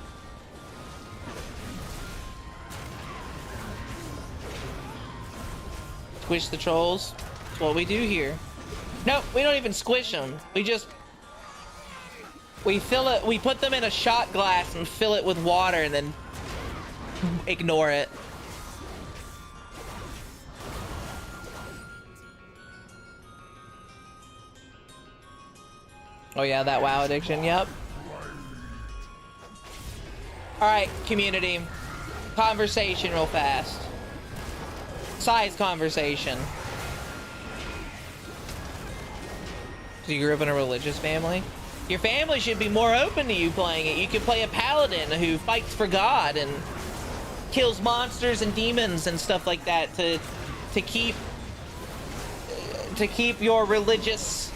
Squish the trolls. That's what we do here. Nope, we don't even squish them. We fill it, we put them in a shot glass and fill it with water and then ignore it. Oh yeah, that WoW addiction, yep. Alright, community. Conversation real fast. Size conversation. So you grew up in a religious family? Your family should be more open to you playing it. You could play a paladin who fights for God and kills monsters and demons and stuff like that to keep your religious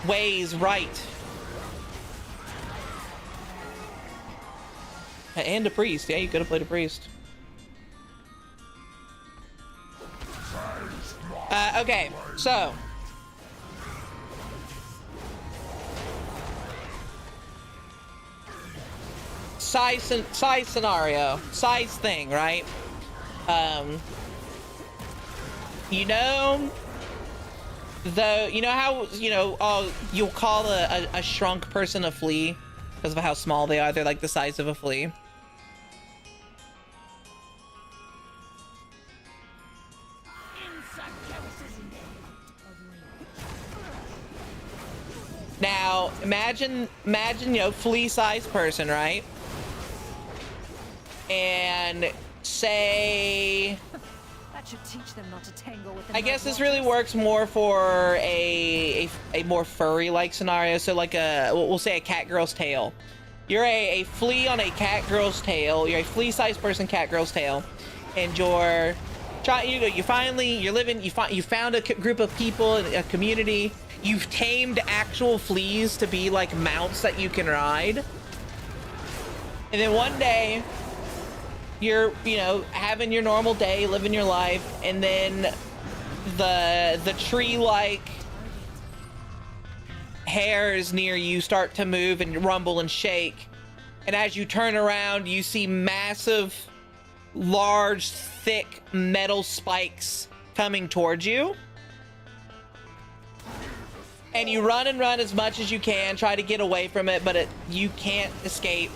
ways right. And a priest. Yeah, you could have played a priest. Okay, so size scenario, size thing, right? You know, though, you know how, you know, you'll call a shrunk person a flea because of how small they are. They're like the size of a flea. Now, imagine, you know, flea-sized person, right? And say, That should teach them not to tangle with the I guess this night really watchers. works more for a more furry-like scenario. So like we'll say a cat girl's tail. You're a flea on a cat girl's tail. You're a flea-sized person, cat girl's tail, and you found a group of people, a community. You've tamed actual fleas to be like mounts that you can ride. And then one day you're, you know, having your normal day, living your life, and then the tree-like hairs near you start to move and rumble and shake. And as you turn around, you see massive, large, thick metal spikes coming towards you. And you run and run as much as you can, try to get away from it, but you can't escape.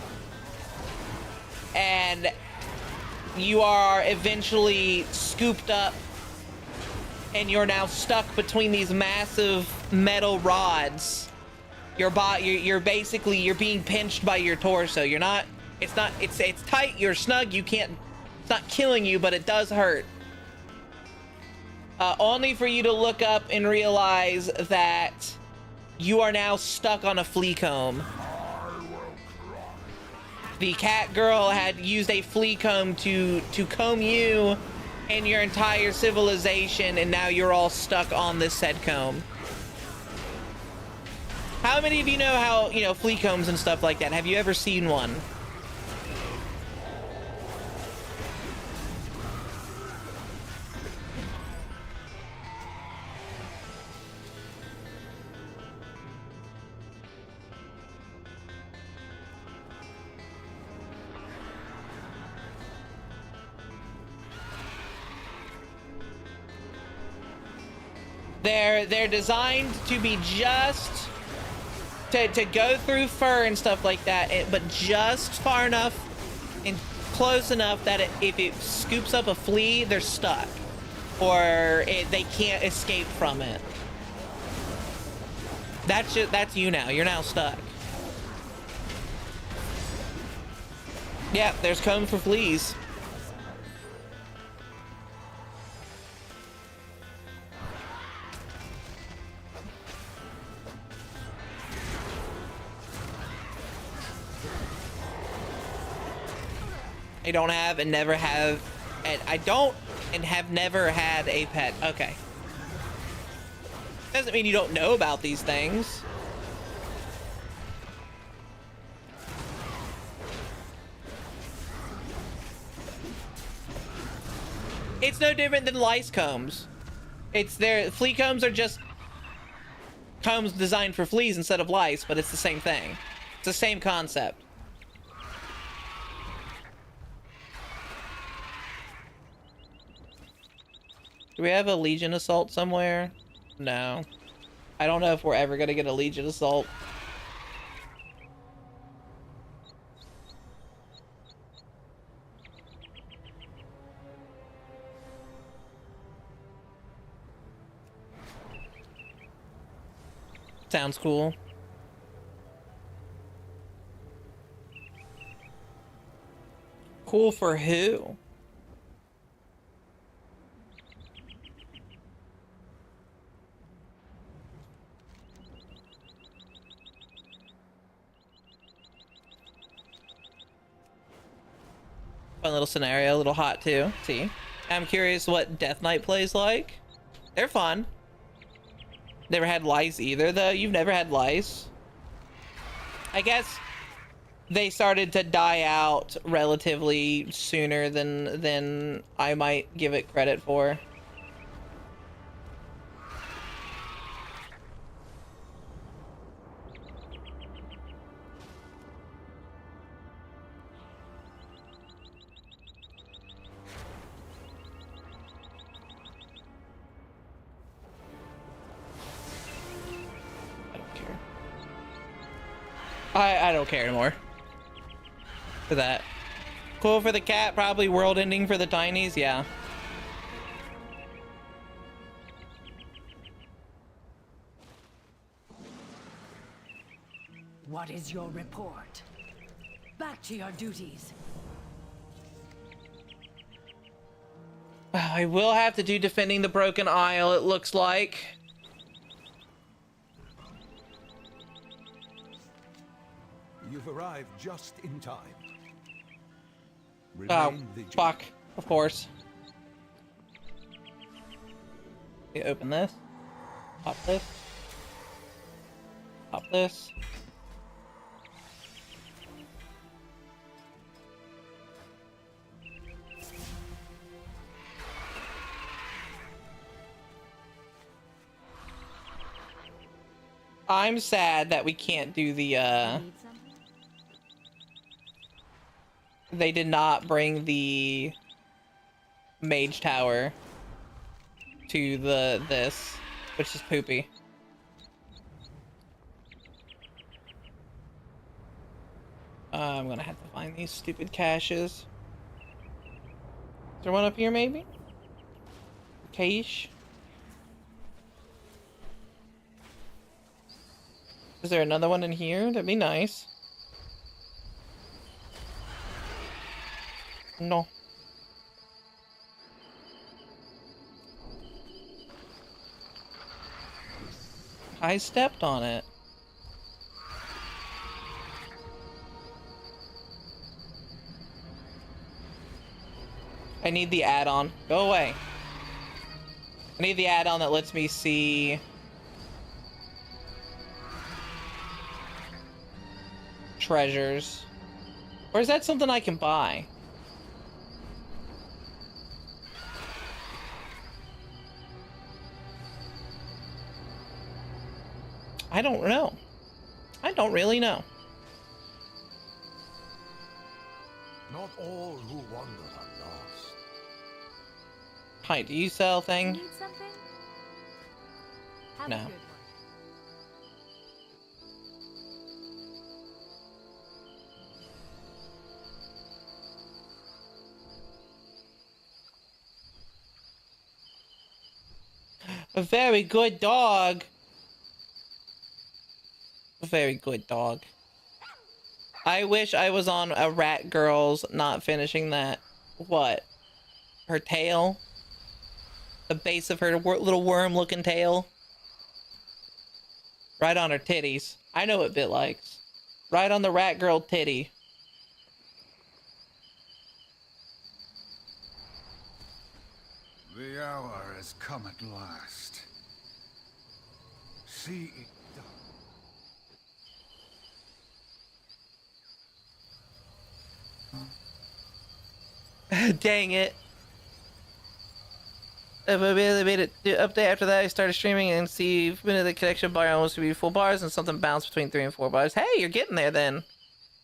And you are eventually scooped up, and you're now stuck between these massive metal rods. You're basically, you're being pinched by your torso. It's tight, you're snug, it's not killing you, but it does hurt. Only for you to look up and realize that you are now stuck on a flea comb. The cat girl had used a flea comb to comb you and your entire civilization, and now you're all stuck on this said comb. How many of you know how, you know, flea combs and stuff like that? Have you ever seen one? They're designed to be just to go through fur and stuff like that, but just far enough and close enough that if it scoops up a flea, they're stuck, or they can't escape from it. That's you now. You're now stuck. Yeah, there's combs for fleas. I don't have and never have, and I don't and have never had a pet. Okay. Doesn't mean you don't know about these things. It's no different than lice combs. Flea combs are just combs designed for fleas instead of lice, but it's the same thing. It's the same concept. Do we have a Legion Assault somewhere? No. I don't know if we're ever gonna get a Legion Assault. Sounds cool. Cool for who? Fun little scenario, a little hot too. See, I'm curious what Death Knight plays like. They're fun. Never had lice either, though. You've never had lice? I guess they started to die out relatively sooner than I might give it credit for. I don't care anymore. For that. Cool for the cat, probably world ending for the tinies, yeah. What is your report? Back to your duties. I will have to do defending the Broken Isle, it looks like. You've arrived just in time. Oh, Remain vigilant. fuck. Of course. Okay, open this. Pop this. Pop this. I'm sad that we can't do the, they did not bring the mage tower to this, which is poopy. I'm gonna have to find these stupid caches. Is there one up here, maybe? Cache? Is there another one in here? That'd be nice. No. I stepped on it. I need the add-on. Go away. I need the add-on that lets me see treasures. Or is that something I can buy? I don't know. I don't really know. Not all who wander are lost. Hi, do you sell thing? Need something? Have No. a good one. A very good dog. A very good dog. I wish I was on a rat girl's not finishing that. What? Her tail? The base of her little worm looking tail? Right on her titties. I know what Bit likes. Right on the rat girl titty. The hour has come at last. See it done. Dang it. If I really made it update after that, I started streaming and see if the connection bar almost to be full bars and something bounced between 3 and 4 bars. Hey, you're getting there then.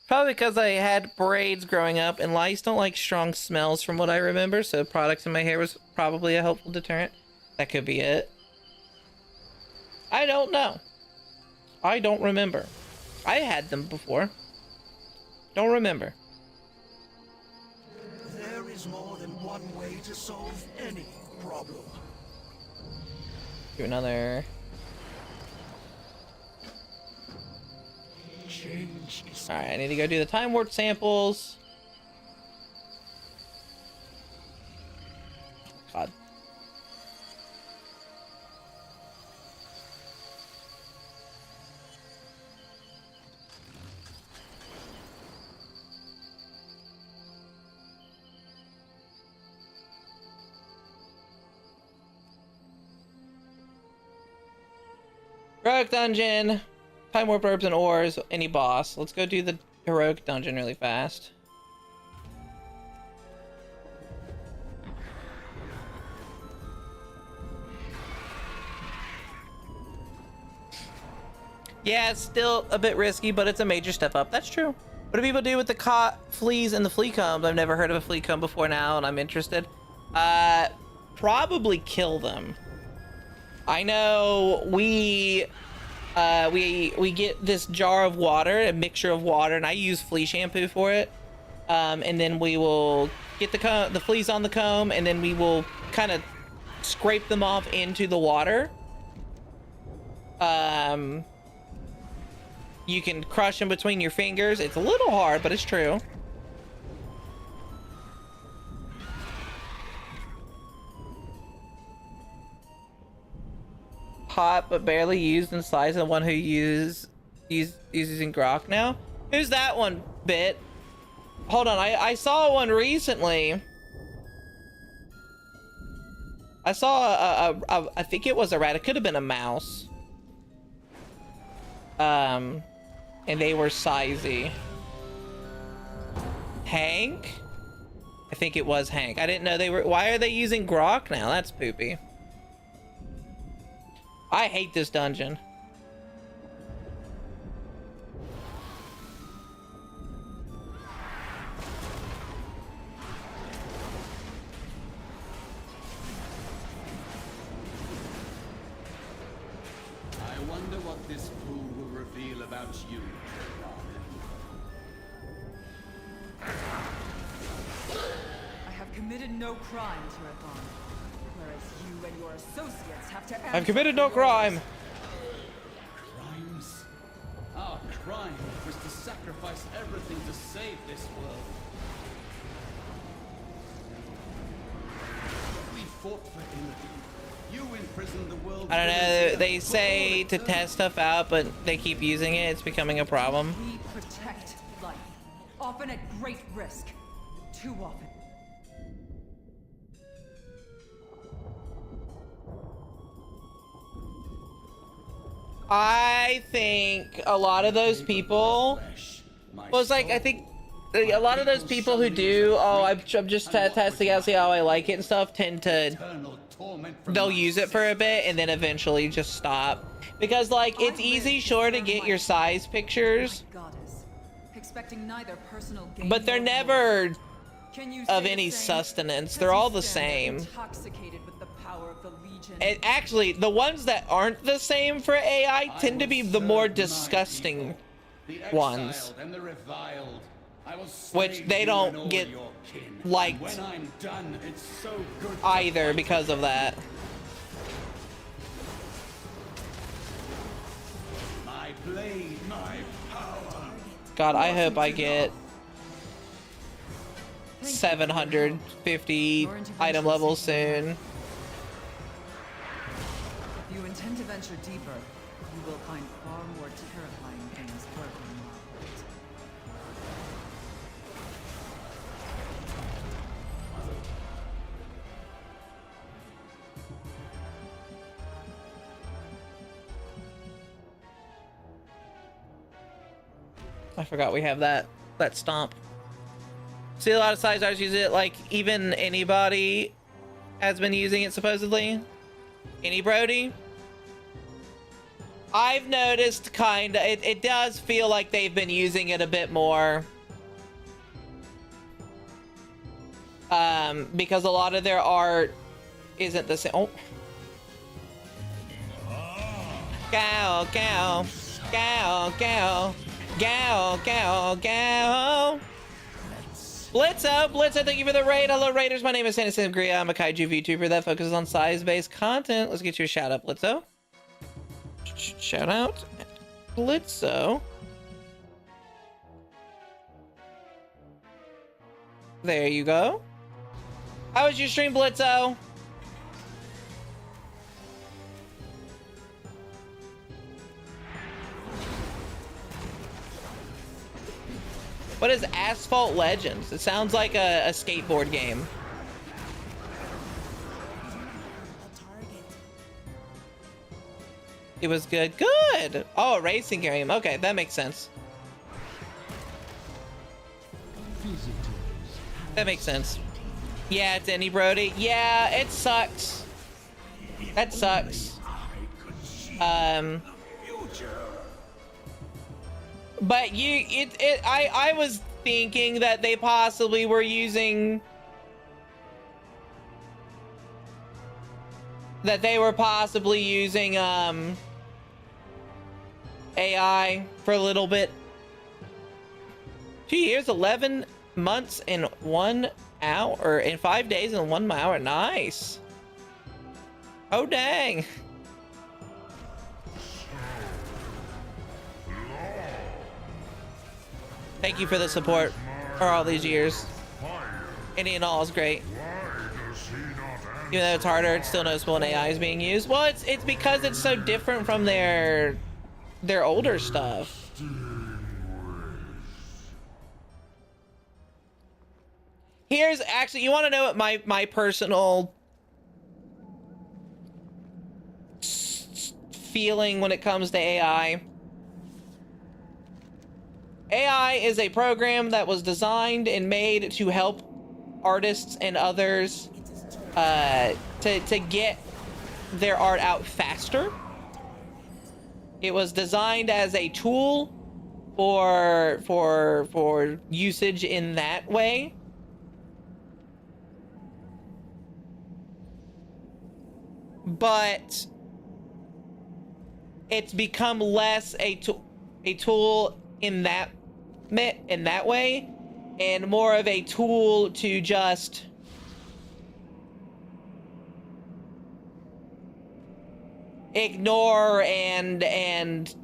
Probably because I had braids growing up and lice don't like strong smells from what I remember, so products in my hair was probably a helpful deterrent. That could be it. I don't know. I don't remember. I had them before. Don't remember. There is more than one way to solve any problem. Do another. Change is Alright, I need to go do the time warp samples. Heroic dungeon. Time warp herbs and ores. Any boss. Let's go do the heroic dungeon really fast. Yeah, it's still a bit risky, but it's a major step up. That's true. What do people do with the fleas and the flea combs? I've never heard of a flea comb before now, and I'm interested. Probably kill them. I know we get this jar of water, a mixture of water, and I use flea shampoo for it. And then we will get the fleas on the comb, and then we will kind of scrape them off into the water. You can crush them between your fingers. It's a little hard, but it's true. Hot, but barely used in size. The one who uses using Grok now. Who's that one, Bit? Hold on, I saw one recently. I saw I think it was a rat. It could have been a mouse. And they were sizey. Hank? I think it was Hank. I didn't know they were. Why are they using Grok now? That's poopy. I hate this dungeon. I wonder what this pool will reveal about you. I have committed no crime, Tirathon. Whereas you and your associates have to I've committed no crime. Crimes? Our crime was to sacrifice everything to save this world. We fought for Illidan. You imprisoned the world. I don't know. They say to test stuff out, but they keep using it. It's becoming a problem. We protect life, often at great risk. Too often. I think a lot of those people was like, I think a lot of those people who do, oh, I'm just testing out, see how I like it and stuff, tend to, they'll use it for a bit and then eventually just stop. Because like, it's easy, sure, to get your size pictures, but they're never of any sustenance. They're all the same. And actually, the ones that aren't the same for AI tend to be the more disgusting ones, which they don't get liked either because of that. God, I hope I get 750 item levels soon. If you intend to venture deeper, you will find far more terrifying things lurking in our world. I forgot we have that stomp. See, a lot of sizars use it. Like, even anybody has been using it supposedly. Any Brody? I've noticed kinda, it does feel like they've been using it a bit more. Because a lot of their art isn't the same. Oh. Gow, gow, gow, gow, gow, gow, gow. Blitzo, thank you for the raid. Hello, raiders. My name is Sanderson Gria. I'm a kaiju VTuber that focuses on size-based content. Let's get you a shout out, Blitzo. Shout out, Blitzo. There you go. How was your stream, Blitzo? What is Asphalt Legends? It sounds like a skateboard game. It was good. Good. Oh, a racing game. Okay, that makes sense. That makes sense. Yeah, Denny Brody. Yeah, it sucks. That sucks. But I was thinking that they possibly were using AI for a little bit. 2 years, 11 months in 1 hour, or in 5 days and 1 hour. Nice. Oh dang. Thank you for the support for all these years. Indian All is great. Even though it's harder, it's still noticeable when AI is being used. Well, it's because it's so different from their older stuff. Here's actually, you want to know what my personal feeling when it comes to AI? AI is a program that was designed and made to help artists and others to get their art out faster. It was designed as a tool for usage in that way. But it's become less a tool in that way, and more of a tool to just ignore and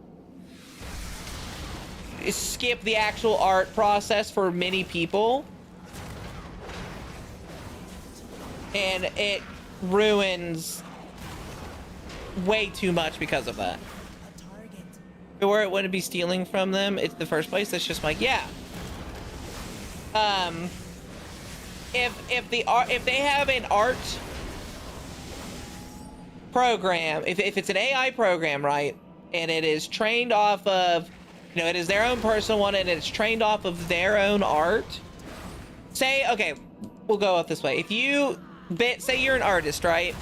skip the actual art process for many people, and it ruins way too much because of that. Or it wouldn't be stealing from them. It's the first place. That's just like, yeah. If they have an art program, if it's an AI program, right, and it is trained off of, you know, it is their own personal one, and it's trained off of their own art. Say, okay, we'll go up this way. If you say you're an artist, right,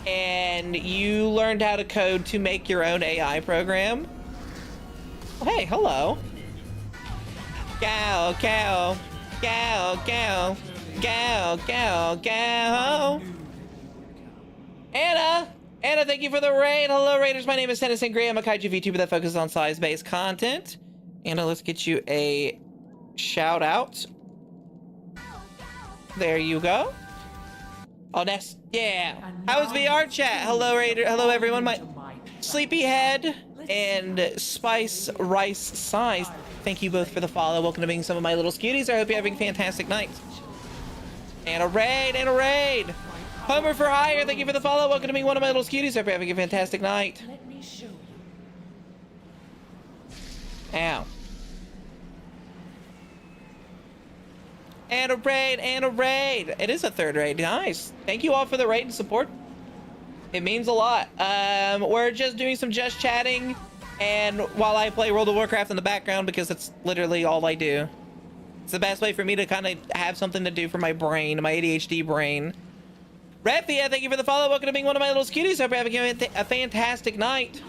and you learned how to code to make your own AI program. Hey, hello. Cow, cow, cow, cow, cow, cow, cow. Anna, thank you for the raid. Hello, raiders. My name is Tennyson Gray. I'm a kaiju VTuber that focuses on size-based content. Anna, let's get you a shout out. There you go. Oh, that's, yeah. How was VR chat? Hello, raider. Hello, everyone. My Sleepyhead and Spice Rice Size, thank you both for the follow. Welcome to being some of my little scuties. I hope you're having a fantastic night. And a raid. Homer for hire, thank you for the follow. Welcome to being one of my little scuties. Hope you're having a fantastic night. Let me show you. Ow. And a raid. It is a third raid. Nice. Thank you all for the raid and support. It means a lot. We're just doing some just chatting, and while I play World of Warcraft in the background, because it's literally all I do. It's the best way for me to kind of have something to do for my brain, my ADHD brain. Refia, thank you for the follow. Welcome to being one of my little scuties. Hope you're having a fantastic night.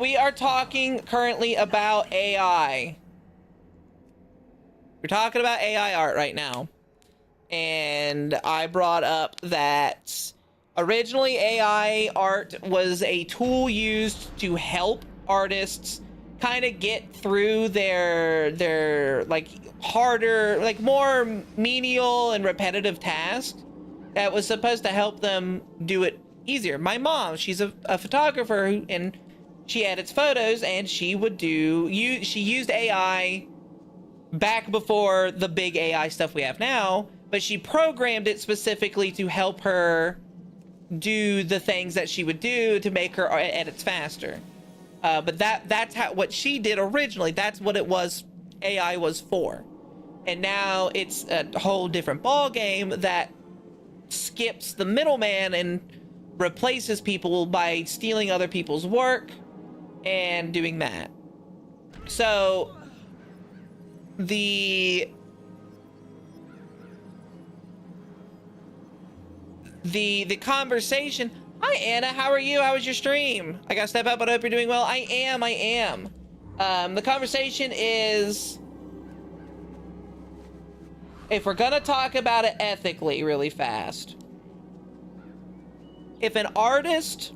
We are talking currently about AI. We're talking about AI art right now. And I brought up that originally AI art was a tool used to help artists kind of get through their like harder, like more menial and repetitive tasks that was supposed to help them do it easier. My mom, she's a photographer, and she edits photos, and she used AI back before the big AI stuff we have now, but she programmed it specifically to help her do the things that she would do to make her edits faster. But that's what she did originally. That's what it was, AI was for. And now it's a whole different ball game that skips the middlman and replaces people by stealing other people's work and doing that. So the conversation. Hi Anna, how are you? How was your stream? I gotta step up, but I hope you're doing well. I am. The conversation is, if we're gonna talk about it ethically really fast, if an artist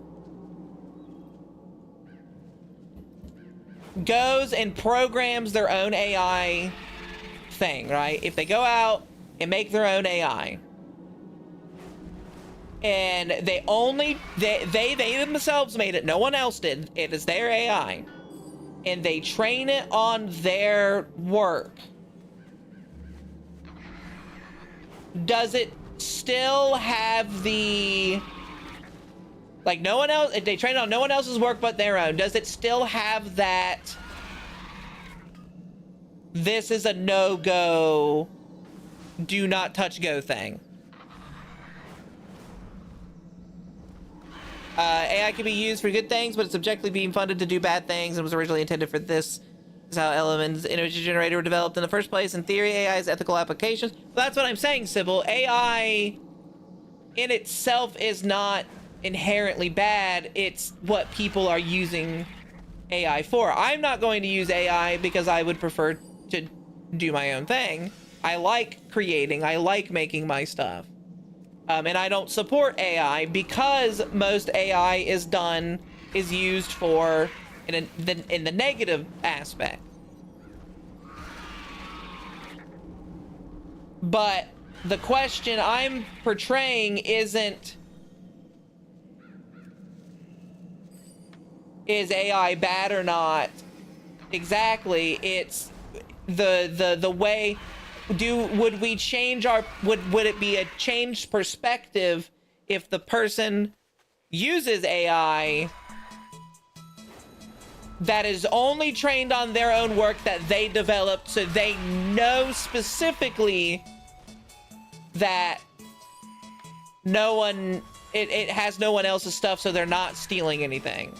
goes and programs their own AI thing, right? If they go out and make their own AI, and they themselves made it, no one else did, it is their AI, and they train it on their work, does it still have the, like, no one else, if they train it on no one else's work but their own, does it still have that this is a no-go, do not touch go thing? AI can be used for good things, but it's objectively being funded to do bad things and was originally intended for this. This is how elements image generator were developed in the first place. In theory, AI's ethical applications. Well, that's what I'm saying, Sybil. AI in itself is not inherently bad. It's what people are using AI for. I'm not going to use AI because I would prefer to do my own thing. I like creating. I like making my stuff. And I don't support AI because most AI is used for in the negative aspect. But the question I'm portraying isn't, is AI bad or not? Exactly. It's the way. Would we change our, would it be a changed perspective if the person uses AI that is only trained on their own work that they developed, so they know specifically that no one, it has no one else's stuff, so they're not stealing anything?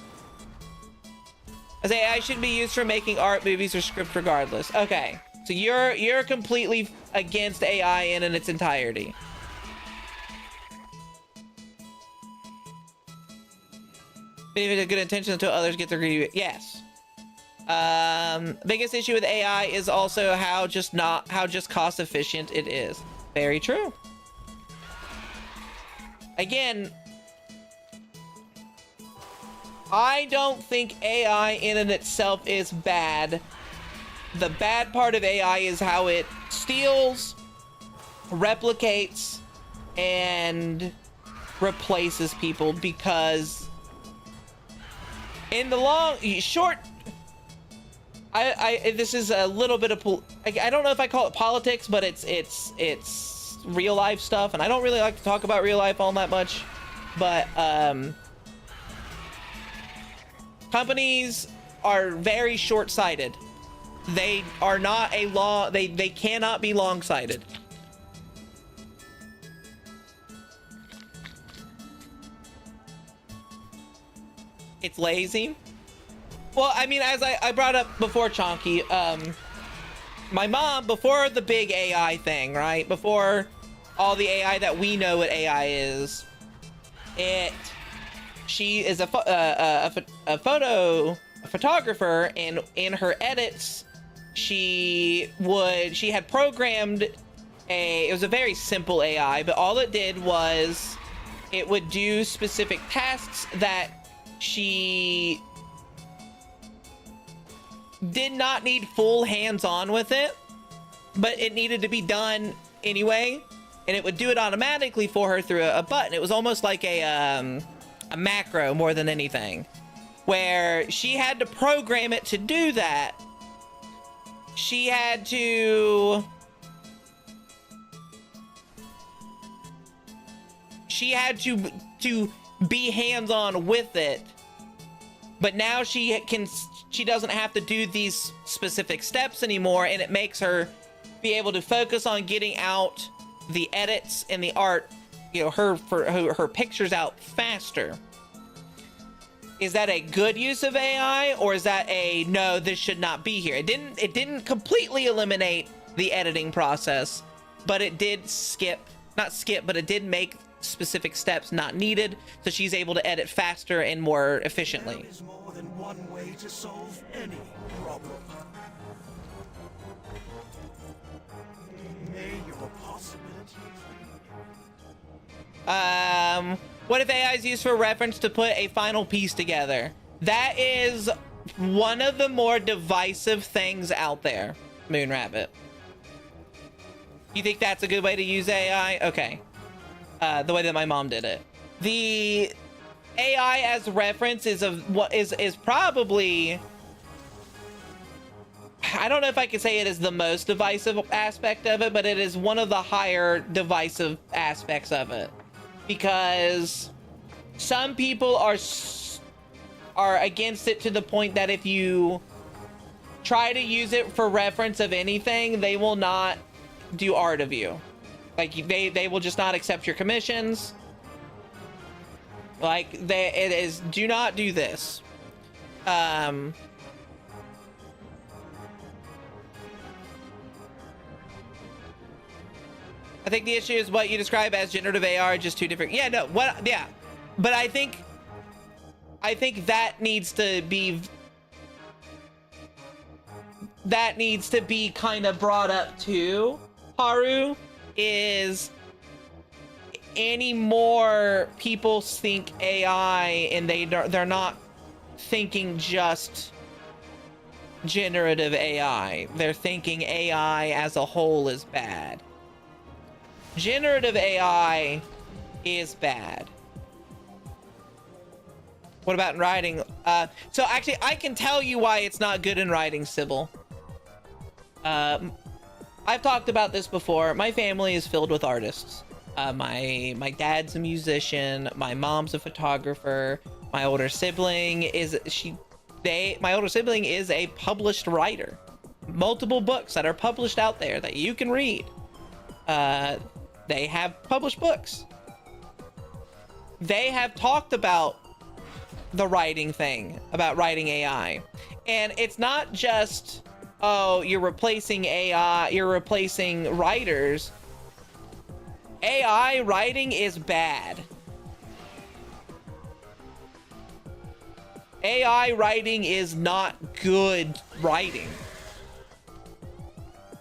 I say AI shouldn't be used for making art, movies, or script regardless. Okay. So you're completely against AI in its entirety. Even if it's a good intention until others get their greedy. Yes. Biggest issue with AI is also how just cost efficient it is. Very true. Again, I don't think AI in and itself is bad. The bad part of AI is how it steals, replicates, and replaces people, because in the long short, this is a little bit of I don't know if I call it politics, but it's real life stuff, and I don't really like to talk about real life all that much, but companies are very short-sighted. They are not they cannot be long-sighted. It's lazy. Well, I mean, as I brought up before, Chonky, my mom, before the big AI thing, right? Before all the AI that we know what AI is, she is a photographer, and in her edits, she had programmed it was a very simple AI, but all it did was it would do specific tasks that she did not need full hands-on with it, but it needed to be done anyway, and it would do it automatically for her through a button. It was almost like a macro more than anything, where she had to program it to do that. She had to be hands-on with it, but now she doesn't have to do these specific steps anymore, and it makes her be able to focus on getting out the edits and the art her pictures out faster. Is that a good use of AI, or is that a no, this should not be here? It didn't completely eliminate the editing process, but it did but it did make specific steps not needed, so she's able to edit faster and more efficiently. There is more than one way to solve any problem. May your possibilities. What if AI is used for reference to put a final piece together? That is one of the more divisive things out there, Moon Rabbit. You think that's a good way to use AI? Okay. The way that my mom did it. The AI as reference is probably, I don't know if I can say it is the most divisive aspect of it, but it is one of the higher divisive aspects of it. Because some people are against it to the point that if you try to use it for reference of anything, they will not do art of you. Like they will just not accept your commissions. Like it is, do not do this. I think the issue is what you describe as generative AI are just two different. Yeah, no, yeah. But I think that needs to be kind of brought up too, Haru, is any more people think AI and they're not thinking just generative AI. They're thinking AI as a whole is bad. Generative AI is bad. What about in writing? So actually, I can tell you why it's not good in writing, Sybil. I've talked about this before. My family is filled with artists. My dad's a musician. My mom's a photographer. My older sibling is a published writer. Multiple books that are published out there that you can read. They have published books. They have talked about the writing thing, about writing AI. And it's not just, oh, you're replacing AI, you're replacing writers. AI writing is bad. AI writing is not good writing.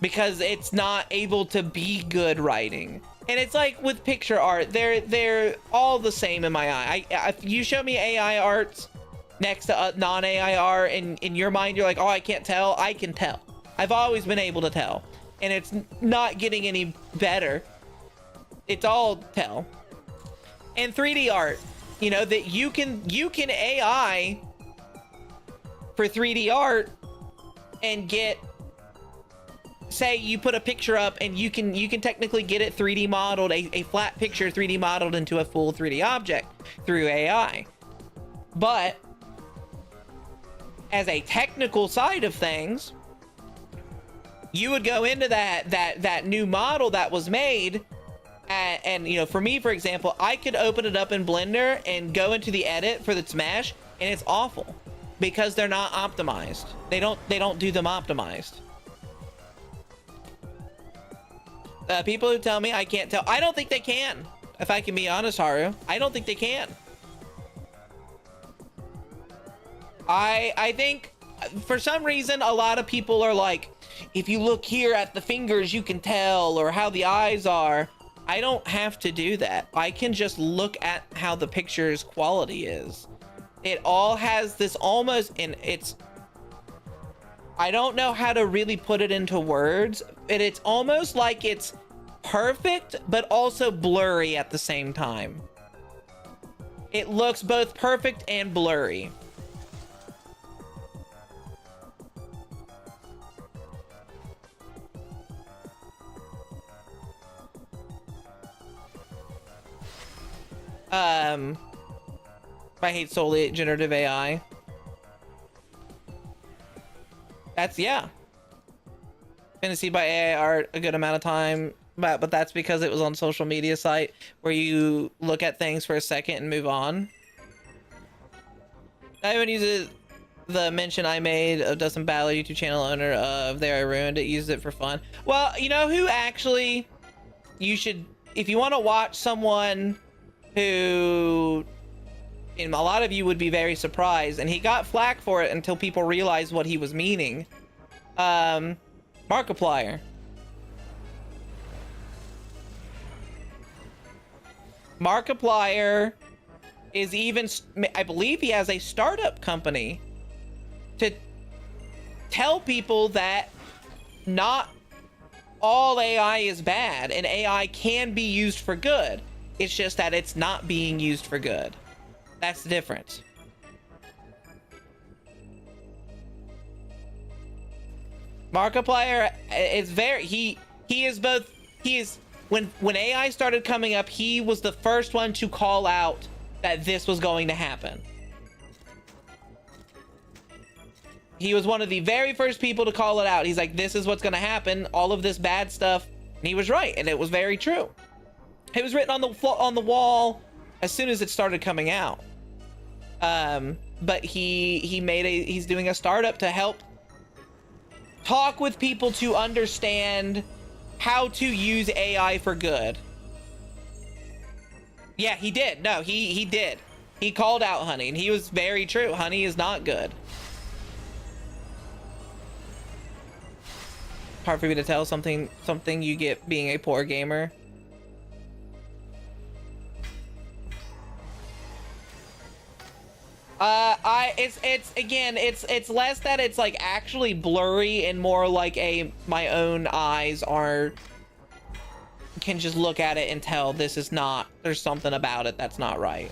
Because it's not able to be good writing. And it's like with picture art, they're all the same in my eye. If you show me AI art next to non-AI art, and in your mind you're like, oh, I can't tell. I can tell. I've always been able to tell, and it's not getting any better. It's all tell. And 3D art, you know, that you can AI for 3D art and get. Say you put a picture up and you can technically get it 3D modeled, a flat picture 3D modeled into a full 3D object through AI. But as a technical side of things, you would go into that new model that was made, and you know, for me, for example, I could open it up in Blender and go into the edit for the Smash, and it's awful because they're not optimized. They don't do them optimized. People who tell me I can't tell, I don't think they can. If I can be honest, Haru, I don't think they can. I think for some reason a lot of people are like, if you look here at the fingers you can tell, or how the eyes are. I don't have to do that. I can just look at how the picture's quality is. It all has this almost, and it's, I don't know how to really put it into words, but it's almost like it's perfect, but also blurry at the same time. It looks both perfect and blurry. I hate solely generative AI. That's, yeah. Fantasy by AI art a good amount of time. but that's because it was on social media site where you look at things for a second and move on. I even use it. The mention I made of Dustin Ballard, YouTube channel owner of There I Ruined It, uses it for fun. Well, you know who actually you should, if you want to watch someone who, and a lot of you would be very surprised, and he got flack for it until people realized what he was meaning. Markiplier. Markiplier is even, I believe he has a startup company to tell people that not all AI is bad and AI can be used for good. It's just that it's not being used for good. That's the difference. Markiplier is very, he is both, he is, when AI started coming up, he was the first one to call out that this was going to happen. He was one of the very first people to call it out. He's like, this is what's going to happen, all of this bad stuff. And he was right, and it was very true. It was written on the wall as soon as it started coming out. But he's doing a startup to help talk with people to understand how to use AI for good. Yeah, he did. No, he did. He called out Honey, and he was very true. Honey is not good. Hard for me to tell something you get being a poor gamer. It's less that it's like actually blurry and more like my own eyes can just look at it and tell this is not, there's something about it that's not right.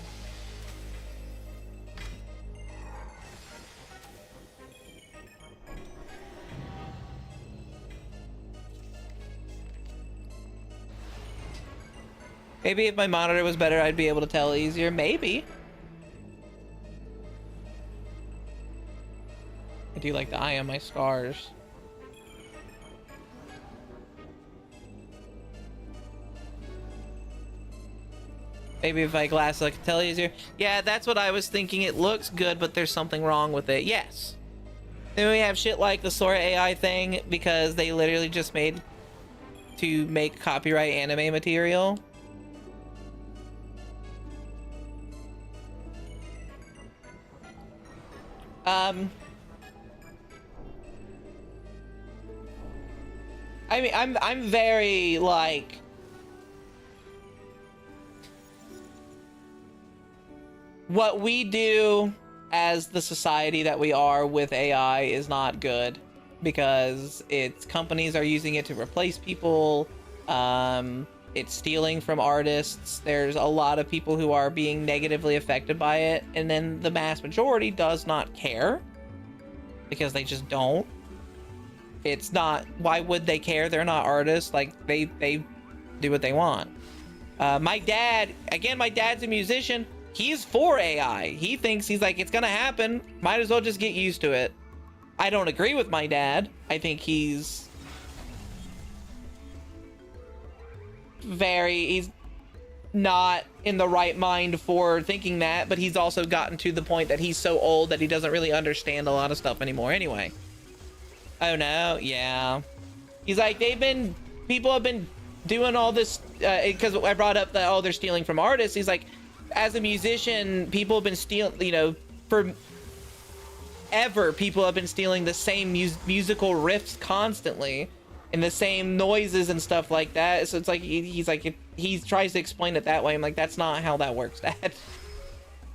Maybe if my monitor was better, I'd be able to tell easier. Maybe. I do like the eye on my scars. Maybe if my glasses, I could tell easier. Yeah, that's what I was thinking. It looks good, but there's something wrong with it. Yes. Then we have shit like the Sora AI thing because they literally just made to make copyright anime material. I mean, I'm very like, what we do as the society that we are with AI is not good because companies are using it to replace people. It's stealing from artists. There's a lot of people who are being negatively affected by it, and then the mass majority does not care because they just don't. It's not, why would they care? They're not artists. Like they do what they want. My dad's a musician. He's for AI. He thinks, he's like, it's gonna happen, might as well just get used to it. I don't agree with my dad. I think he's not in the right mind for thinking that, but he's also gotten to the point that he's so old that he doesn't really understand a lot of stuff anymore anyway. Oh no, yeah. He's like, people have been doing all this, because I brought up that, oh, they're stealing from artists. He's like, as a musician, people have been stealing, for ever, people have been stealing the same musical riffs constantly and the same noises and stuff like that. So it's like, he tries to explain it that way. I'm like, that's not how that works, Dad.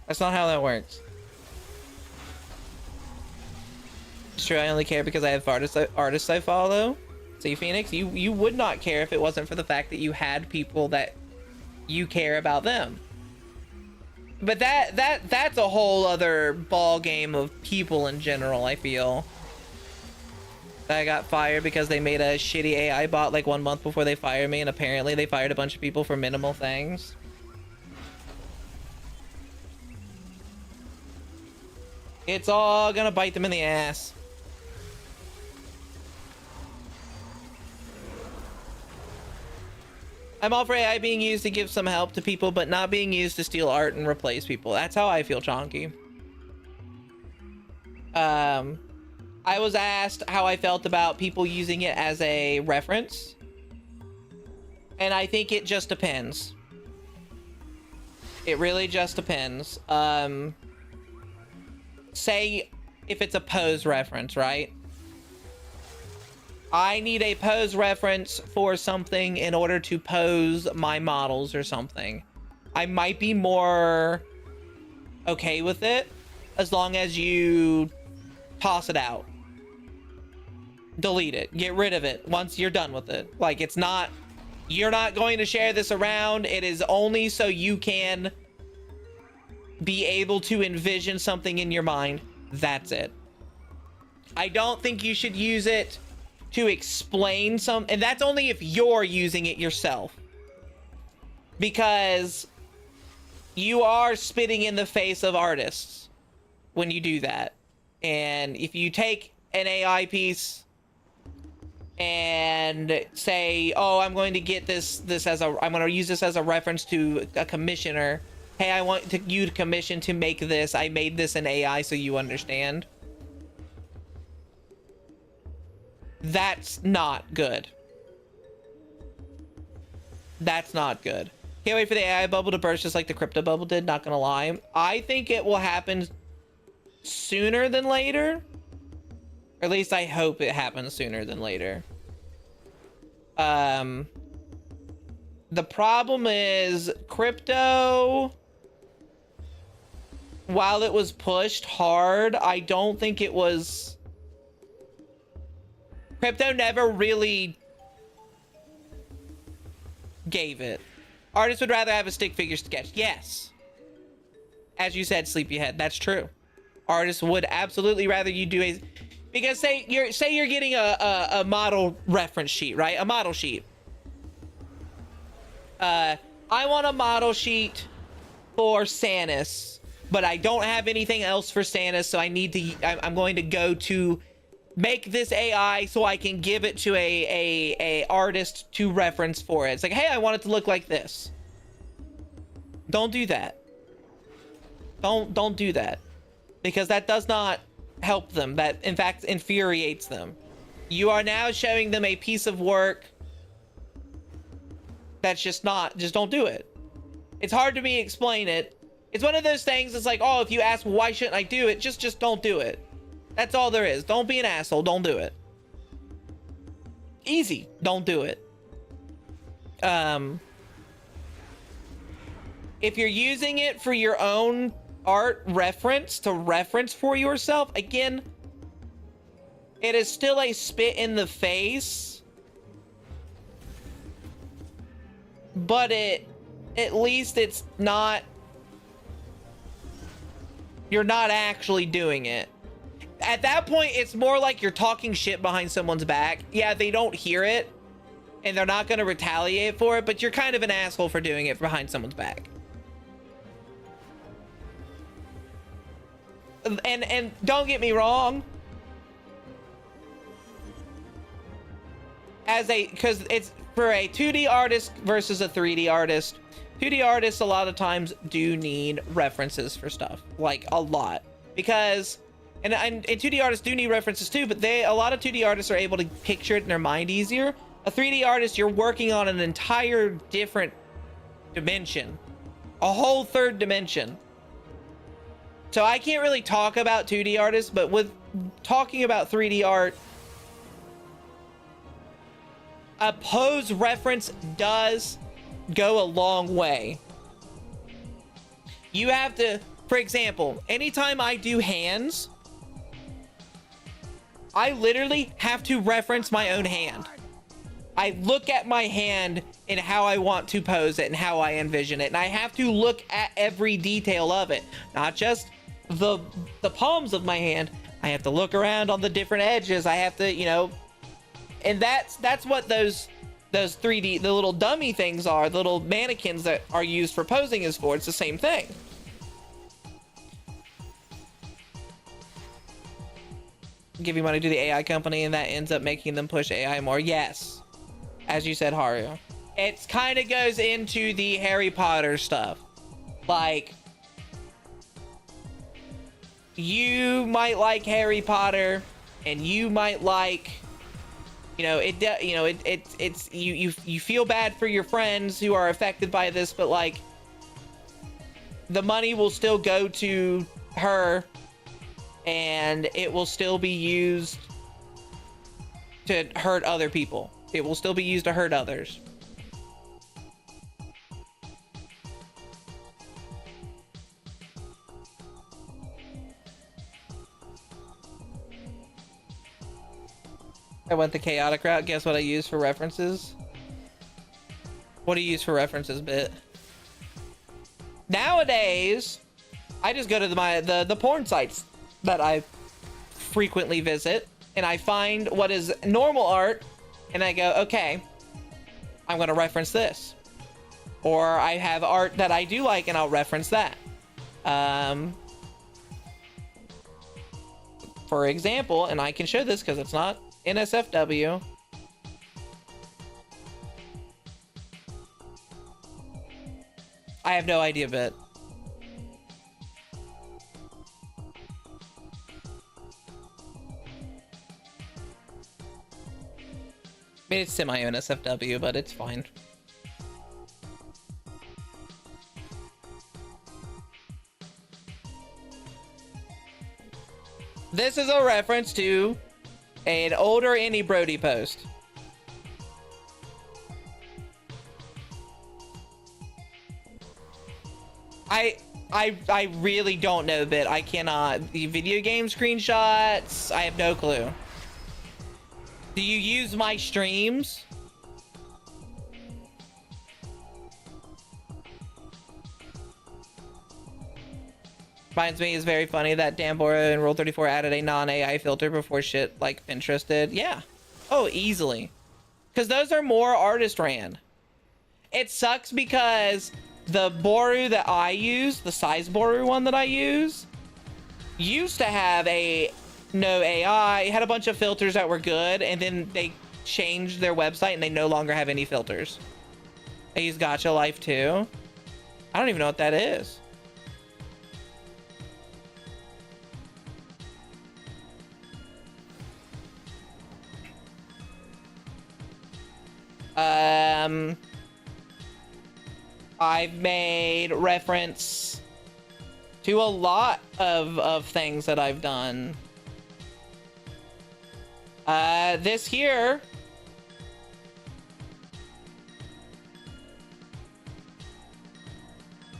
That's not how that works. It's true, I only care because I have artists I follow. See, Phoenix, you would not care if it wasn't for the fact that you had people that you care about them. But that's a whole other ball game of people in general, I feel. I got fired because they made a shitty AI bot like 1 month before they fired me, and apparently they fired a bunch of people for minimal things. It's all gonna bite them in the ass. I'm all for AI being used to give some help to people, but not being used to steal art and replace people. That's how I feel, Chonky. I was asked how I felt about people using it as a reference. And I think it just depends. It really just depends. Say if it's a pose reference, right? I need a pose reference for something in order to pose my models or something. I might be more okay with it as long as you toss it out. Delete it. Get rid of it once you're done with it. Like, it's not... You're not going to share this around. It is only so you can be able to envision something in your mind. That's it. I don't think you should use it to explain some, and that's only if you're using it yourself, because you are spitting in the face of artists when you do that. And if you take an AI piece and say, oh, I'm going to get this as a, I'm going to use this as a reference to a commissioner. Hey, I want you to commission to make this. I made this in AI so you understand. That's not good. That's not good. Can't wait for the AI bubble to burst just like the crypto bubble did, not gonna lie. I think it will happen sooner than later. Or at least I hope it happens sooner than later. The problem is crypto, while it was pushed hard, I don't think it was... Crypto never really gave it. Artists would rather have a stick figure sketch. Yes. As you said, Sleepyhead, that's true. Artists would absolutely rather you do a... Because say you're getting a model reference sheet, right? A model sheet. I want a model sheet for Sanis, but I don't have anything else for Sanis, so I need to... I'm going to go to... make this AI so I can give it to a artist to reference for it. It's like, hey, I want it to look like this. Don't do that. Don't do that. Because that does not help them. That, in fact, infuriates them. You are now showing them a piece of work that's just don't do it. It's hard to me explain it. It's one of those things, it's like, oh, if you ask, why shouldn't I do it? Just don't do it. That's all there is. Don't be an asshole. Don't do it. Easy. Don't do it. If you're using it for your own art reference, to reference for yourself, again, it is still a spit in the face. But at least it's not... You're not actually doing it. At that point, it's more like you're talking shit behind someone's back. Yeah, they don't hear it, and they're not going to retaliate for it, but you're kind of an asshole for doing it behind someone's back. And don't get me wrong. Because it's for a 2D artist versus a 3D artist. 2D artists a lot of times do need references for stuff. Like, a lot. Because... And 2D artists do need references too, but a lot of 2D artists are able to picture it in their mind easier. A 3D artist, you're working on an entire different dimension. A whole third dimension. So I can't really talk about 2D artists, but with talking about 3D art, a pose reference does go a long way. You have to, for example, anytime I do hands, I literally have to reference my own hand. I look at my hand and how I want to pose it and how I envision it. And I have to look at every detail of it. Not just the palms of my hand. I have to look around on the different edges. I have to, you know... And that's what those 3D, the little dummy things are. The little mannequins that are used for posing is for. It's the same thing. Give you money to the AI company and that ends up making them push AI more. Yes. As you said, Haru. It's kind of goes into the Harry Potter stuff. Like, you might like Harry Potter, and you might like, you feel bad for your friends who are affected by this, but like, the money will still go to her, and it will still be used to hurt other people. It will still be used to hurt others. I went the chaotic route. Guess what I use for references? What do you use for references, Bit? Nowadays, I just go to the porn sites that I frequently visit, and I find what is normal art, and I go, okay, I'm gonna reference this. Or I have art that I do like, and I'll reference that. For example, and I can show this because it's not NSFW. I have no idea, Bit. I mean, it's semi-NSFW, but it's fine. This is a reference to an older Any Brody post. I really don't know, Bit. I cannot. The video game screenshots, I have no clue. Do you use my streams? Reminds me, is very funny that Dambora and Roll34 added a non-AI filter before shit like Pinterest did. Yeah. Oh, easily. Because those are more artist ran. It sucks because the Boru that I use, the size Boru one that I use, used to have a no AI. It had a bunch of filters that were good, and then they changed their website and they no longer have any filters. I use Gacha Life too. I don't even know what that is. I've made reference to a lot of things that I've done. This here.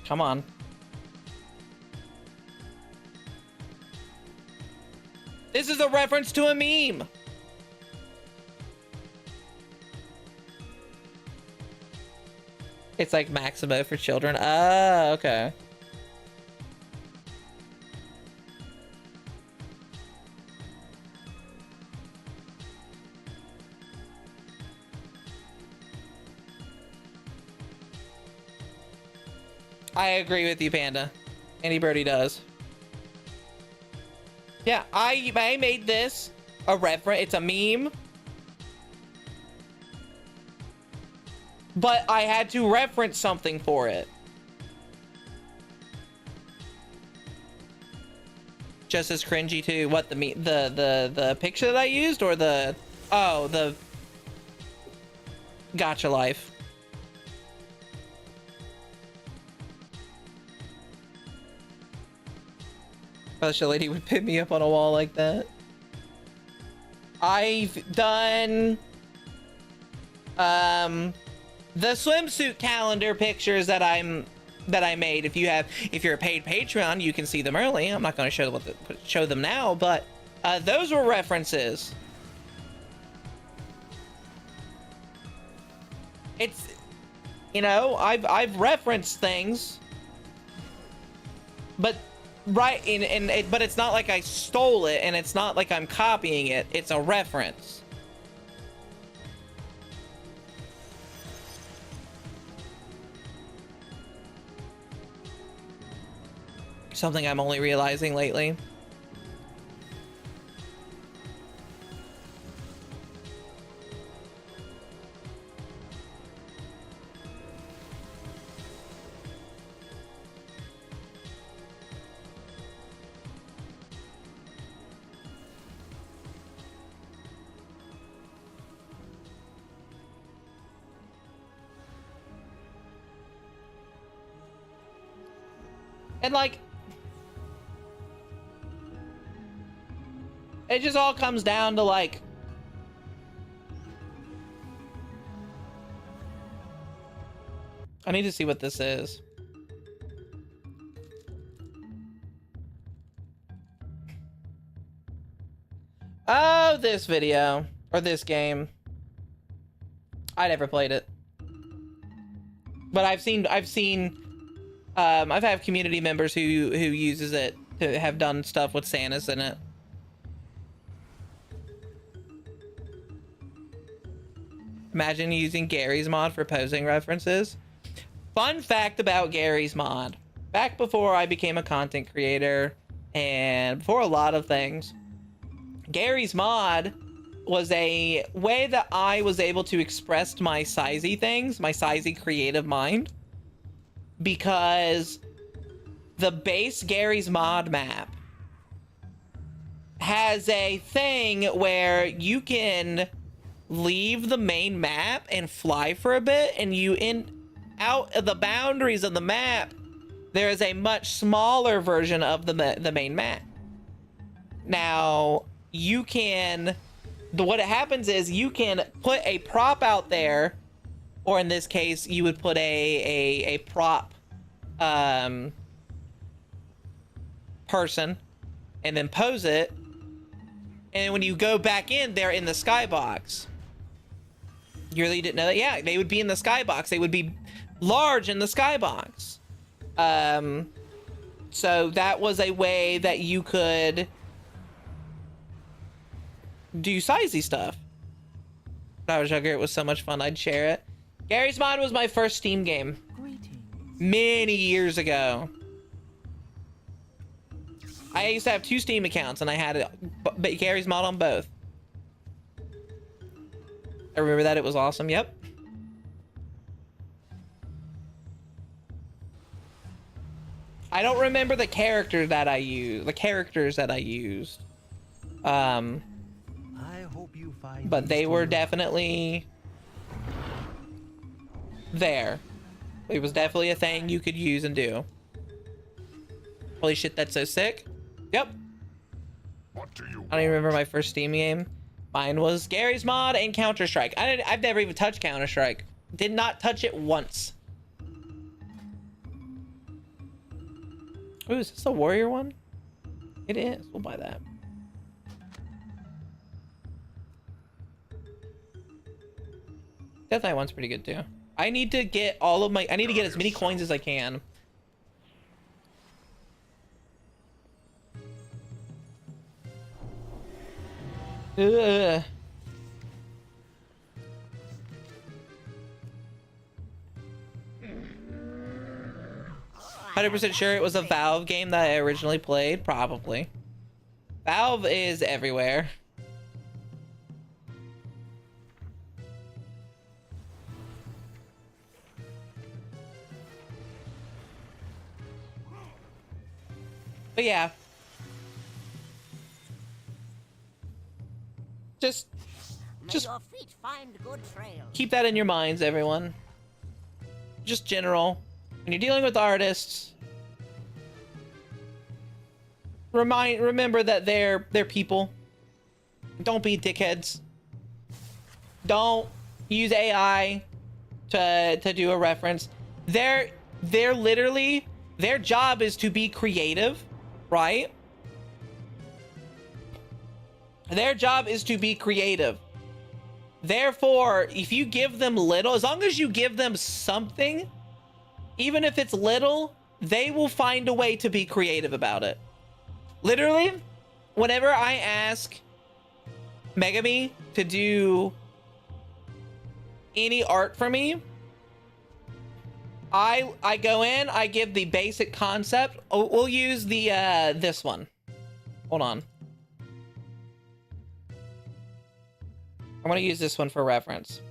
Come on. This is a reference to a meme. It's like Maximo for children. Ah, okay. I agree with you, Panda. Any birdie does. Yeah, I made this a reference. It's a meme. But I had to reference something for it. Just as cringy too. What, the picture that I used, or the Gacha Life? I wish a lady would pin me up on a wall like that. I've done the swimsuit calendar pictures that I made. If you're a paid Patreon, you can see them early. I'm not going to show them now, but those were references. It's, I've referenced things, but but it's not like I stole it, and it's not like I'm copying it. It's a reference. Something I'm only realizing lately. And like, it just all comes down to like, I need to see what this is. Oh, this video or this game. I never played it, but I've had community members who uses it to have done stuff with Santas in it. Imagine using Gary's mod for posing references. Fun fact about Gary's mod. Back before I became a content creator and before a lot of things, Gary's mod was a way that I was able to express my sizey things, my sizey creative mind, because the base Gary's mod map has a thing where you can leave the main map and fly for a bit, and out of the boundaries of the map there is a much smaller version of the main map. Now you can, what happens is you can put a prop out there, or in this case you would put a prop person and then pose it, and when you go back in, they're in the skybox. You really didn't know that? Yeah, they would be in the skybox. They would be large in the skybox. So that was a way that you could do sizey stuff. When I was younger, it was so much fun. I'd share it. Gary's mod was my first Steam game. Many years ago. I used to have 2 Steam accounts, and I had Gary's mod on both. I remember that. It was awesome. Yep. I don't remember the character that I used. The characters that I used. I hope you find but they were definitely there. It was definitely a thing you could use and do. Holy shit, that's so sick. Yep. What do you I don't even remember my first Steam game. Mine was Gary's mod and Counter-Strike. I've never even touched Counter-Strike. Did not touch it once. Ooh, is this a warrior one? It is. We'll buy that. Death Knight one's pretty good too. I need to get I need to get as many coins as I can. Ugh. 100% sure it was a Valve game that I originally played. Probably. Valve is everywhere. But yeah. Just your feet find good trails. Keep that in your minds, everyone. Just general. When you're dealing with artists, remember that they're people. Don't be dickheads. Don't use AI to do a reference. They're literally, their job is to be creative, right? Their job is to be creative. Therefore, if you give them little, as long as you give them something, even if it's little, they will find a way to be creative about it. Literally, whenever I ask Megami to do any art for me, I go in, I give the basic concept. Oh, we'll use the this one. Hold on. I'm gonna use this one for reference.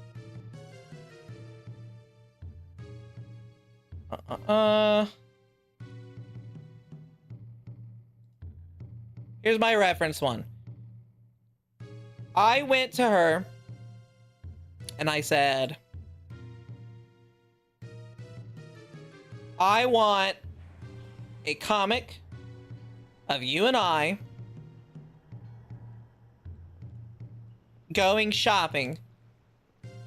Here's my reference one. I went to her and I said, I want a comic of you and I going shopping,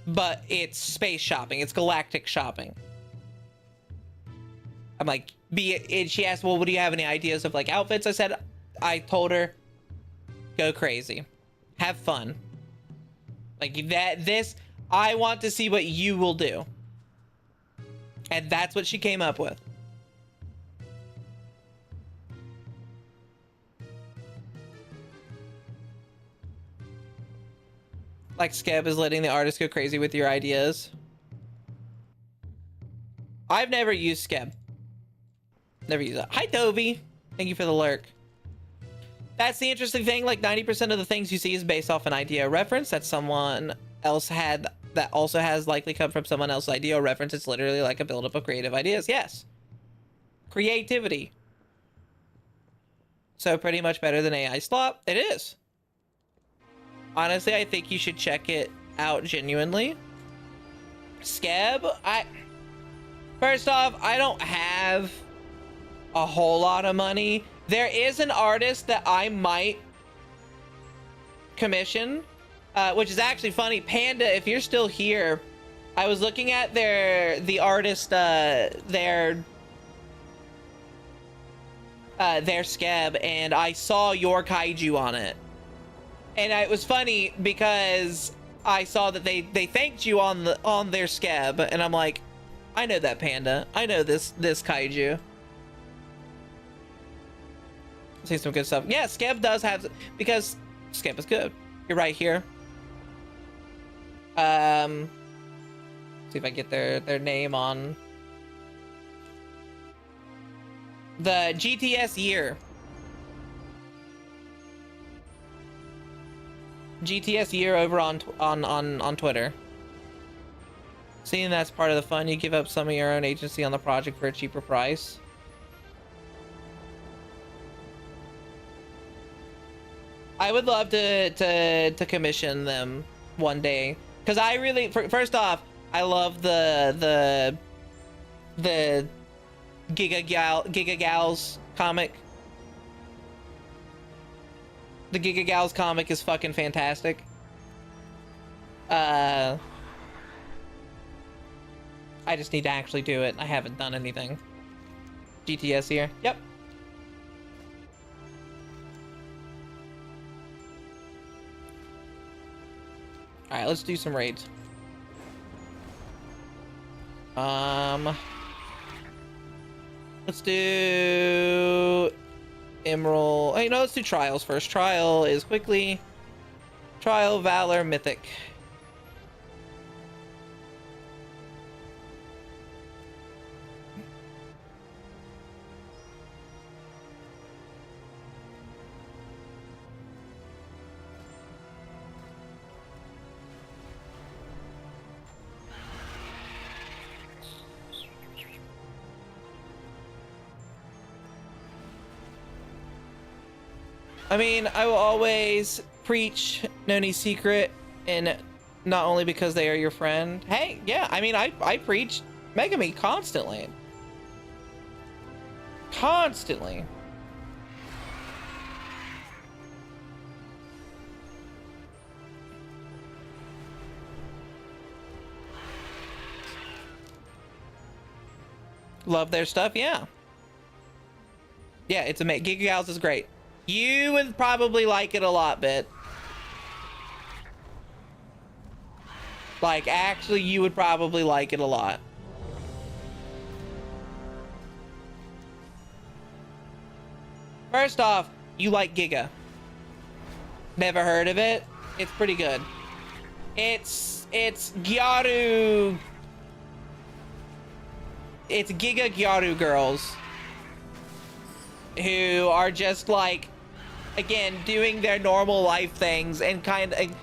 but it's space shopping. It's galactic shopping. I'm like, she asked, well, do you have any ideas of like outfits? I told her, go crazy. Have fun. Like I want to see what you will do. And that's what she came up with. Like Skeb is letting the artist go crazy with your ideas. I've never used Skeb. Never used it. Hi, Toby. Thank you for the lurk. That's the interesting thing. Like 90% of the things you see is based off an idea or reference that someone else had, that also has likely come from someone else's idea or reference. It's literally like a buildup of creative ideas. Yes. Creativity. So pretty much better than AI slop. It is. Honestly, I think you should check it out genuinely. Skeb, first off, I don't have a whole lot of money. There is an artist that I might commission, which is actually funny. Panda, if you're still here, I was looking at the artist, their Skeb, and I saw your kaiju on it. And it was funny because I saw that they thanked you on their Skeb, and I'm like, I know that Panda. I know this kaiju. See some good stuff. Yeah, Skeb does have, because Skeb is good. You're right here. See if I get their name on the GTS year. GTS year over on Twitter. Seeing that's part of the fun, you give up some of your own agency on the project for a cheaper price. I would love to commission them one day, because I really, first off, I love the Giga Gals comic. The Giga Gals comic is fucking fantastic. I just need to actually do it. I haven't done anything. GTS here. Yep. All right, let's do some raids. Let's do Emerald. Hey, no, let's do trials first. Trial is quickly. Trial, Valor, Mythic. I mean, I will always preach Noni's secret, and not only because they are your friend. Hey, yeah, I mean, I preach Megami constantly. Constantly. Love their stuff, yeah. Yeah, it's amazing. Giga Gals is great. You would probably like it a lot, Bit. Like, actually, you would probably like it a lot. First off, you like Giga. Never heard of it? It's pretty good. It's Gyaru. It's Giga Gyaru girls who are just like, again, doing their normal life things, and kind of,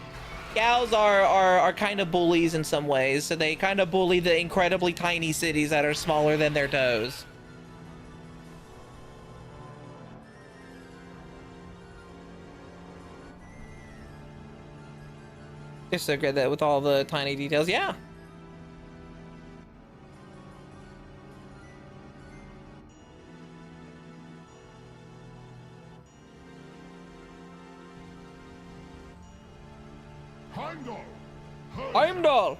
gals are kind of bullies in some ways, so they kind of bully the incredibly tiny cities that are smaller than their toes. They're so good that with all the tiny details, yeah. Heimdall!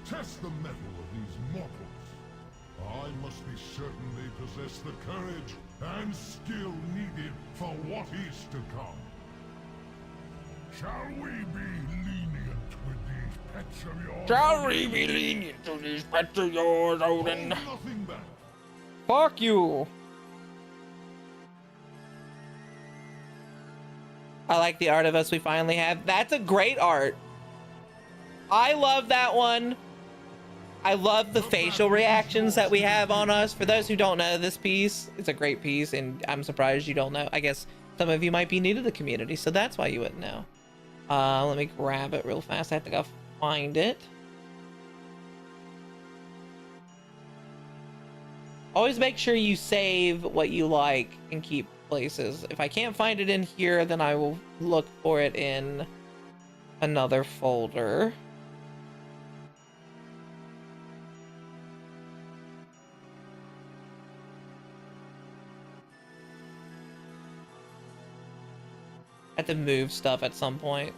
Test the mettle of these mortals. I must be certain they possess the courage and skill needed for what is to come. Shall we be lenient with these pets of yours? Shall we be lenient to these pets of yours, Odin? Hold nothing back. Fuck you. I like the art of us we finally have. That's a great art. I love that one. I love the facial reactions that we have on us. For those who don't know this piece, it's a great piece, and I'm surprised you don't know. I guess some of you might be new to the community, so that's why you wouldn't know. Let me grab it real fast. I have to go find it. Always make sure you save what you like and keep places. If I can't find it in here, then I will look for it in another folder. I have to move stuff at some point.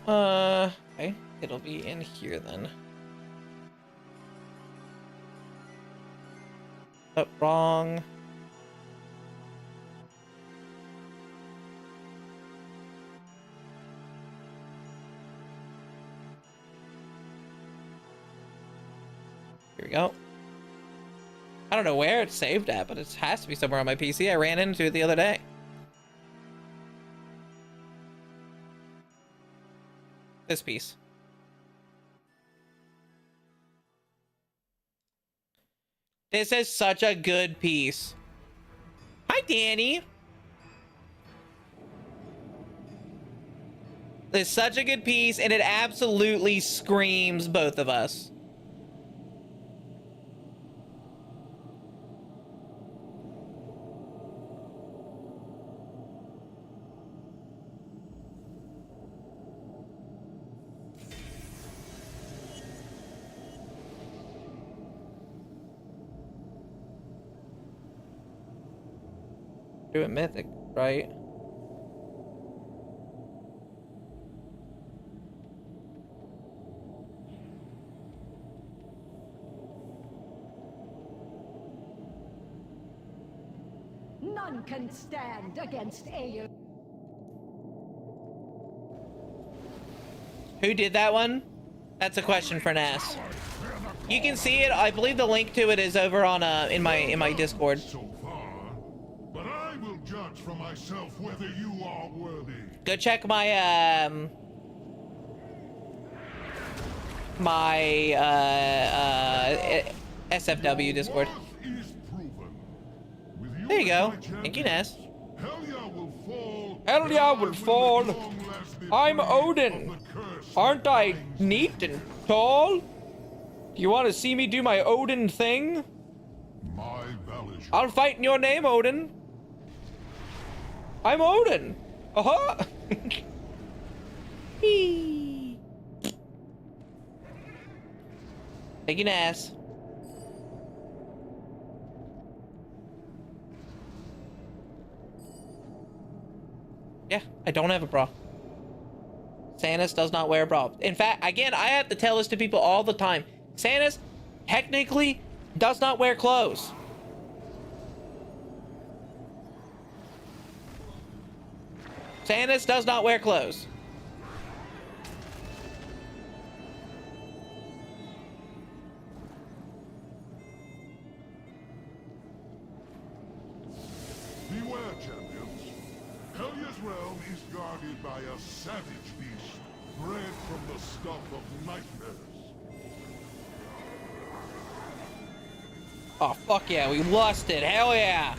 Okay, it'll be in here then. Oh, wrong. Here we go. I don't know where it's saved at, but it has to be somewhere on my PC. I ran into it the other day. This piece. This is such a good piece. Hi, Danny. It's such a good piece, and it absolutely screams both of us. Do it mythic, right? None can stand against Aeon. Who did that one? That's a question for Nass. You can see it. I believe the link to it is over on in my Discord. But I will judge for myself whether you are worthy. Go check my SFW Discord. There you go. Thank you, Ness. Helya will fall. I'm Odin. Aren't I neat and tall? Do you want to see me do my Odin thing? I'll fight in your name, Odin. I'm Odin. Uh-huh. Taking ass. Yeah, I don't have a bra. Sanus does not wear a bra. In fact, again, I have to tell this to people all the time. Sanus technically does not wear clothes. Sanus does not wear clothes. Beware, champions. Helya's realm is guarded by a savage beast, bred from the stuff of nightmares. Oh, fuck yeah, we lusted. Hell yeah.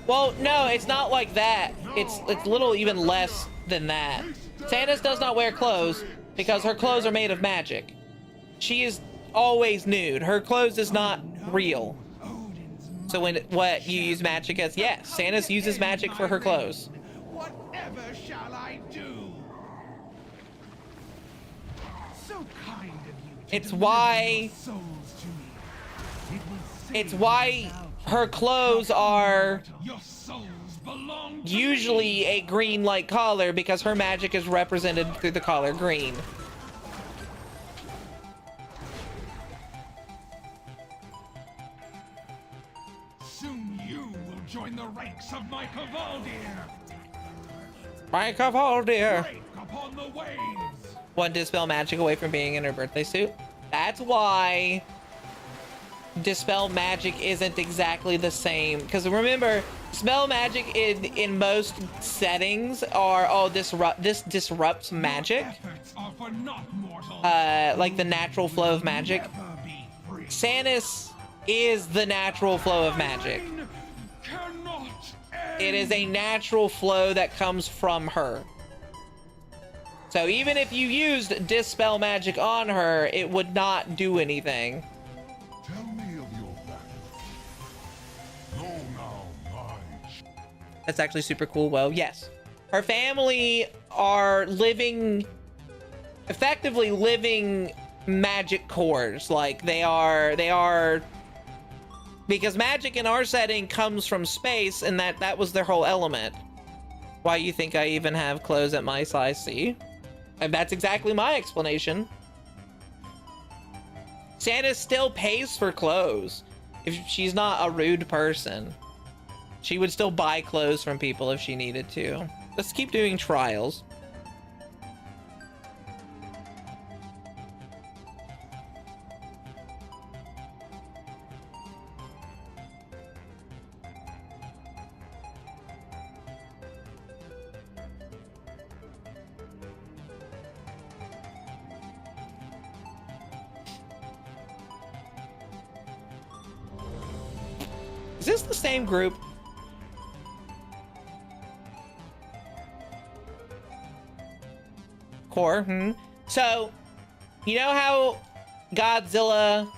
Well, no, it's not like that. It's little even less than that. Sanus does not wear clothes because her clothes are made of magic. She is always nude. Her clothes is not real. So what you use magic as? Yes, Sanus uses magic for her clothes. Whatever shall I do? So kind of you It's why her clothes are usually a green-like color, because her magic is represented through the color green. Soon you will join the ranks of my Cavaldir. My Cavaldir. Break upon the waves. One Dispel Magic away from being in her birthday suit. That's why Dispel Magic isn't exactly the same. Because remember, Dispel Magic in most settings are, oh, this disrupts magic. Like the natural flow of magic. Sanus is the natural flow of magic. It is a natural flow that comes from her. So even if you used Dispel Magic on her, it would not do anything. Tell me of your battle. Go now, Nige. That's actually super cool. Well, yes. Her family are effectively living magic cores. Like they are because magic in our setting comes from space, and that was their whole element. Why you think I even have clothes at my size C? And that's exactly my explanation. Santa still pays for clothes. If she's not a rude person, she would still buy clothes from people if she needed to. Let's keep doing trials. Is this the same group? Core, So, you know how Godzilla,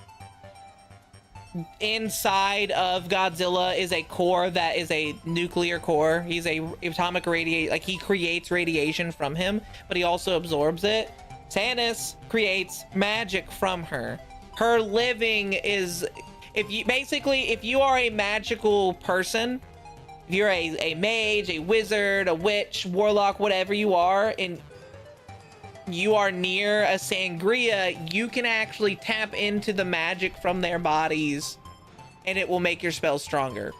inside of Godzilla is a core that is a nuclear core? He's a atomic like he creates radiation from him, but he also absorbs it. Sanus creates magic from her. Her living is, if you are a magical person, if you're a mage, a wizard, a witch, warlock, whatever you are, and you are near a sangria, you can actually tap into the magic from their bodies, and it will make your spells stronger.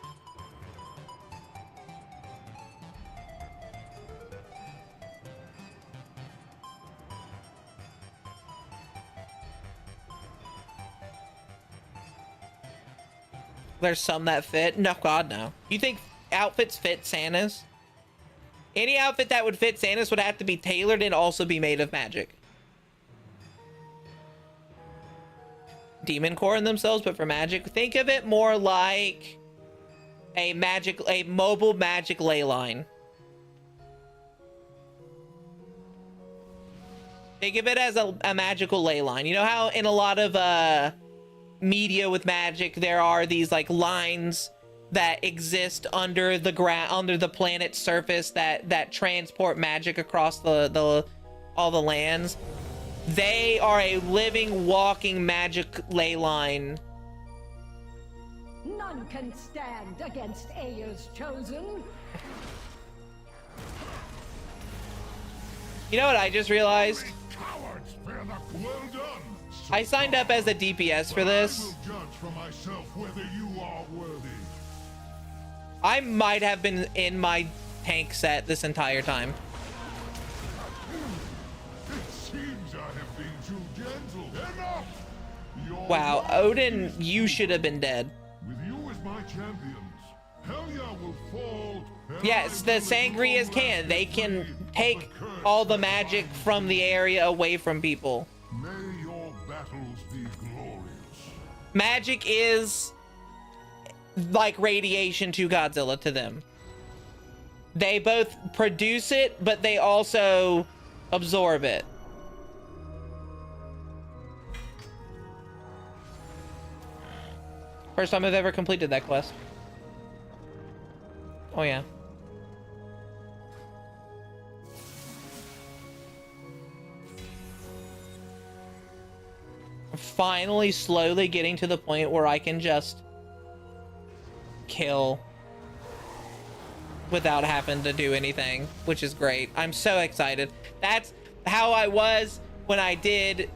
There's some that fit. No, God, no. You think outfits fit Santa's? Any outfit that would fit Santa's would have to be tailored and also be made of magic. Demon core in themselves, but for magic. Think of it more like a mobile magic ley line. Think of it as a magical ley line. You know how in a lot of media with magic there are these like lines that exist under the ground, under the planet's surface, that transport magic across all the lands? They are a living, walking magic ley line. None can stand against Aya's chosen. You know what I just realized? Well done. I signed up as a DPS for this. I will judge for myself whether you are worthy. I might have been in my tank set this entire time. It seems I have been too gentle. Enough! Your Wow, Odin, you should have been dead. With you as my champions, Helya will fall. Yes, the Sangrias can. They can take all the magic from the area away from people. May your battles be glorious. Magic is like radiation to Godzilla to them. They both produce it, but they also absorb it. First time I've ever completed that quest. Oh yeah. finally slowly getting to the point where I can just kill without having to do anything, which is great. I'm so excited. That's how I was when I did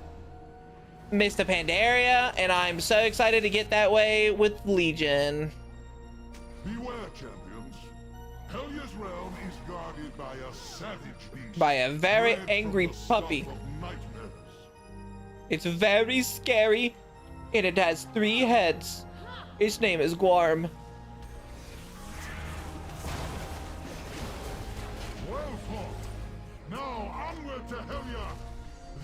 Mista Pandaria, and I'm so excited to get that way with Legion. Beware, champions. Helya's realm is guarded by a savage beast. By a very bred from angry the stuff puppy. of nightmares. It's very scary, and it has 3 heads. Its name is Guarm. Well fought. Now onward to Helya.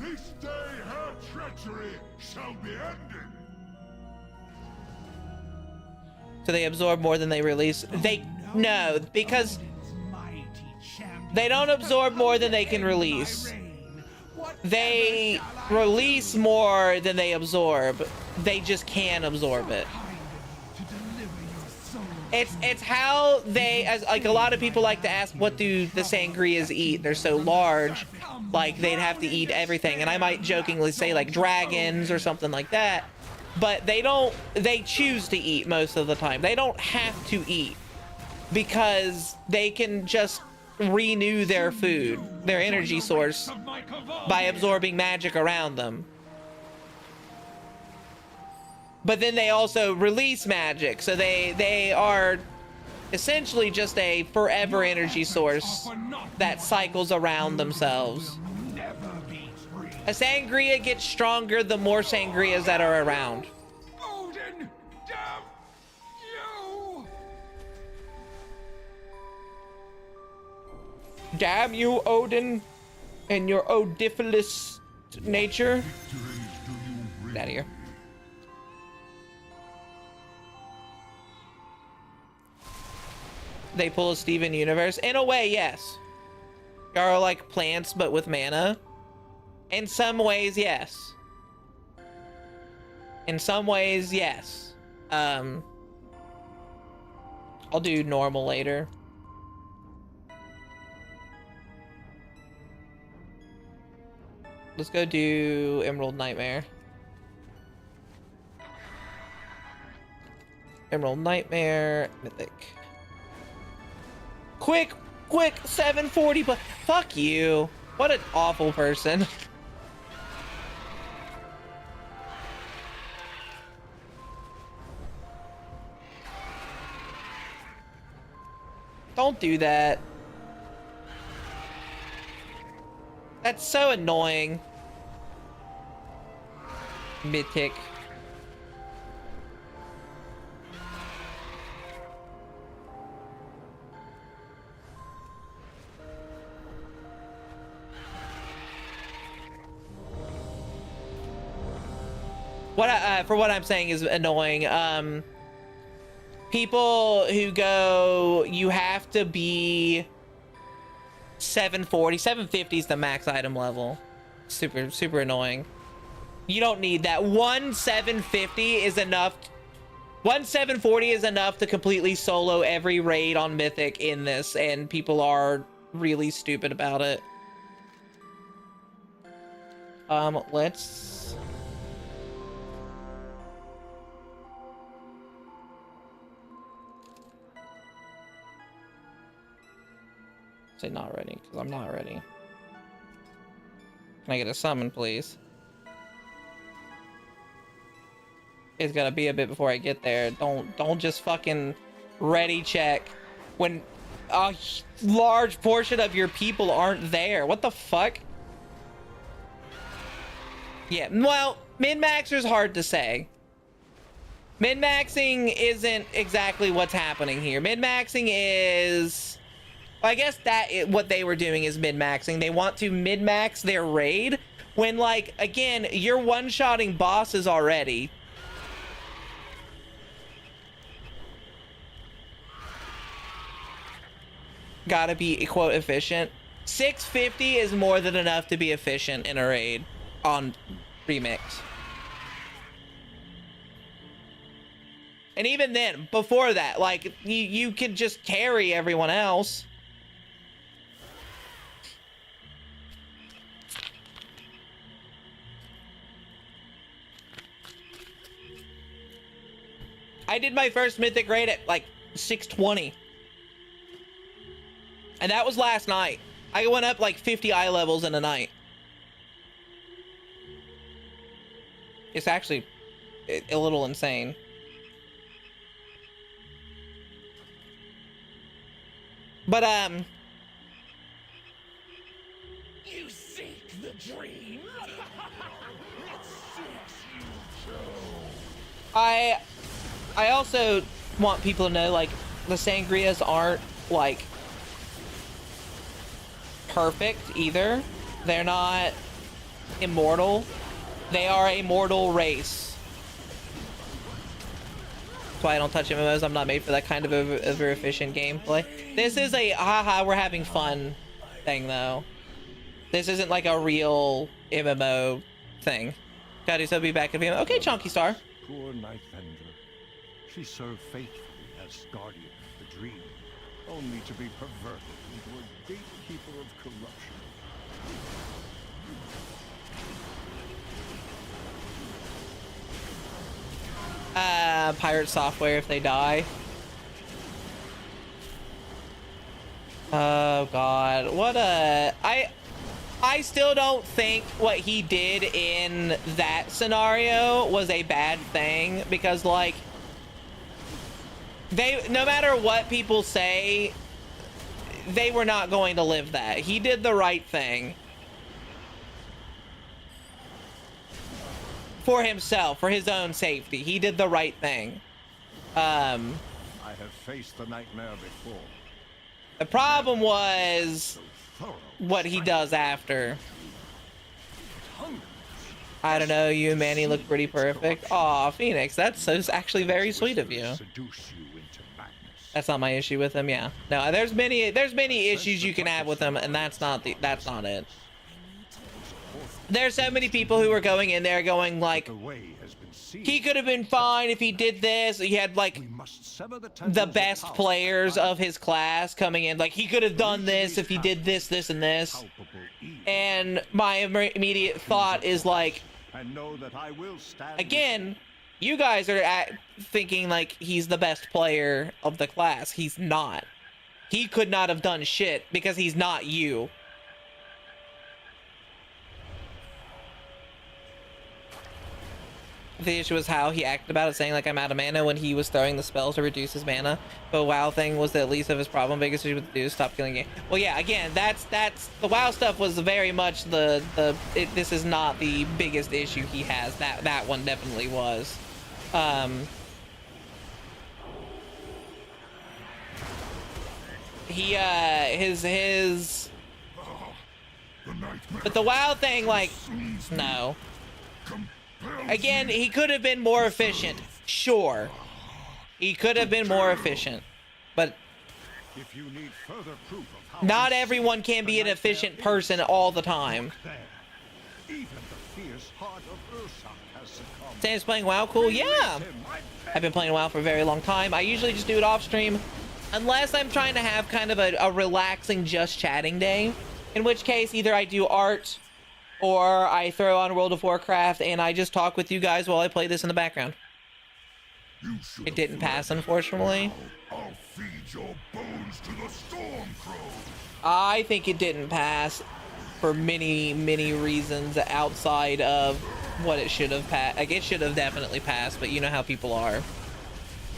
This day her treachery shall be ended. So they absorb more than they release. No, because they don't absorb more than they can release. They release more than they absorb. They just can absorb it. It's how they, as like a lot of people like to ask, what do the sangrias eat? They're so large, like they'd have to eat everything. And I might jokingly say like dragons or something like that. But they don't, they choose to eat most of the time. They don't have to eat because they can just renew their food, their energy source, by absorbing magic around them. But then they also release magic, so they are essentially just a forever energy source that cycles around themselves. A sangria gets stronger the more sangrias that are around. Odin, damn you! Damn you, Odin, and your odifilous nature. Get out of here. They pull a Steven Universe. In a way, yes. They are like plants, but with mana. In some ways, yes. In some ways, yes. I'll do normal later. Let's go do Emerald Nightmare. Emerald Nightmare, Mythic. Quick, 740, but fuck you. What an awful person. Don't do that. That's so annoying. Mythic. For what I'm saying is annoying. People who go, you have to be 740, 750 is the max item level. Super annoying. You don't need that. 750 is enough. 740 is enough to completely solo every raid on Mythic in this, and people are really stupid about it. Let's... say not ready, because I'm not ready. Can I get a summon, please? It's gotta be a bit before I get there. Don't just fucking ready check when a large portion of your people aren't there. What the fuck? Yeah, well, min-maxer's hard to say. Min-maxing isn't exactly what's happening here. Min-maxing is... I guess what they were doing is min-maxing. They want to min-max their raid when, like, again, you're one-shotting bosses already. Gotta be, quote, efficient. 650 is more than enough to be efficient in a raid on Remix. And even then, before that, like, you can just carry everyone else. I did my first mythic raid at like 620. And that was last night. I went up like 50 eye levels in a night. It's actually a little insane. But You seek the dream. It seeks you, Joe. I also want people to know, like, the sangrias aren't like perfect either. They're not immortal. They are a mortal race. That's why I don't touch MMOs. I'm not made for that kind of over efficient gameplay. This is a haha, we're having fun thing though. This isn't like a real MMO thing. Gotta so be back in MMO. Okay, Chunky Star. Poor Night Vendor. She served faithfully as guardian of the dream, only to be perverted into a gatekeeper of corruption. Pirate software if they die. Oh god, what a... I still don't think what he did in that scenario was a bad thing, because like no matter what people say, they were not going to live that. He did the right thing for himself, for his own safety. He did the right thing. I have faced the nightmare before. The problem was what he does after. I don't know, you and Manny look pretty perfect. Aw, Phoenix, that's actually very sweet of you. That's not my issue with him, yeah. No, there's many issues you can have with him, and that's not it. There's so many people who are going in there going like, he could have been fine if he did this. He had like the best players of his class coming in. Like, he could have done this if he did this, this, and this. And my immediate thought is like, again, you guys are thinking like he's the best player of the class. He's not. He could not have done shit because he's not you. The issue was how he acted about it, saying like, I'm out of mana when he was throwing the spells to reduce his mana. But WoW thing was the least of his problem. Biggest issue with the dude, stop killing game. Well, yeah, again, that's the WoW stuff was very much this is not the biggest issue he has. That one definitely was. His but the WoW thing, like, no. Again, he could have been more efficient. Sure. He could have been more efficient. But not everyone can be an efficient person all the time. Sam's playing WoW, cool? Yeah. I've been playing WoW for a very long time. I usually just do it off stream. Unless I'm trying to have kind of a relaxing just chatting day. In which case, either I do art, or I throw on World of Warcraft and I just talk with you guys while I play this in the background. It didn't pass, unfortunately. I'll feed your bones to the Stormcrow. I think it didn't pass for many, many reasons outside of what it should have passed. Like, it should have definitely passed, but you know how people are.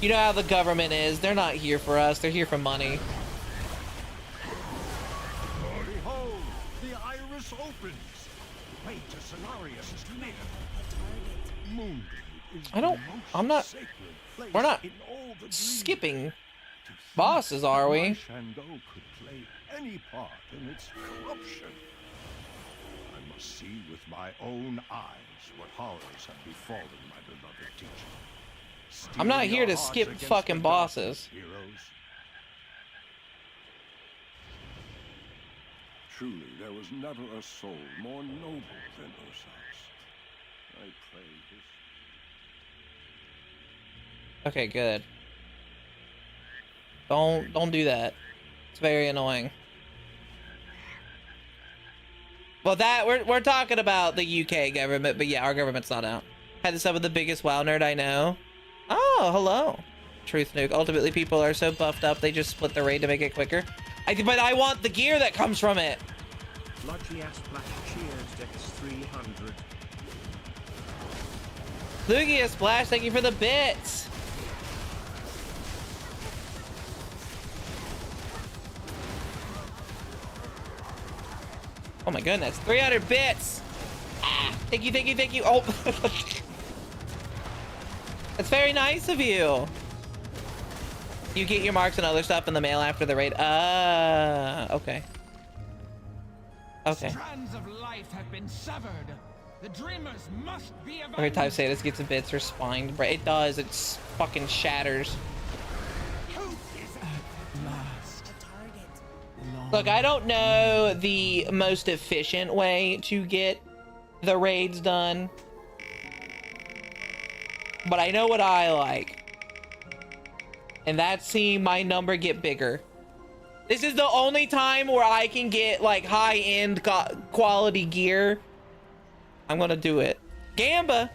You know how the government is. They're not here for us. They're here for money. Behold, the iris opens. Wait to Solarius' near. I'm not, we're not skipping bosses, are we? Shango could play any part in its corruption. I must see with my own eyes what horrors have befallen my beloved teacher. I'm not here to skip fucking bosses. Heroes. Truly, there was never a soul more noble than Osas. I pray his... Okay, good. Don't do that. It's very annoying. Well, that we're talking about the UK government, but yeah, our government's not out. Had to sub with the biggest WoW nerd I know. Oh, hello. Truth nuke. Ultimately, people are so buffed up, they just split the raid to make it quicker. But I want the gear that comes from it. Lugia Splash cheers Dex 300. Lugia Splash, thank you for the bits. Oh my goodness, 300 bits. Ah, thank you, thank you, thank you. Oh, that's very nice of you. You get your marks and other stuff in the mail after the raid. Okay. Okay. Strands of life have been severed. The dreamers must be avenged. Every time Sadus gets a bits or spine, it does. It fucking shatters. Look, I don't know the most efficient way to get the raids done, but I know what I like. And that's seeing my number get bigger. This is the only time where I can get like high-end quality gear. I'm gonna do it. Gamba.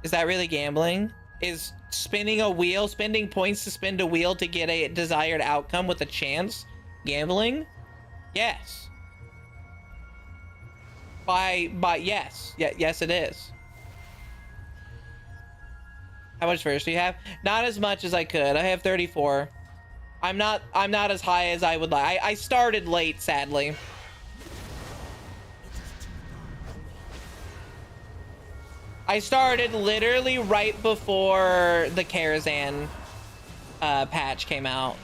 Is that really gambling? Is spinning a wheel, spending points to spin a wheel to get a desired outcome with a chance gambling? Yes. Yes. Yes, it is. How much first do you have? Not as much as I could. I have 34. I'm not as high as I would like. I started late, sadly. I started literally right before the Karazhan patch came out.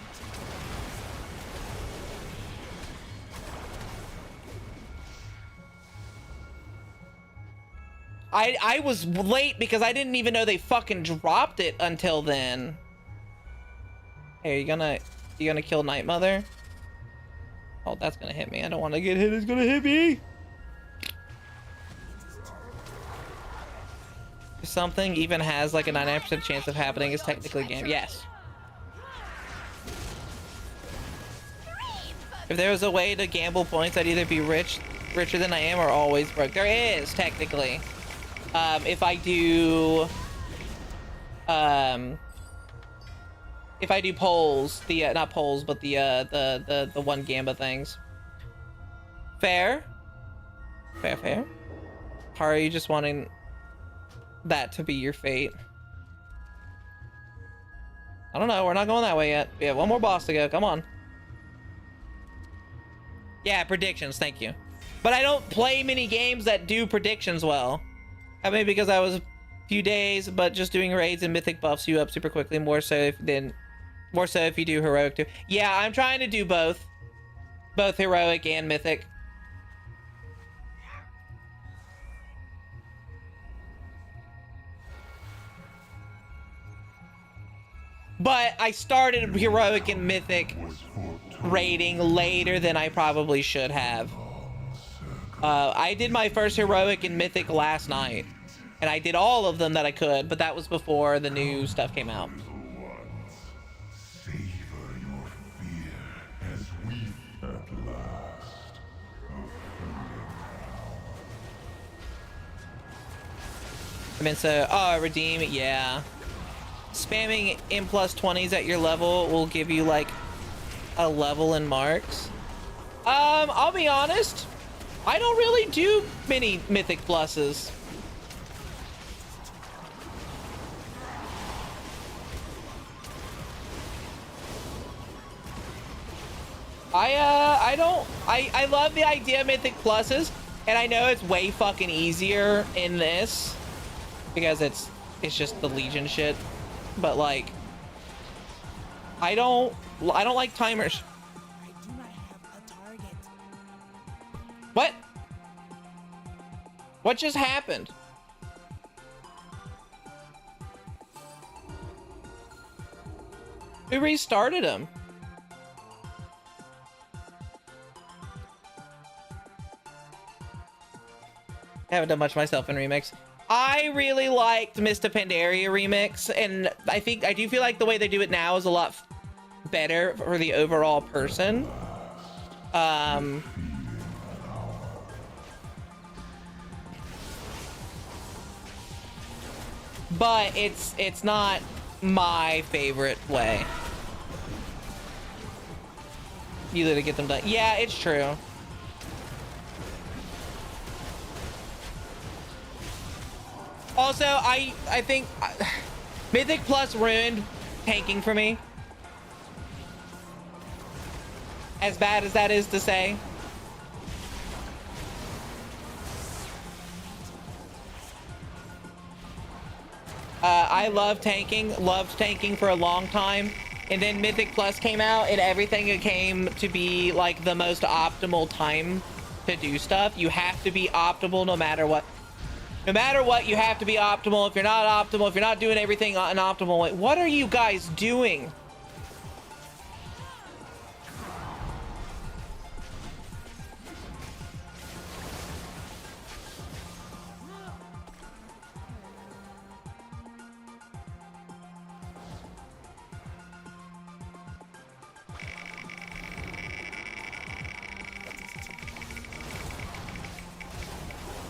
I was late because I didn't even know they fucking dropped it until then. Hey, you gonna kill Night Mother? Oh, that's gonna hit me. I don't want to get hit. It's gonna hit me. If something even has like a 99% chance of happening is technically a game. Yes. If there was a way to gamble points, I'd either be richer than I am or always broke. There is technically. If I do polls, not polls, but the one Gamba things. Fair. Fair. How are you just wanting that to be your fate? I don't know. We're not going that way yet. We have one more boss to go. Come on. Yeah, predictions. Thank you. But I don't play many games that do predictions well. I mean, because I was a few days, but just doing raids and mythic buffs you up super quickly. More so if you do heroic too. Yeah, I'm trying to do both heroic and mythic. But I started heroic and mythic raiding later than I probably should have. I did my first heroic and mythic last night, and I did all of them that I could, but that was before the new stuff came out. I mean, so, redeem, yeah. Spamming M plus 20s at your level will give you like a level in marks. I'll be honest, I don't really do many mythic pluses. I love the idea of mythic pluses, and I know it's way fucking easier in this because it's just the Legion shit. But like, I don't like timers. I do not have a target. What? What just happened? Who restarted him? I haven't done much myself in Remix. I really liked Mr. Pandaria remix, and I do feel like the way they do it now is a lot better for the overall person. But it's not my favorite way. You literally get them done. Yeah, it's true. Also, I think Mythic Plus ruined tanking for me. As bad as that is to say. I loved tanking for a long time. And then Mythic Plus came out and everything came to be like the most optimal time to do stuff. You have to be optimal no matter what. No matter what, you have to be optimal. If you're not optimal, if you're not doing everything an optimal way, what are you guys doing?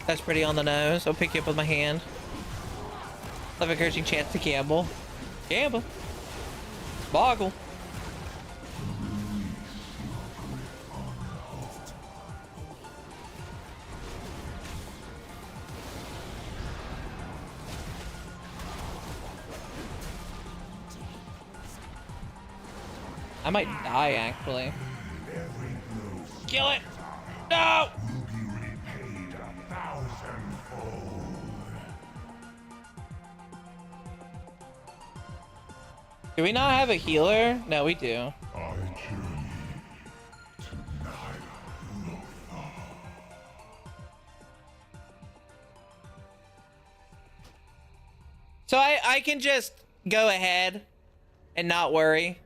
That's pretty on the nose. I'll pick you up with my hand. Love encouraging chance to gamble. Gamble. Boggle. I might die, actually. Kill it! No! Do we not have a healer? No, we do. So I can just go ahead and not worry,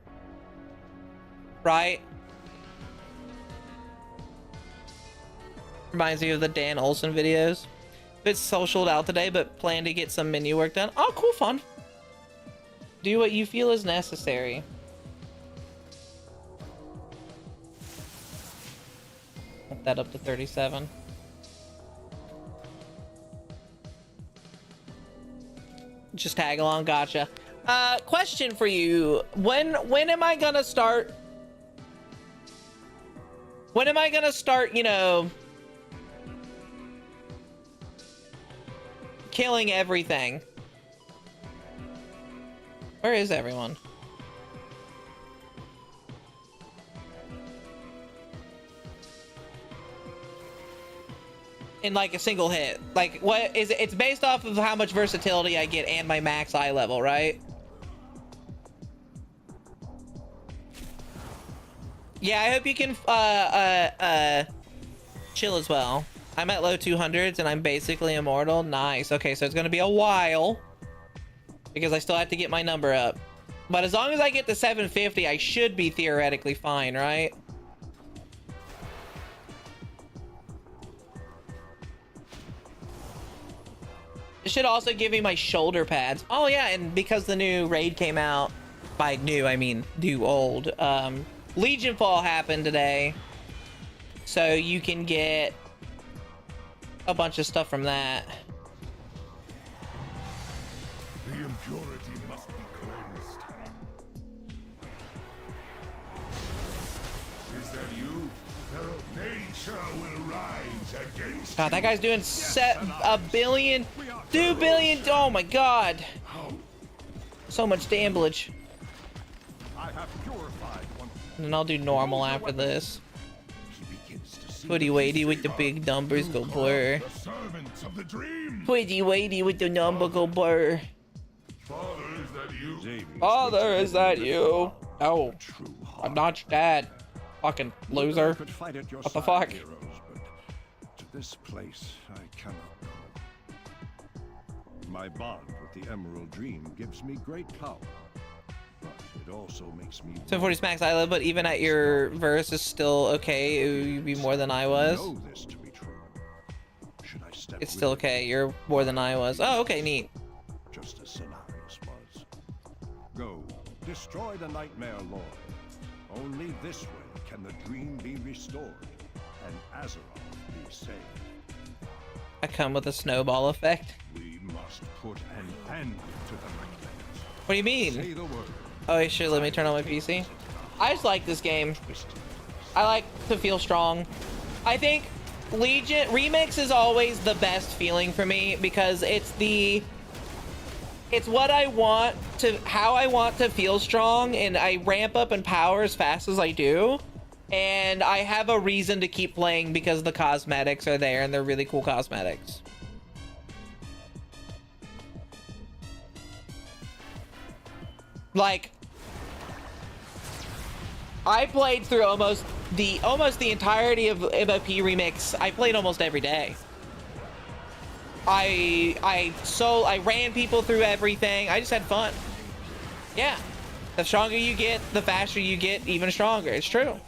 right? Reminds me of the Dan Olsen videos. Bit socialed out today, but plan to get some menu work done. Oh, cool, fun. Do what you feel is necessary. Put that up to 37. Just tag along, gotcha. Question for you. When am I gonna start? When am I gonna start, you know, killing everything? Where is everyone? In like a single hit. Like, what is it? It's based off of how much versatility I get and my max eye level, right? Yeah, I hope you can chill as well. I'm at low 200s and I'm basically immortal. Nice. Okay, so it's gonna be a while because I still have to get my number up. But as long as I get to 750, I should be theoretically fine, right? It should also give me my shoulder pads. Oh yeah, and because the new raid came out, by new I mean new old, Legion Fall happened today, so you can get a bunch of stuff from that. The impurity must be cleansed. Is that you? Nature will rise against God, that guy's doing a billion, 2 billion. Oh my God. So much damage. I have purified one. And then I'll do normal after this. Putty weighty with the big numbers go blur. Putty weighty with the number go blur. Father, is that you? Oh, I'm not your dad. Fucking loser. What the fuck? To this place, I cannot go. My bond with the Emerald Dream gives me great power, but it also makes me. 740 max I live, but even at your verse is still okay. You'd be more than I was. Know this to be true. Should I step It's still with me. okay. You're more than I was. Oh, okay, neat. Just as Cenarius was. Go, destroy the Nightmare Lord. Only this way can the dream be restored, and Azeroth be saved. I come with a snowball effect. We must put an end to the nightmares. What do you mean? Say the word. Oh, you should let me turn on my PC. I just like this game. I like to feel strong. I think Legion Remix is always the best feeling for me because it's what I want to, how I want to feel strong, and I ramp up in power as fast as I do. And I have a reason to keep playing because the cosmetics are there and they're really cool cosmetics. Like, I played through almost the entirety of MOP Remix. I played almost every day. I ran people through everything. I just had fun. Yeah. The stronger you get, the faster you get even stronger. It's true.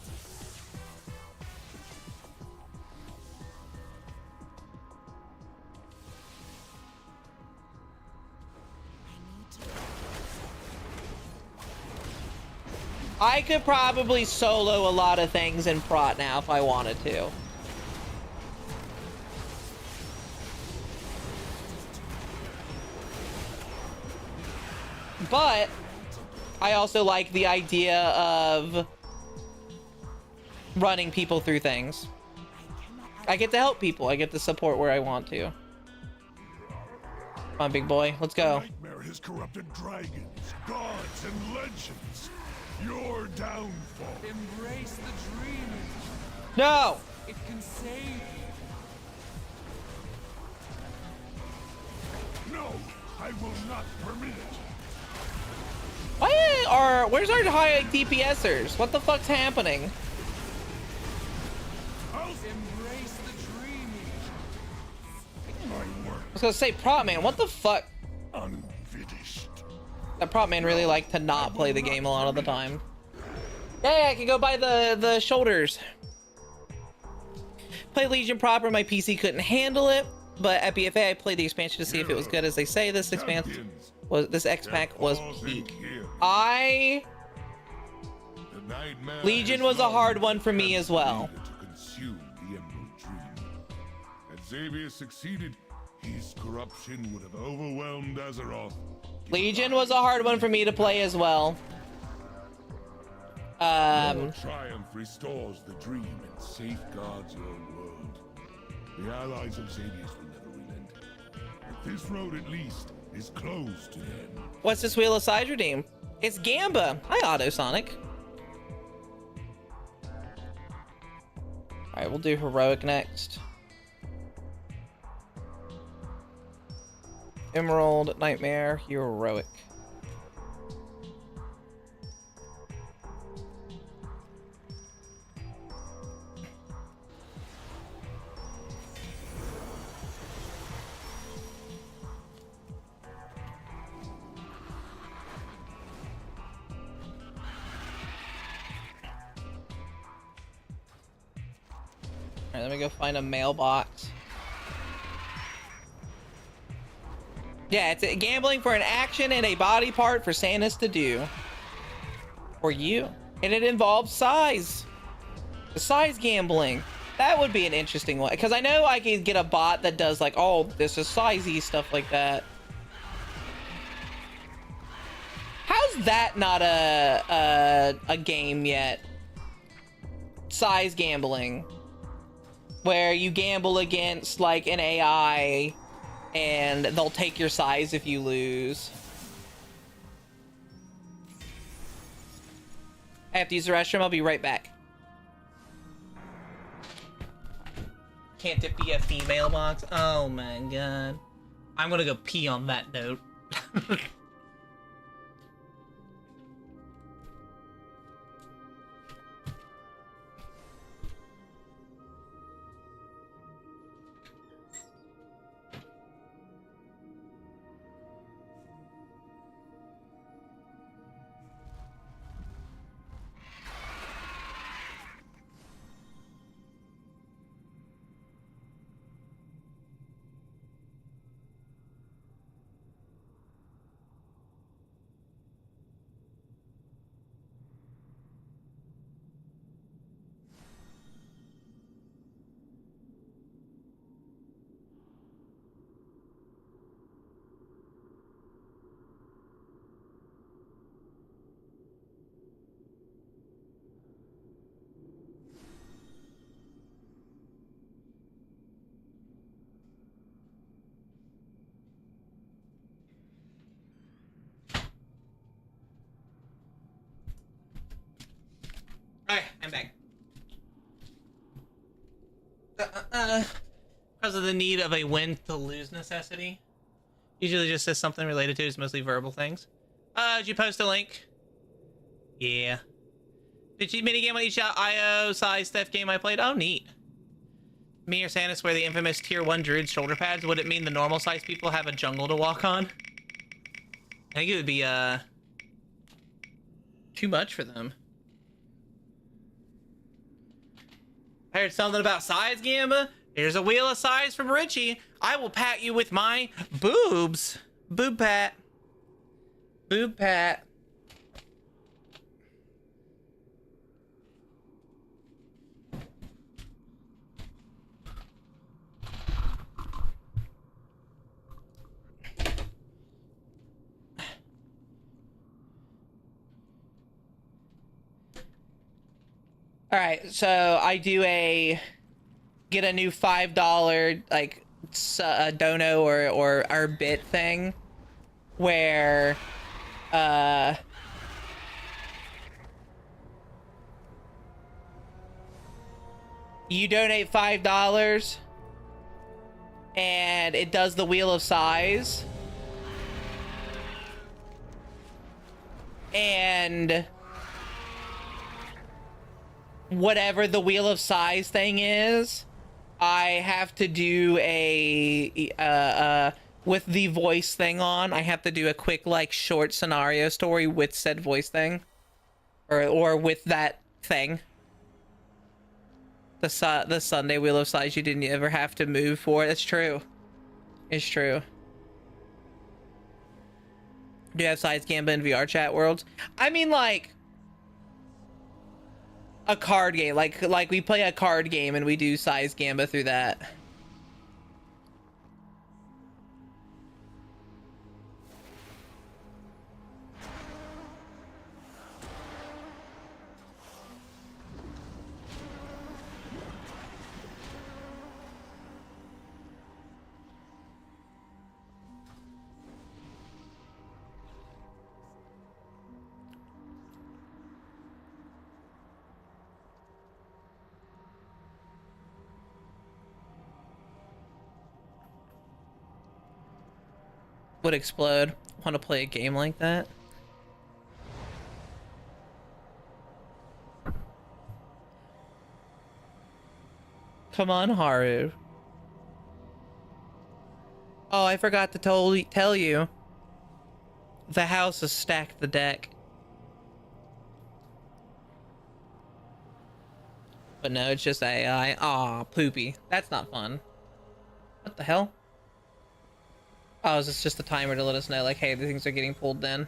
I could probably solo a lot of things in Prot now if I wanted to. But I also like the idea of running people through things. I get to help people. I get to support where I want to. Come on, big boy. Let's go. Nightmare has corrupted dragons, gods, and legends. Your downfall. Embrace the dream. No! It can save you. No, I will not permit it. Where's our high DPSers? What the fuck's happening? Embrace the dream. I was gonna say, Prop Man, what the fuck? Unfinished. That Prop Man really liked to not play the game a lot of the time. Hey, I can go buy the shoulders. Play Legion proper, my PC couldn't handle it, but at BFA I played the expansion to see if it was good as they say. This X pack was peak. Legion was a hard one for me as well. Had Xavier succeeded, his corruption would have overwhelmed Azeroth. Legion was a hard one for me to play as well. Your triumph restores the dream and safeguards your world. The allies of Xavier's will never relent. But this road, at least, is closed to them. What's this Wheel of Size redeem? It's Gamba. Hi, Autosonic. Alright, we'll do Heroic next. Emerald, Nightmare, Heroic. Alright, let me go find a mailbox. Yeah, it's gambling for an action and a body part for Santa's to do. For you. And it involves size. The size gambling. That would be an interesting one. Because I know I can get a bot that does like, oh, this is sizey, stuff like that. How's that not a game yet? Size gambling. Where you gamble against like an AI and they'll take your size if you lose. I have to use the restroom. I'll be right back. Can't it be a female box? Oh my god. I'm gonna go pee on that note. because of the need of a win to lose necessity. Usually just says something related to it. It's mostly verbal things. Did you post a link? Yeah. Did you minigame on each IO size theft game I played? Oh, neat. Me or Sanus wear the infamous tier 1 druid shoulder pads. Would it mean the normal size people have a jungle to walk on? I think it would be too much for them. I heard something about size, Gamba. Here's a wheel of size from Richie. I will pat you with my boobs. Boob pat. Boob pat. All right, so I do get a new $5 like dono or bit thing where you donate $5 and it does the wheel of size, and whatever the wheel of size thing is, I have to do a with the voice thing on, I have to do a quick like short scenario story with said voice thing, or with that thing. The Sunday wheel of size you didn't ever have to move for. That's true. It's true. Do you have size Gamba in VR chat worlds? I mean, like a card game, like we play a card game and we do size Gamba through that. Would explode. Want to play a game like that? Come on, Haru. Oh, I forgot to tell you. The house has stacked the deck. But no, it's just AI. Aw, poopy. That's not fun. What the hell? Oh, is this just a timer to let us know, like, hey, the things are getting pulled then?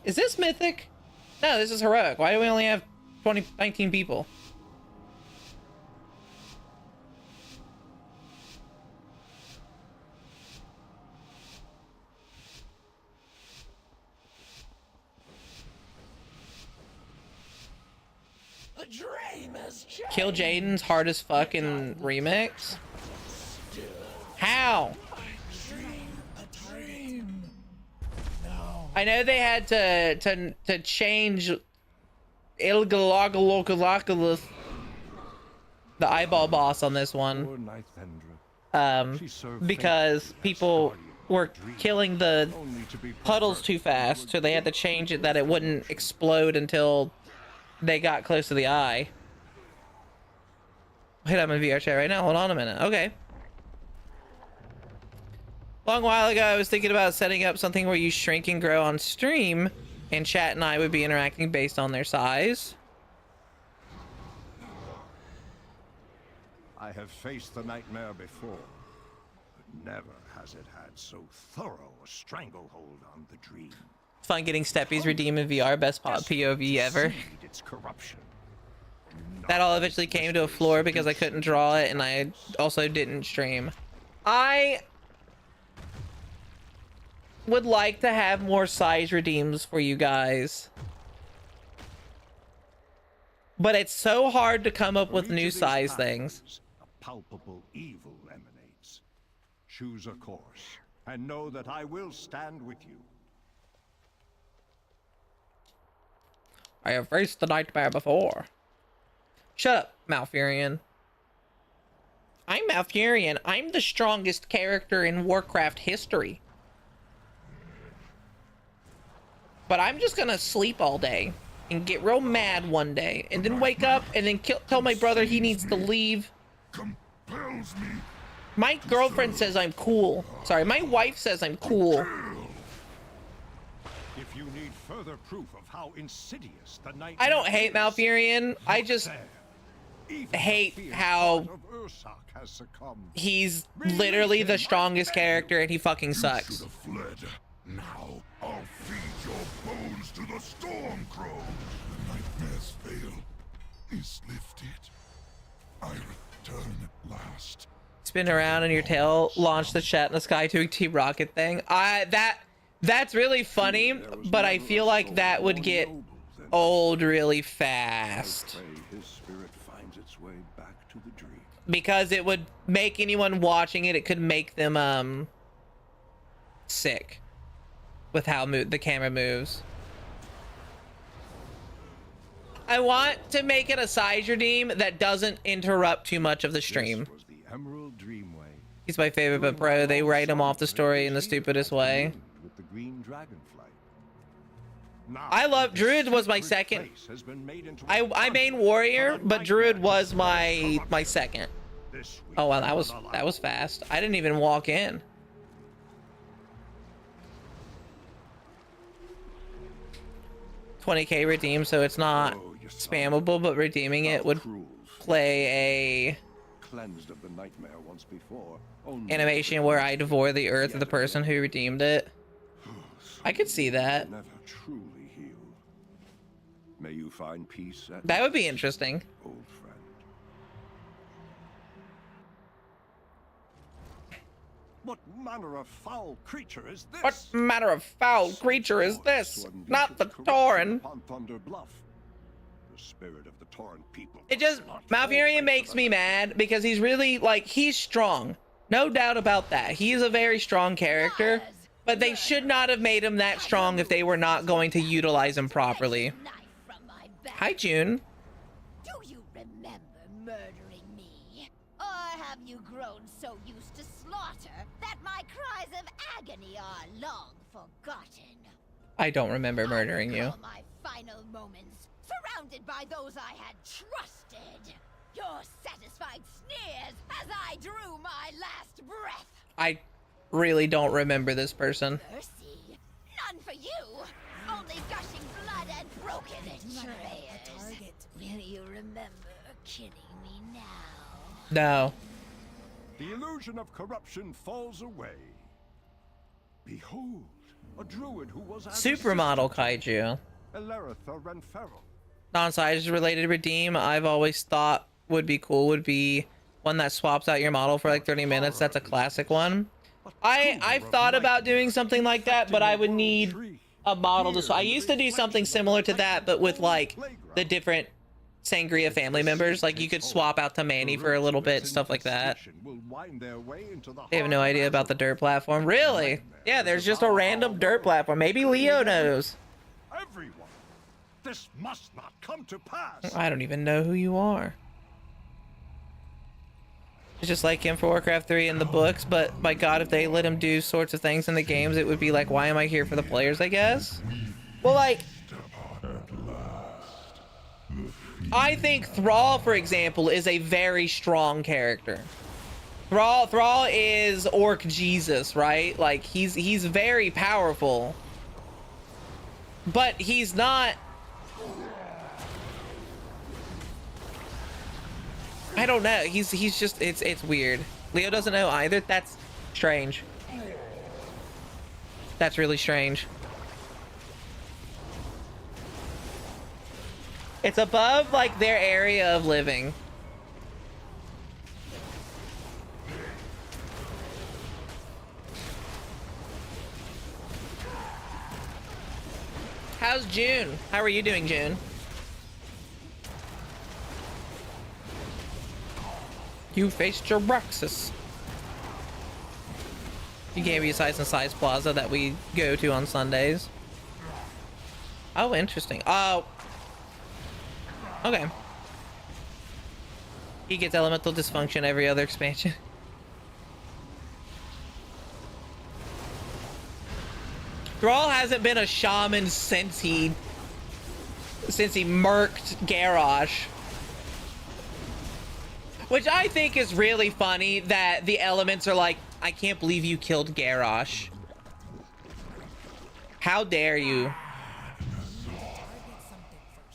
Is this mythic? No, this is heroic. Why do we only have 19 people? The dream has changed. Kill Jaden's hardest fucking remix? How? I know they had to change the eyeball boss on this one, because people were killing the puddles too fast, so they had to change it that it wouldn't explode until they got close to the eye. Wait, I'm in VR chat right now. Hold on a minute. Okay. Long while ago, I was thinking about setting up something where you shrink and grow on stream, and chat and I would be interacting based on their size. I have faced the nightmare before, but never has it had so thorough a stranglehold on the dream. It's fun getting Steppies redeemed in VR. Best POV ever. Its corruption. That all eventually came to a floor because I couldn't draw it, and I also didn't stream. I would like to have more size redeems for you guys, but it's so hard to come up with new size things. A palpable evil emanates. Choose a course, and know that I will stand with you. I have faced the nightmare before. Shut up, Malfurion. I'm Malfurion. I'm the strongest character in Warcraft history. But I'm just gonna sleep all day and get real mad one day and then wake up and then tell my brother he needs to leave. My girlfriend says I'm cool. Sorry, my wife says I'm cool. If you need further proof of how insidious the night I don't hate Malfurion. I just hate how he's literally the strongest character and he fucking sucks. Now I'll feed your bones to the storm crow. The nightmare's veil is lifted. I return at last. Spin around in your tail, launch the chat in the sky doing Team Rocket thing. That's really funny, but I feel like that would get old really fast. His spirit finds its way back to the dream. Because it would make anyone watching it, it could make them sick with how the camera moves. I want to make it a side redeem that doesn't interrupt too much of the stream. Emerald Dreamway. He's my favorite, but bro, they write him off the story in the stupidest way. With the green dragonfly. I love Druid was my second. I main warrior, but Druid was my second. Oh wow, that was fast. I didn't even walk in. $20K redeem, so it's not spammable, but redeeming it would play a Cleansed of the nightmare once before. animation where I devour the earth of the person who redeemed it. I could see that. Never truly healed. May you find peace at That would be interesting. old friend. What manner of foul creature is this? What manner of foul creature is this? Not the Tauren. Upon Thunder Bluff. The spirit of the Tauren people. It just, Malfurion makes me mad because he's really, like, he's strong. No doubt about that. He is a very strong character, but they should not have made him that strong if they were not going to utilize him properly. Hi, June. Do you remember murdering me? Or have you grown so used to slaughter that my cries of agony are long forgotten? I don't remember murdering you. My final moments, surrounded by those I had trusted. Your satisfied sneers as I drew my last breath. I really don't remember this person. Mercy, none for you. Only gushing blood and broken betrayers. Will you remember killing me now? No. The illusion of corruption falls away. Behold, a druid who was Supermodel kaiju. Eleretha Renferro. Non-size related redeem I've always thought would be cool would be one that swaps out your model for like 30 minutes. That's a classic one. I've thought about doing something like that, but I would need a model to I used to do something similar to that, but with like the different Sangria family members. Like you could swap out to Manny for a little bit, stuff like that. They have no idea about the dirt platform. Really? Yeah, there's just a random dirt platform. Maybe Leo knows. Everyone, this must not come to pass. I don't even know who you are. It's just like him for Warcraft 3 in the books, but by God, if they let him do sorts of things in the games, it would be like, why am I here for the players, I guess? Well, like, I think Thrall, for example, is a very strong character. Thrall is Orc Jesus, right? Like, he's very powerful. But he's not... I don't know. He's just it's weird. Leo doesn't know either. That's strange. That's really strange. It's above like their area of living. How's June? How are you doing, June? You faced Jaraxxus. You gave me a Size and Size Plaza that we go to on Sundays. Oh, interesting. Oh, Okay. He gets elemental dysfunction every other expansion. Thrall hasn't been a shaman since he murked Garrosh. Which I think is really funny that the elements are like, I can't believe you killed Garrosh. How dare you?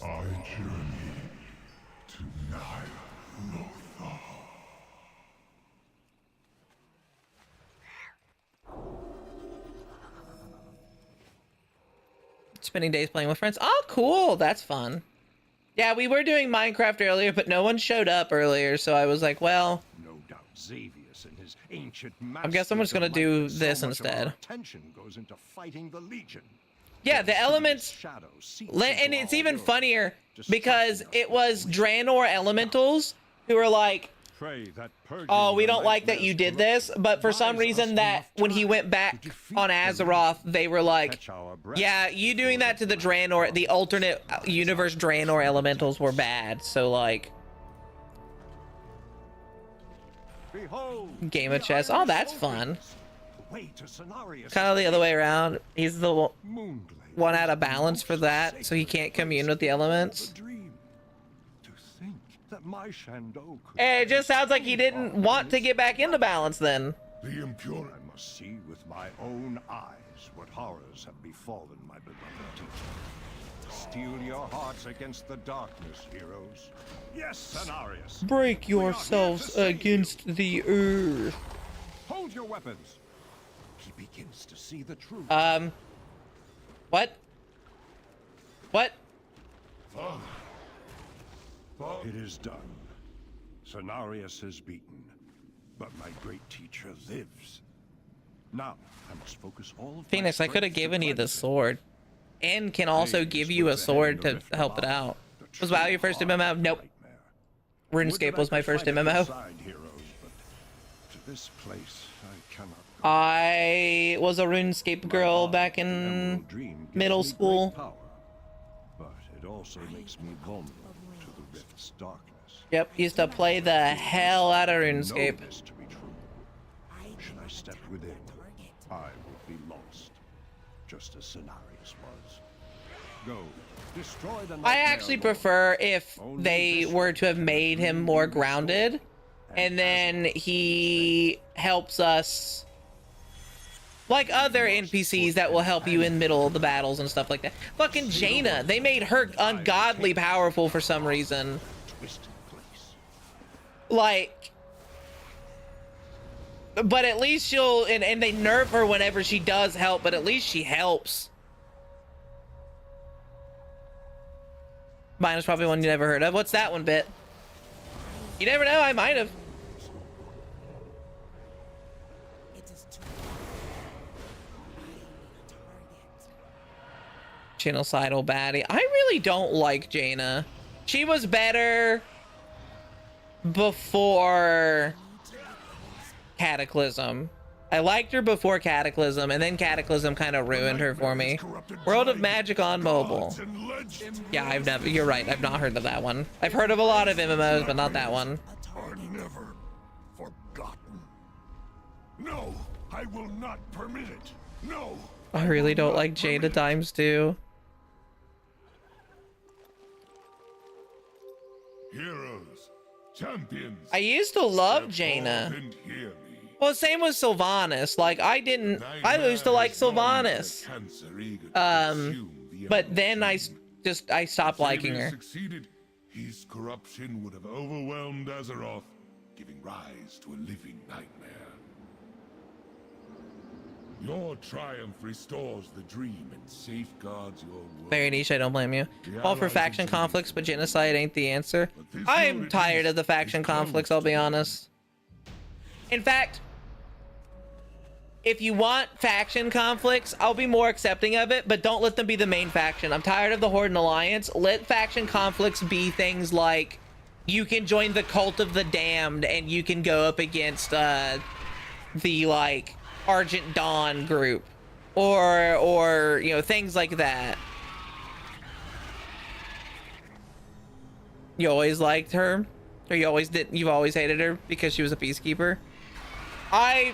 I journey to Lothar. Spending days playing with friends. Oh, cool. That's fun. Yeah, we were doing Minecraft earlier, but no one showed up earlier, so I was like, well, No doubt Xavius and his ancient I guess I'm just gonna do this instead. Attention goes into fighting the Legion. Yeah, the elements, and it's even funnier because it was Draenor elementals who were like, oh, we don't like that you did this, but for some reason that when he went back on Azeroth, they were like, yeah, you doing that to the Draenor, the alternate universe Draenor elementals were bad, so like, game of chess. Oh, that's fun. Kind of the other way around. He's the one out of balance for that, so he can't commune with the elements. It just sounds like he didn't want to get back into balance then. The impure. I must see with my own eyes what horrors have befallen my beloved teacher. Steel your hearts against the darkness, heroes. Yes, Cenarius. Break yourselves against the earth. Hold your weapons. He begins to see the truth. What? What? It is done. Cenarius is beaten, but my great teacher lives. Now, I must focus all of Phoenix, I could have given you the sword. And can also give you a sword to help it out. Was WoW your first MMO? Nope. RuneScape was my first MMO. I was a RuneScape girl back in middle school. But it also makes me vulnerable to the rift's darkness. Yep, used to play the hell out of RuneScape. Should I step within, I will be lost, just as Cenarius was. Go, destroy the I actually prefer if they were to have made him more grounded, and then he helps us, like other NPCs that will help you in middle of the battles and stuff like that. Fucking Jaina, they made her ungodly powerful for some reason. Like, but at least she'll, and they nerf her whenever she does help, but at least she helps. Mine is probably one you never heard of. What's that one, Bit? You never know, I might have. Genocidal baddie. I really don't like Jaina. She was better before Cataclysm. I liked her before Cataclysm, and then Cataclysm kind of ruined her for me. World of Magic on mobile. Yeah, you're right, I've not heard of that one. I've heard of a lot of MMOs, but not that one. Are never forgotten. No, I will not permit it. No. I really don't like Jaina ×2. Heroes, champions. I used to love Jaina. Well, same with Sylvanas. Like, I used to like Sylvanas. But then I stopped liking her. Succeeded, his corruption would have overwhelmed Azeroth, giving rise to a living nightmare. Your triumph restores the dream and safeguards your world. Very niche, I don't blame you. All for faction conflicts, but genocide ain't the answer. I'm tired of the faction conflicts, I'll be honest. In fact, if you want faction conflicts, I'll be more accepting of it, but don't let them be the main faction. I'm tired of the Horde and Alliance. Let faction conflicts be things like you can join the Cult of the Damned and you can go up against the like Argent Dawn group, or you know, things like that. You always liked her, or you always did. You've always hated her because she was a peacekeeper. I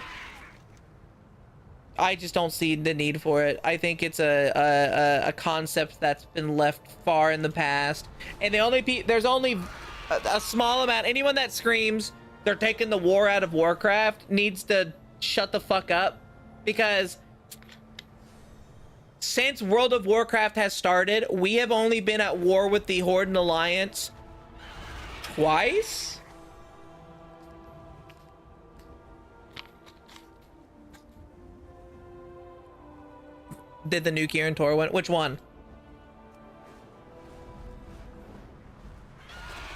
just don't see the need for it. I think it's a concept that's been left far in the past, and there's only a small amount. Anyone that screams they're taking the war out of Warcraft needs to shut the fuck up, because since World of Warcraft has started, we have only been at war with the Horde and Alliance twice. Did the new Kirin Tor one? Which one?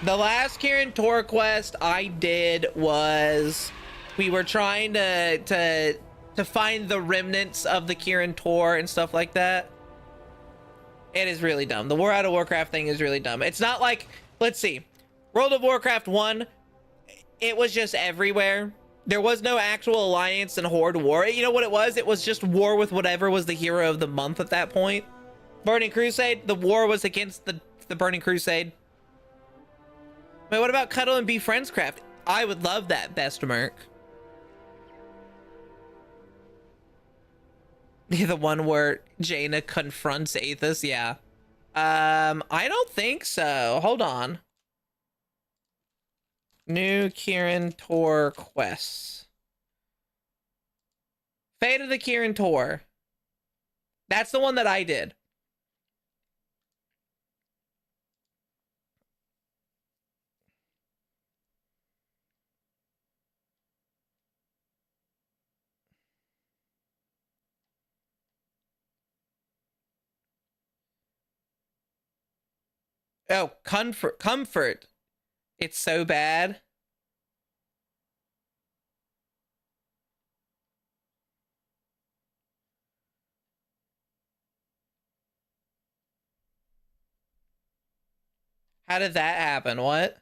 The last Kirin Tor quest I did was we were trying to find the remnants of the Kirin Tor and stuff like that. It is really dumb. The War out of Warcraft thing is really dumb. It's not like, let's see, World of Warcraft 1, it was just everywhere. There was no actual Alliance and Horde war. You know what it was? It was just war with whatever was the hero of the month at that point. Burning Crusade, the war was against the Burning Crusade. Wait, what about Cuddle and Be Friends Craft? I would love that, Best Merc. The one where Jaina confronts Aethys, yeah. I don't think so. Hold on. New Kirin Tor quests. Fate of the Kirin Tor. That's the one that I did. Oh, comfort. It's so bad. How did that happen? What?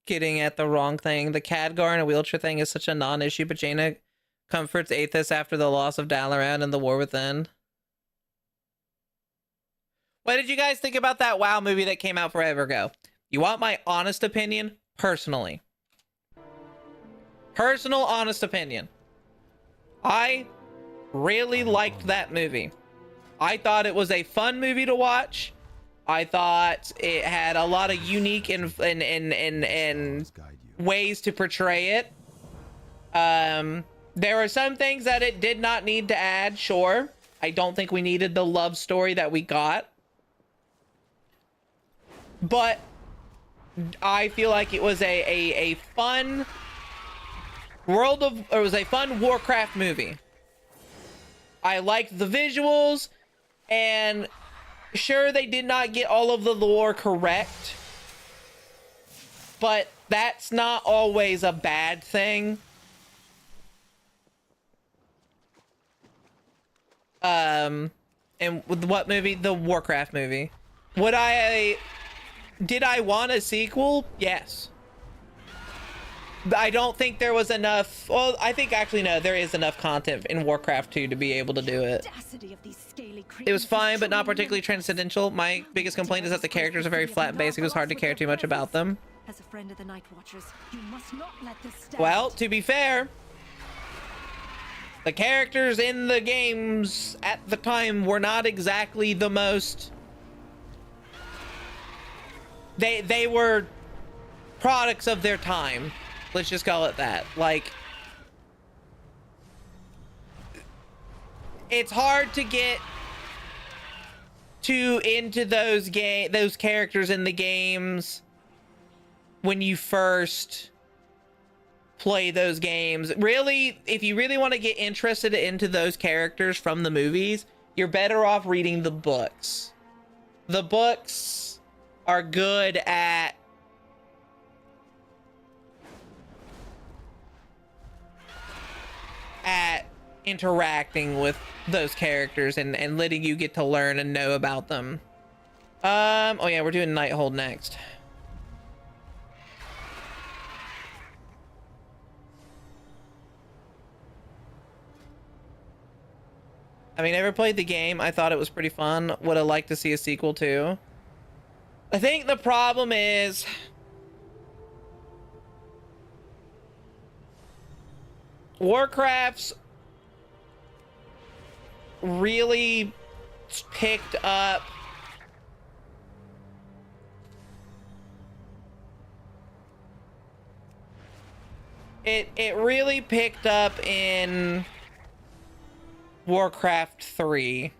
Getting at the wrong thing. The Khadgar and a wheelchair thing is such a non-issue, but Jaina comforts Aethys after the loss of Dalaran and the War Within. What did you guys think about that WoW movie that came out forever ago? You want my honest opinion? Personally. Personal, honest opinion. I really liked that movie. I thought it was a fun movie to watch. I thought it had a lot of unique and ways to portray it. There are some things that it did not need to add, sure. I don't think we needed the love story that we got. But I feel like it was a fun it was a fun Warcraft movie. I liked the visuals, and sure, they did not get all of the lore correct, but that's not always a bad thing. And with what movie? The Warcraft movie. Did I want a sequel? Yes. I don't think there was enough. Well, I think actually no, there is enough content in Warcraft 2 to be able to do it. It was fine, but not particularly transcendental. My biggest complaint is that the characters are very flat and basic. It was hard to care too much about them. As a friend of the Night Watchers, you must not let this stand. Well, to be fair, the characters in the games at the time were not exactly the most. They were products of their time. Let's just call it that. Like, it's hard to get into those characters in the games when you first play those games. Really, if you really want to get interested into those characters from the movies, you're better off reading the books. The books are good at interacting with those characters and letting you get to learn and know about them. Oh yeah, we're doing Nighthold next. I mean, never played the game. I thought it was pretty fun. Would have liked to see a sequel too. I think the problem is Warcraft's really picked up it really picked up in Warcraft 3.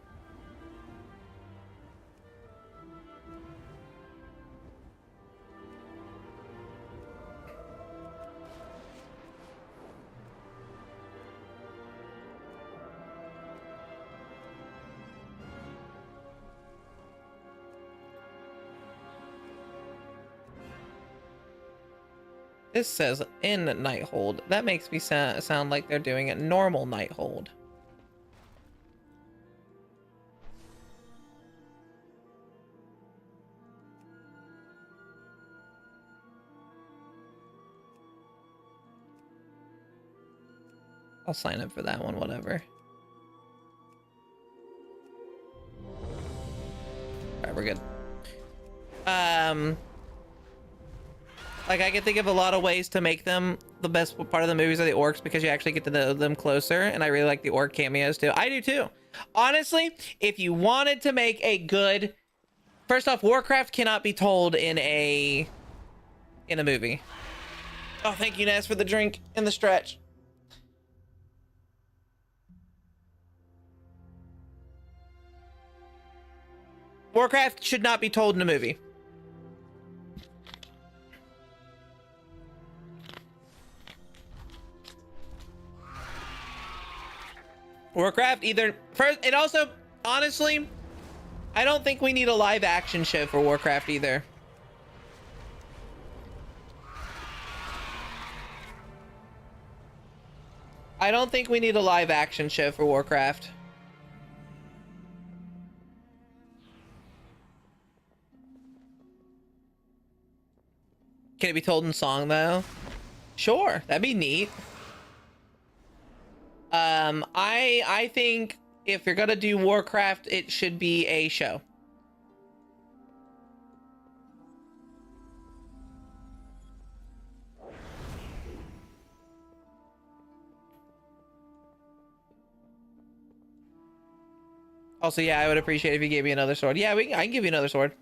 This says in Nighthold. That makes me sound like they're doing a normal Nighthold. I'll sign up for that one, whatever. Alright, we're good. Like, I can think of a lot of ways to make them the best part of the movies are the orcs, because you actually get to know them closer, and I really like the orc cameos too. I do too. Honestly, if you wanted to make a good... First off, Warcraft cannot be told in a movie. Oh, thank you, Ness, for the drink and the stretch. Warcraft should not be told in a movie. Warcraft either first, and also honestly, I don't think we need a live action show for Warcraft either. I don't think we need a live action show for Warcraft. Can it be told in song though? Sure, that'd be neat. I think if you're gonna do Warcraft, it should be a show. Also, yeah, I would appreciate if you gave me another sword. Yeah, I can give you another sword.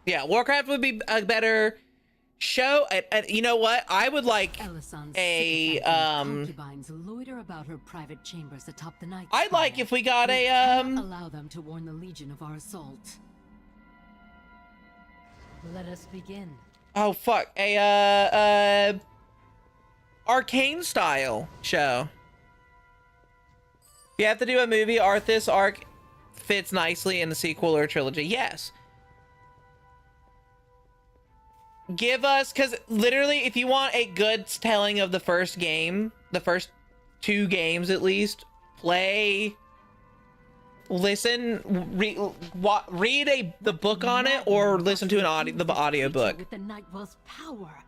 Yeah, Warcraft would be a better show. You know what? I would like a concubines loiter about her private chambers atop the night. I'd like if we got a allow them to warn the Legion of our assault. Let us begin. Oh fuck, a Arcane style show. If you have to do a movie, Arthas arc fits nicely in the sequel or trilogy. Yes. Give us, because literally, if you want a good telling of the first game, the first 2 games at least, listen, read the book on it, or listen to the audio book. With the Nightwell's power.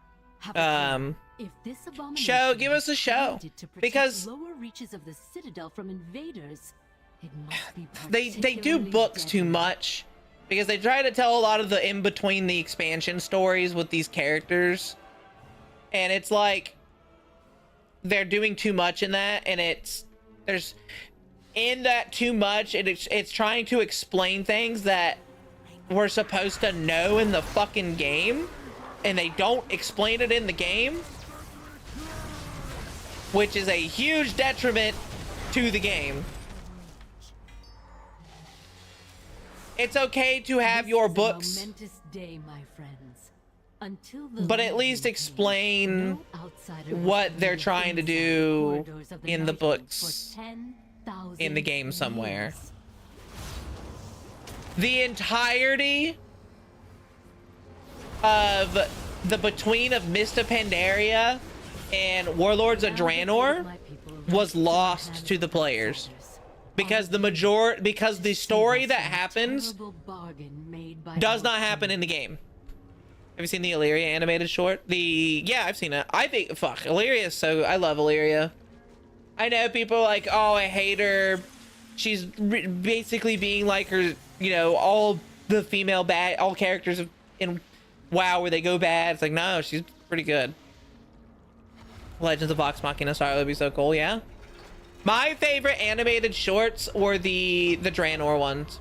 If this give us a show, because lower reaches of the Citadel from invaders, it must be they do books too much. Because they try to tell a lot of the in-between the expansion stories with these characters. And it's like, they're doing too much in that, and there's in that too much, it's trying to explain things that we're supposed to know in the fucking game, and they don't explain it in the game. which is a huge detriment to the game. It's okay to have your books, momentous day, my friends. Until but at least explain what they're trying to do in the books, in the game somewhere. The entirety of the between of Mist of Pandaria and Warlords of Draenor was lost to the players. Because the story that happens does not happen in the game. Have you seen the Illyria animated short? Yeah, I've seen it. I think, fuck, Illyria is so, I love Illyria. I know people are like, oh, I hate her. She's basically being like her, you know, all the female bad, all characters in WoW where they go bad. It's like, no, she's pretty good. Legends of Vox Machina style would be so cool, yeah. My favorite animated shorts were the Draenor ones.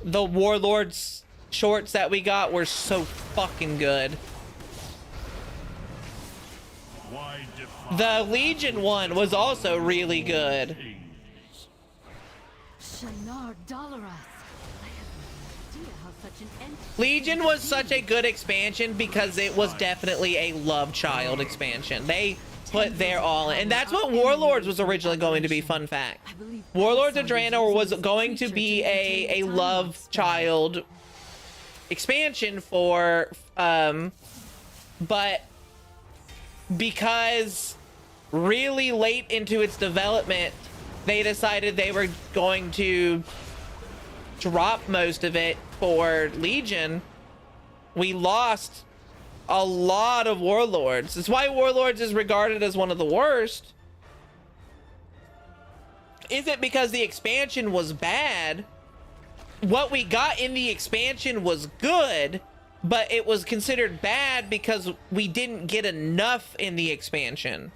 The Warlords shorts that we got were so fucking good. The Legion one was also really good. Legion was such a good expansion because it was definitely a love child expansion. They put their all in, and that's what Warlords was originally going to be. Fun fact, Warlords of Draenor was going to be a love child expansion for but because really late into its development they decided they were going to drop most of it for Legion, we lost a lot of Warlords. That's why Warlords is regarded as one of the worst. Is it because the expansion was bad? What we got in the expansion was good, but it was considered bad because we didn't get enough in the expansion.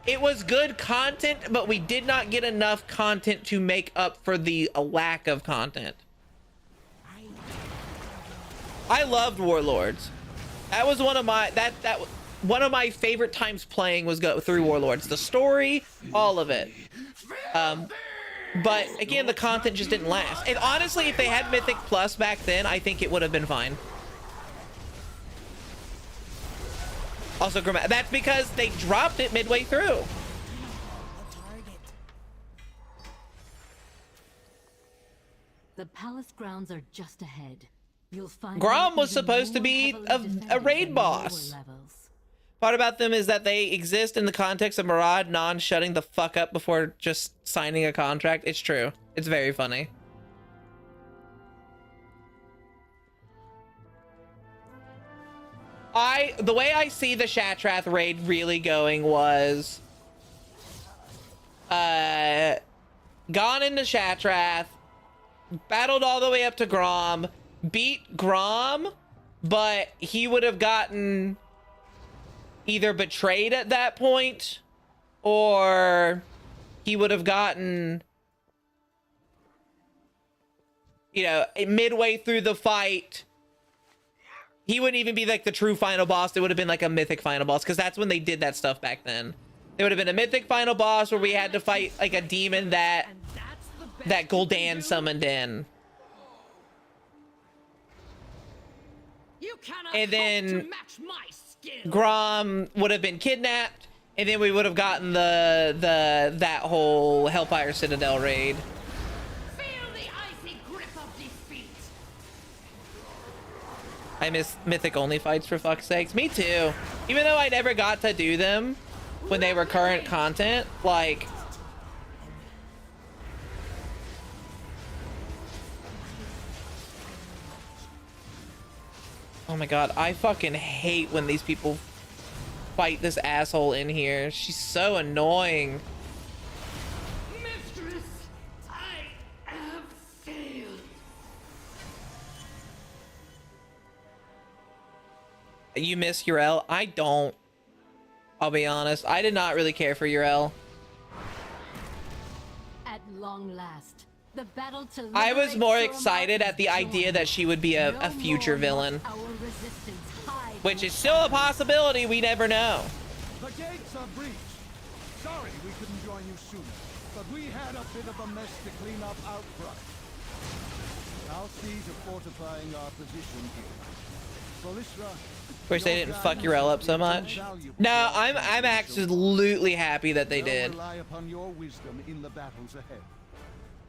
It was good content, but we did not get enough content to make up for the lack of content. I loved Warlords. That was one of my one of my favorite times playing was go through Warlords. The story, all of it. But again, the content just didn't last. And honestly, if they had Mythic Plus back then, I think it would have been fine. Also, that's because they dropped it midway through. The palace grounds are just ahead. You'll find Grom was supposed to be a raid boss. Part about them is that they exist in the context of Murad non shutting the fuck up before just signing a contract. It's true. It's very funny. The way I see the Shatrath raid really going was gone into Shatrath, battled all the way up to Grom, beat Grom, but he would have gotten either betrayed at that point, or he would have gotten, you know, midway through the fight, he wouldn't even be like the true final boss. It would have been like a mythic final boss, because that's when they did that stuff back then. It would have been a mythic final boss where we had to fight like a demon that Gul'dan summoned in. And then Grom would have been kidnapped, and then we would have gotten that whole Hellfire Citadel raid. I miss mythic only fights, for fuck's sakes. Me too. Even though I never got to do them when they were current content, like, oh my god, I fucking hate when these people fight this asshole in here. She's so annoying. Mistress, I have failed. You miss Yrel? I don't. I'll be honest. I did not really care for Yrel. At long last, the battle to I was more excited at the idea that she would be a future villain. Which is still a possibility, we never know. Sir Breach. Sorry we couldn't join you sooner, but we had a bit of a mess to clean up out front. I'll see to fortifying our position here. Belisra, Wish they didn't fuck Yrel up so much. No, I'm absolutely happy that they did. Rely upon your wisdom in the battles ahead.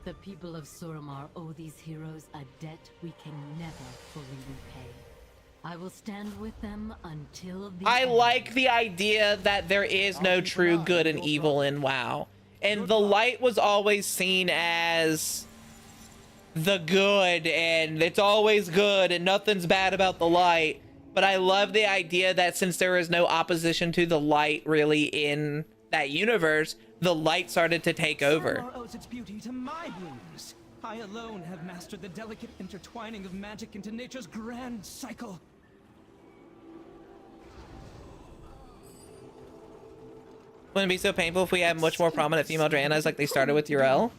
The people of Suramar owe these heroes a debt we can never fully repay. I will stand with them until the I end. like the idea that there is no true good and evil in WoW. And the light was always seen as the good, and it's always good and nothing's bad about the light. But I love the idea that since there is no opposition to the light really in that universe, the light started to take over. Suramar owes its beauty to my runes. I alone have mastered the delicate intertwining of magic into nature's grand cycle. Wouldn't it be so painful if we had much more prominent female Draenas like they started with Yrel?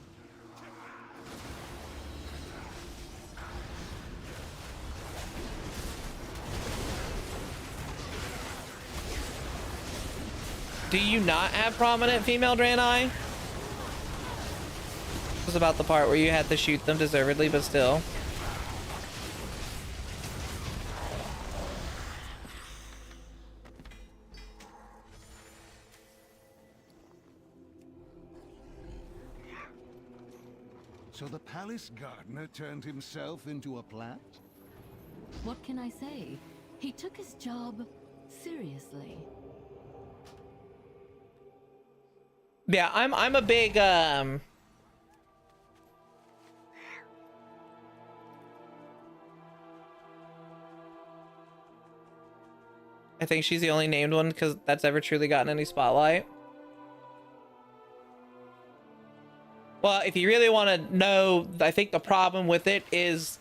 Do you not have prominent female Draenei? It was about the part where you had to shoot them deservedly, but still. So the palace gardener turned himself into a plant? What can I say? He took his job seriously. Yeah, I'm a big I think she's the only named one because that's ever truly gotten any spotlight. Well, if you really want to know, I think the problem with it is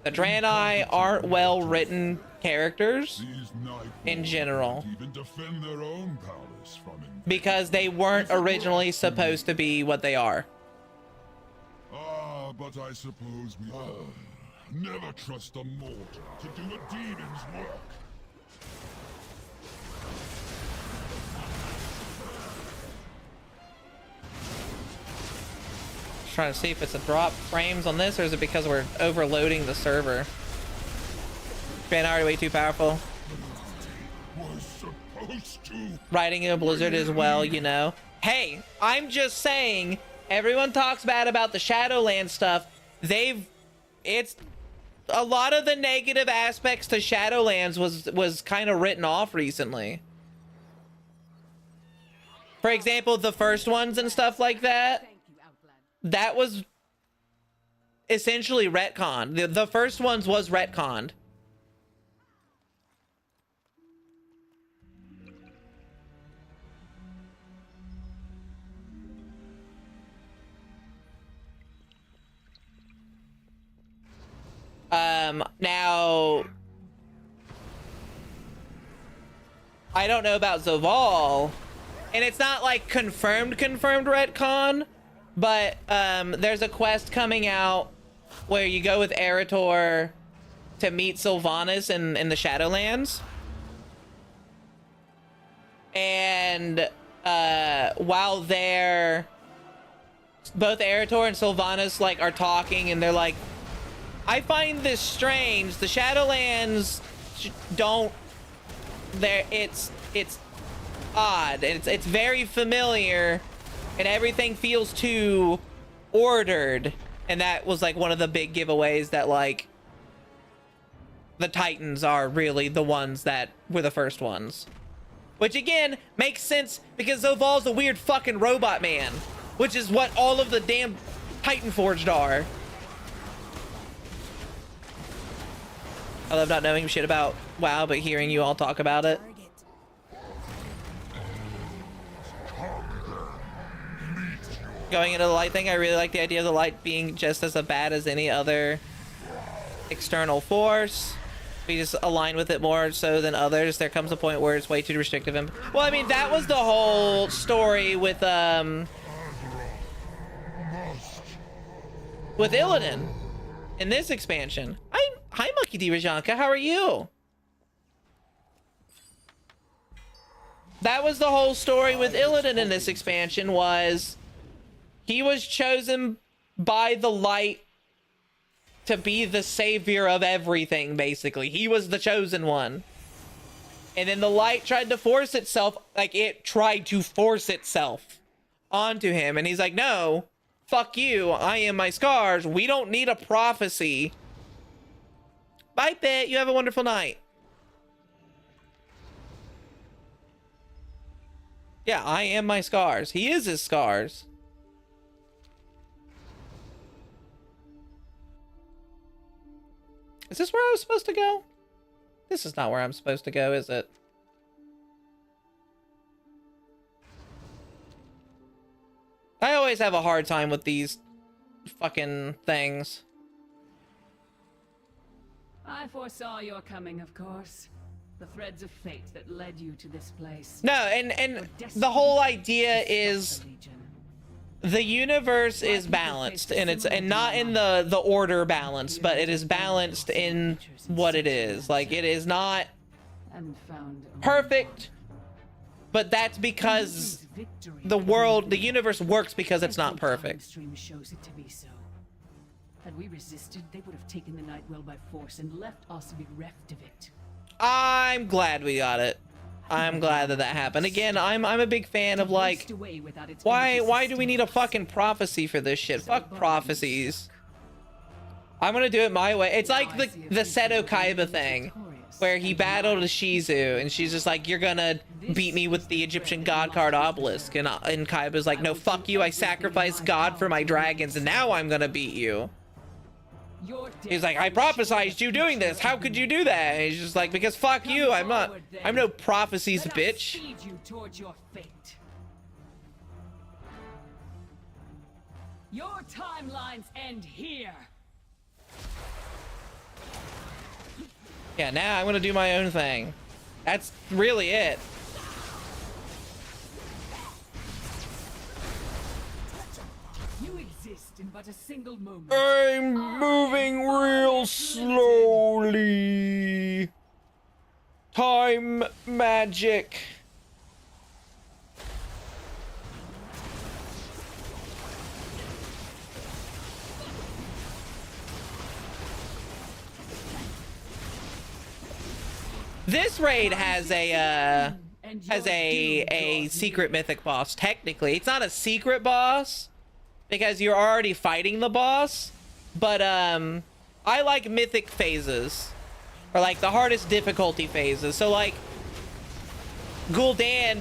the Draenei aren't well-written characters in general. Even defend their own palace from because they weren't originally supposed to be what they are. Ah, but I suppose we never trust a mortal to do a demon's work. Just trying to see if it's a drop frames on this, or is it because we're overloading the server? Draenei are way too powerful. Riding in a blizzard as well, you know. Hey, I'm just saying, everyone talks bad about the Shadowlands stuff. It's a lot of the negative aspects to Shadowlands was kind of written off recently. For example, the first ones and stuff like that. That was essentially retconned. The first ones was retconned. Now, I don't know about Zoval, and it's not like confirmed retcon, but there's a quest coming out where you go with Eretor to meet Sylvanas in the Shadowlands. And while they're both Eretor and Sylvanas like are talking, and they're like, I find this strange. The Shadowlands don't. It's odd. It's very familiar, and everything feels too ordered. And that was like one of the big giveaways that like the Titans are really the ones that were the first ones. Which again makes sense because Zoval's a weird fucking robot man, which is what all of the damn Titan Forged are. I love not knowing shit about WoW, but hearing you all talk about it. Going into the light thing, I really like the idea of the light being just as bad as any other external force. We just align with it more so than others. There comes a point where it's way too restrictive. And well, I mean, that was the whole story with Illidan in this expansion. Hi, Monkey D. Rajanka. How are you? That was the whole story with Illidan in this expansion, was he was chosen by the light to be the savior of everything, basically. He was the chosen one. And then the light tried to force itself, like it tried to force itself onto him. And he's like, no, fuck you. I am my scars. We don't need a prophecy. Bye, Bit. You have a wonderful night. Yeah, I am my scars. He is his scars. Is this where I was supposed to go? This is not where I'm supposed to go, is it? I always have a hard time with these fucking things. I foresaw your coming, of course. The threads of fate that led you to this place. No, and the whole idea is the universe is balanced, and it's not in the order balance, but it is balanced in what it is. Like, it is not perfect, but that's because the universe works because it's not perfect. Shows it to be so. Had we resisted, they would have taken the Nightwell by force and left us bereft of it. I'm glad we got it. I'm glad that happened. Again, I'm a big fan of, like, why do we need a fucking prophecy for this shit? Fuck prophecies. I'm gonna do it my way. It's like the Seto Kaiba thing, where he battled a Shizu, and she's just like, you're gonna beat me with the Egyptian god card obelisk, and Kaiba's like, no, fuck you, I sacrificed God for my dragons, and now I'm gonna beat you. He's like, I prophesized you doing this. How could you do that? And he's just like, because fuck you. I'm no prophecies, bitch. Your timelines end here. Yeah, now I'm gonna do my own thing. That's really it. In but a single moment. I'm moving real slowly. Time magic. This raid has a secret mythic boss. Technically, it's not a secret boss, because you're already fighting the boss, but I like mythic phases, or like the hardest difficulty phases. So like Gul'dan,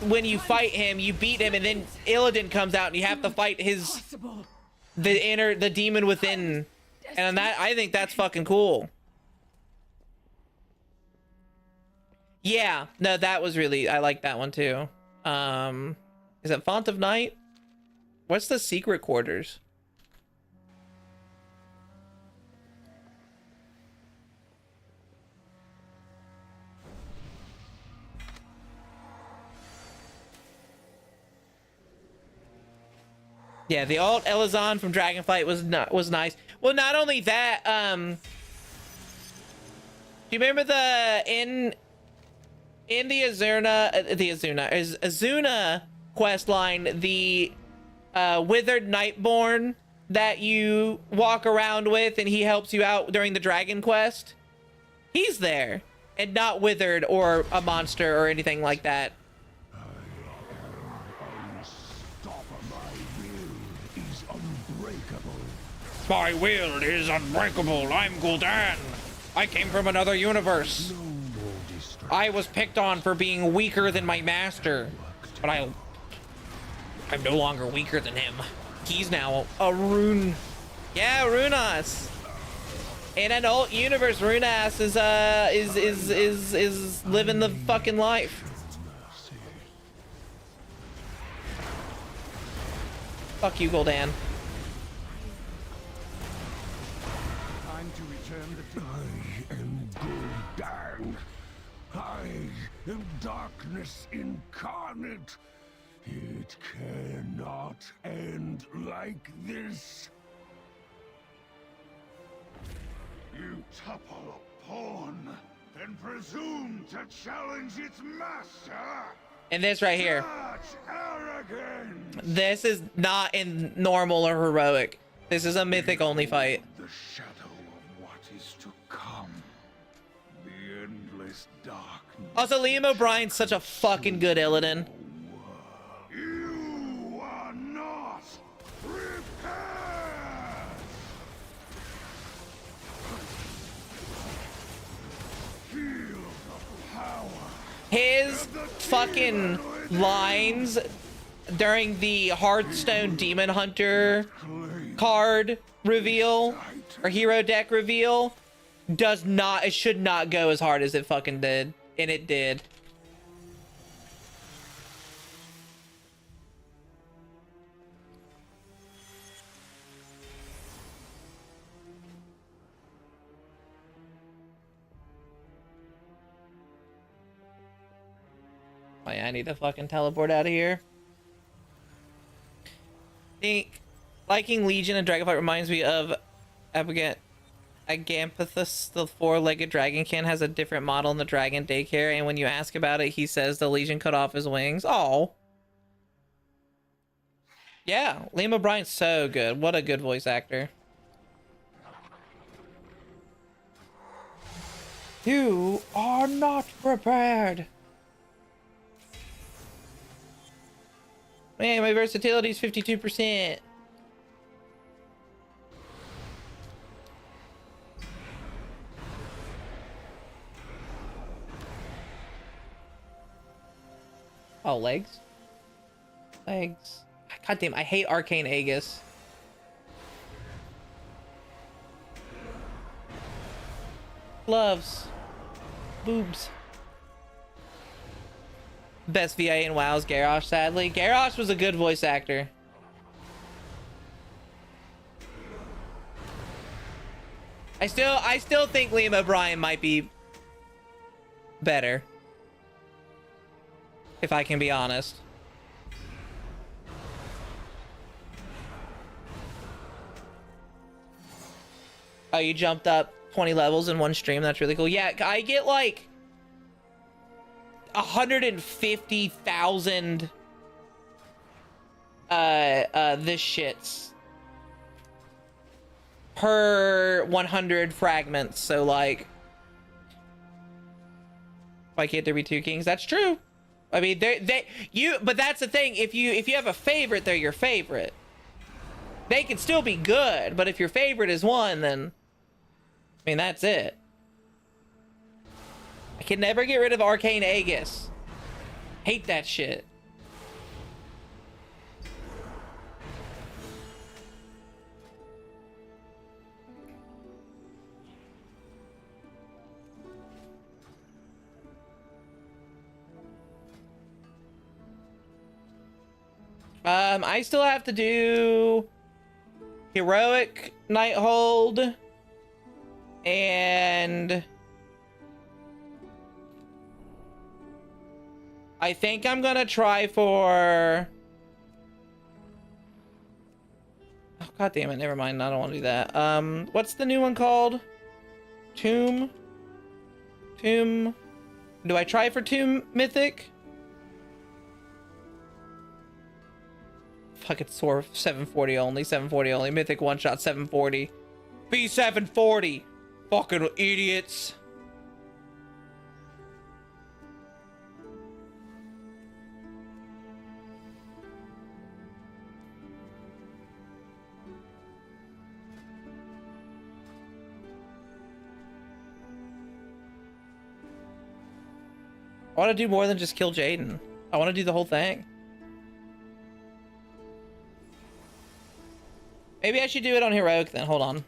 when you fight him, you beat him, and then Illidan comes out and you have to fight the demon within, and that, I think that's fucking cool. Yeah, no, that was really, I like that one too. Is it Font of Night? What's the secret quarters? Yeah, the alt Elizon from Dragonflight was nice. Well, not only that, do you remember in the Azuna quest line, the withered Nightborn that you walk around with, and he helps you out during the dragon quest? He's there, and not withered or a monster or anything like that. My will is unbreakable. I'm Gul'dan. I came from another universe. I was picked on for being weaker than my master, but I'm no longer weaker than him. He's now a rune. Yeah, Runas. In an alt universe, Runas is living the fucking life. Fuck you, Gul'dan. Time to return the I am Gul'dan. I am darkness incarnate. It cannot end like this. You topple a pawn, then presume to challenge its master? And this right here. This is not in normal or heroic. This is a mythic only fight. The shadow of what is to come. The endless darkness. Also, Liam O'Brien's such a fucking good Illidan. You are not prepared. Feel the power. His fucking lines during the Hearthstone Demon Hunter card reveal or hero deck reveal it should not go as hard as it fucking did, and it did. Oh yeah, I need to fucking teleport out of here. Think liking Legion and Dragonflight reminds me of Agampithus, the four-legged dragonkin, has a different model in the dragon daycare, and when you ask about it, he says the Legion cut off his wings. Oh. Yeah, Liam O'Brien's so good. What a good voice actor. You are not prepared. Man, my versatility is 52%. Oh, legs? Legs. God damn, I hate Arcane Aegis. Gloves. Boobs. Best VA in WoW's Garrosh, sadly. Garrosh was a good voice actor. I still think Liam O'Brien might be better. If I can be honest. Oh, you jumped up 20 levels in one stream. That's really cool. Yeah, I get like 150,000 this shits per 100 fragments. So like, why can't there be two kings? That's true. I mean, but that's the thing. If you have a favorite, they're your favorite. They can still be good, but if your favorite is one, then I mean, that's it. I can never get rid of Arcane Aegis. Hate that shit. I still have to do Heroic Nighthold and I think I'm gonna try for... Oh, God damn it, never mind. I don't want to do that. What's the new one called? Tomb? Do I try for Tomb Mythic? Fuck, it's 740 only. 740 only. Mythic one shot 740. Be 740. Fucking idiots. I want to do more than just kill Jaden. I want to do the whole thing. Maybe I should do it on Heroic then. Hold on.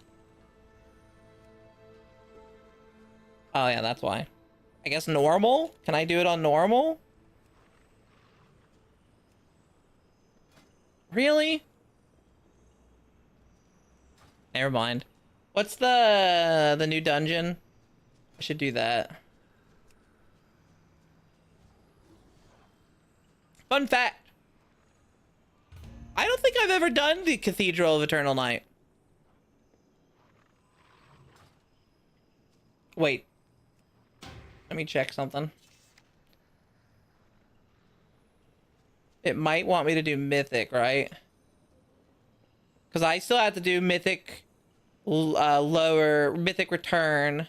Oh, yeah, that's why. I guess normal? Can I do it on normal? Really? Never mind. What's the new dungeon? I should do that. Fun fact. I don't think I've ever done the Cathedral of Eternal Night. Wait. Let me check something. It might want me to do mythic, right? Because I still have to do mythic lower, mythic return,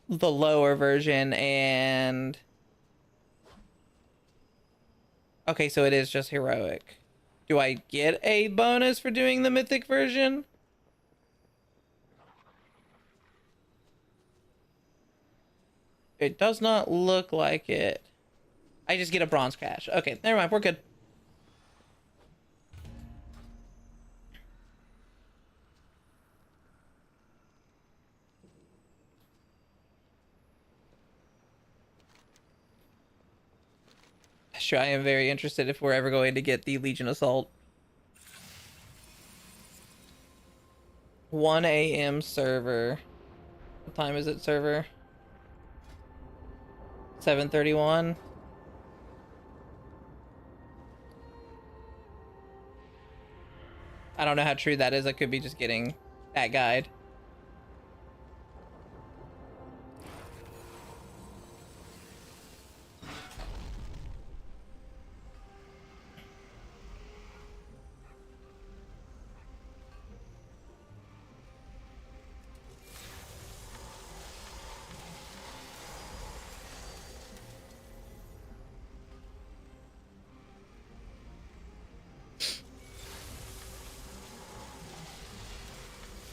the lower version, and okay, so it is just heroic. Do I get a bonus for doing the mythic version? It does not look like it. I just get a bronze cash. Okay, never mind, we're good. Sure, I am very interested if we're ever going to get the Legion Assault. 1 a.m. server. What time is it, server? 7:31. I don't know how true that is. I could be just getting that guide.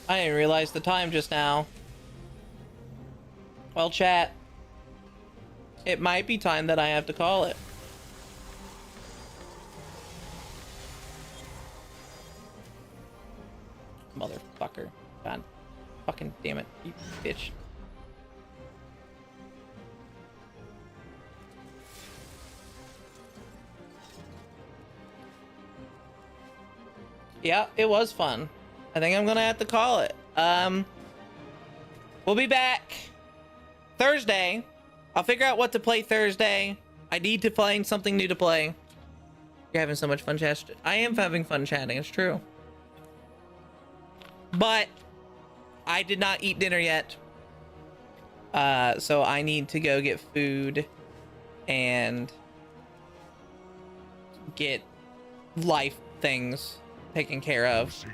I didn't realize the time just now. Well, chat, it might be time that I have to call it. Motherfucker. God fucking damn it, you bitch. Yeah, it was fun. I think I'm gonna have to call it. We'll be back Thursday. I'll figure out what to play Thursday. I need to find something new to play. You're having so much fun chatting. I am having fun chatting, it's true. But I did not eat dinner yet. So I need to go get food and get life things taken care of,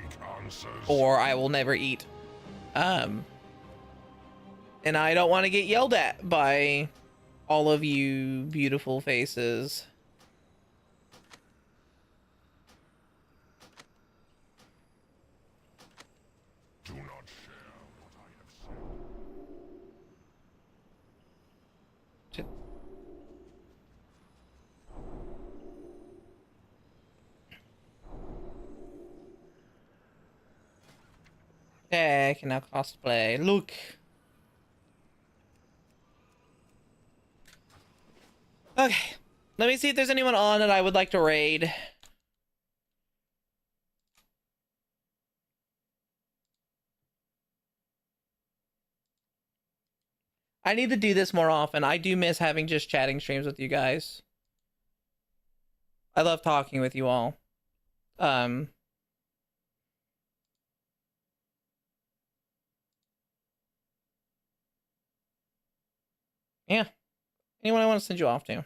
or I will never eat. And I don't want to get yelled at by all of you beautiful faces. Do not share what I have said. Yeah, I can now cosplay. Look. Okay. Let me see if there's anyone on that I would like to raid. I need to do this more often. I do miss having just chatting streams with you guys. I love talking with you all. Yeah. Anyone I want to send you off to.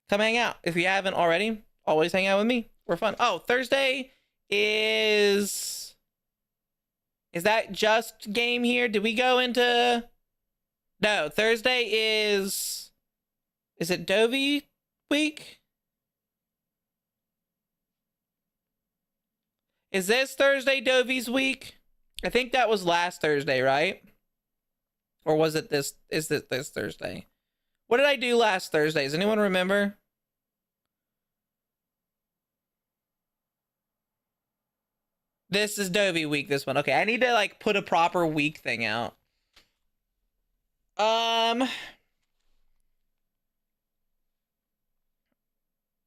Come hang out. If you haven't already, always hang out with me. We're fun. Oh, Thursday is that just game here? Did we go into... No, Thursday is it Dovey week? Is this Thursday Dovey's week? I think that was last Thursday, right? Or was it this? Is it this Thursday? What did I do last Thursday? Does anyone remember? This is Dovey week, this one. Okay, I need to like put a proper week thing out.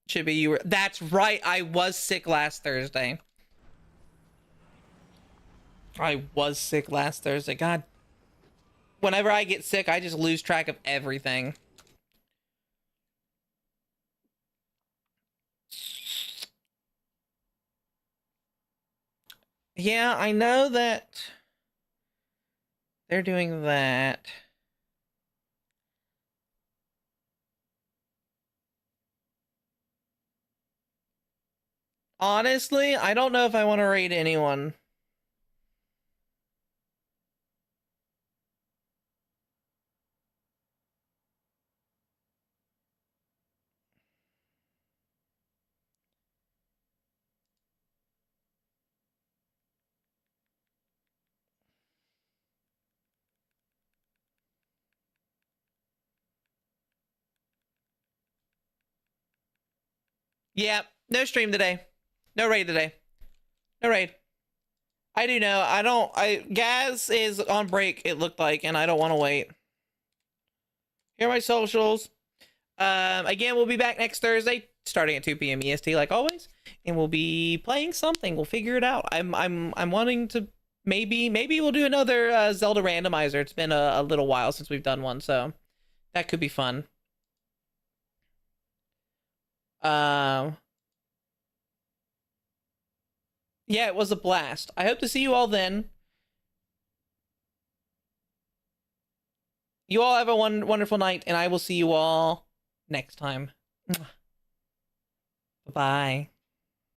Chibi, you were... That's right, I was sick last Thursday. I was sick last Thursday. God. Whenever I get sick, I just lose track of everything. Yeah, I know that they're doing that. Honestly, I don't know if I want to raid anyone. Yeah, no stream today. No raid today. No raid. I do know. Gaz is on break, it looked like, and I don't want to wait. Here are my socials. Again, we'll be back next Thursday, starting at 2 p.m. EST, like always, and we'll be playing something. We'll figure it out. I'm wanting to maybe we'll do another Zelda randomizer. It's been a little while since we've done one, so that could be fun. Yeah, it was a blast. I hope to see you all then. You all have a wonderful night, and I will see you all next time. Bye-bye.